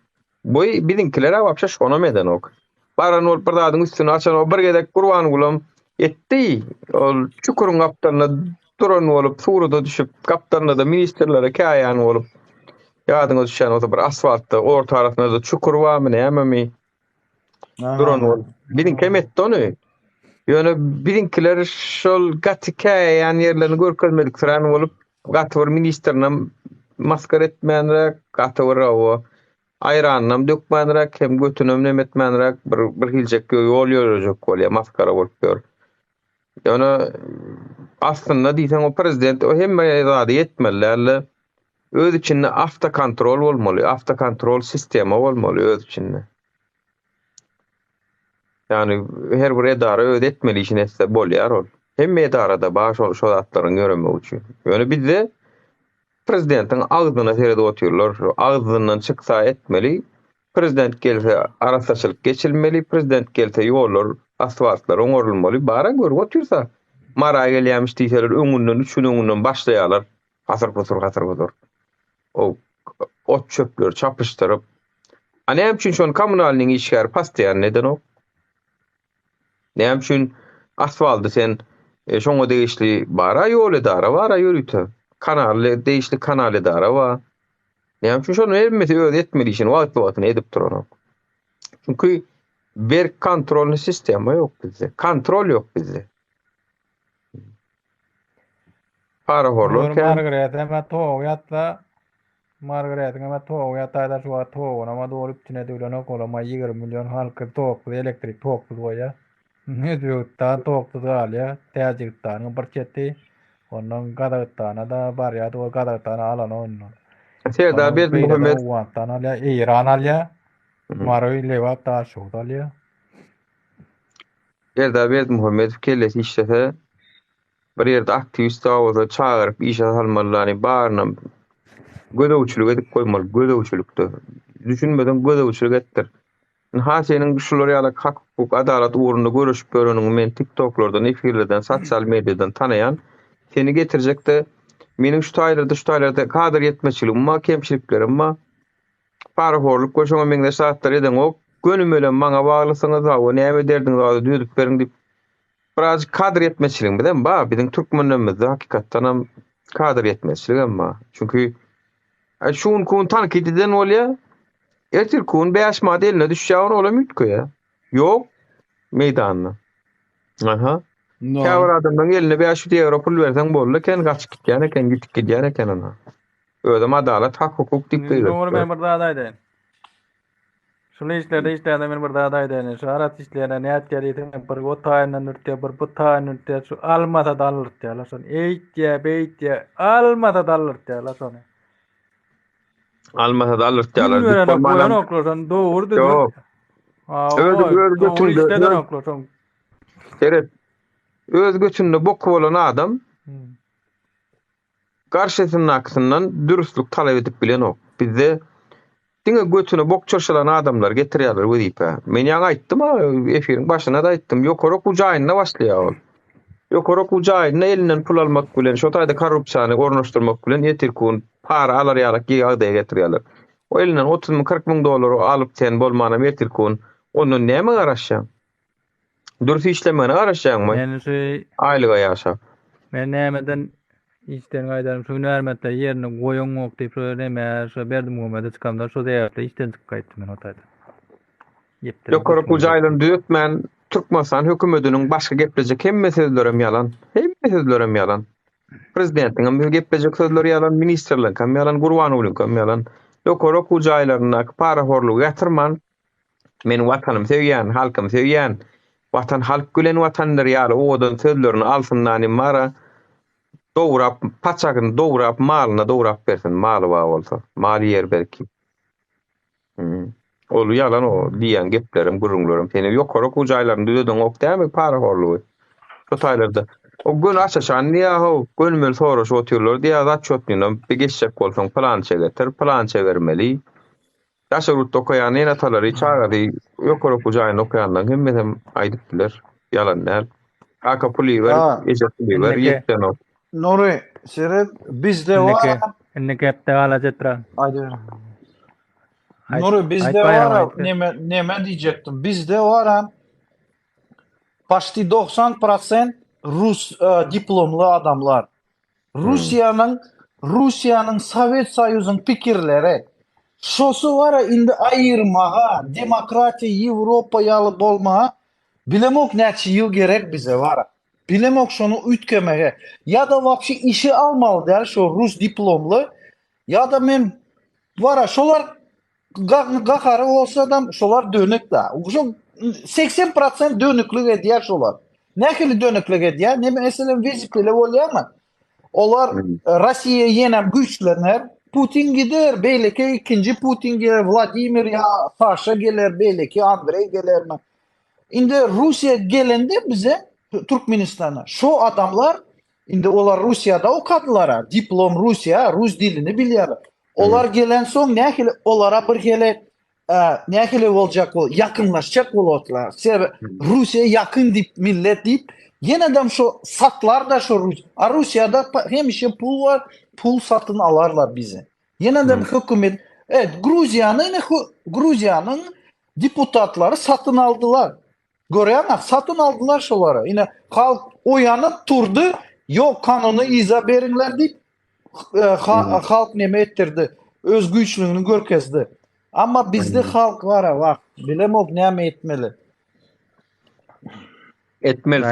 Bu bizimkilere wapşa şonu meden ok. Baran ol pırdadyň üstüne açan o bir gedek Gurban gulam etdi. Ol çukurun kaptanına duran olup suruda düşüp kaptanına da ministerlere kayan olup ýadyňa düşen o bir asfaltda orta tarafynda da çukur barmy näme duran ol. Bizim kemet onu. Ýöne bizimkiler şol gatikaýa ýany ýerlerini görkezmedik süren bolup gatwar ministerine maskar etmänrek, gatwar o aýrannam dökmänrek, hem götünem nemetmänrek bir hiljek ýol ýörejek bolýar, maskara bolup ber. Ýöne aslynda diýsen o prezident o hemme zady etmeli, öz içinde avtokontrol bolmaly, avtokontrol sistemi bolmaly öz içinde. Yani her bir edara ödetmeli işin etse bolýar ol. Hem edarada baş ol şo zatlaryň görünme üçin. Ýöne bizde prezidentin agzyna serede oturýarlar. Agzyndan çyksa etmeli. Prezident gelse arasaçylyk geçilmeli. Prezident gelse ýollar, asfaltlar oňarylmaly. Bara görüp otursa mara gelýärmiş diýseler öňünden üçün öňünden başlaýarlar. Hasır. O ot çöpler çapıştırıp. Anam üçin şonu kommunalnyň işgäri pastaýan neden o? Näme üçin asfaltda sen şoňa degişli bara ýol edara var, ýürüýte. Kanal degişli kanal edara var. Näme üçin şonu elbetde öz etmeli işin wagtly edip duran. Çünkü bir kontrolny sistemi ýok bizde. Kontrol ýok bizde. Para horluk. Margaret'e toğ ýataýda şu toğuna ma dorup tüne dölen okolama 20 milyon halky toğ elektrik toğ doýa. Ne diýär toğ doýa, täjikden bir çetdi. Ondan gadagtana da barýa do gadagtana alan ondan. Serdar Berdimuhammed Tana İran alya. Maroy lewap ta şo dalya. Serdar Berdimuhammed kellesi işlese bir ýerde aktivist awada çağırıp işe salmalyny barnam gödäwçilik edip koymaly, gödäwçilikde. Düşünmeden gödäwçilik etdir. Ha senin şular ýaly hak, hukuk, adalet uğrunda görüşüp göreniň men TikTok'lardan, efirlerden, sosial medyadan tanayan seni getirecek de meniň şu taýlarda kadir yetmeçiligim ma, kemçiliklerim ma, para horluk goşoňa meňde saatlar eden ok, gönüm bilen maňa baglysyňyz o näme derdiňiz o düýdük beriň dip biraz kadir yetmeçiligim bilen ba, biziň türkmenlerimizde hakykatdan hem kadir yetmeçiligim ma. Çünkü şuň kun tankit eden bolýar. Ertir kun beýaş modeline düşýär ola mümkin ya. Yok meýdanna. Aha. Käbir adamdan eline 500 euro pul bersen boldy, ken gaçyp gitýän eken, gitip gidýän eken ona. Özüm adalet, hak hukuk dip beýler. Doğru men bir daha daýdyn. Şunu işlerde işlerde men bir daha daýdyn. Şu arat işlerine näet gerýär, bir gotaýyndan ürtýär, bir butaýyndan ürtýär, şu almasa dalyrtýar, şonu eýtýär, almasa dalyrtýar, şonu. Almasa dalyrtýar. Koýan oklasan doğru dedi. Yok. Öz götünde. Evet. Öz götünde bok bolan adam karşısının aksından dürüstlük talep edip bilen ok. Bizde diňe götüne bok çorşalan adamlar getirýärler wezipä. Men ýa aýtdym, efirin başyna da aýtdym, ýokary kujaýyna başlaýar ol. Ýokary kujaýyna elinden pul almak bilen, şo taýda korrupsiýany ornaşdyrmak bilen ýetirkun para alar ýarak ýagdaýa getirýärler. O elinden 30.000-40 000 dolary alyp sen bolmana ýetirkun, onu näme garaşýar? Dürüst işlemene garaşýarmy? Men aýlyga ýaşap. Men nämeden işten gaýdarym, şu närmetde ýerine goýan ok diýip näme şu berdim goýmady çykamda şu diýipde işten çykyp gaýtdym men o taýda. Ýokary kujaýlaryny düýetmän Türkmenistan hökümetiniň başga gepleje hemme sözlerem ýalan. Hemme sözlerem ýalan. Prezidentiň gepleje sözleri ýalan, ministrler hem ýalan, Gurbanowlyň hem ýalan. Ýokary kujaýlaryna para horlugy ýatyrman. Men watanym sevýän, halkym sevýän. Watan halk gülen watanlar ýaly odan sözlerini alsyndan mara doğrap paçagyny doğrap malyna doğrap bersin, maly ba bolsa, maly yer belki. Ol ýalan o diýen geplerim, gurrunlarym seni ýokary kujaýlaryny düýeden ok däme para horlugy. Şu taýlarda o gün açaşan ýa-ha gönmel soraş otyrlar diýä zat çöpnüň bir geçjek bolsaň plan çegetir, plan çegermeli. Daşarut okuyan ene talary çağırdy. Ýokary okuýan okuyandan hemmem aýdypdylar. Ýalan näl. Aka puli ber, eje puli ber, ýetden ok. Nuri, Serep bizde var. Enne gepde alajetra. Aýdy. Nuri bizde var. Neme diýjekdim? Bizde var. Paşty 90% Rus diplomly adamlar. Russiýanyň Sowet Soýuzynyň pikirleri. Şosu var indi ayırmağa, demokratiya, Avropa ýaly bolmağa, bilemok näçe ýyl gerek bize var. Bilemok şonu ütgemege. Ya da vapşi işi almalı der şu Rus diplomlu. Ya da men var şolar gahary bolsa da şolar dönük da. Şu 80% dönüklük edýär şolar. Nähili dönüklük edýär? Ne meselem wezipeli bolýarmy? Olar Rossiýa ýenem güýçlenýär. Putin gider, belki ikinci Putin gelir, Vladimir ya Saşa gelir, belki Andrei gelir mi? Indi Rusya gelende bize Türkmenistan'a şu adamlar indi olar Rusya'da okadılara diplom Rusya, Rus dilini bilýärler. Olar gelen soň nähili olara bir hele nähili boljak bol, yakınlaşacak bolotlar. Sebäp Rusya yakın dip millet dip ýene-dem şu satlar da şu Rusya'da hemişe pul var. Pul satın alarlar bizi. Ýene-dem hökümet, evet Gruziýanyň deputatları satın aldılar. Görýärmi? Satın aldılar şolary. Ýene halk oýanyp turdy. Ýok kanunu iza beriňler diýip halk näme etdirdi? Öz güýçlüğini görkezdi. Amma bizde halk var. Bilemok näme etmeli. Etmeli.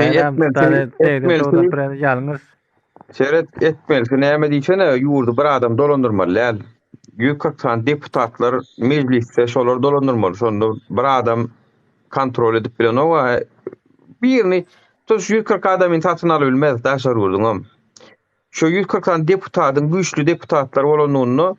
Şeret etmeli. Näme diýsene ýurdu bir adam dolandyrmaly. 140 deputatlar mecliste şolar dolandyrmaly. Şonda bir adam kontrol edip bilen o birini tuş 140 adamın tatyn aly bilmez daşar urdum. Şu 140 deputatyň güýçlü deputatlar bolanyny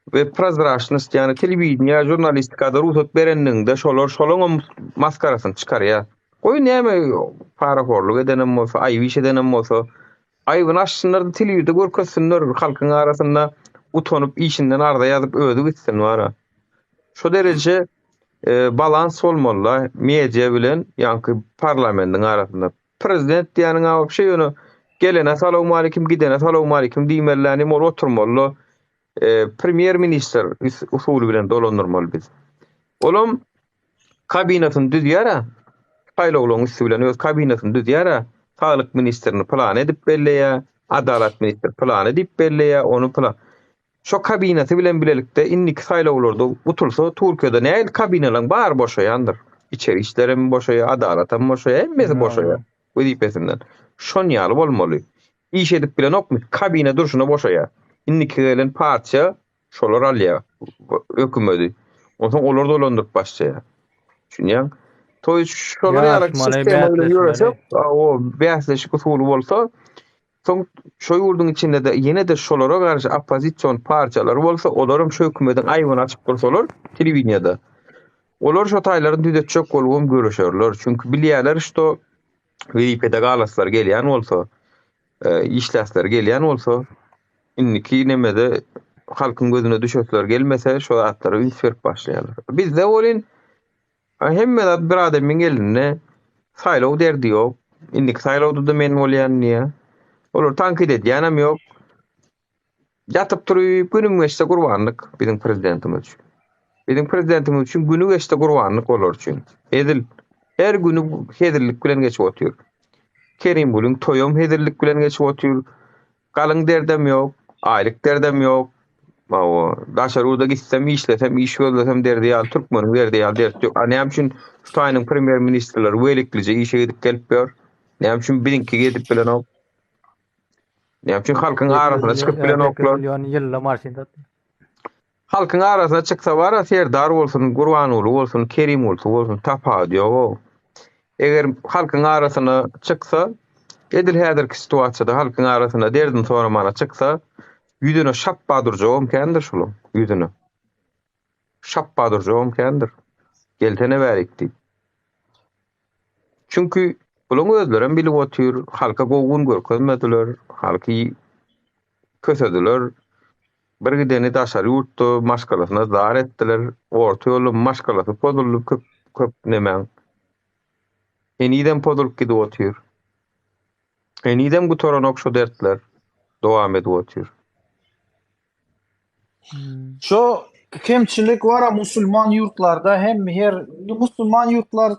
we prozraçnost ýani telewiziýa jurnalistikada ruhsat bereninde şolar şolaň maskarasyny çykarýar. Goý näme para horluk edenem bolsa, aýbyş edenem bolsa, aýbyny açsynlar da telewiziýada görkezsinler, halkyň arasynda utanyp işinden arda ýazyp ödü gitsin wara. Şo derece balans bolmaly media bilen ýa-ni parlamentiň arasynda. Prezident diýeniň awap şey onu gelene salamu alaykum, gidene salamu alaykum diýmeli, mor oturmaly. Premier minister usuly bilen dolandyrmaly biz. Olam kabinetin düzýär, paýlaglaryň üstü bilen öz kabinetin düzýär, sağlyk ministerini plan edip belleýär, adalet ministeri plan edip belleýär, onu plan. Şo kabineti bilen bilelikde innik saýlawlarda utulsa Türkiýede näil kabineleň bar boşaýandyr. İçeri işlerim boşaýar, adalatam boşaýar, hemmesi boşaýar. wezipesinden. Şon ýaly bolmaly. İş edip bilen okmy kabine durşuna boşaya. Inniki gelen parça şolar alýar. Hökümeti. Ondan olar dolandyryp başlaýar. Şunýan toy şolar ýaly sistema bilen ýöresek, o bäsleşik usuly bolsa, soň şo ýurdun içinde de ýene de şolara garşy opposision parçalar bolsa, olaram şo hökümetiň aýbyny açyp bolsalar telewiziýada. Olar şo taýlaryny düzetjek bolgum görüşerler. Çünki bilýärler şo WP'de galaslar gelýän bolsa, işläsler gelýän bolsa, inniki nemede halkyň gözüne düşetler gelmese şo atlary üns berip başlaýarlar. Bizde bolin hemme bir adamyň eline saýlaw derdi ýok. Inniki saýlawda da men bolýan niýe? Olar tankit edýänem ýok. Yatyp durup günüm geçse gurbanlyk bizim prezidentimiz üçin. Bizim prezidentimiz üçin günü geçse gurbanlyk olar üçin. Edil her günü hedirlik bilen geçip otur. Kerim bulun toyum hedirlik bilen geçip otur. Galyň derdem ýok, aýlyk derdem ýok. Mawa daşaruda gitsem işlesem, iş gözlesem derdi ýaly türkmeniň derdi ýaly derdi ýok. Näme üçin Şutaýnyň premier ministrleri weliklice işe gidip gelip ýör. Näme üçin birinki gedip bilen ok. Näme üçin halkyň arasyna çykyp bilen oklar. Halkyň arasyna çyksa bara Serdar bolsun, Gurbanuly bolsun, Kerim bolsun, tapady ýok. Eger halkyň arasyna çyksa, edil häzirki situasiýada halkyň arasyna derdin soramana çyksa, yüzüne şappa durjagam kendir şolu, yüzüne. Şappa durjagam kendir. Geltene bärikdi. Çünkü bulan özlerem bilip otur, halka gogun görkezmediler, halky kösediler. Bir gideni daşary ýurtda maşgalasyna zar etdiler, orta ýoly maşgalasy pozulýup köp nemen. Eniden pozulup gidip otur. Eniden bu toran okşo dertler dowam edip otur. Şo kemçilik var musulman yurtlarda hem her musulman yurtlar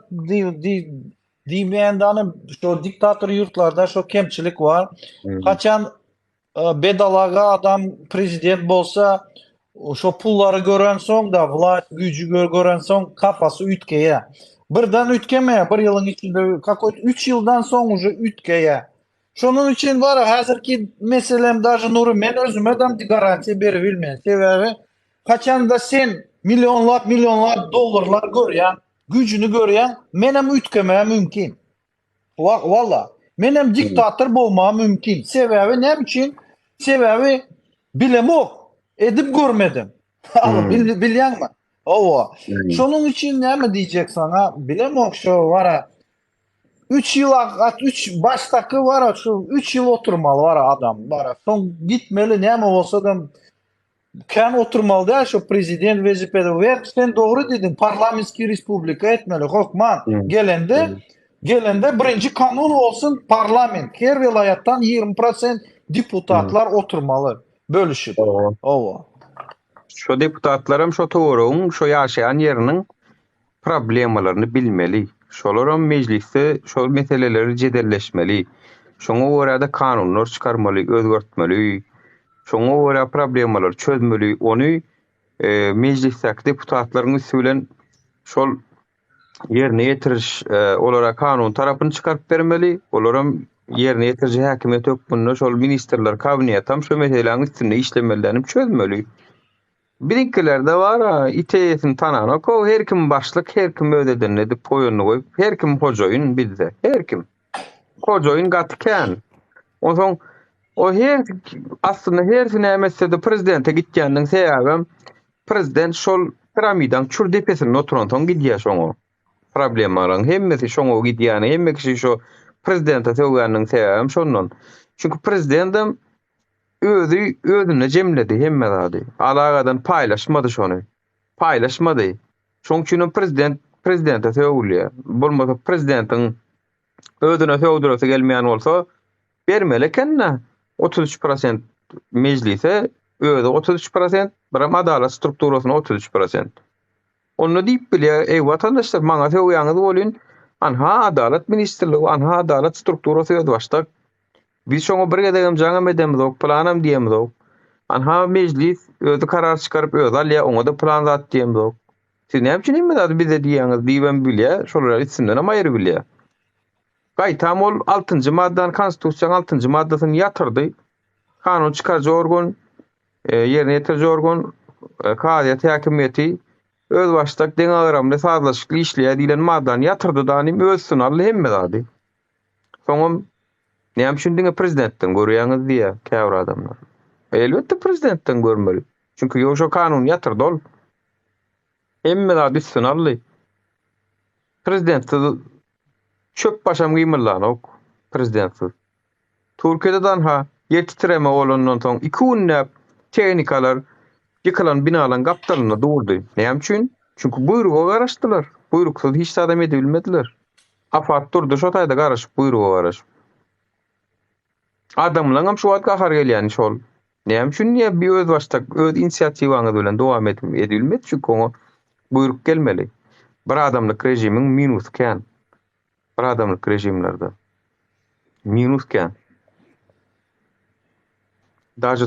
diýmeýändiňi şo diktator yurtlarda şo kemçilik var. Kaçan bedalaga adam prezident bolsa şo pullary gören soň da vlast güýjü gören soň kafasy ütkeýe. Birden ütkemeýe, bir ýylyň içinde kakoy 3 ýyldan soň uje ütkeýe. Şonun için var hazırki meselem даже nuru men özüme de garanti berip bilmem. Sebebi kaçan da sen milyonlar dollarlar görýän, gücünü görýän, menem ütkemäge mümkin. Valla, menem diktator bolmagy mümkin. Sebebi näme üçin? Sebebi bilemok, edip görmedim. Bilýänmi? Owa. Şonun için näme diýjek sana? Bilemok şo wara 3 ýyl 3 başdaky wara şu 3 ýyl oturmaly wara adam wara. Soň gitmeli näme bolsa da kan oturmaly da şu prezident wezipede wer sen dogry dedin. Parlamentski respublika etmeli. Hokman gelende birinci kanun olsun parlament. Her vilayattan 20% deputatlar oturmalı. Bölüşüp. Owa. Şo deputatlarym şo toruň, şo ýaşaýan ýeriniň problemalaryny bilmeli. Şolaram mecliste şol meseleleri cedelleşmeli. Şoňa görä kanunlar çykarmaly, özgertmeli. Şoňa görä problemler çözmeli. Onu meclisteki deputatlaryň üstünden şol ýerine ýetiriş olara kanun tarapyny çykaryp bermeli. Olaram ýerine ýetirje häkimet hökmüne şol ministrler kabinetam şo meselelerin üstünde işlemelerini çözmeli. Birinkilerde var iteyesin tanana ko her kim başlık her kim ödeden edip koyunu koyup her kim hojoyun bizde her kim hojoyun gatken ondan o her aslında her sinemesde prezidente gitkendiň sebäbim prezident şol piramidan çür depesine oturandan gidýär şoňa problemlaryň hemmesi şoňa gidýär hemme kişi şo prezidente söýgändiň sebäbim şondan çünkü prezidentim özüne jemledi hemme zady. Alagadan paylaşmadı şonu. Paylaşmadı. Şoň üçin prezidente söýülýär. Bolmasa prezidentiň özüne söýdüresi gelmeýän bolsa bermeli kenne 33% meclise öýde 33% bir adalet strukturasyna 33%. Onu diýip bilýär, ey watandaşlar maňa söýýäňiz bolýan, anha adalet ministrligi, anha adalet strukturasy başda. Biz şoňa bir gedegem jaňam edemizok, planam diýemizok. Anha meclis özü karar çykaryp öz alýa, oňa da plan zat diýemizok. Siz näme üçin bize diýýäňiz, diýen bilýär, şolar içinden ama ýeri bilýär. Gaýtam ol 6-njy maddadan konstitusiýanyň 6-njy maddasyny ýatyrdy. Kanun çykarjy organ, ýerine ýetirjy organ, Kadiýat häkimeti öz başdak deň agyramda sazlaşykly işleýär diýilen maddany ýatyrdy da nim öz sunarly hemme zady. Soňam näme üçin diňe prezidentden görýäňiz diýär käbir adamlar. Elbetde prezidentden görmeli. Çünki ýoşa kanun ýatyrdy ol. Hemme zady sunarly. Prezident çöp başam gymylan ok prezident. Türkiýede danha ýetitireme bolandan soň 2 günnäp tehnikalar yıkılan binalan gaptalyna durdy. Näme üçin? Çünki buyruğa garaşdylar. Buyruksuz hiç adam edebilmediler. Afat durdy şo taýda garaşyp buyruğa garaşyp. Adamlaryň hem şu wagt gahar gelýän şol. Näme üçin bir öz başdak öz inisiatiwaňyz bilen dowam edilmedi çünki oňa buyruk gelmeli. Bir adamlyk rejimiň minus kän. Bir adamlyk rejimlerde minus kän. Daja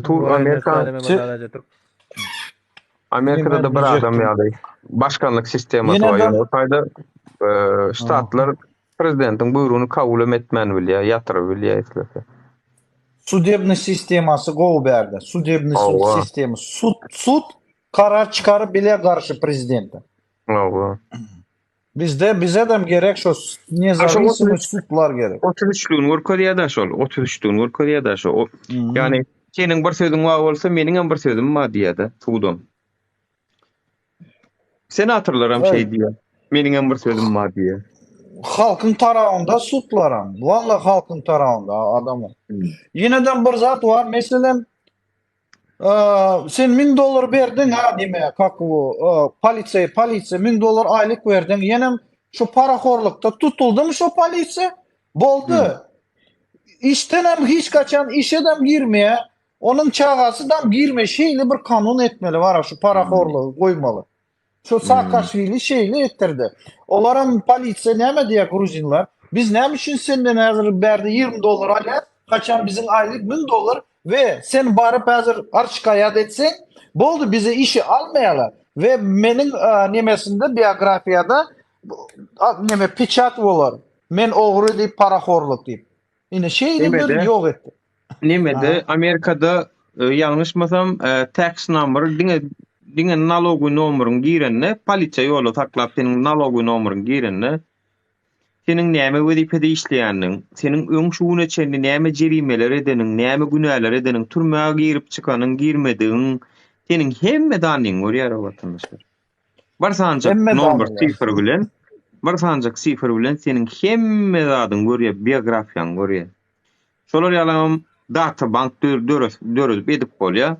Amerika'da da bir adam ýaly. Başkanlyk sistematy bar. O taýda ştatlar prezidentiň buyrugyny kabul etmän bilýär, ýatyryp bilýär eslese. Судебный системасы gowy berdi. Судебный система. Sud karar çıkarıp bile karşı prezidente. Bize de gerek şu nezavisimiz sudlar gerek. 33'lüğün Koreýada şol. 33'lüğün Koreýada şol. Yani senin bir sözün var bolsa meniň hem bir sözüm var diýär sudum. Senatorlaram şey diýär. Meniň hem bir sözüm var diýär. Halkın tarafında sudlaram. Vallahi halkın tarafında adamlar. Yineden bir zat var. Mesela sen $1000 verdin ha deme kakvu polisiýa $1000 aylık verdin. Yenem şu paraxorlukda tutuldu mu şu polisiýa? Boldu. İşten hem hiç kaçan işedem girmeye, onun çağası da girme şeyli bir kanun etmeli var şu paraxorluğu koymalı. Şu Saakashvili şeyli ettirdi. Olaram polisiýa näme diýär Gruzinler? Biz näme üçin senden häzir berdi $20 alat, kaçan bizim aylık $1000 ve sen barıp häzir şikayet etsen, boldu bize işi almaýarlar. Ve meniň nemesinde biografiýada neme peçat bolar. Men ogry diýip paraxorluk diýip. Ine şeyler yok etti. Nemede Amerika'da yanlışmasam tax number diňe nalogu nomeryň girenne polisiýa ýolu taklap senin nalogu nomeryň girenne senin näme wezipede işleýändiň, senin öňşuwuna çenli näme jerimeler edeniň, näme günäler edeniň, türmäge girip çykanyň, girmediň, senin hemme danyň görýär watandaşlar. Bar sanjak nomer sifir bilen, bar sanjak sifir bilen senin hemme zadyň görýär, biografiýaň görýär. Şolar ýalam data bank dörüp edip bolýar.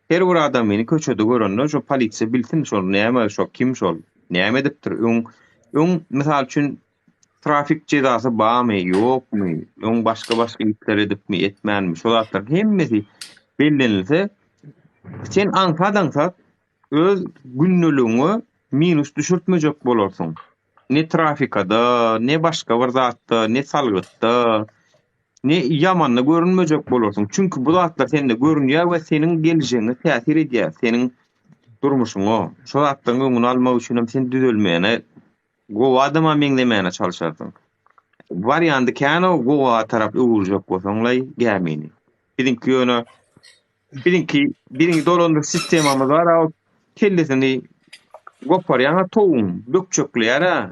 Her bir adam meni köçede görende şu polisiýa bilsin şol näme şo kim şol näme edipdir öň misal üçin trafik cezası barmy ýokmy öň başga işler edipmi etmänmi şol atlar hemmesi bellenilse sen ankadan öz günnülüğüňi minus düşürtmejek bolarsyň. Ne trafikada, ne başga bir zatda, ne salgytda, ne yamanla görünmejek bolarsyň. Çünki bu zatlar sende görünýär we seniň gelişiňe täsir edýär, seniň durmuşuňa. Şol zatdan öňüni almak üçin hem sen düzelmeyene, gowa adama meňlemeyene çalışarsyň. Varianty kano gowa tarap öwürjek bolsaňlay gämini. Birinki ýöne birinki dolandyk sistemamyz bar, o kellesini goparýan toğum, dökçökleýär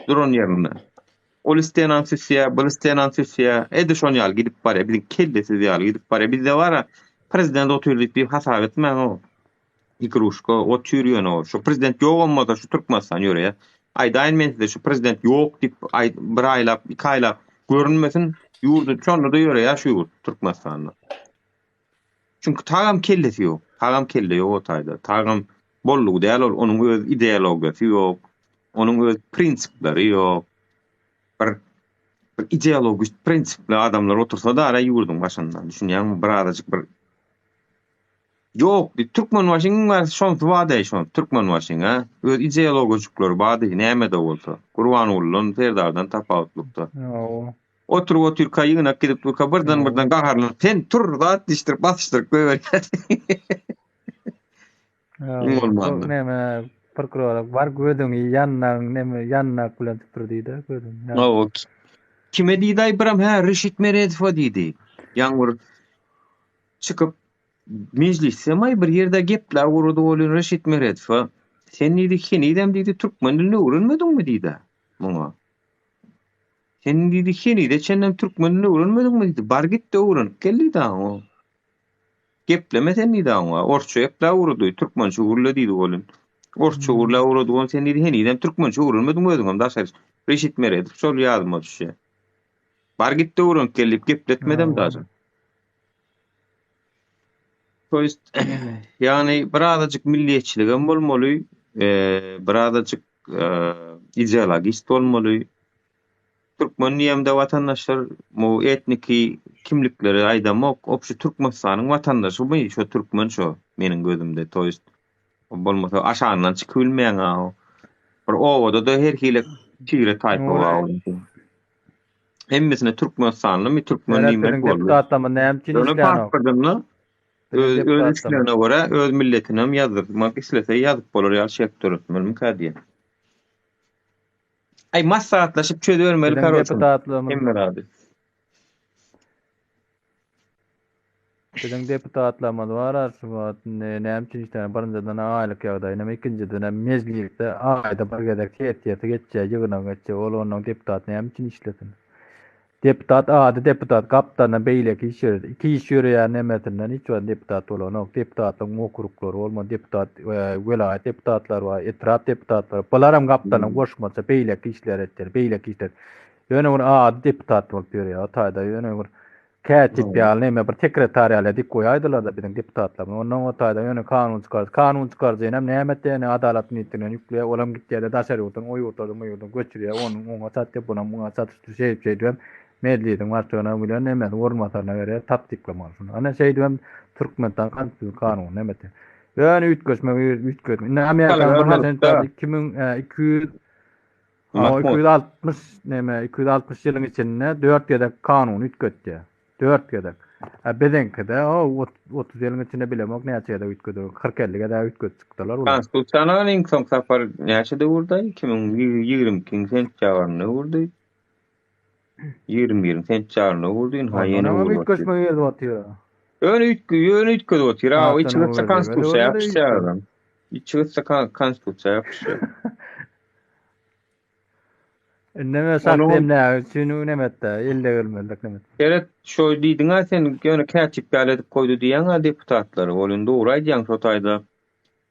duran ýerine. Ol isteýän sesiýa, bul isteýän sesiýa, edişon ýaly gidip barýar, biziň kellesi ýaly gidip barýar. Bizde bar, prezident oturdyp bir hasap etmän o. Ikruşka, o türýän o. Şu prezident ýok bolmasa şu Türkmenistan ýöre. Aýdaýyn men size şu prezident ýok diýip bir aýlap, 2 aýlap görünmesin, ýurdu çonda ýöre ýaşaýar Türkmenistanda. Çünki tagam kellesi ýok. Tagam kelle ýok o taýda. Tagam bollugy däl, onuň öz ideologiýasy ýok. Onuň öz prinsipleri ýok. Bir ideologik prinsipli adamlar otursa da ara ýurdum başyndan. Düşünýän bir arajyk bir ýok, Türkmen waşyň var, şonty wada şon, Türkmen waşyň ha. Öz ideologikler bady, näme de bolsa. Gurbanyullyn Ferdardan tapawatlykda. Oturup o Türkiýeňe gidip birden gaharlanıp sen tur da diştirip basıştırıp böyle. Näme prokuror var gödüň ýanna näme ýanna bilen turdydy gödüň. kime diýdi Aýbram? Ha, Reşit Meredow'a diýdi. Ýaňur çıkıp meclisse may bir yerde gepler urudu bolun Reşit Meredow'a. Sen diýdi, "Kenidem" diýdi, "Türkmen dilini öwrenmediňmi?" diýdi. Muňa. Sen diýdi, "Kenide çennem türkmen dilini öwrenmediňmi?" diýdi. "Bar git de öwrenip geldi da o." Gepleme sen diýdi aňa. Orçu gepler urudy, türkmençe urla diýdi bolun. Orçu urla urudy, sen diýdi, "Kenidem türkmençe öwrenmediňmi özüňem daşar." Reşit Meredow şol ýadyma düşýär. Bar git de öwrenip gelip gepletmedem daşar. Toýst ýani birazajyk milliýetçiligem bolmaly, birazajyk ideologist bolmaly. Türkmen ýemde watandaşlar bu etniki kimlikleri aýdamak, opşy Türkmenistanyň watandaşy bu, şo türkmen şo meniň gözümde. Toýst bolmasa aşaňdan çykyp bilmeýän a. Bir owada da herkile çyra taýpa bar. Hemmesine Türkmenistanly mi Türkmen nimet boldy. Deputatlama näme işleýär? Öz işlerine göre öz milletine ýazdymak islese ýazyp bolar ýa şeýle ötmeli kadiýe. Ay maslahatlaşyp çözebermeli karoçum. Emmeradi. Biziň deputatlarymyz bar arşygat näme üçin işler barynjadan aýlyk ýagdaýyna ikinciden mezgilikde aýda bir gedek teýeti geçýär ýygyna geçýär ol onuň deputat näme üçin işlesin. Deputat ady deputat kaptana beýlek işler. Iki iş ýörýär nämetinden hiç wagt deputat bolanok deputatlyň okruklary bolma deputat welayet deputatlar bar, etraf deputatlar. Bolaram kaptana goşmasa beýlek işler etdir, beýlek işler. Ýöne bir ady deputat bolup ýörýär. Taýda ýöne bir katip ýaly näme bir sekretariýaly dik goýaýdylar da biziň deputatlar. Onuň o taýda ýöne kanun çykarjyna näme etdiňi adalat ministrine ýükleýär. Olam gitýärde daşary otuň, oý oturdum, göçürýär. Onuň satdyp buna muňa satışdy şeýdem. Medliýetiň başlygyna bilen näme ormanlaryna berýär, tap diploma. Ana şeýdem Türkmenistan kanun näme etdi. Ýöne ütgeşme. Näme ýa-da 2200 260 näme 260 ýylyň içinde 4 gedek kanun ütgetdi. 4 gedek. Bedenkide o 30 ýylyň içinde bilemek näçe ýerde ütgedi? 40-50 gedek ütgedi çykdylar. Konstitusiýonal iň soň safar näçede urdy? 2020 sentýabrynda urdy. 20 sentýabrynda urdy. Haýyny urdy. Öňe ütgedi otyr. O içgitse konstitusiýa ýapyşýar. İçgitse konstitusiýa ýapyşýar. Näme sakdym näme üçin nämetde elde gelmedik nämet. Evet, şo diýdiň sen ýöne käçip ýaledip goýdy diýen deputatlary bolun dogry aýdýan şo taýda.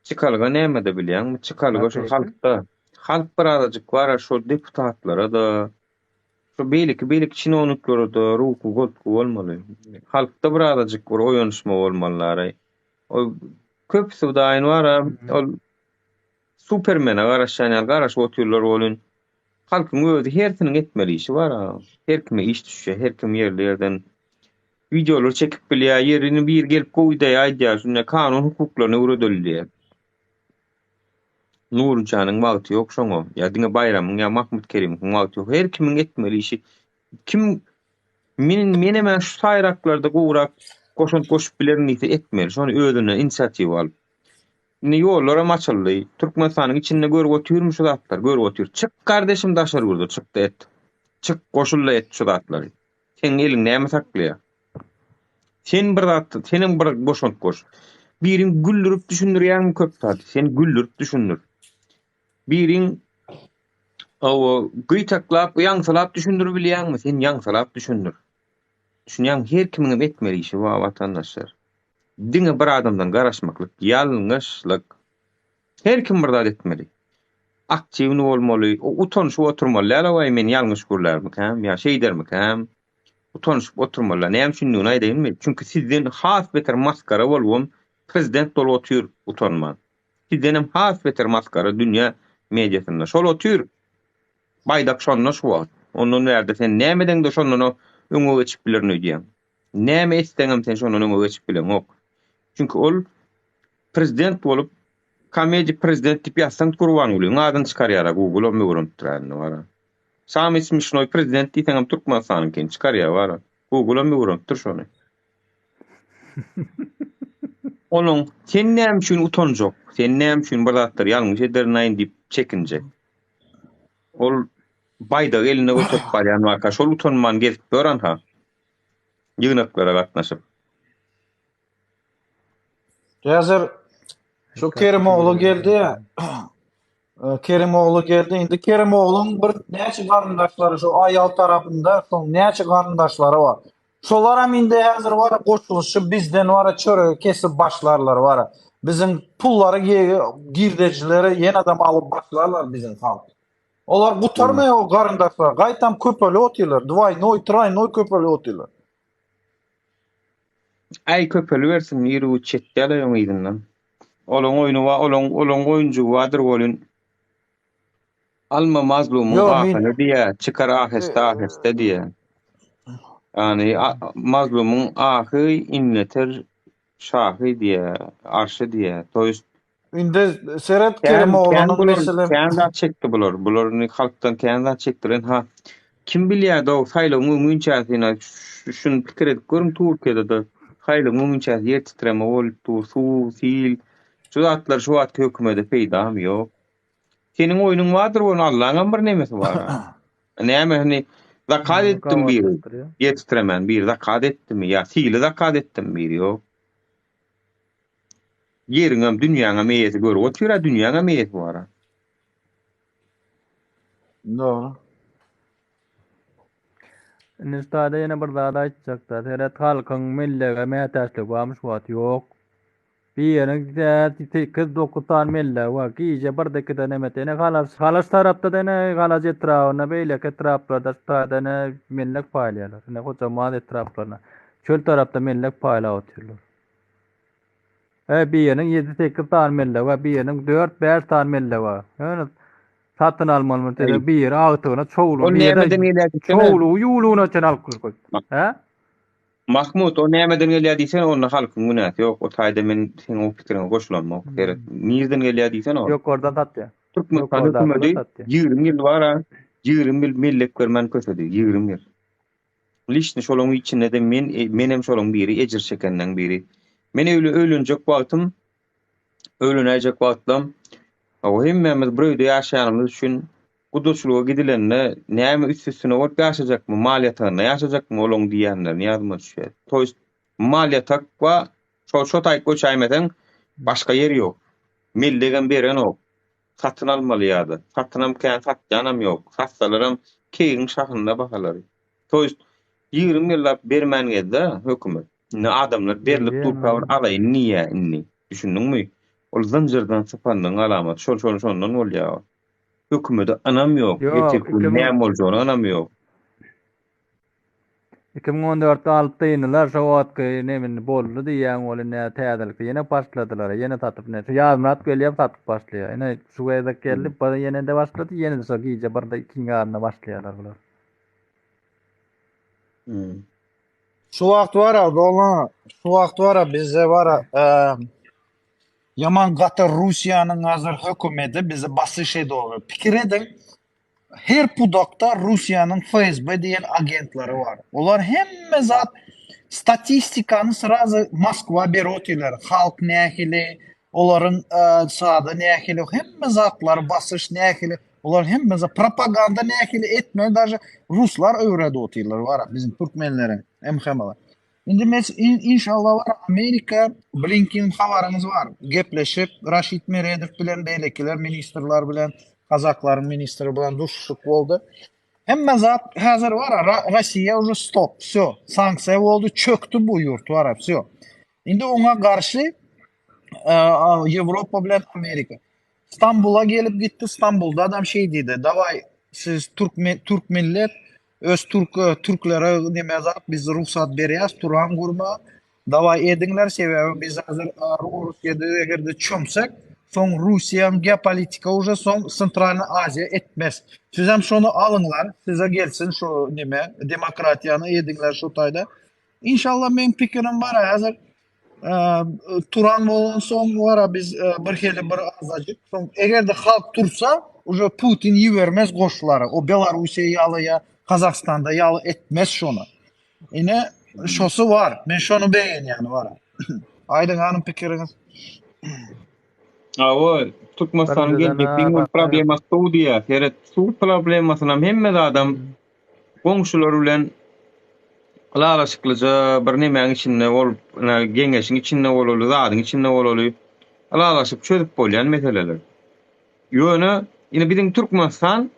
Çykalga näme de bilýän, çykalga şo halkda. Halk birazajyk bar şo deputatlara da şo beýlik çinowniklere da ruhu gotku bolmaly. Halkda birazajyk bir oýanyşma bolmaly. O köpüsi daýyn bar, ol Supermana garaşan garaş otyrlar bolun. Halkyň özi herkiniň etmeli işi bar. Her kime iş düşýär, her kim ýerlerden videolar çekip bilýär, ýerini bir gelip goýdy aýdýar, şuna kanun hukuklaryny öwredilýär. Nurjanyň wagty ýok şoňa. Ýa diňe Bayramyň ýa Mahmud Kerimiň wagty ýok. Her kimiň etmeli işi. Kim menem şu saýraklarda gowrak goşup bilerini etmeli. Şonu özüne inisiativ alyp ne ýollara açyldy. Türkmenistanyň içinde görüp otyrmuş zatlar, görüp otyr. Çık kardeşim daşar gurdu, çıktı et. Çık goşulla et şu zatlary. Sen eliň näme saklaýar? Sen bir zat, senin bir boşant goş. Biriň güldürüp düşündirýän köp zat. Sen güldürüp düşündir. Biriň o gytaklap, ýaňsalap düşündirip bilýänmi? Sen ýaňsalap düşündir. Düşünýän her kimiň etmeli işi wa watandaşlar. Diňe bir adamdan garaşmaklyk, ýalňyşlyk her kim bir zat etmeli. Aktiwni bolmaly, utanyşyp oturmaly. Ýa men ýalňyş görlermikem, ýa şeý dermikem? Utanyşyp oturmaly. Näme üçin diýen aýdaýynmy? Çünki sizden has beter maskara bolwam, prezident bolup otyr utanman. Sizden hem has beter maskara dünýä mediasynda şol otyr. Baýdak şonda şu wagt. Onuň berde sen nämeden de şondan öňe geçip bilerini diýen. Näme etseňem sen şondan öňe geçip bilen ok. Çünki ol prezident bolup komedi prezident diýip ýazsaň Gurban Ulyň adyny çykarýar Google me görüntülerini wara. Samy ismişnoy prezident diýsem Türkmenistanyň ken çykarýar wara. Google me görüntür şonu. Onuň sen näme üçin utanjak? Sen näme üçin bir zatlar ýalňyş ederin diýip çekinjek. Ol Bayda eline götürüp baryan waka şol utanman gelip gören ha. Ýygnaklara gatnaşyp. Hazır şu Kerimoğlu geldi ya. Kerimoğlu geldi. Indi Kerimoğlu'nun bir näçe garyndaşlary şu ayal tarapynda, şol näçe garyndaşlary var. Şolara minde hazır var goşuluşy bizden var çöregi kesip başlarlar var. Bizim pulları girdecileri yen adam alıp başlarlar bizim halk. Olar gutarmaya o garyndaşlar. Gaýtam köpeli otýarlar. Dwaynoy, traynoy köpeli otýarlar. Ay köpeli versin ýeri çetdele ýöňidinden. Olan oyunu wa olan oyuncu wadyr bolun. Alma mazlumun ahını diye çıkar aheste diye. Yani mazlumun ahı inleter şahı diye, arşı diye. Toyust inde Serhat Kerimoğlu'nun mesela kendi çekti bular. Bularını halktan kendi çektiren ha. Kim bilýär da sayla mümkünçäsine şunu pikir edip görüm Türkiýede de sayla mümkünçäs ýer titreme bolup dur, suw, sil. Şu zatlar şu wagt hökümede peýdam ýok. Senin oyunun vardır onu Allah'ın bir nemesi var. Näme hani zakat ettim bir yetiştiremen bir zakat ettim ya sihirli zakat ettim bir yok. Yerine dünyanın meyesi gör. O türe dünyanın meyesi var. Doğru. Nistada yine bir daha da açacaklar. Serhat halkın millega metaslık varmış vat yok. Bir yerin de kız dokutan mille var ki iyice bardaki denemetene halas tarafta dene halas etrafına böyle etraflarda ne millek paylaşıyorlar. Ne kocaman etraflarına. Çöl tarafta millek paylaşıyorlar. Bir yerin 7-8 tane mille var, bir yerin 4-5 tane mille var. Yani satın almalı bir yer ağıtığına çoğulu. Çoğulu yuluğuna çenal koy. Mahmut o nämeden gelýär onu halkyň günäsi ýok. O taýda men seň o pikirine goşulanmak gerek. Nirden gelýär diýsen o. Yok orada tatdy. Türkmenistan hökümeti 20 ýyl bara 20 ýyl millek bermän kösedi 20 ýyl. Lişni şolaň içinde de menem şolaň biri ejir çekenden biri. Men ölünjek wagtym ölünäjek wagtym o hemmemiz burayda ýaşaýanymyz üçin guduşluğa gidilende näme üstüne olup ýaşajakmy, maliýetine ýaşajakmy olaň diýenler ýazma düşýär. Toýst maliýetak we şo taýyp goçaýmadan başga ýer ýok. Millegen beren ok. Satyn almalyýady. Satynam satjanam ýok. Satsalaram keýin şahynda bakalary. Toýst 20 ýyllap bermän gezde hökümet. Ne adamlar berilip durpawar alaýyn niýe inni. Düşündiňmi? Ol zanjyrdan sypandyň alamaty şondan bolýar. Hökümede anam ýok. Näme boljagyny anam ýok. 2014'te alıpda ýynylar şo wagtky nemin boldy diýen ol näme täzelikde ýene başladylar. Ýene satyp näçe ýazmat gelýär satyp başlaýar. Ýene şu wagtda gelip ýene de başlady. Ýene de şo giýje birde ikinci arna başlaýarlar bular. Şu wagt wara bizde wara yaman gaty Russiýanyň hazır hökümeti bizi basyş edýär. Pikir edin. Her pudakta Russiýanyň FSB diýen agentlary var. Olar hemme zat statistikany sırazy Moskwa berotýarlar. Halk nähili, olaryň sady nähili, hemme zatlar basyş nähili, olar hemme zat propaganda nähili etmeli, daşy ruslar öwredi otýarlar var bizim türkmenlere, hemhalar. Indi mes inşallah var Amerika Blinken habarymız var. Gepleşip Raşid Meredow bilen beýlekiler ministrler bilen Kazaklaryň ministri bilen duşuşyk boldy. Hemme zat hazır var Rossiya уже stop. Всё. Sanksiýa boldy, çöktü bu ýurt var. Всё. Indi oňa garşy Ýewropa bilen Amerika. İstanbul'a gelip gitti. İstanbul'da adam diýdi. Davay siz Türk millet öz Türklere nemezat biz ruhsat berýäs turan gurma. Davay ediňler sebäbi biz hazır Russiýada egerde çömsek soň Russiýanyň geopolitika уже soň Sentralny Aziýa etmez. Siz hem şonu alıňlar, size gelsin şu demokratiýany ediňler şu taýda. İnşallah men pikirim var hazır turan bolan soň wara biz bir hili bir azadyk. Soň egerde halk tursa уже Putin ýibermez goşulary. O Belarusiýa ýaly Kazakstanda ýaly etmez şonu. Ine şosu var. Men şonu beýenýän var. Aýdyň anyň pikiriňiz. Awa Türkmenistan geldiğin probleması Suudiya, seret su problemasyna hemme adam goňşular bilen alalaşyklyja bir nemäň içinde bolup, geňeşiň içinde bolaly, zadyň içinde bolaly, alalaşyp çözüp bolýan meseleler. Ýöne, ine bizim Türkmenistan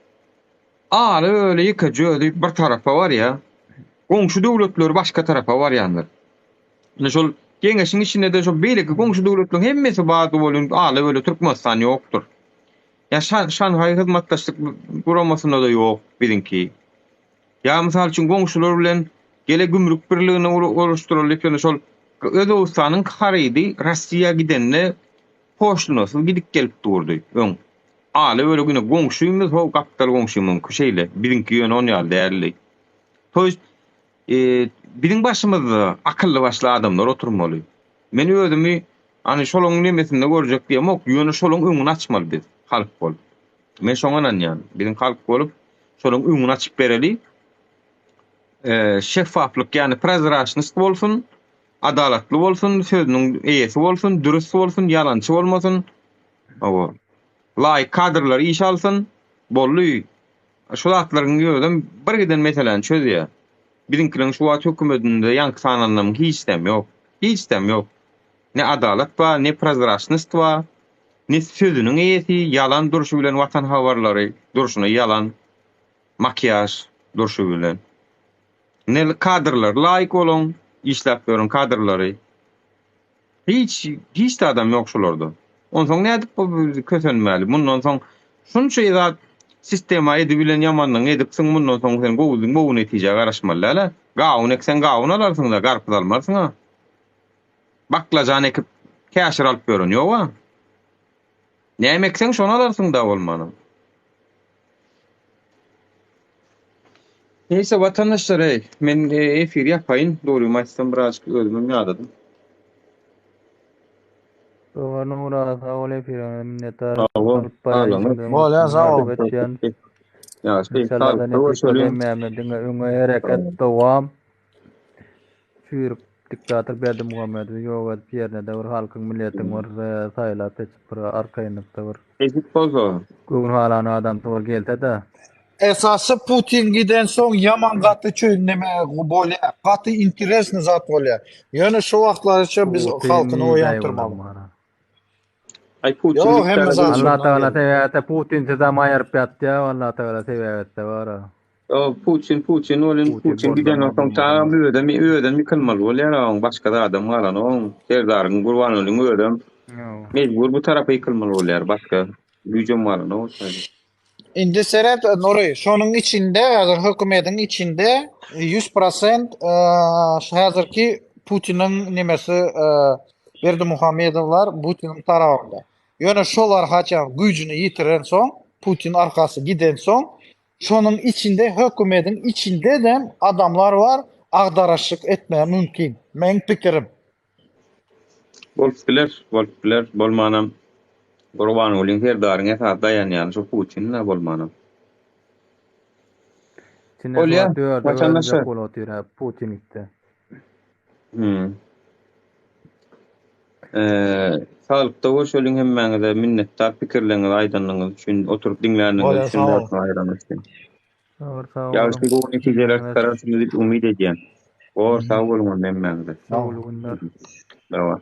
aly öyle ýykajöýdi bir tarafa var ya, goňşy döwletler başga tarafa var ýandyr. Ine şol geňeşiň içinde de şol beýleki goňşy döwletleriň hemmesi bady bolan aly öyle Türkmenistan ýokdur. Ya Şanhay hyzmatdaşlyk guramasyna da ýok bizinki. Ya mysal üçin goňşular bilen gele gümrük birligini oluşturulyp ýa-ni şol Özbegistanyň harydy Rossiýa gidende poştynasy gidip gelip durdy. Öň aly öyle güne goňşuýmyz, ho gapdal goňşuýmyň köşeýle bizinki ýöne on ýaly därli. Toýs bizim başymyzda akylly başly adamlar oturmaly. Men özümi ani şolaň nemesinde görjek diýem, ok ýöne şolaň öňüni açmaly biz, halk bolup. Men şoňa nanýan, bizim halk bolup şolaň öňüni açyp bereli. Şeffaflyk ýani prozraçnyst bolsun, adalatly bolsun, sözüniň eýesi bolsun, dürüst bolsun, ýalançy bolmasyn. Awa laýyk kadrlar iş alsyn, bolly. Şu zatlaryň ýönem bir giden meseleni çözýär. Bizimkilerin şu wagt hökümetinde ýanky sananlarym hiç dem ýok. Hiç dem ýok. Ne adalat ba, ne prozraçnyst ba, ne sözüniň eýesi, ýalan duruşy bilen watan habarlary, duruşuna ýalan, makyaj duruşy bilen. Ne kadrlar laýyk bolan, işläp berän kadrlary. Hiç de adam ýok şolarda. Onsoň nädip bu kösenmäli? Bundan soň şunça ýa sistema edip bilen ýamanlyk edipsiň, bundan soň sen gowudyň bu netije garaşmaly ala. Gawun eksen gawun alarsyň da garpy almarsyň ha. Baklajan ekip käşir alyp berän ýok-a. Näme eksen şonu alarsyň da bolmany. Neyse vatandaşlar, men efir ýapaýyn, doýrym aýtsam biraz özümem ýadadım. Nura sağ ol efir minnettar. Bolýa sağ ol. Ya hareket dowam. Şüýrüp diktator Berdimuhammedow ýogat ýerine de bir halkyň milletiň bir saýlap seçip bir arkaýynykda bir. Ezip bolsa. Göwün halany adam togul gelse-de. Esasy Putin giden soň yaman gaty çöýneme bolýar. Gaty interesni zat bolýar. Ýöne şu wagtlarça biz halkyny oýanturmaly. Ay Putin. Allah Teala sebäpde Putin sedam aýryp ýatdy, Allah Teala sebäpde bara. Putin olin Putin giden soň taam öýden mi kılmaly bolýar, başga da adam galan oň serdaryň gurban bolyň öýdem. Mecbur bu tarapy yıkılmaly bolýar, başga güýjem galan oň. Indi seret Nuray, şonun içinde, hazır hükümetin içinde 100% hazırki Putin'in nimesi Berdimuhamedowlar Putin'in tarafında. Ýöne şolar haçan gücünü yitiren soň, Putin arkası giden soň, şonun içinde, hükümetin içinde de adamlar var, agdaraşyk etmeye mümkin. Men pikirim. Bolupdiler, bolmanam. Gurban bolyň her daryň esas daýanýan şu Putin'le bolmanam. Olya, vatandaşlar. Putin gitti. Sağlıkta görüşöliň hemmäňize minnettar, pikirleňiz, aýdanlygyňyz üçin oturup dinläniňiz üçin aýranyşdym. Sağ ol. Ýa-da bu netijeler çıkarasynız diýip umyt edýän. Sağ bolun hemmäňize. Sağ olun. Dawa.